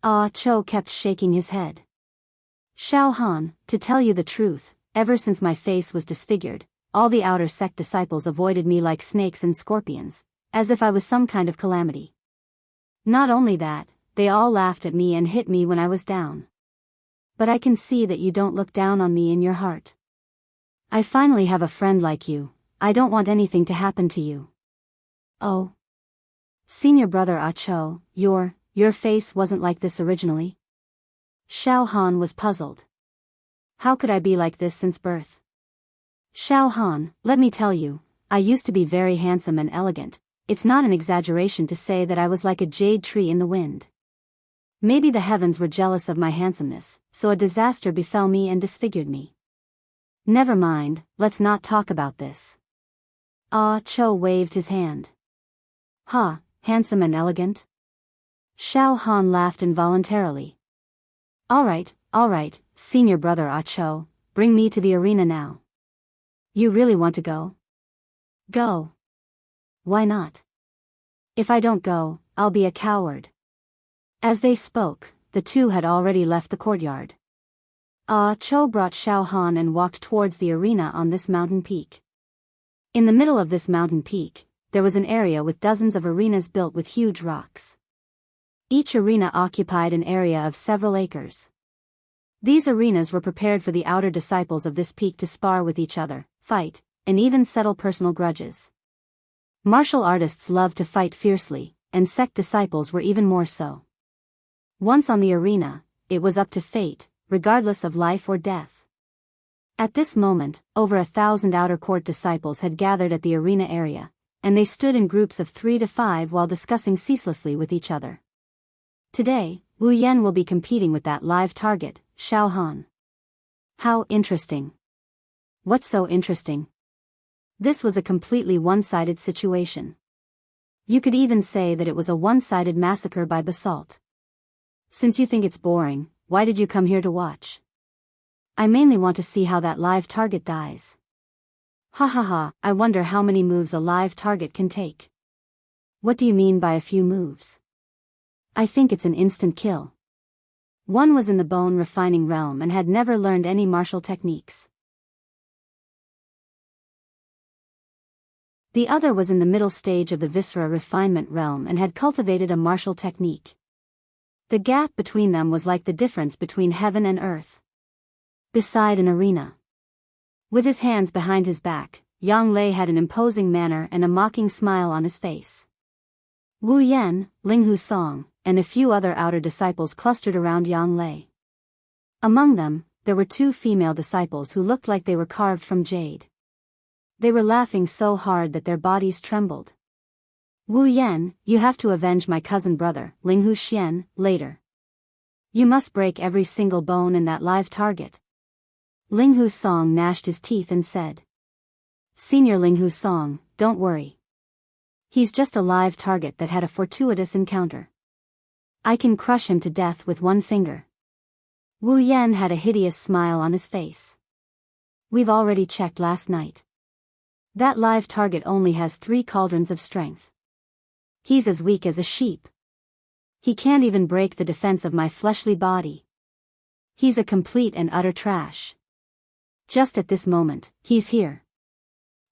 [SPEAKER 1] Ah Cho kept shaking his head. Xiao Han, to tell you the truth, ever since my face was disfigured, all the outer sect disciples avoided me like snakes and scorpions, as if I was some kind of calamity. Not only that, they all laughed at me and hit me when I was down. But I can see that you don't look down on me in your heart. I finally have a friend like you. I don't want anything to happen to you. Oh. Senior brother Ah Cho, your face wasn't like this originally? Xiao Han was puzzled. How could I be like this since birth? Xiao Han, let me tell you, I used to be very handsome and elegant. It's not an exaggeration to say that I was like a jade tree in the wind. Maybe the heavens were jealous of my handsomeness, so a disaster befell me and disfigured me. Never mind, let's not talk about this. Ah Cho waved his hand. Ha, handsome and elegant? Xiao Han laughed involuntarily. Alright, senior brother Ah Cho, bring me to the arena now. You really want to go? Go. Why not? If I don't go, I'll be a coward. As they spoke, the two had already left the courtyard. Ah Cho brought Xiao Han and walked towards the arena on this mountain peak. In the middle of this mountain peak, there was an area with dozens of arenas built with huge rocks. Each arena occupied an area of several acres. These arenas were prepared for the outer disciples of this peak to spar with each other, fight, and even settle personal grudges. Martial artists loved to fight fiercely, and sect disciples were even more so. Once on the arena, it was up to fate, regardless of life or death. At this moment, over 1,000 outer court disciples had gathered at the arena area, and they stood in groups of 3 to 5 while discussing ceaselessly with each other. Today, Wu Yan will be competing with that live target, Xiao Han. How interesting. What's so interesting? This was a completely one-sided situation. You could even say that it was a one-sided massacre by basalt. Since you think it's boring, why did you come here to watch? I mainly want to see how that live target dies. Ha ha ha, I wonder how many moves a live target can take. What do you mean by a few moves? I think it's an instant kill. One was in the bone refining realm and had never learned any martial techniques. The other was in the middle stage of the viscera refinement realm and had cultivated a martial technique. The gap between them was like the difference between heaven and earth. Beside an arena. With his hands behind his back, Yang Lei had an imposing manner and a mocking smile on his face. Wu Yan, Linghu Song, and a few other outer disciples clustered around Yang Lei. Among them, there were 2 female disciples who looked like they were carved from jade. They were laughing so hard that their bodies trembled. Wu Yan, you have to avenge my cousin brother, Linghu Xian, later. You must break every single bone in that live target. Linghu Song gnashed his teeth and said. Senior Linghu Song, don't worry. He's just a live target that had a fortuitous encounter. I can crush him to death with one finger. Wu Yan had a hideous smile on his face. We've already checked last night. That live target only has 3 cauldrons of strength. He's as weak as a sheep. He can't even break the defense of my fleshly body. He's a complete and utter trash. Just at this moment, he's here.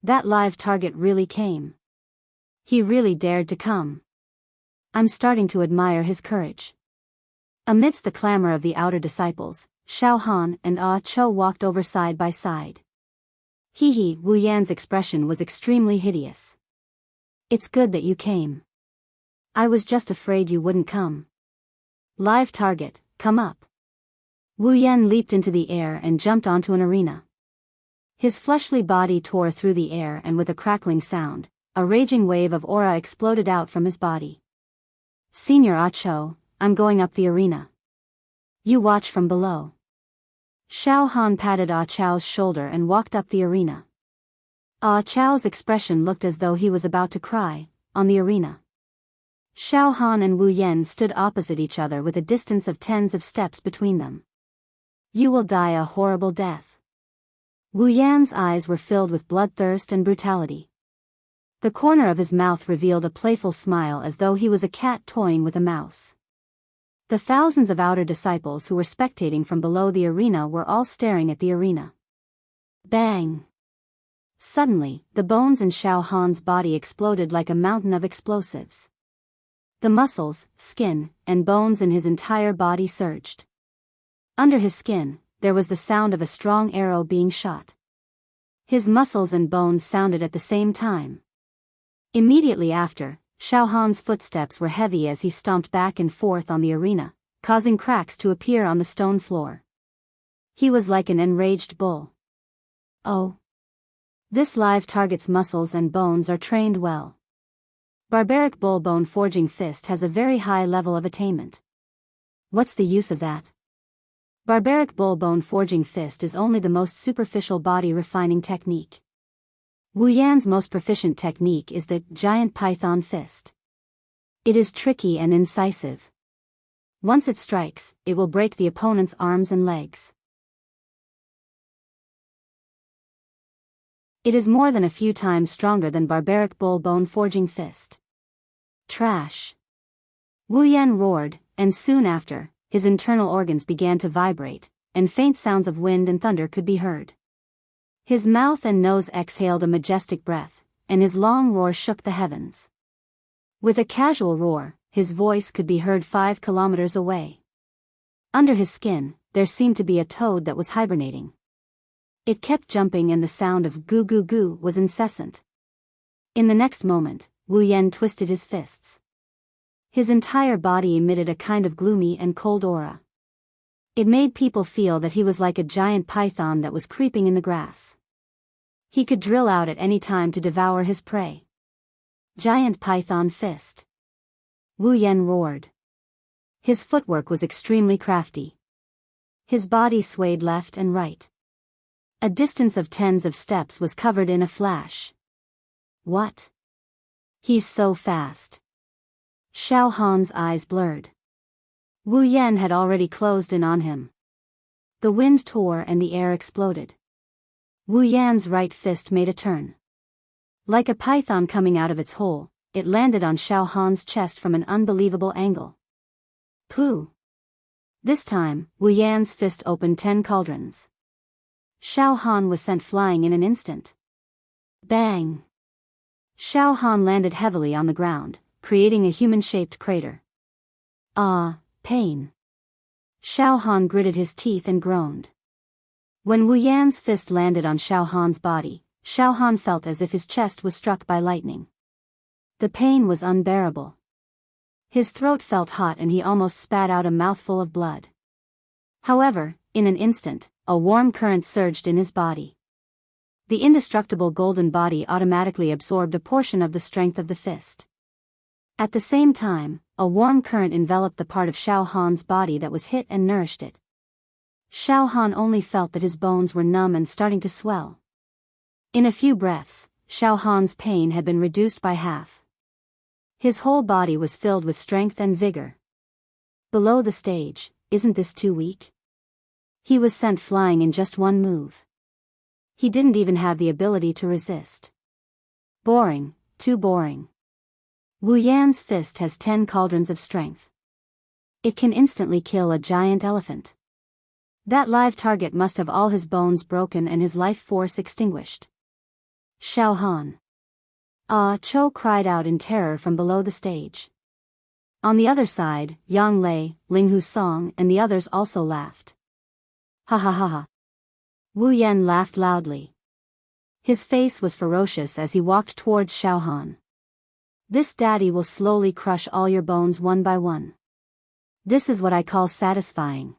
[SPEAKER 1] That live target really came. He really dared to come. I'm starting to admire his courage. Amidst the clamor of the outer disciples, Xiao Han and Ah Cho walked over side by side. Hee, Wu Yan's expression was extremely hideous. It's good that you came. I was just afraid you wouldn't come. Live target, come up. Wu Yan leaped into the air and jumped onto an arena. His fleshly body tore through the air and with a crackling sound, a raging wave of aura exploded out from his body. Senior Ah Cho, I'm going up the arena. You watch from below. Xiao Han patted Ah Cho's shoulder and walked up the arena. Ah Cho's expression looked as though he was about to cry, on the arena. Xiao Han and Wu Yan stood opposite each other with a distance of tens of steps between them. You will die a horrible death. Wu Yan's eyes were filled with bloodthirst and brutality. The corner of his mouth revealed a playful smile as though he was a cat toying with a mouse. The thousands of outer disciples who were spectating from below the arena were all staring at the arena. Bang! Suddenly, the bones in Xiao Han's body exploded like a mountain of explosives. The muscles, skin, and bones in his entire body surged. Under his skin, there was the sound of a strong arrow being shot. His muscles and bones sounded at the same time. Immediately after, Xiao Han's footsteps were heavy as he stomped back and forth on the arena, causing cracks to appear on the stone floor. He was like an enraged bull. Oh! This live target's muscles and bones are trained well. Barbaric bull bone forging fist has a very high level of attainment. What's the use of that? Barbaric bull bone forging fist is only the most superficial body refining technique. Wu Yan's most proficient technique is the giant python fist. It is tricky and incisive. Once it strikes, it will break the opponent's arms and legs. It is more than a few times stronger than barbaric bull bone forging fist. Trash! Wu Yan roared, and soon after, his internal organs began to vibrate, and faint sounds of wind and thunder could be heard. His mouth and nose exhaled a majestic breath, and his long roar shook the heavens. With a casual roar, his voice could be heard 5 kilometers away. Under his skin, there seemed to be a toad that was hibernating. It kept jumping and the sound of goo goo goo was incessant. In the next moment, Wu Yan twisted his fists. His entire body emitted a kind of gloomy and cold aura. It made people feel that he was like a giant python that was creeping in the grass. He could drill out at any time to devour his prey. Giant python fist. Wu Yan roared. His footwork was extremely crafty. His body swayed left and right. A distance of tens of steps was covered in a flash. What? He's so fast. Xiao Han's eyes blurred. Wu Yan had already closed in on him. The wind tore and the air exploded. Wu Yan's right fist made a turn. Like a python coming out of its hole, it landed on Xiao Han's chest from an unbelievable angle. Pooh! This time, Wu Yan's fist opened 10 cauldrons. Xiao Han was sent flying in an instant. Bang! Xiao Han landed heavily on the ground, creating a human-shaped crater. Ah, pain. Xiao Han gritted his teeth and groaned. When Wu Yan's fist landed on Xiao Han's body, Xiao Han felt as if his chest was struck by lightning. The pain was unbearable. His throat felt hot and he almost spat out a mouthful of blood. However, in an instant, a warm current surged in his body. The indestructible golden body automatically absorbed a portion of the strength of the fist. At the same time, a warm current enveloped the part of Xiao Han's body that was hit and nourished it. Xiao Han only felt that his bones were numb and starting to swell. In a few breaths, Xiao Han's pain had been reduced by half. His whole body was filled with strength and vigor. Below the stage, isn't this too weak? He was sent flying in just one move. He didn't even have the ability to resist. Boring, too boring. Wu Yan's fist has 10 cauldrons of strength. It can instantly kill a giant elephant. That live target must have all his bones broken and his life force extinguished. Xiao Han. Ah! Cho cried out in terror from below the stage. On the other side, Yang Lei, Ling Hu Song and the others also laughed. Ha ha ha ha. Wu Yan laughed loudly. His face was ferocious as he walked towards Xiao Han. This daddy will slowly crush all your bones one by one. This is what I call satisfying.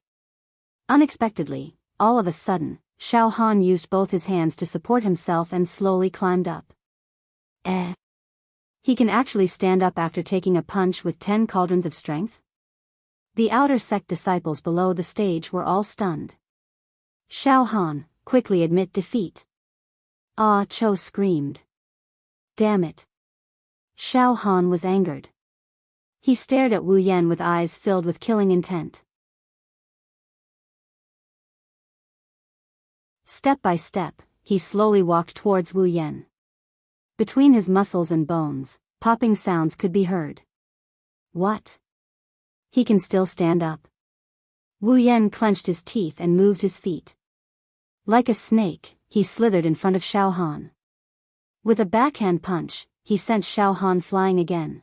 [SPEAKER 1] Unexpectedly, all of a sudden, Xiao Han used both his hands to support himself and slowly climbed up. He can actually stand up after taking a punch with 10 cauldrons of strength? The outer sect disciples below the stage were all stunned. Xiao Han, quickly admit defeat. Ah! Cho screamed. Damn it. Xiao Han was angered. He stared at Wu Yan with eyes filled with killing intent. Step by step, he slowly walked towards Wu Yan. Between his muscles and bones, popping sounds could be heard. What? He can still stand up. Wu Yan clenched his teeth and moved his feet. Like a snake, he slithered in front of Xiao Han. With a backhand punch, he sent Xiao Han flying again.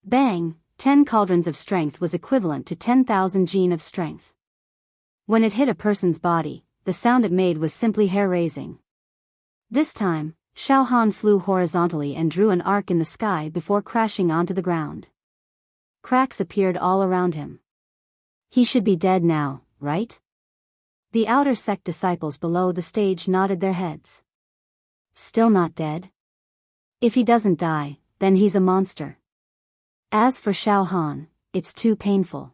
[SPEAKER 1] Bang! 10 cauldrons of strength was equivalent to 10,000 jin of strength. When it hit a person's body, the sound it made was simply hair-raising. This time, Xiao Han flew horizontally and drew an arc in the sky before crashing onto the ground. Cracks appeared all around him. He should be dead now, right? The outer sect disciples below the stage nodded their heads. Still not dead? If he doesn't die, then he's a monster. As for Xiao Han, it's too painful.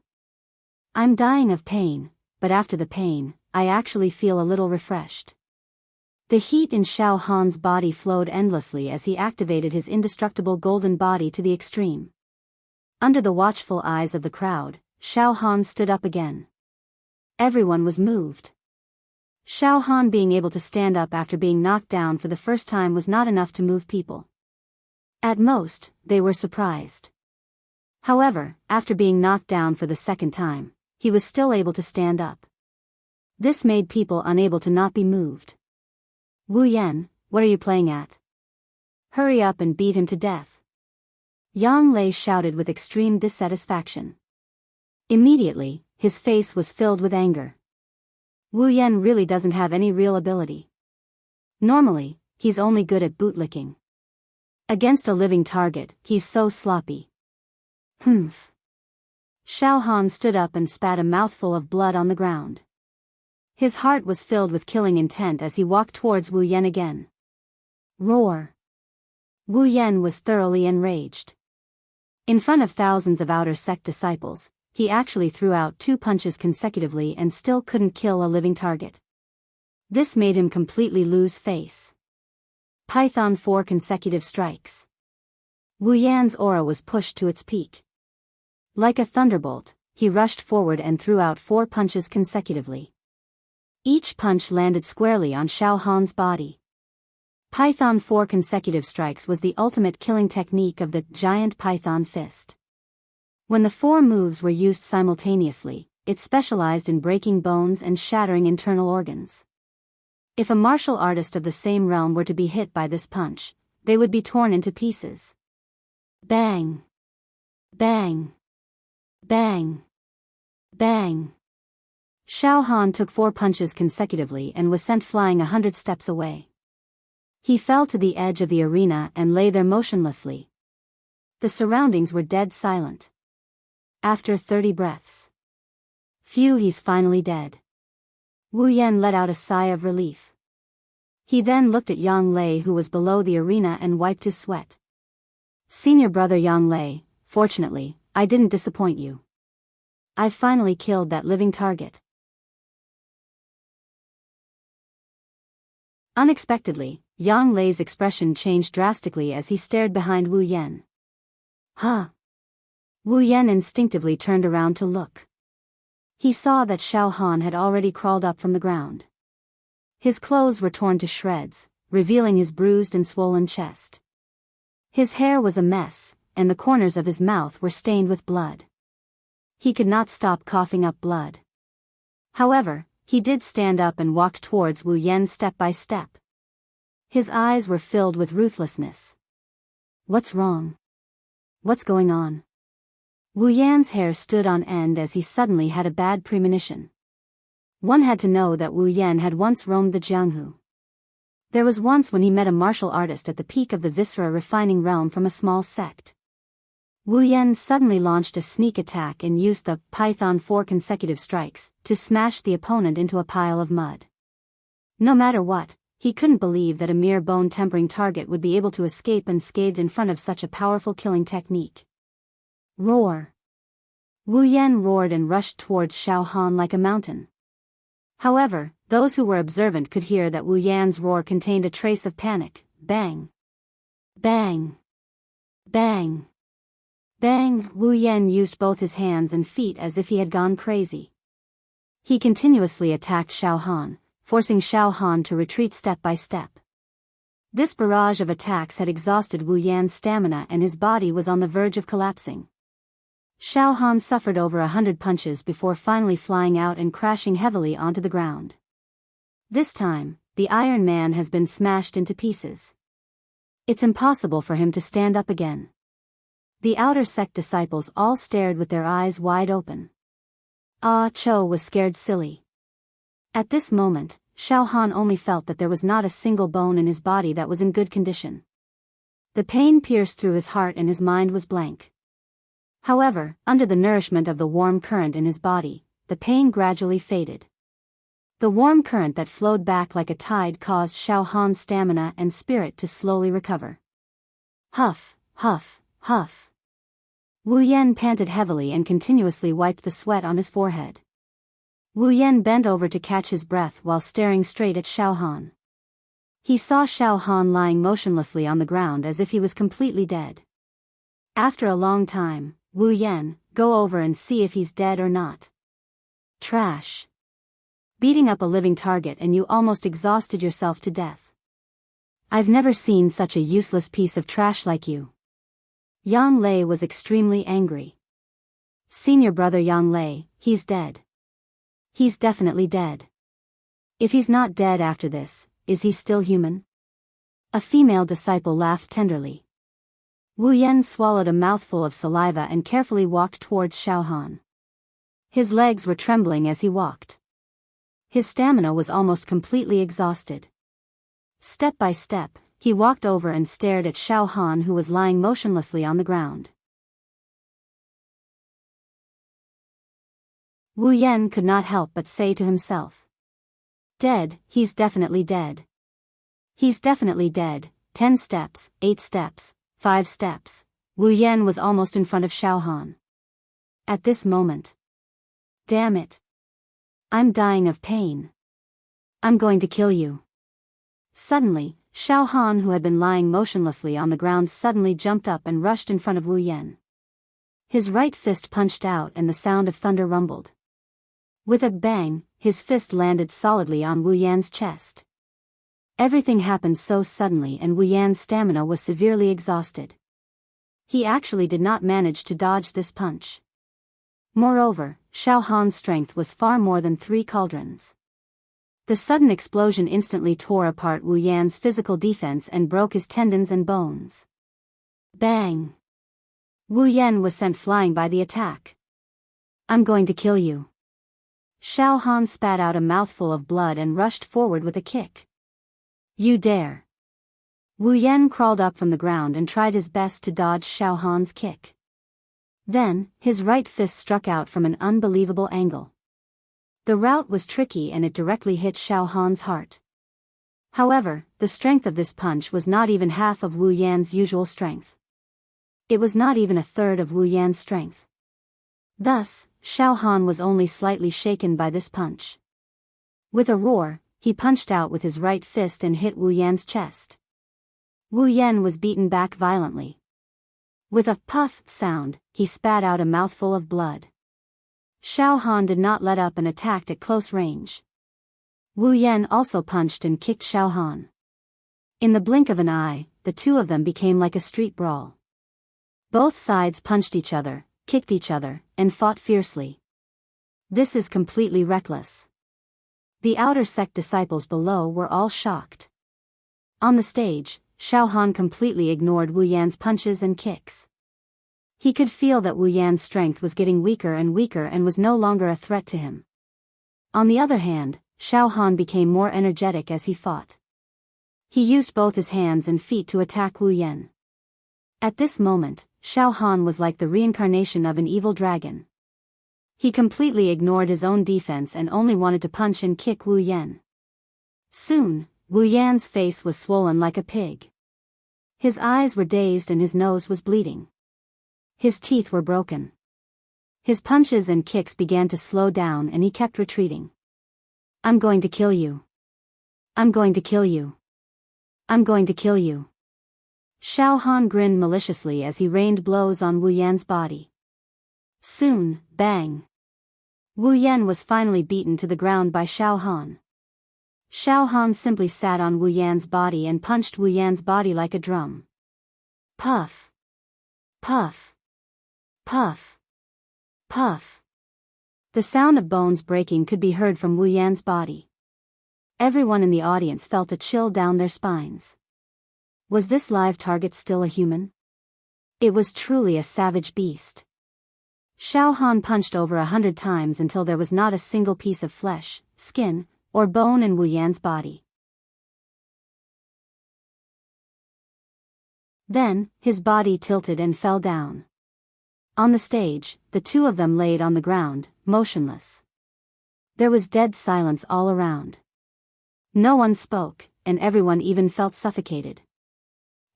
[SPEAKER 1] I'm dying of pain, but after the pain, I actually feel a little refreshed. The heat in Xiao Han's body flowed endlessly as he activated his indestructible golden body to the extreme. Under the watchful eyes of the crowd, Xiao Han stood up again. Everyone was moved. Xiao Han being able to stand up after being knocked down for the first time was not enough to move people. At most, they were surprised. However, after being knocked down for the second time, he was still able to stand up. This made people unable to not be moved. Wu Yan, what are you playing at? Hurry up and beat him to death. Yang Lei shouted with extreme dissatisfaction. Immediately, his face was filled with anger. Wu Yan really doesn't have any real ability. Normally, he's only good at bootlicking. Against a living target, he's so sloppy. Humph. Xiao Han stood up and spat a mouthful of blood on the ground. His heart was filled with killing intent as he walked towards Wu Yan again. Roar. Wu Yan was thoroughly enraged. In front of thousands of outer sect disciples, he actually threw out 2 punches consecutively and still couldn't kill a living target. This made him completely lose face. Python 4 consecutive strikes. Wu Yan's aura was pushed to its peak. Like a thunderbolt, he rushed forward and threw out 4 punches consecutively. Each punch landed squarely on Xiao Han's body. Python 4 consecutive strikes was the ultimate killing technique of the giant python fist. When the 4 moves were used simultaneously, it specialized in breaking bones and shattering internal organs. If a martial artist of the same realm were to be hit by this punch, they would be torn into pieces. Bang! Bang! Bang! Bang! Xiao Han took 4 punches consecutively and was sent flying 100 steps away. He fell to the edge of the arena and lay there motionlessly. The surroundings were dead silent. After 30 breaths. Phew, he's finally dead. Wu Yan let out a sigh of relief. He then looked at Yang Lei who was below the arena and wiped his sweat. Senior brother Yang Lei, fortunately, I didn't disappoint you. I've finally killed that living target. Unexpectedly, Yang Lei's expression changed drastically as he stared behind Wu Yan. Huh? Wu Yan instinctively turned around to look. He saw that Xiao Han had already crawled up from the ground. His clothes were torn to shreds, revealing his bruised and swollen chest. His hair was a mess, and the corners of his mouth were stained with blood. He could not stop coughing up blood. However, he did stand up and walked towards Wu Yan step by step. His eyes were filled with ruthlessness. What's wrong? What's going on? Wu Yan's hair stood on end as he suddenly had a bad premonition. One had to know that Wu Yan had once roamed the Jianghu. There was once when he met a martial artist at the peak of the viscera refining realm from a small sect. Wu Yan suddenly launched a sneak attack and used the Python 4 consecutive strikes to smash the opponent into a pile of mud. No matter what, he couldn't believe that a mere bone-tempering target would be able to escape unscathed in front of such a powerful killing technique. Roar! Wu Yan roared and rushed towards Xiao Han like a mountain. However, those who were observant could hear that Wu Yan's roar contained a trace of panic. Bang! Bang! Bang! Bang! Wu Yan used both his hands and feet as if he had gone crazy. He continuously attacked Xiao Han, forcing Xiao Han to retreat step by step. This barrage of attacks had exhausted Wu Yan's stamina and his body was on the verge of collapsing. Xiao Han suffered over 100 punches before finally flying out and crashing heavily onto the ground. This time, the Iron Man has been smashed into pieces. It's impossible for him to stand up again. The outer sect disciples all stared with their eyes wide open. Ah Cho was scared silly. At this moment, Xiao Han only felt that there was not a single bone in his body that was in good condition. The pain pierced through his heart and his mind was blank. However, under the nourishment of the warm current in his body, the pain gradually faded. The warm current that flowed back like a tide caused Xiao Han's stamina and spirit to slowly recover. Huff, huff, huff. Wu Yan panted heavily and continuously wiped the sweat on his forehead. Wu Yan bent over to catch his breath while staring straight at Xiao Han. He saw Xiao Han lying motionlessly on the ground as if he was completely dead. After a long time, Wu Yan, go over and see if he's dead or not. Trash. Beating up a living target and you almost exhausted yourself to death. I've never seen such a useless piece of trash like you. Yang Lei was extremely angry. Senior brother Yang Lei, he's dead. He's definitely dead. If he's not dead after this, is he still human? A female disciple laughed tenderly. Wu Yan swallowed a mouthful of saliva and carefully walked towards Xiao Han. His legs were trembling as he walked. His stamina was almost completely exhausted. Step by step, he walked over and stared at Xiao Han, who was lying motionlessly on the ground. Wu Yan could not help but say to himself. Dead, he's definitely dead. He's definitely dead. 10 steps, 8 steps, 5 steps. Wu Yan was almost in front of Xiao Han. At this moment. Damn it. I'm dying of pain. I'm going to kill you. Suddenly, Xiao Han, who had been lying motionlessly on the ground, suddenly jumped up and rushed in front of Wu Yan. His right fist punched out and the sound of thunder rumbled. With a bang, his fist landed solidly on Wu Yan's chest. Everything happened so suddenly and Wu Yan's stamina was severely exhausted. He actually did not manage to dodge this punch. Moreover, Xiao Han's strength was far more than 3 cauldrons. The sudden explosion instantly tore apart Wu Yan's physical defense and broke his tendons and bones. Bang! Wu Yan was sent flying by the attack. I'm going to kill you. Xiao Han spat out a mouthful of blood and rushed forward with a kick. You dare! Wu Yan crawled up from the ground and tried his best to dodge Xiao Han's kick. Then, his right fist struck out from an unbelievable angle. The route was tricky and it directly hit Xiao Han's heart. However, the strength of this punch was not even half of Wu Yan's usual strength. It was not even a third of Wu Yan's strength. Thus, Xiao Han was only slightly shaken by this punch. With a roar, he punched out with his right fist and hit Wu Yan's chest. Wu Yan was beaten back violently. With a puff sound, he spat out a mouthful of blood. Xiao Han did not let up and attacked at close range. Wu Yan also punched and kicked Xiao Han. In the blink of an eye, the two of them became like a street brawl. Both sides punched each other, kicked each other, and fought fiercely. This is completely reckless. The outer sect disciples below were all shocked. On the stage, Xiao Han completely ignored Wu Yan's punches and kicks. He could feel that Wu Yan's strength was getting weaker and was no longer a threat to him. On the other hand, Xiao Han became more energetic as he fought. He used both his hands and feet to attack Wu Yan. At this moment, Xiao Han was like the reincarnation of an evil dragon. He completely ignored his own defense and only wanted to punch and kick Wu Yan. Soon, Wu Yan's face was swollen like a pig. His eyes were dazed and his nose was bleeding. His teeth were broken. His punches and kicks began to slow down and he kept retreating. I'm going to kill you. I'm going to kill you. I'm going to kill you. Xiao Han grinned maliciously as he rained blows on Wu Yan's body. Soon, bang! Wu Yan was finally beaten to the ground by Xiao Han. Xiao Han simply sat on Wu Yan's body and punched Wu Yan's body like a drum. Puff! Puff! Puff! Puff! The sound of bones breaking could be heard from Wu Yan's body. Everyone in the audience felt a chill down their spines. Was this live target still a human? It was truly a savage beast. Xiao Han punched over 100 times until there was not a single piece of flesh, skin, or bone in Wu Yan's body. Then, his body tilted and fell down. On the stage, the two of them laid on the ground, motionless. There was dead silence all around. No one spoke, and everyone even felt suffocated.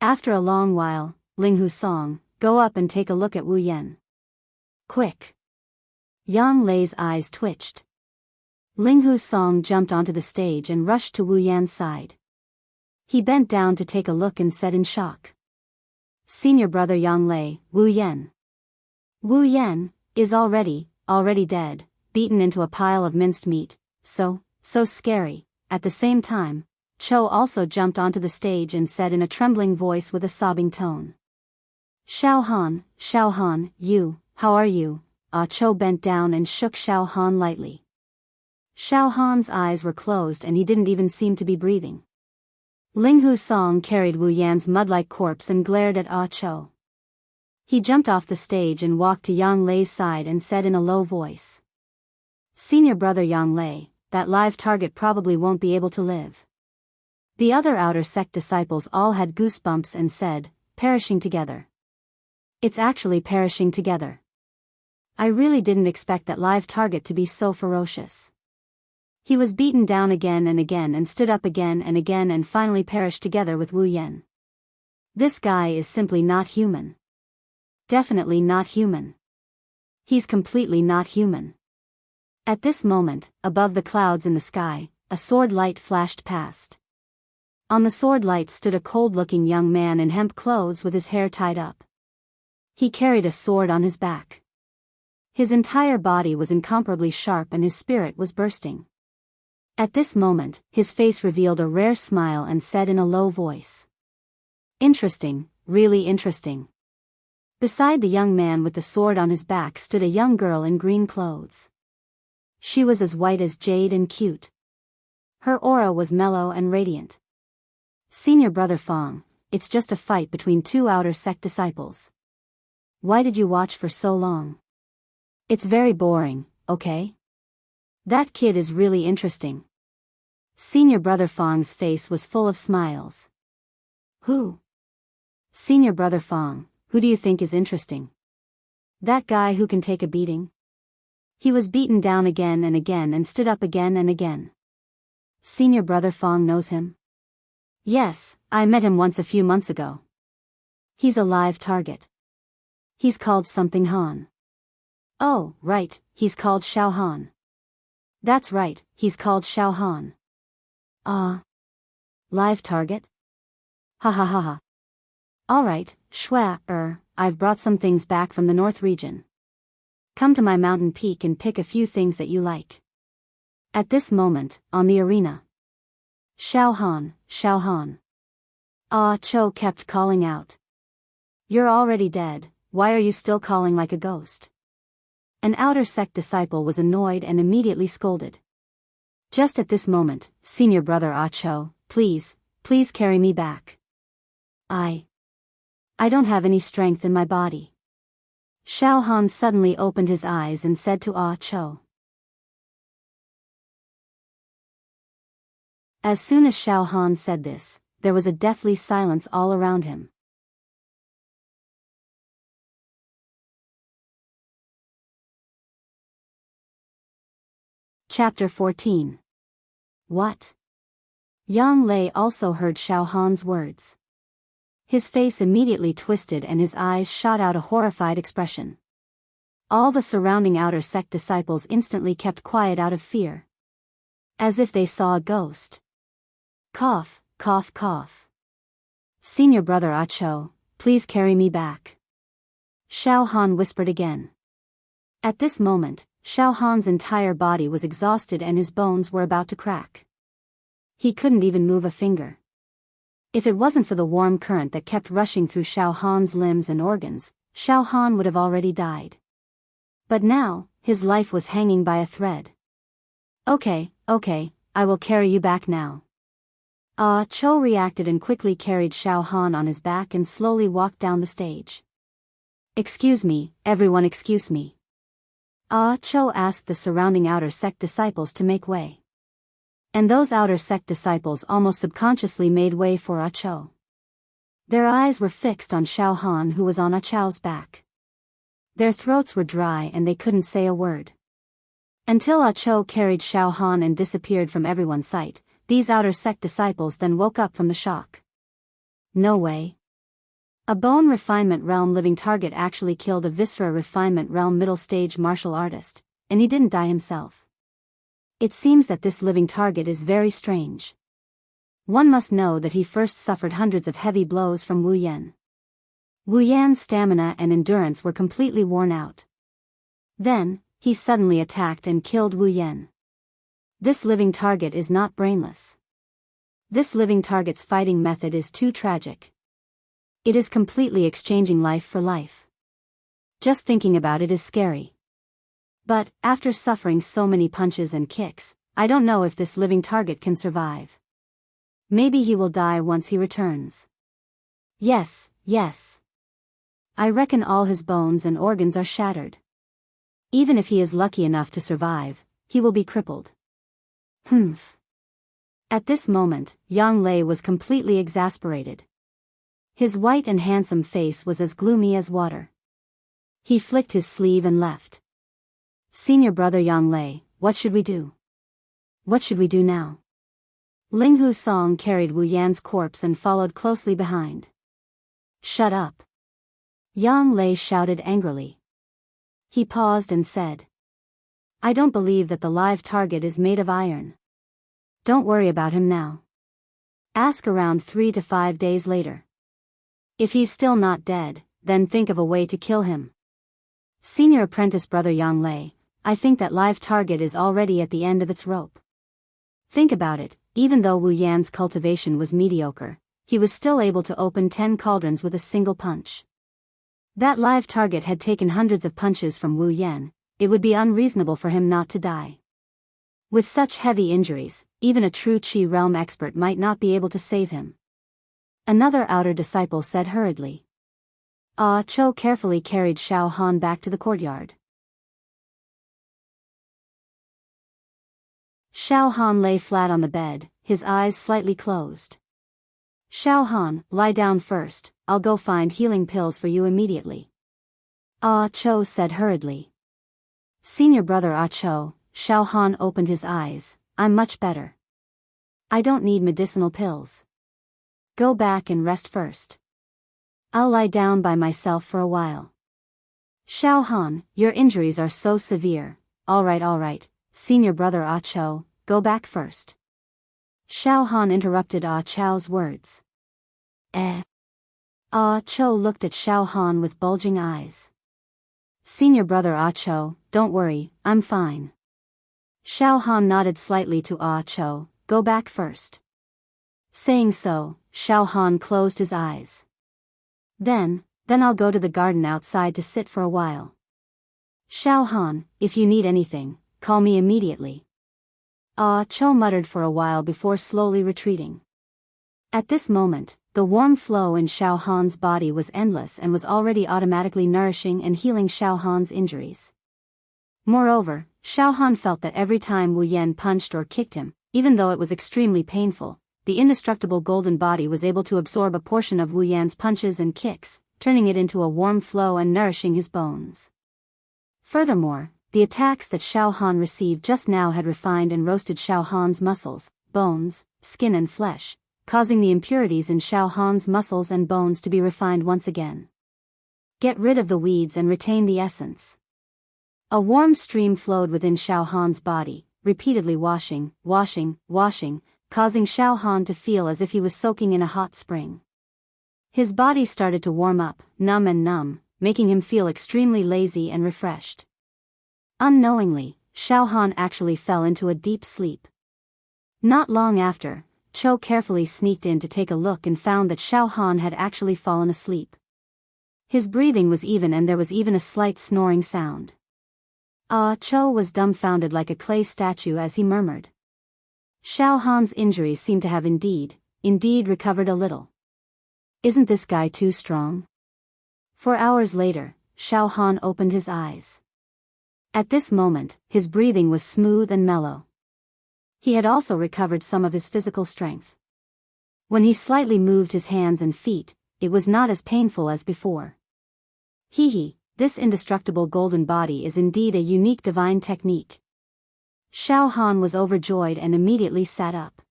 [SPEAKER 1] After a long while, Ling Hu sang, "Go up and take a look at Wu Yan." quick. Yang Lei's eyes twitched. Linghu Song jumped onto the stage and rushed to Wu Yan's side. He bent down to take a look and said in shock. Senior brother Yang Lei, Wu Yan. Wu Yan is already dead, beaten into a pile of minced meat, so scary. At the same time, Cho also jumped onto the stage and said in a trembling voice with a sobbing tone. Xiao Han, how are you? Cho bent down and shook Xiao Han lightly. Xiao Han's eyes were closed and he didn't even seem to be breathing. Linghu Song carried Wu Yan's mud-like corpse and glared at Cho. He jumped off the stage and walked to Yang Lei's side and said in a low voice. Senior brother Yang Lei, that live target probably won't be able to live. The other outer sect disciples all had goosebumps and said, perishing together. It's actually perishing together. I really didn't expect that live target to be so ferocious. He was beaten down again and stood up again and finally perished together with Wu Yan. This guy is simply not human. Definitely not human. He's completely not human. At this moment, above the clouds in the sky, a sword light flashed past. On the sword light stood a cold-looking young man in hemp clothes with his hair tied up. He carried a sword on his back. His entire body was incomparably sharp and his spirit was bursting. At this moment, his face revealed a rare smile and said in a low voice. Interesting, really interesting. Beside the young man with the sword on his back stood a young girl in green clothes. She was as white as jade and cute. Her aura was mellow and radiant. Senior brother Fong, it's just a fight between two outer sect disciples. Why did you watch for so long? It's very boring, okay? That kid is really interesting. Senior brother Fong's face was full of smiles. Who? Senior brother Fong, who do you think is interesting? That guy who can take a beating? He was beaten down again and stood up again and again. Senior brother Fong knows him? Yes, I met him once a few months ago. He's a live target. He's called something Han. Oh, right, he's called Xiao Han. That's right, he's called Xiao Han. Live target? Ha ha ha ha. Alright, I've brought some things back from the North region. Come to my mountain peak and pick a few things that you like. At this moment, on the arena. Xiao Han. Cho kept calling out. You're already dead, why are you still calling like a ghost? An outer sect disciple was annoyed and immediately scolded. Just at this moment, senior brother Cho, please carry me back. I don't have any strength in my body. Xiao Han suddenly opened his eyes and said to Cho. As soon as Xiao Han said this, there was a deathly silence all around him. Chapter 14. What? Yang Lei also heard Xiao Han's words. His face immediately twisted and his eyes shot out a horrified expression. All the surrounding outer sect disciples instantly kept quiet out of fear. As if they saw a ghost. Cough, cough, cough. Senior brother Cho, please carry me back. Xiao Han whispered again. At this moment, Xiao Han's entire body was exhausted and his bones were about to crack. He couldn't even move a finger. If it wasn't for the warm current that kept rushing through Xiao Han's limbs and organs, Xiao Han would have already died. But now, his life was hanging by a thread. Okay, I will carry you back now. Cho reacted and quickly carried Xiao Han on his back and slowly walked down the stage. Excuse me, everyone excuse me. Cho asked the surrounding outer sect disciples to make way. And those outer sect disciples almost subconsciously made way for Cho. Their eyes were fixed on Xiao Han who was on Cho's back. Their throats were dry and they couldn't say a word. Until Cho carried Xiao Han and disappeared from everyone's sight, these outer sect disciples then woke up from the shock. No way. A bone refinement realm living target actually killed a viscera refinement realm middle stage martial artist, and he didn't die himself. It seems that this living target is very strange. One must know that he first suffered hundreds of heavy blows from Wu Yan. Wu Yan's stamina and endurance were completely worn out. Then, he suddenly attacked and killed Wu Yan. This living target is not brainless. This living target's fighting method is too tragic. It is completely exchanging life for life. Just thinking about it is scary. But, after suffering so many punches and kicks, I don't know if this living target can survive. Maybe he will die once he returns. Yes. I reckon all his bones and organs are shattered. Even if he is lucky enough to survive, he will be crippled. Humph. At this moment, Yang Lei was completely exasperated. His white and handsome face was as gloomy as water. He flicked his sleeve and left. Senior brother Yang Lei, what should we do? What should we do now? Ling Hu Song carried Wu Yan's corpse and followed closely behind. Shut up! Yang Lei shouted angrily. He paused and said, I don't believe that the live target is made of iron. Don't worry about him now. Ask around 3 to 5 days later. If he's still not dead, then think of a way to kill him. Senior apprentice brother Yang Lei, I think that live target is already at the end of its rope. Think about it, even though Wu Yan's cultivation was mediocre, he was still able to open 10 cauldrons with a single punch. That live target had taken hundreds of punches from Wu Yan, it would be unreasonable for him not to die. With such heavy injuries, even a true Qi realm expert might not be able to save him. Another outer disciple said hurriedly. Ah Cho carefully carried Xiao Han back to the courtyard. Xiao Han lay flat on the bed, his eyes slightly closed. Xiao Han, lie down first, I'll go find healing pills for you immediately. Ah Cho said hurriedly. Senior brother Ah Cho, Xiao Han opened his eyes, I'm much better. I don't need medicinal pills. Go back and rest first. I'll lie down by myself for a while. Xiao Han, your injuries are so severe, alright, senior brother Ah Cho, go back first. Xiao Han interrupted Ah Cho's words. Ah Cho looked at Xiao Han with bulging eyes. Senior brother Ah Cho, don't worry, I'm fine. Xiao Han nodded slightly to Ah Cho, go back first. Saying so, Xiao Han closed his eyes. Then I'll go to the garden outside to sit for a while. Xiao Han, if you need anything, call me immediately. Ah Cho muttered for a while before slowly retreating. At this moment, the warm flow in Xiao Han's body was endless and was already automatically nourishing and healing Xiao Han's injuries. Moreover, Xiao Han felt that every time Wu Yan punched or kicked him, even though it was extremely painful, the indestructible golden body was able to absorb a portion of Wu Yan's punches and kicks, turning it into a warm flow and nourishing his bones. Furthermore, the attacks that Xiao Han received just now had refined and roasted Xiao Han's muscles, bones, skin and flesh, causing the impurities in Xiao Han's muscles and bones to be refined once again. Get rid of the weeds and retain the essence. A warm stream flowed within Xiao Han's body, repeatedly washing, causing Xiao Han to feel as if he was soaking in a hot spring. His body started to warm up, numb, making him feel extremely lazy and refreshed. Unknowingly, Xiao Han actually fell into a deep sleep. Not long after, Cho carefully sneaked in to take a look and found that Xiao Han had actually fallen asleep. His breathing was even and there was even a slight snoring sound. Ah Cho was dumbfounded like a clay statue as he murmured. Xiao Han's injuries seem to have indeed recovered a little. Isn't this guy too strong? 4 hours later, Xiao Han opened his eyes. At this moment, his breathing was smooth and mellow. He had also recovered some of his physical strength. When he slightly moved his hands and feet, it was not as painful as before. This indestructible golden body is indeed a unique divine technique. Xiao Han was overjoyed and immediately sat up.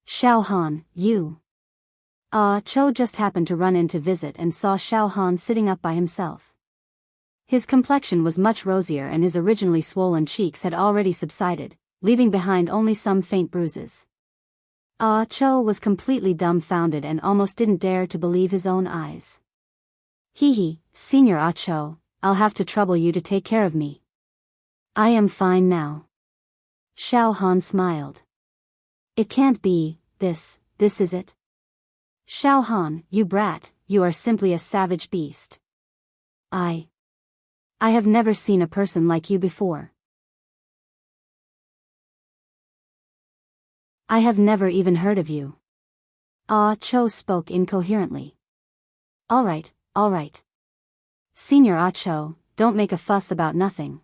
[SPEAKER 1] Xiao Han, you. Cho just happened to run in to visit and saw Xiao Han sitting up by himself. His complexion was much rosier and his originally swollen cheeks had already subsided, leaving behind only some faint bruises. Cho was completely dumbfounded and almost didn't dare to believe his own eyes. Senior Cho, I'll have to trouble you to take care of me. I am fine now. Xiao Han smiled. It can't be, this is it? Xiao Han, you brat, you are simply a savage beast. I have never seen a person like you before. I have never even heard of you. Cho spoke incoherently. All right. Senior Cho, don't make a fuss about nothing.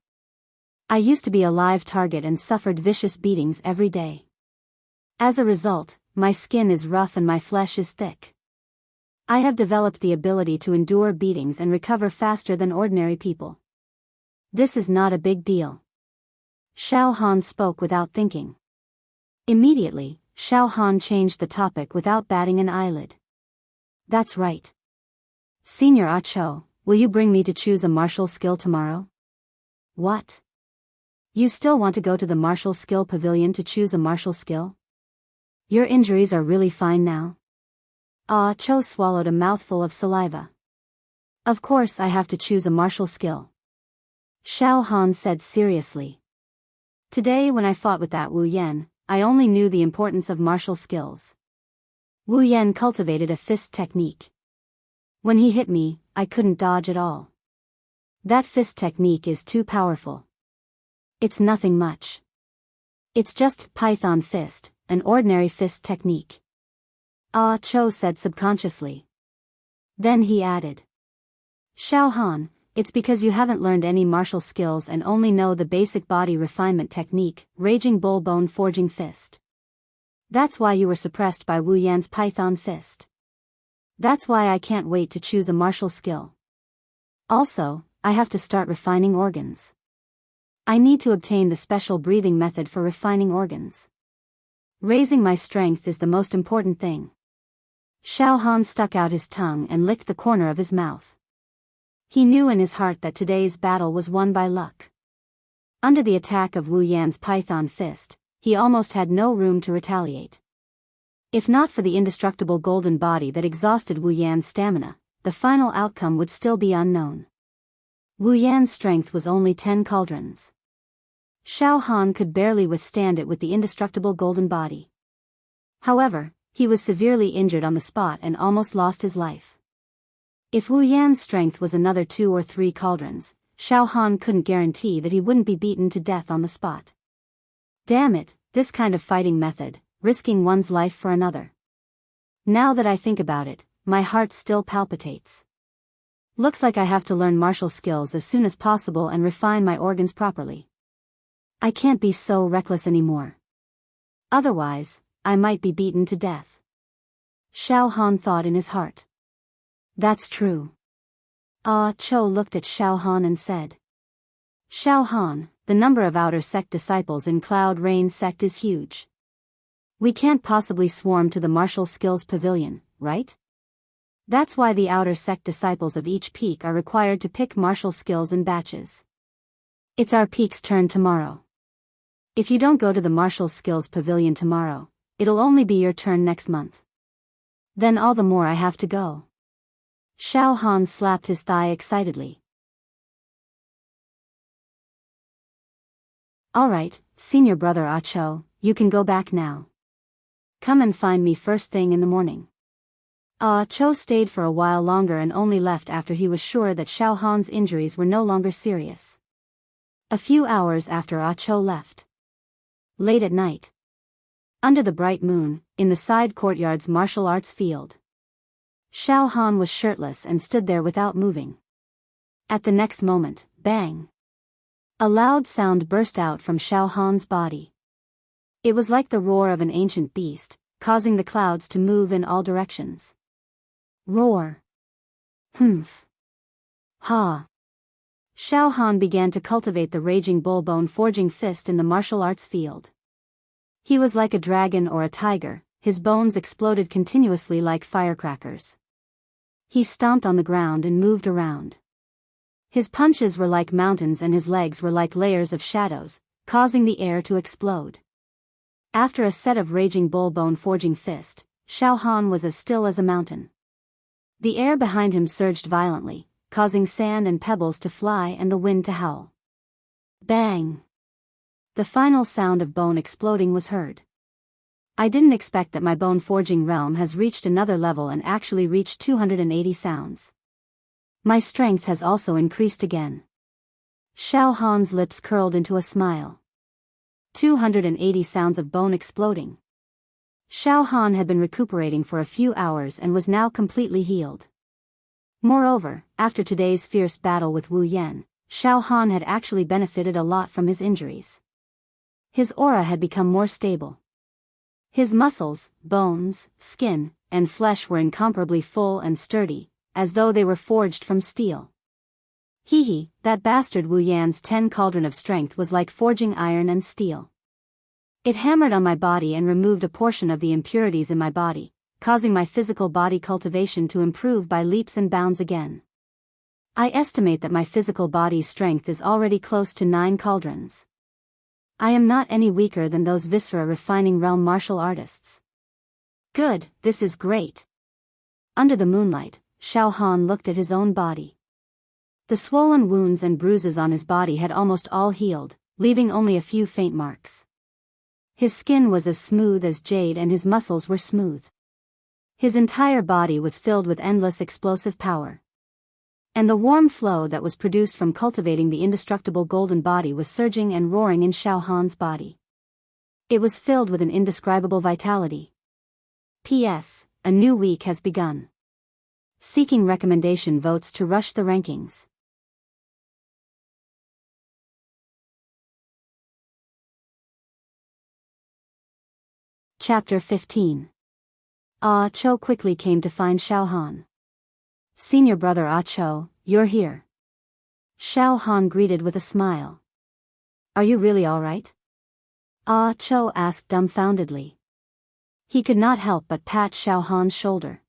[SPEAKER 1] I used to be a live target and suffered vicious beatings every day. As a result, my skin is rough and my flesh is thick. I have developed the ability to endure beatings and recover faster than ordinary people. This is not a big deal. Xiao Han spoke without thinking. Immediately, Xiao Han changed the topic without batting an eyelid. That's right. Senior Cho, will you bring me to choose a martial skill tomorrow? What? You still want to go to the martial skill pavilion to choose a martial skill? Your injuries are really fine now? Cho swallowed a mouthful of saliva. Of course I have to choose a martial skill. Xiao Han said seriously. Today when I fought with that Wu Yan, I only knew the importance of martial skills. Wu Yan cultivated a fist technique. When he hit me, I couldn't dodge at all. That fist technique is too powerful. It's nothing much. It's just Python fist, an ordinary fist technique. Cho said subconsciously. Then he added. Xiao Han, it's because you haven't learned any martial skills and only know the basic body refinement technique, Raging Bull Bone Forging Fist. That's why you were suppressed by Wu Yan's Python fist. That's why I can't wait to choose a martial skill. Also, I have to start refining organs. I need to obtain the special breathing method for refining organs. Raising my strength is the most important thing. Xiao Han stuck out his tongue and licked the corner of his mouth. He knew in his heart that today's battle was won by luck. Under the attack of Wu Yan's Python fist, he almost had no room to retaliate. If not for the indestructible golden body that exhausted Wu Yan's stamina, the final outcome would still be unknown. Wu Yan's strength was only 10 cauldrons. Xiao Han could barely withstand it with the indestructible golden body. However, he was severely injured on the spot and almost lost his life. If Wu Yan's strength was another 2 or 3 cauldrons, Xiao Han couldn't guarantee that he wouldn't be beaten to death on the spot. Damn it, this kind of fighting method, risking one's life for another. Now that I think about it, my heart still palpitates. Looks like I have to learn martial skills as soon as possible and refine my organs properly. I can't be so reckless anymore. Otherwise, I might be beaten to death. Xiao Han thought in his heart. That's true. Cho looked at Xiao Han and said. Xiao Han, the number of outer sect disciples in Cloud Rain sect is huge. We can't possibly swarm to the martial skills pavilion, right? That's why the outer sect disciples of each peak are required to pick martial skills in batches. It's our peak's turn tomorrow. If you don't go to the martial skills pavilion tomorrow, it'll only be your turn next month. Then all the more I have to go. Xiao Han slapped his thigh excitedly. All right, senior brother Cho, you can go back now. Come and find me first thing in the morning. Cho stayed for a while longer and only left after he was sure that Xiao Han's injuries were no longer serious. A few hours after Cho left. Late at night. Under the bright moon, in the side courtyard's martial arts field. Xiao Han was shirtless and stood there without moving. At the next moment, bang! A loud sound burst out from Xiao Han's body. It was like the roar of an ancient beast, causing the clouds to move in all directions. Roar. Humph. Ha. Xiao Han began to cultivate the Raging Bull Bone Forging Fist in the martial arts field. He was like a dragon or a tiger, his bones exploded continuously like firecrackers. He stomped on the ground and moved around. His punches were like mountains and his legs were like layers of shadows, causing the air to explode. After a set of raging bull bone forging fist, Xiao Han was as still as a mountain. The air behind him surged violently, causing sand and pebbles to fly and the wind to howl. Bang! The final sound of bone exploding was heard. I didn't expect that my bone forging realm has reached another level and actually reached 280 sounds. My strength has also increased again. Xiao Han's lips curled into a smile. 280 sounds of bone exploding. Xiao Han had been recuperating for a few hours and was now completely healed. Moreover, after today's fierce battle with Wu Yan, Xiao Han had actually benefited a lot from his injuries. His aura had become more stable. His muscles, bones, skin, and flesh were incomparably full and sturdy, as though they were forged from steel. Hee, that bastard Wu Yan's 10 cauldron of strength was like forging iron and steel. It hammered on my body and removed a portion of the impurities in my body, causing my physical body cultivation to improve by leaps and bounds again. I estimate that my physical body's strength is already close to 9 cauldrons. I am not any weaker than those viscera refining realm martial artists. Good, this is great. Under the moonlight, Xiao Han looked at his own body. The swollen wounds and bruises on his body had almost all healed, leaving only a few faint marks. His skin was as smooth as jade and his muscles were smooth. His entire body was filled with endless explosive power. And the warm flow that was produced from cultivating the indestructible golden body was surging and roaring in Xiao Han's body. It was filled with an indescribable vitality. P.S. A new week has begun. Seeking recommendation votes to rush the rankings. Chapter 15. Ah Cho quickly came to find Xiao Han. Senior brother Ah Cho, you're here. Xiao Han greeted with a smile. Are you really all right? Ah Cho asked dumbfoundedly. He could not help but pat Xiao Han's shoulder.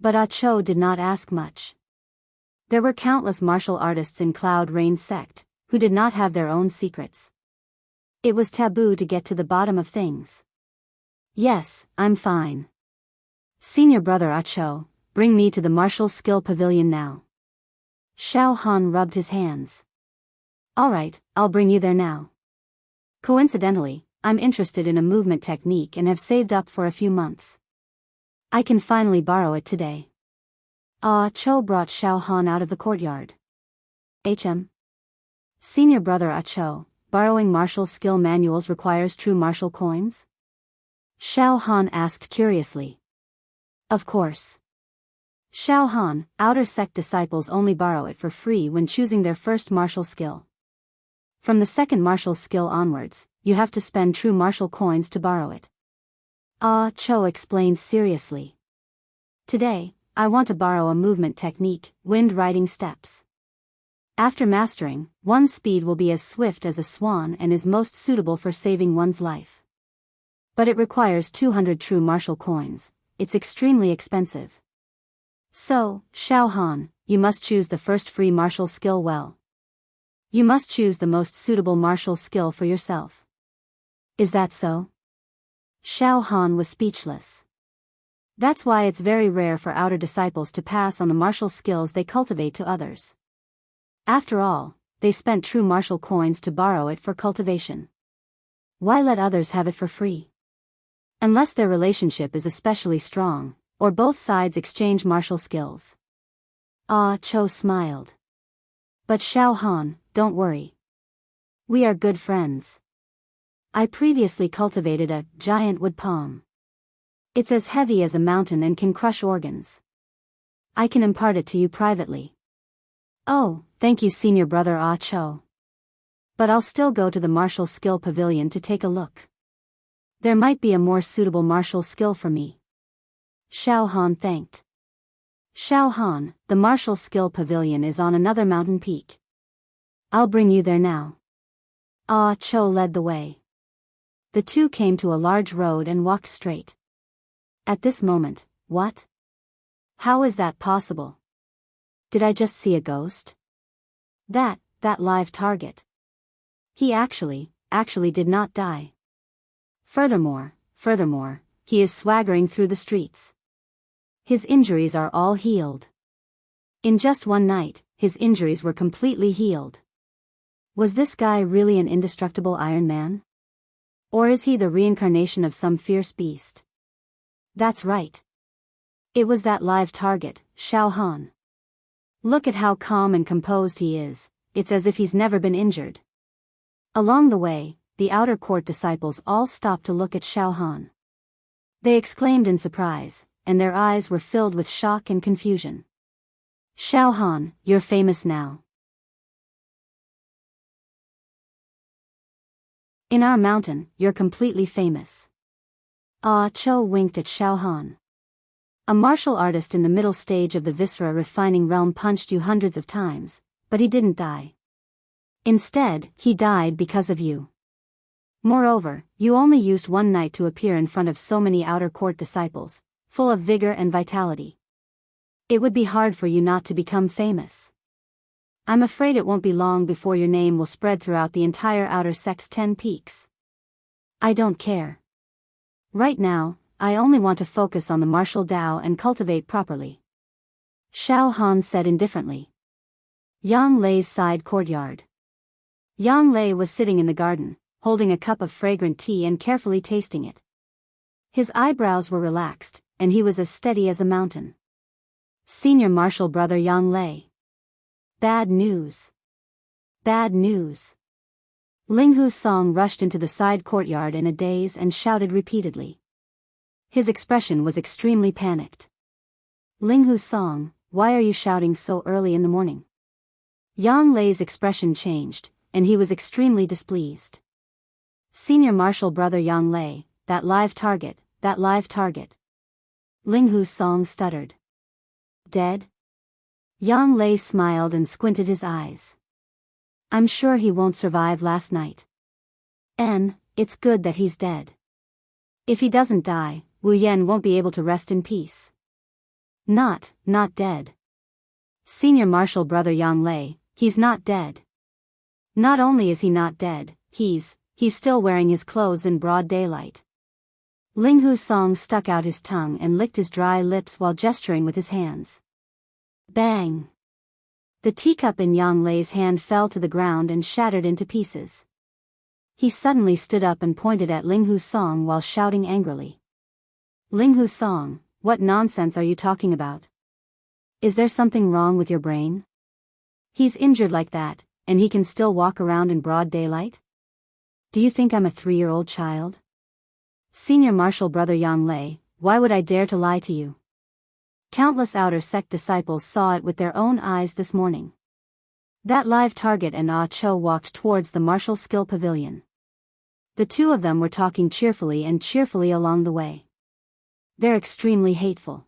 [SPEAKER 1] But Ah Cho did not ask much. There were countless martial artists in Cloud Rain's sect, who did not have their own secrets. It was taboo to get to the bottom of things. Yes, I'm fine. Senior brother Ah Cho, bring me to the martial skill pavilion now. Xiao Han rubbed his hands. Alright, I'll bring you there now. Coincidentally, I'm interested in a movement technique and have saved up for a few months. I can finally borrow it today. Ah Cho brought Xiao Han out of the courtyard. Senior brother Ah Cho, borrowing martial skill manuals requires true martial coins? Xiao Han asked curiously. Of course. Xiao Han, outer sect disciples only borrow it for free when choosing their first martial skill. From the second martial skill onwards, you have to spend true martial coins to borrow it. Ah Cho explained seriously. Today, I want to borrow a movement technique, wind riding steps. After mastering, one's speed will be as swift as a swan and is most suitable for saving one's life. But it requires 200 true martial coins. It's extremely expensive. So, Xiao Han, you must choose the first free martial skill well. You must choose the most suitable martial skill for yourself. Is that so? Xiao Han was speechless. That's why it's very rare for outer disciples to pass on the martial skills they cultivate to others. After all, they spent true martial coins to borrow it for cultivation. Why let others have it for free? Unless their relationship is especially strong, or both sides exchange martial skills. Ah Cho smiled. But Xiao Han, don't worry. We are good friends. I previously cultivated a giant wood palm. It's as heavy as a mountain and can crush organs. I can impart it to you privately. Oh, thank you senior brother Ah Cho. But I'll still go to the martial skill pavilion to take a look. There might be a more suitable martial skill for me. Xiao Han thanked. Xiao Han, the martial skill pavilion is on another mountain peak. I'll bring you there now. Ah Cho led the way. The two came to a large road and walked straight. At this moment, what? How is that possible? Did I just see a ghost? That live target. He actually did not die. Furthermore, he is swaggering through the streets. His injuries are all healed. In just one night, his injuries were completely healed. Was this guy really an indestructible Iron Man? Or is he the reincarnation of some fierce beast? That's right. It was that live target, Xiao Han. Look at how calm and composed he is, it's as if he's never been injured. Along the way, the outer court disciples all stopped to look at Xiao Han. They exclaimed in surprise, and their eyes were filled with shock and confusion. Xiao Han, you're famous now. In our mountain, you're completely famous. Ah Cho winked at Xiao Han. A martial artist in the middle stage of the viscera refining realm punched you hundreds of times, but he didn't die. Instead, he died because of you. Moreover, you only used one night to appear in front of so many outer court disciples, full of vigor and vitality. It would be hard for you not to become famous. I'm afraid it won't be long before your name will spread throughout the entire outer sect's 10 peaks. I don't care. Right now, I only want to focus on the martial Tao and cultivate properly. Xiao Han said indifferently. Yang Lei's side courtyard. Yang Lei was sitting in the garden, holding a cup of fragrant tea and carefully tasting it. His eyebrows were relaxed, and he was as steady as a mountain. Senior martial brother Yang Lei. Bad news. Bad news. Ling Hu's song rushed into the side courtyard in a daze and shouted repeatedly. His expression was extremely panicked. Ling Hu's song, why are you shouting so early in the morning? Yang Lei's expression changed, and he was extremely displeased. Senior martial brother Yang Lei, that live target. Ling Hu's song stuttered. Dead? Yang Lei smiled and squinted his eyes. I'm sure he won't survive last night. It's good that he's dead. If he doesn't die, Wu Yan won't be able to rest in peace. Not dead. Senior martial brother Yang Lei, he's not dead. Not only is he not dead, he's still wearing his clothes in broad daylight. Ling Hu's song stuck out his tongue and licked his dry lips while gesturing with his hands. Bang! The teacup in Yang Lei's hand fell to the ground and shattered into pieces. He suddenly stood up and pointed at Ling Hu's song while shouting angrily. Ling Hu's song, what nonsense are you talking about? Is there something wrong with your brain? He's injured like that, and he can still walk around in broad daylight? Do you think I'm a 3-year-old child? Senior martial brother Yang Lei, why would I dare to lie to you? Countless outer sect disciples saw it with their own eyes this morning. That live target and Ah Cho walked towards the martial skill pavilion. The two of them were talking cheerfully along the way. They're extremely hateful.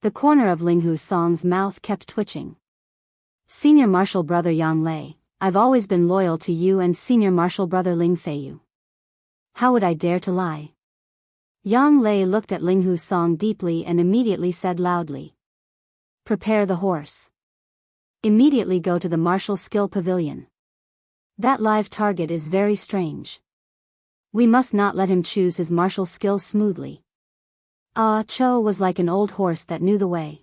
[SPEAKER 1] The corner of Ling Hu's song's mouth kept twitching. Senior martial brother Yang Lei, I've always been loyal to you and senior martial brother Ling Feiyu. How would I dare to lie? Yang Lei looked at Ling Hu's song deeply and immediately said loudly. Prepare the horse. Immediately go to the martial skill pavilion. That live target is very strange. We must not let him choose his martial skills smoothly. Ah Cho was like an old horse that knew the way.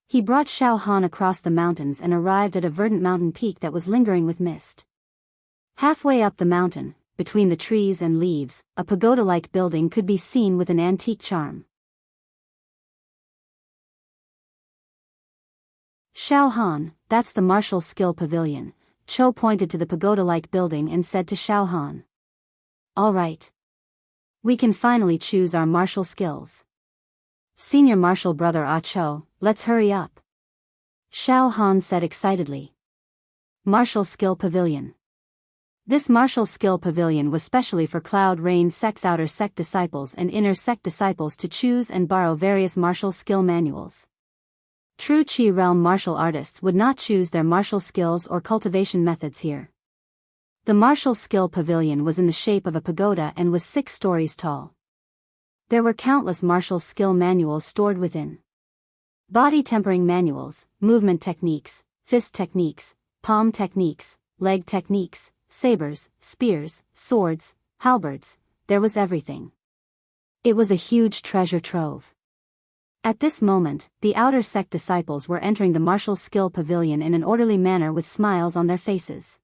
[SPEAKER 1] He brought Xiao Han across the mountains and arrived at a verdant mountain peak that was lingering with mist. Halfway up the mountain, between the trees and leaves, a pagoda-like building could be seen with an antique charm. Xiao Han, that's the martial skill pavilion. Cho pointed to the pagoda-like building and said to Xiao Han. All right. We can finally choose our martial skills. Senior martial brother Ah Cho, let's hurry up. Xiao Han said excitedly. Martial skill pavilion. This martial skill pavilion was specially for Cloud Rain sect's outer sect disciples and inner sect disciples to choose and borrow various martial skill manuals. True Qi realm martial artists would not choose their martial skills or cultivation methods here. The martial skill pavilion was in the shape of a pagoda and was 6 stories tall. There were countless martial skill manuals stored within. Body tempering manuals, movement techniques, fist techniques, palm techniques, leg techniques, sabers, spears, swords, halberds, there was everything. It was a huge treasure trove. At this moment, the outer sect disciples were entering the martial skill pavilion in an orderly manner with smiles on their faces.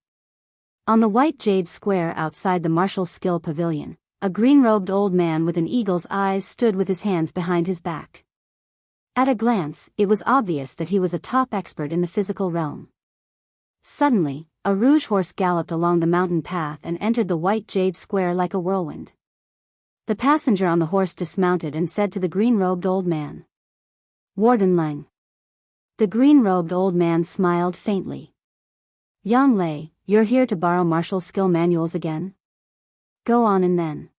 [SPEAKER 1] On the white jade square outside the martial skill pavilion, a green-robed old man with an eagle's eyes stood with his hands behind his back. At a glance, it was obvious that he was a top expert in the physical realm. Suddenly, a rouge horse galloped along the mountain path and entered the white jade square like a whirlwind. The passenger on the horse dismounted and said to the green-robed old man, "Warden Lang." The green-robed old man smiled faintly. "Yang Lei, you're here to borrow martial skill manuals again? Go on and then.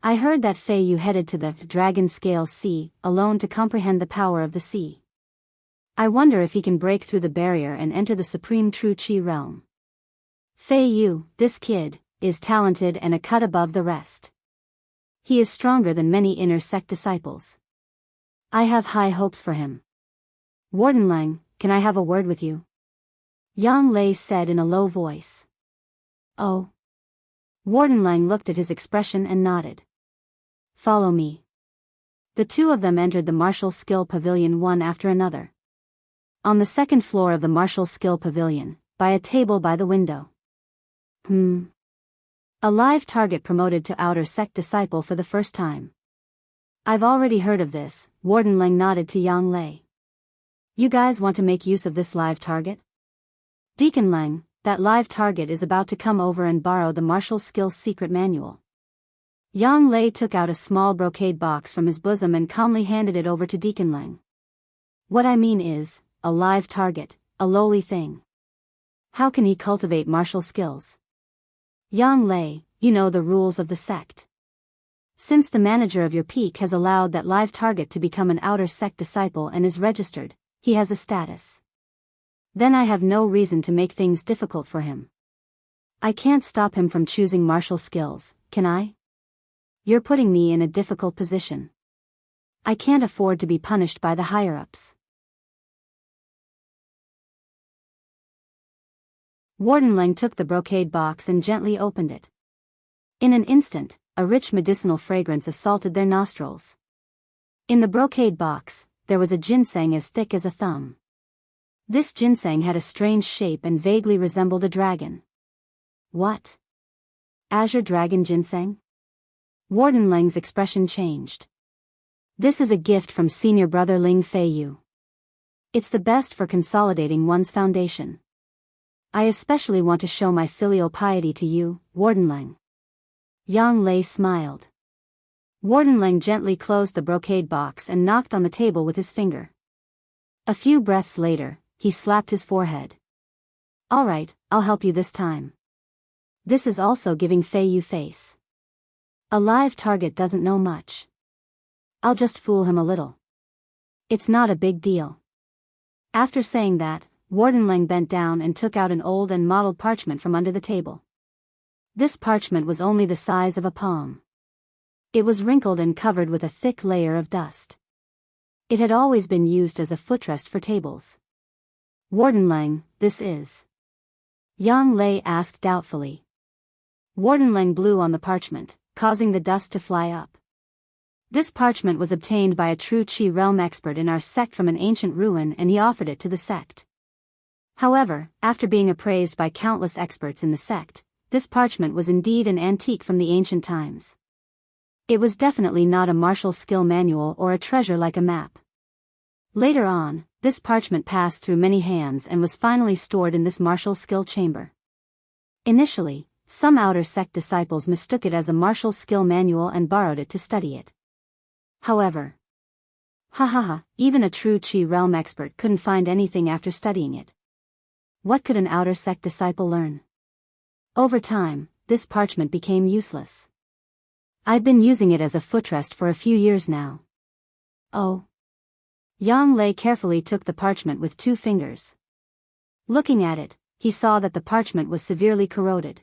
[SPEAKER 1] I heard that Fei Yu headed to the Dragon Scale Sea, alone to comprehend the power of the sea. I wonder if he can break through the barrier and enter the supreme true Qi realm. Fei Yu, this kid, is talented and a cut above the rest. He is stronger than many inner sect disciples. I have high hopes for him. Warden Lang, can I have a word with you?" Yang Lei said in a low voice. "Oh." Warden Lang looked at his expression and nodded. "Follow me." The two of them entered the martial skill pavilion one after another. On the second floor of the martial skill pavilion, by a table by the window. A live target promoted to outer sect disciple for the first time. "I've already heard of this," Warden Lang nodded to Yang Lei. "You guys want to make use of this live target?" "Deacon Lang, that live target is about to come over and borrow the martial skills secret manual." Yang Lei took out a small brocade box from his bosom and calmly handed it over to Deacon Lang. "What I mean is, a live target, a lowly thing. How can he cultivate martial skills?" "Yang Lei, you know the rules of the sect. Since the manager of your peak has allowed that live target to become an outer sect disciple and is registered, he has a status. Then I have no reason to make things difficult for him. I can't stop him from choosing martial skills, can I? You're putting me in a difficult position. I can't afford to be punished by the higher-ups." Warden Lang took the brocade box and gently opened it. In an instant, a rich medicinal fragrance assaulted their nostrils. In the brocade box, there was a ginseng as thick as a thumb. This ginseng had a strange shape and vaguely resembled a dragon. "What? Azure Dragon Ginseng?" Warden Lang's expression changed. "This is a gift from senior brother Ling Fei Yu. It's the best for consolidating one's foundation. I especially want to show my filial piety to you, Warden Lang." Yang Lei smiled. Warden Lang gently closed the brocade box and knocked on the table with his finger. A few breaths later, he slapped his forehead. "All right, I'll help you this time. This is also giving Fei Yu face. A live target doesn't know much. I'll just fool him a little. It's not a big deal." After saying that, Warden Lang bent down and took out an old and mottled parchment from under the table. This parchment was only the size of a palm. It was wrinkled and covered with a thick layer of dust. It had always been used as a footrest for tables. "Warden Lang, this is?" Yang Lei asked doubtfully. Warden Lang blew on the parchment, causing the dust to fly up. This parchment was obtained by a true Qi realm expert in our sect from an ancient ruin, and he offered it to the sect. However, after being appraised by countless experts in the sect, this parchment was indeed an antique from the ancient times. It was definitely not a martial skill manual or a treasure like a map. Later on, this parchment passed through many hands and was finally stored in this martial skill chamber. Initially, some outer sect disciples mistook it as a martial skill manual and borrowed it to study it. However, even a true Qi realm expert couldn't find anything after studying it. What could an outer sect disciple learn? Over time, this parchment became useless. I've been using it as a footrest for a few years now. Oh. Yang Lei carefully took the parchment with 2 fingers. Looking at it, he saw that the parchment was severely corroded.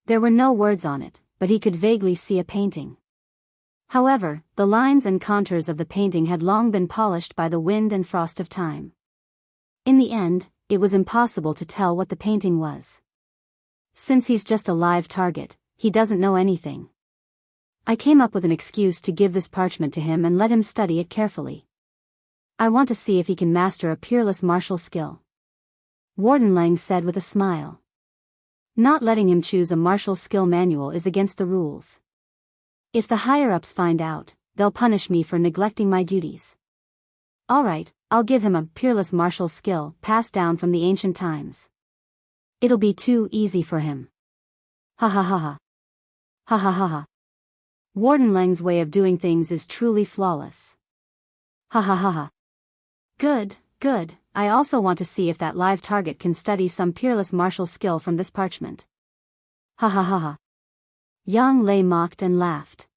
[SPEAKER 1] There were no words on it, but he could vaguely see a painting. However, the lines and contours of the painting had long been polished by the wind and frost of time. In the end, it was impossible to tell what the painting was. Since he's just a live target, he doesn't know anything. I came up with an excuse to give this parchment to him and let him study it carefully. I want to see if he can master a peerless martial skill. Warden Lang said with a smile. Not letting him choose a martial skill manual is against the rules. If the higher-ups find out, they'll punish me for neglecting my duties. Alright, I'll give him a peerless martial skill passed down from the ancient times. It'll be too easy for him. Ha ha ha ha. Ha ha ha ha. Warden Lang's way of doing things is truly flawless. Ha ha ha ha. Good, good, I also want to see if that live target can study some peerless martial skill from this parchment. Ha ha ha ha. Yang Lei mocked and laughed.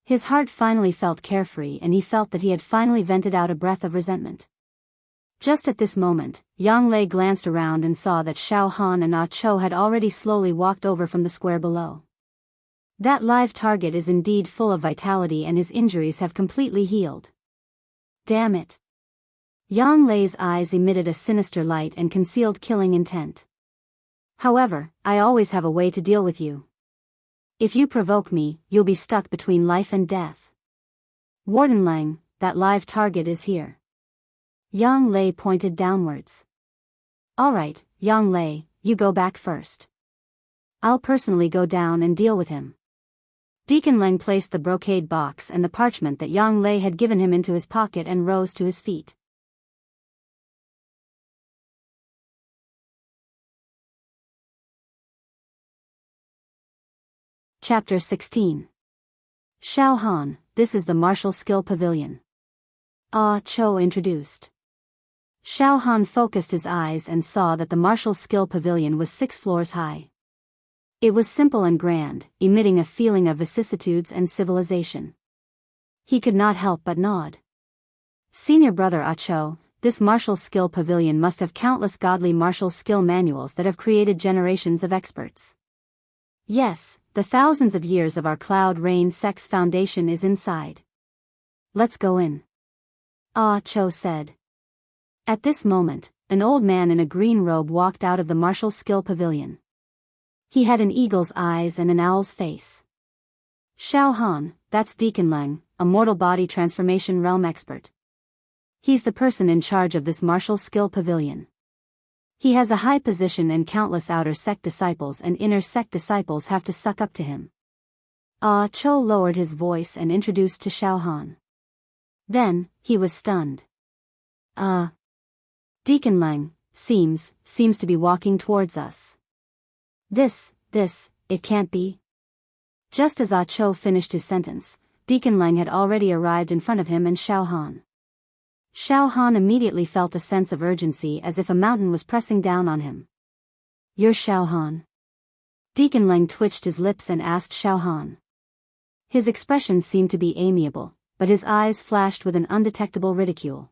[SPEAKER 1] His heart finally felt carefree and he felt that he had finally vented out a breath of resentment. Just at this moment, Yang Lei glanced around and saw that Xiao Han and Ah Cho had already slowly walked over from the square below. That live target is indeed full of vitality and his injuries have completely healed. Damn it. Yang Lei's eyes emitted a sinister light and concealed killing intent. However, I always have a way to deal with you. If you provoke me, you'll be stuck between life and death. Warden Lang, that live target is here. Yang Lei pointed downwards. Alright, Yang Lei, you go back first. I'll personally go down and deal with him. Deacon Lang placed the brocade box and the parchment that Yang Lei had given him into his pocket and rose to his feet. Chapter 16. Xiao Han, this is the Martial Skill Pavilion. Ah Cho introduced. Xiao Han focused his eyes and saw that the Martial Skill Pavilion was 6 floors high. It was simple and grand, emitting a feeling of vicissitudes and civilization. He could not help but nod. Senior brother Ah Cho, this Martial Skill Pavilion must have countless godly martial skill manuals that have created generations of experts. Yes, the thousands of years of our Cloud Rain Sect's foundation is inside. Let's go in. Ah Cho said. At this moment, an old man in a green robe walked out of the Martial Skill Pavilion. He had an eagle's eyes and an owl's face. Xiao Han, that's Deacon Lang, a mortal body transformation realm expert. He's the person in charge of this Martial Skill Pavilion. He has a high position and countless outer sect disciples and inner sect disciples have to suck up to him. Ah Cho lowered his voice and introduced to Xiao Han. Then, he was stunned. Deacon Lang, seems to be walking towards us. This, it can't be. Just as Ah Cho finished his sentence, Deacon Lang had already arrived in front of him and Xiao Han. Xiao Han immediately felt a sense of urgency as if a mountain was pressing down on him. You're Xiao Han? Deacon Lang twitched his lips and asked Xiao Han. His expression seemed to be amiable, but his eyes flashed with an undetectable ridicule.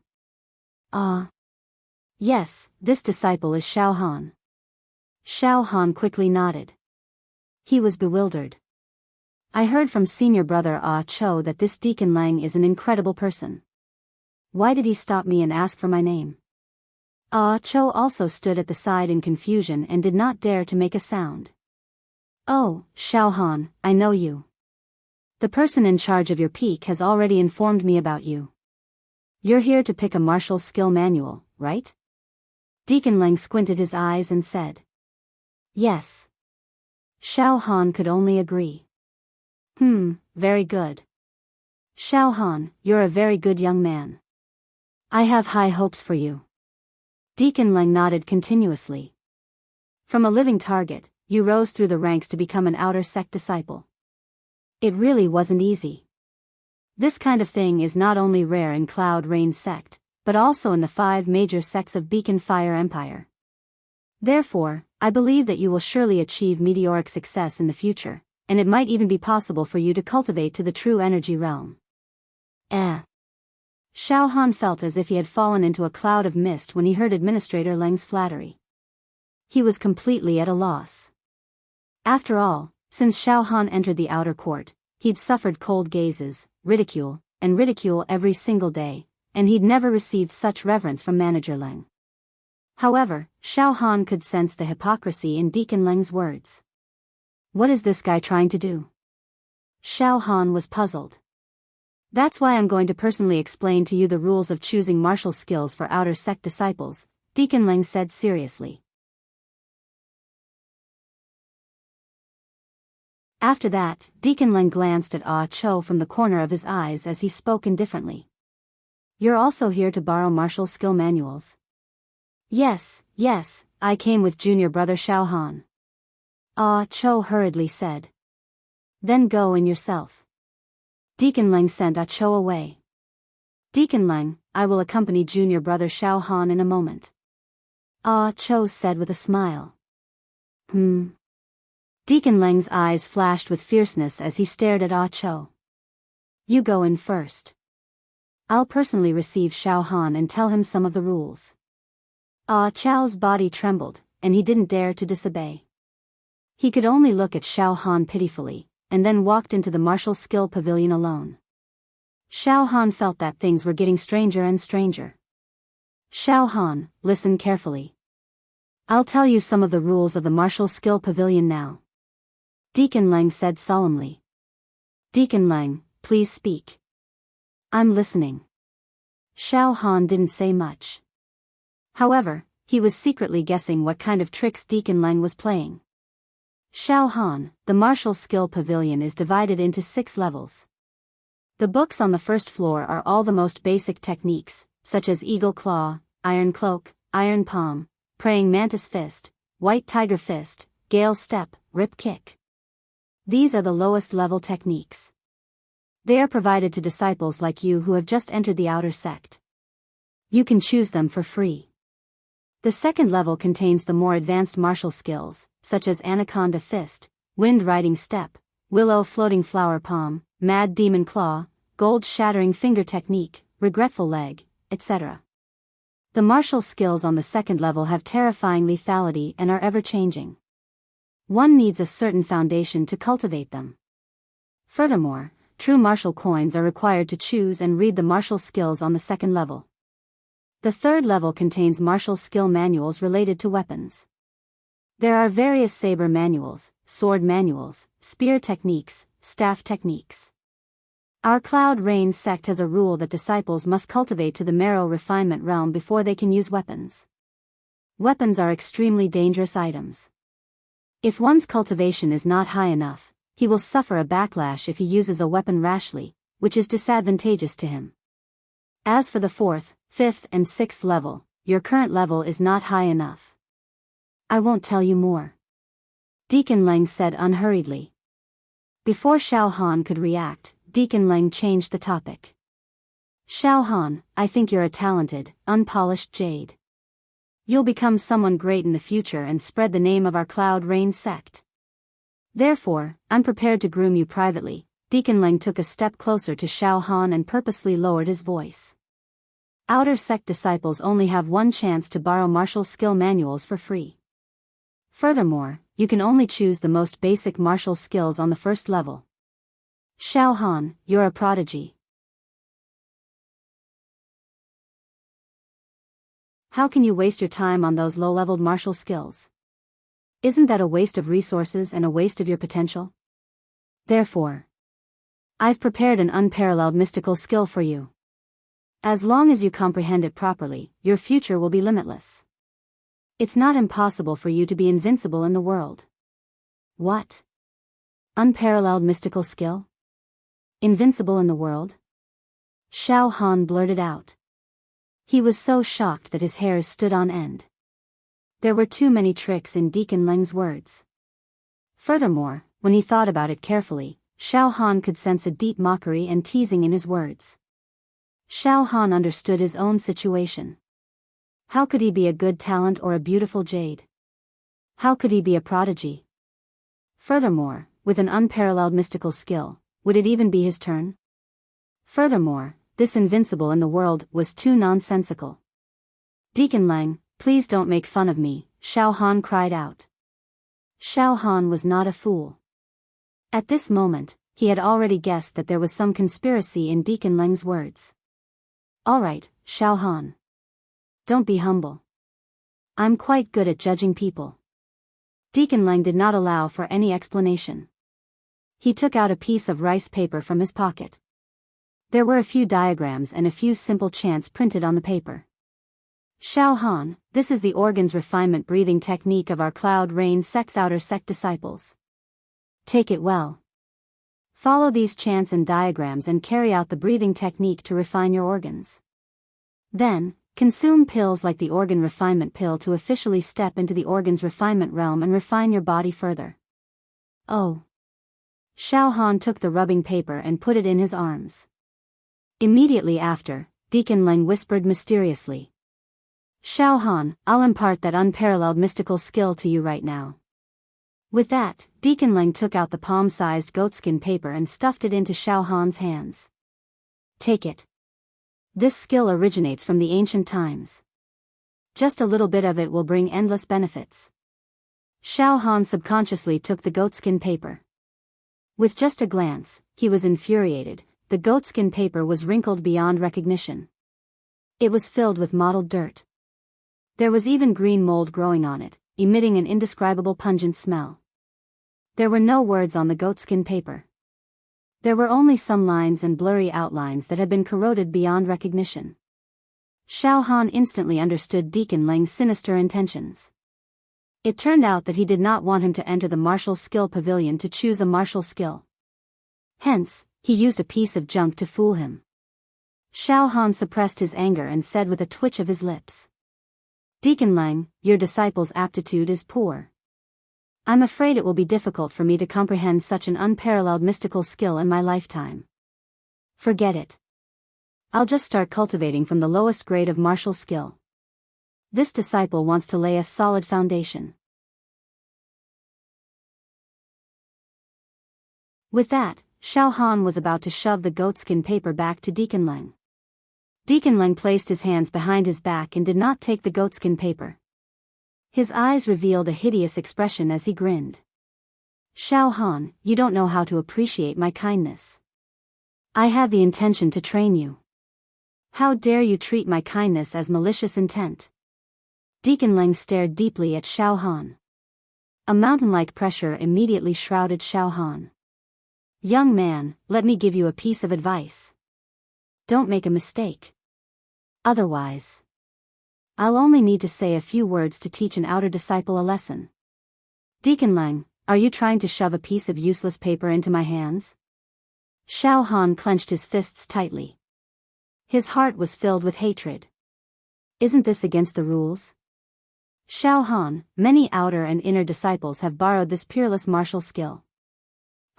[SPEAKER 1] Yes, this disciple is Xiao Han. Xiao Han quickly nodded. He was bewildered. I heard from senior brother Ah Cho that this Deacon Lang is an incredible person. Why did he stop me and ask for my name? Ah Cho also stood at the side in confusion and did not dare to make a sound. Oh, Xiao Han, I know you. The person in charge of your peak has already informed me about you. You're here to pick a martial skill manual, right? Deacon Lang squinted his eyes and said. Yes. Xiao Han could only agree. Very good. Xiao Han, you're a very good young man. I have high hopes for you. Deacon Lang nodded continuously. From a living target, you rose through the ranks to become an outer sect disciple. It really wasn't easy. This kind of thing is not only rare in Cloud Rain Sect, but also in the 5 major sects of Beacon Fire Empire. Therefore, I believe that you will surely achieve meteoric success in the future, and it might even be possible for you to cultivate to the true energy realm. Xiao Han felt as if he had fallen into a cloud of mist when he heard Administrator Lang's flattery. He was completely at a loss. After all, Since Xiao Han entered the outer court, he'd suffered cold gazes, ridicule every single day, and he'd never received such reverence from Manager Leng. However, Xiao Han could sense the hypocrisy in Deacon Leng's words. What is this guy trying to do? Xiao Han was puzzled. That's why I'm going to personally explain to you the rules of choosing martial skills for outer sect disciples, Deacon Leng said seriously. After that, Deacon Leng glanced at Ah Cho from the corner of his eyes as he spoke indifferently. You're also here to borrow martial skill manuals? Yes, I came with junior brother Xiao Han. Ah Cho hurriedly said. Then go in yourself. Deacon Leng sent Ah Cho away. Deacon Leng, I will accompany junior brother Xiao Han in a moment. Ah Cho said with a smile. Deacon Leng's eyes flashed with fierceness as he stared at Ah Cho. You go in first. I'll personally receive Xiao Han and tell him some of the rules. Ah Cho's body trembled, and he didn't dare to disobey. He could only look at Xiao Han pitifully, and then walked into the martial skill pavilion alone. Xiao Han felt that things were getting stranger and stranger. Xiao Han, listen carefully. I'll tell you some of the rules of the martial skill pavilion now. Deacon Leng said solemnly. Deacon Leng, please speak. I'm listening. Xiao Han didn't say much. However, he was secretly guessing what kind of tricks Deacon Leng was playing. Xiao Han, the martial skill pavilion is divided into 6 levels. The books on the first floor are all the most basic techniques, such as Eagle Claw, Iron Cloak, Iron Palm, Praying Mantis Fist, White Tiger Fist, Gale Step, Rip Kick. These are the lowest level techniques. They are provided to disciples like you who have just entered the outer sect. You can choose them for free. The second level contains the more advanced martial skills, such as Anaconda Fist, Wind Riding Step, Willow Floating Flower Palm, Mad Demon Claw, Gold Shattering Finger Technique, Regretful Leg, etc. The martial skills on the second level have terrifying lethality and are ever-changing. One needs a certain foundation to cultivate them. Furthermore, true martial coins are required to choose and read the martial skills on the second level. The third level contains martial skill manuals related to weapons. There are various saber manuals, sword manuals, spear techniques, staff techniques. Our Cloud Rain sect has a rule that disciples must cultivate to the marrow refinement realm before they can use weapons. Weapons are extremely dangerous items. If one's cultivation is not high enough, he will suffer a backlash if he uses a weapon rashly, which is disadvantageous to him. As for the 4th, 5th and 6th level, your current level is not high enough. I won't tell you more. Deacon Leng said unhurriedly. Before Xiao Han could react, Deacon Leng changed the topic. Xiao Han, I think you're a talented, unpolished jade. You'll become someone great in the future and spread the name of our Cloud Rain sect. Therefore, I'm prepared to groom you privately. Deacon Leng took a step closer to Xiao Han and purposely lowered his voice. Outer sect disciples only have one chance to borrow martial skill manuals for free. Furthermore, you can only choose the most basic martial skills on the first level. Xiao Han, you're a prodigy. How can you waste your time on those low-leveled martial skills? Isn't that a waste of resources and a waste of your potential? Therefore, I've prepared an unparalleled mystical skill for you. As long as you comprehend it properly, your future will be limitless. It's not impossible for you to be invincible in the world. What? Unparalleled mystical skill? Invincible in the world? Xiao Han blurted out. He was so shocked that his hairs stood on end. There were too many tricks in Deacon Leng's words. Furthermore, when he thought about it carefully, Xiao Han could sense a deep mockery and teasing in his words. Xiao Han understood his own situation. How could he be a good talent or a beautiful jade? How could he be a prodigy? Furthermore, with an unparalleled mystical skill, would it even be his turn? Furthermore, this invincible in the world was too nonsensical. Deacon Leng, please don't make fun of me, Xiao Han cried out. Xiao Han was not a fool. At this moment, he had already guessed that there was some conspiracy in Deacon Leng's words. "All right, Xiao Han. Don't be humble. I'm quite good at judging people." Deacon Leng did not allow for any explanation. He took out a piece of rice paper from his pocket. There were a few diagrams and a few simple chants printed on the paper. "Xiao Han, this is the organ's refinement breathing technique of our Cloud Rain Sect's outer sect disciples. Take it well. Follow these chants and diagrams and carry out the breathing technique to refine your organs. Then, consume pills like the organ refinement pill to officially step into the organ's refinement realm and refine your body further." "Oh." Xiao Han took the rubbing paper and put it in his arms. Immediately after, Deacon Leng whispered mysteriously, "Xiao Han, I'll impart that unparalleled mystical skill to you right now." With that, Deacon Leng took out the palm-sized goatskin paper and stuffed it into Xiao Han's hands. "Take it. This skill originates from the ancient times. Just a little bit of it will bring endless benefits." Xiao Han subconsciously took the goatskin paper. With just a glance, he was infuriated. The goatskin paper was wrinkled beyond recognition. It was filled with mottled dirt. There was even green mold growing on it, emitting an indescribable pungent smell. There were no words on the goatskin paper. There were only some lines and blurry outlines that had been corroded beyond recognition. Xiao Han instantly understood Deacon Leng's sinister intentions. It turned out that he did not want him to enter the martial skill pavilion to choose a martial skill. Hence, he used a piece of junk to fool him. Xiao Han suppressed his anger and said with a twitch of his lips, "Deacon Leng, your disciple's aptitude is poor. I'm afraid it will be difficult for me to comprehend such an unparalleled mystical skill in my lifetime. Forget it. I'll just start cultivating from the lowest grade of martial skill. This disciple wants to lay a solid foundation." With that, Xiao Han was about to shove the goatskin paper back to Deacon Leng. Deacon Leng placed his hands behind his back and did not take the goatskin paper. His eyes revealed a hideous expression as he grinned. "Xiao Han, you don't know how to appreciate my kindness. I have the intention to train you. How dare you treat my kindness as malicious intent?" Deacon Leng stared deeply at Xiao Han. A mountain-like pressure immediately shrouded Xiao Han. "Young man, let me give you a piece of advice. Don't make a mistake. Otherwise, I'll only need to say a few words to teach an outer disciple a lesson." "Deacon Leng, are you trying to shove a piece of useless paper into my hands?" Xiao Han clenched his fists tightly. His heart was filled with hatred. "Isn't this against the rules?" "Xiao Han, many outer and inner disciples have borrowed this peerless martial skill.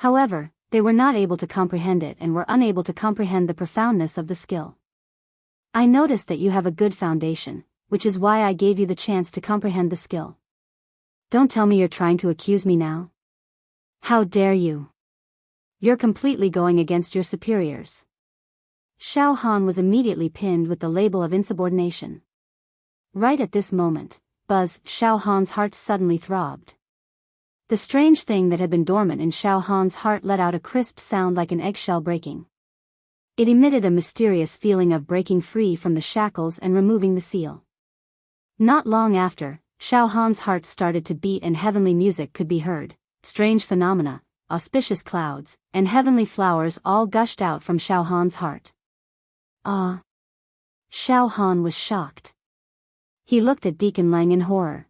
[SPEAKER 1] However, they were not able to comprehend it and were unable to comprehend the profoundness of the skill. I noticed that you have a good foundation, which is why I gave you the chance to comprehend the skill. Don't tell me you're trying to accuse me now. How dare you? You're completely going against your superiors." Xiao Han was immediately pinned with the label of insubordination. Right at this moment, Xiao Han's heart suddenly throbbed. The strange thing that had been dormant in Xiao Han's heart let out a crisp sound like an eggshell breaking. It emitted a mysterious feeling of breaking free from the shackles and removing the seal. Not long after, Xiao Han's heart started to beat and heavenly music could be heard. Strange phenomena, auspicious clouds, and heavenly flowers all gushed out from Xiao Han's heart. Ah! Xiao Han was shocked. He looked at Deacon Leng in horror.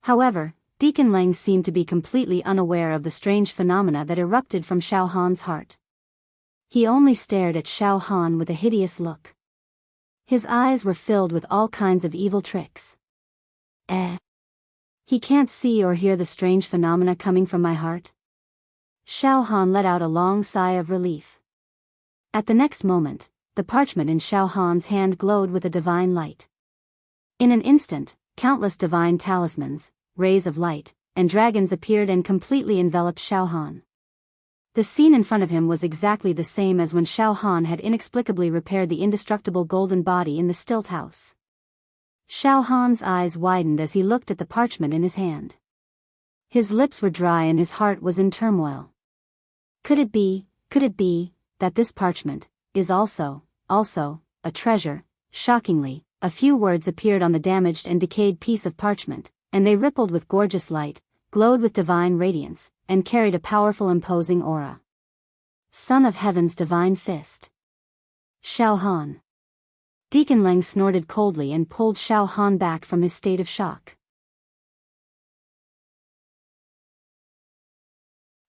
[SPEAKER 1] However, Deacon Leng seemed to be completely unaware of the strange phenomena that erupted from Xiao Han's heart. He only stared at Xiao Han with a hideous look. His eyes were filled with all kinds of evil tricks. He can't see or hear the strange phenomena coming from my heart? Xiao Han let out a long sigh of relief. At the next moment, the parchment in Xiao Han's hand glowed with a divine light. In an instant, countless divine talismans, rays of light, and dragons appeared and completely enveloped Xiao Han. The scene in front of him was exactly the same as when Xiao Han had inexplicably repaired the indestructible golden body in the stilt house. Xiao Han's eyes widened as he looked at the parchment in his hand. His lips were dry and his heart was in turmoil. Could it be, that this parchment is also, a treasure? Shockingly, a few words appeared on the damaged and decayed piece of parchment, and they rippled with gorgeous light, glowed with divine radiance, and carried a powerful imposing aura. Son of Heaven's divine fist. Xiao Han. Deacon Leng snorted coldly and pulled Xiao Han back from his state of shock.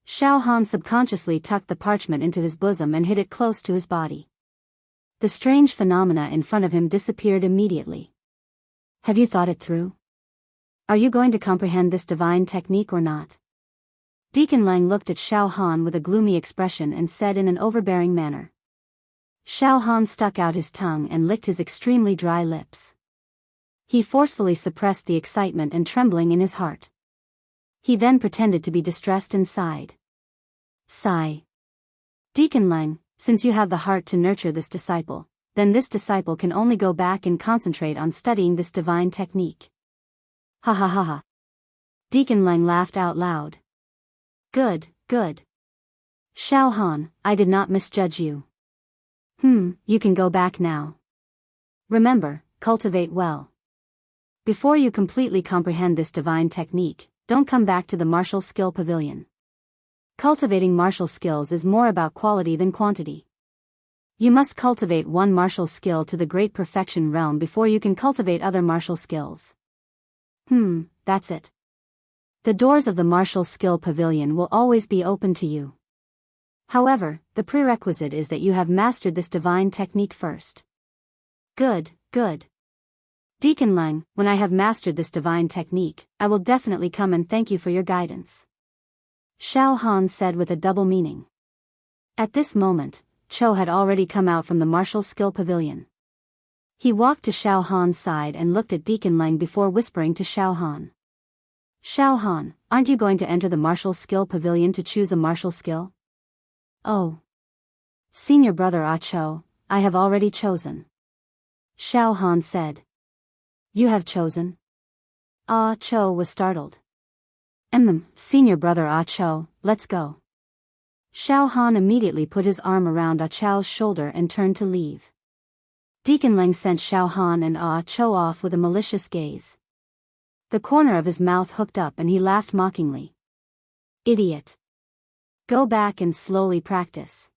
[SPEAKER 1] Xiao Han subconsciously tucked the parchment into his bosom and hid it close to his body. The strange phenomena in front of him disappeared immediately. Have you thought it through? Are you going to comprehend this divine technique or not? Deacon Leng looked at Xiao Han with a gloomy expression and said in an overbearing manner. Xiao Han stuck out his tongue and licked his extremely dry lips. He forcefully suppressed the excitement and trembling in his heart. He then pretended to be distressed and sighed. Sigh. Deacon Leng, since you have the heart to nurture this disciple, then this disciple can only go back and concentrate on studying this divine technique. Ha ha ha ha. Deacon Leng laughed out loud. Good. Xiao Han, I did not misjudge you. You can go back now. Remember, cultivate well. Before you completely comprehend this divine technique, don't come back to the martial skill pavilion. Cultivating martial skills is more about quality than quantity. You must cultivate one martial skill to the great perfection realm before you can cultivate other martial skills. That's it. The doors of the martial skill pavilion will always be open to you. However, the prerequisite is that you have mastered this divine technique first. Good. Deacon Leng, when I have mastered this divine technique, I will definitely come and thank you for your guidance. Xiao Han said with a double meaning. At this moment, Cho had already come out from the martial skill pavilion. He walked to Xiao Han's side and looked at Deacon Leng before whispering to Xiao Han. Xiao Han, aren't you going to enter the martial skill pavilion to choose a martial skill? Oh. Senior brother Ah Cho, I have already chosen. Xiao Han said. You have chosen? Ah Cho was startled. Senior brother Ah Cho, let's go. Xiao Han immediately put his arm around Ah Cho's shoulder and turned to leave. Deacon Leng sent Xiao Han and Ah Cho off with a malicious gaze. The corner of his mouth hooked up and he laughed mockingly. Idiot. Go back and slowly practice.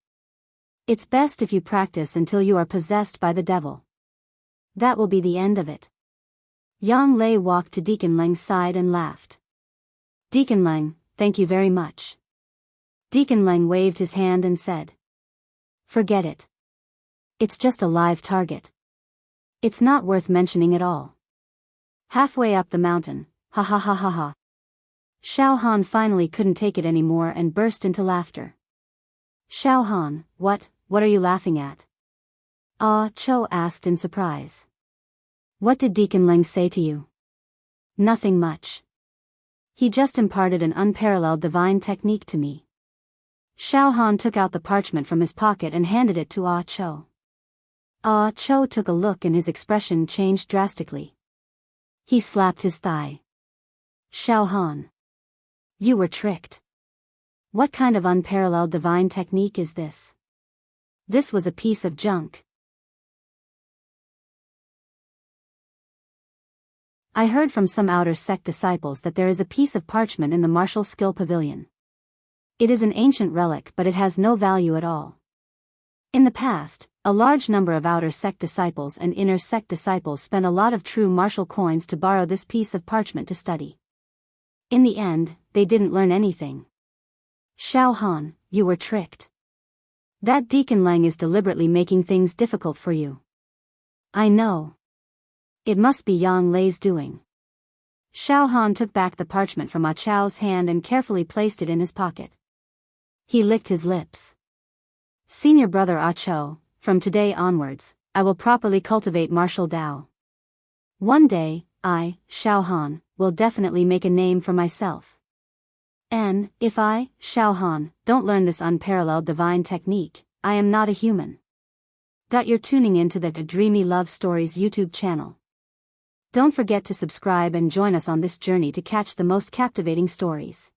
[SPEAKER 1] It's best if you practice until you are possessed by the devil. That will be the end of it. Yang Lei walked to Deacon Leng's side and laughed. Deacon Leng, thank you very much. Deacon Leng waved his hand and said. Forget it. It's just a live target. It's not worth mentioning at all. Halfway up the mountain, ha ha ha ha ha. Xiao Han finally couldn't take it anymore and burst into laughter. Xiao Han, what are you laughing at? Ah Cho asked in surprise. What did Deacon Leng say to you? Nothing much. He just imparted an unparalleled divine technique to me. Xiao Han took out the parchment from his pocket and handed it to Ah Cho. Ah Cho took a look and his expression changed drastically. He slapped his thigh. Xiao Han. You were tricked. What kind of unparalleled divine technique is this? This was a piece of junk. I heard from some outer sect disciples that there is a piece of parchment in the martial skill pavilion. It is an ancient relic but it has no value at all. In the past, a large number of outer sect disciples and inner sect disciples spent a lot of true martial coins to borrow this piece of parchment to study. In the end, they didn't learn anything. Xiao Han, you were tricked. That Deacon Leng is deliberately making things difficult for you. I know. It must be Yang Lei's doing. Xiao Han took back the parchment from Ah Cho's hand and carefully placed it in his pocket. He licked his lips. Senior brother Ah Cho, from today onwards, I will properly cultivate martial Dao. One day, I, Xiao Han, will definitely make a name for myself. And, if I, Xiao Han, don't learn this unparalleled divine technique, I am not a human. You're tuning in to the Dreamy Love Stories YouTube channel. Don't forget to subscribe and join us on this journey to catch the most captivating stories.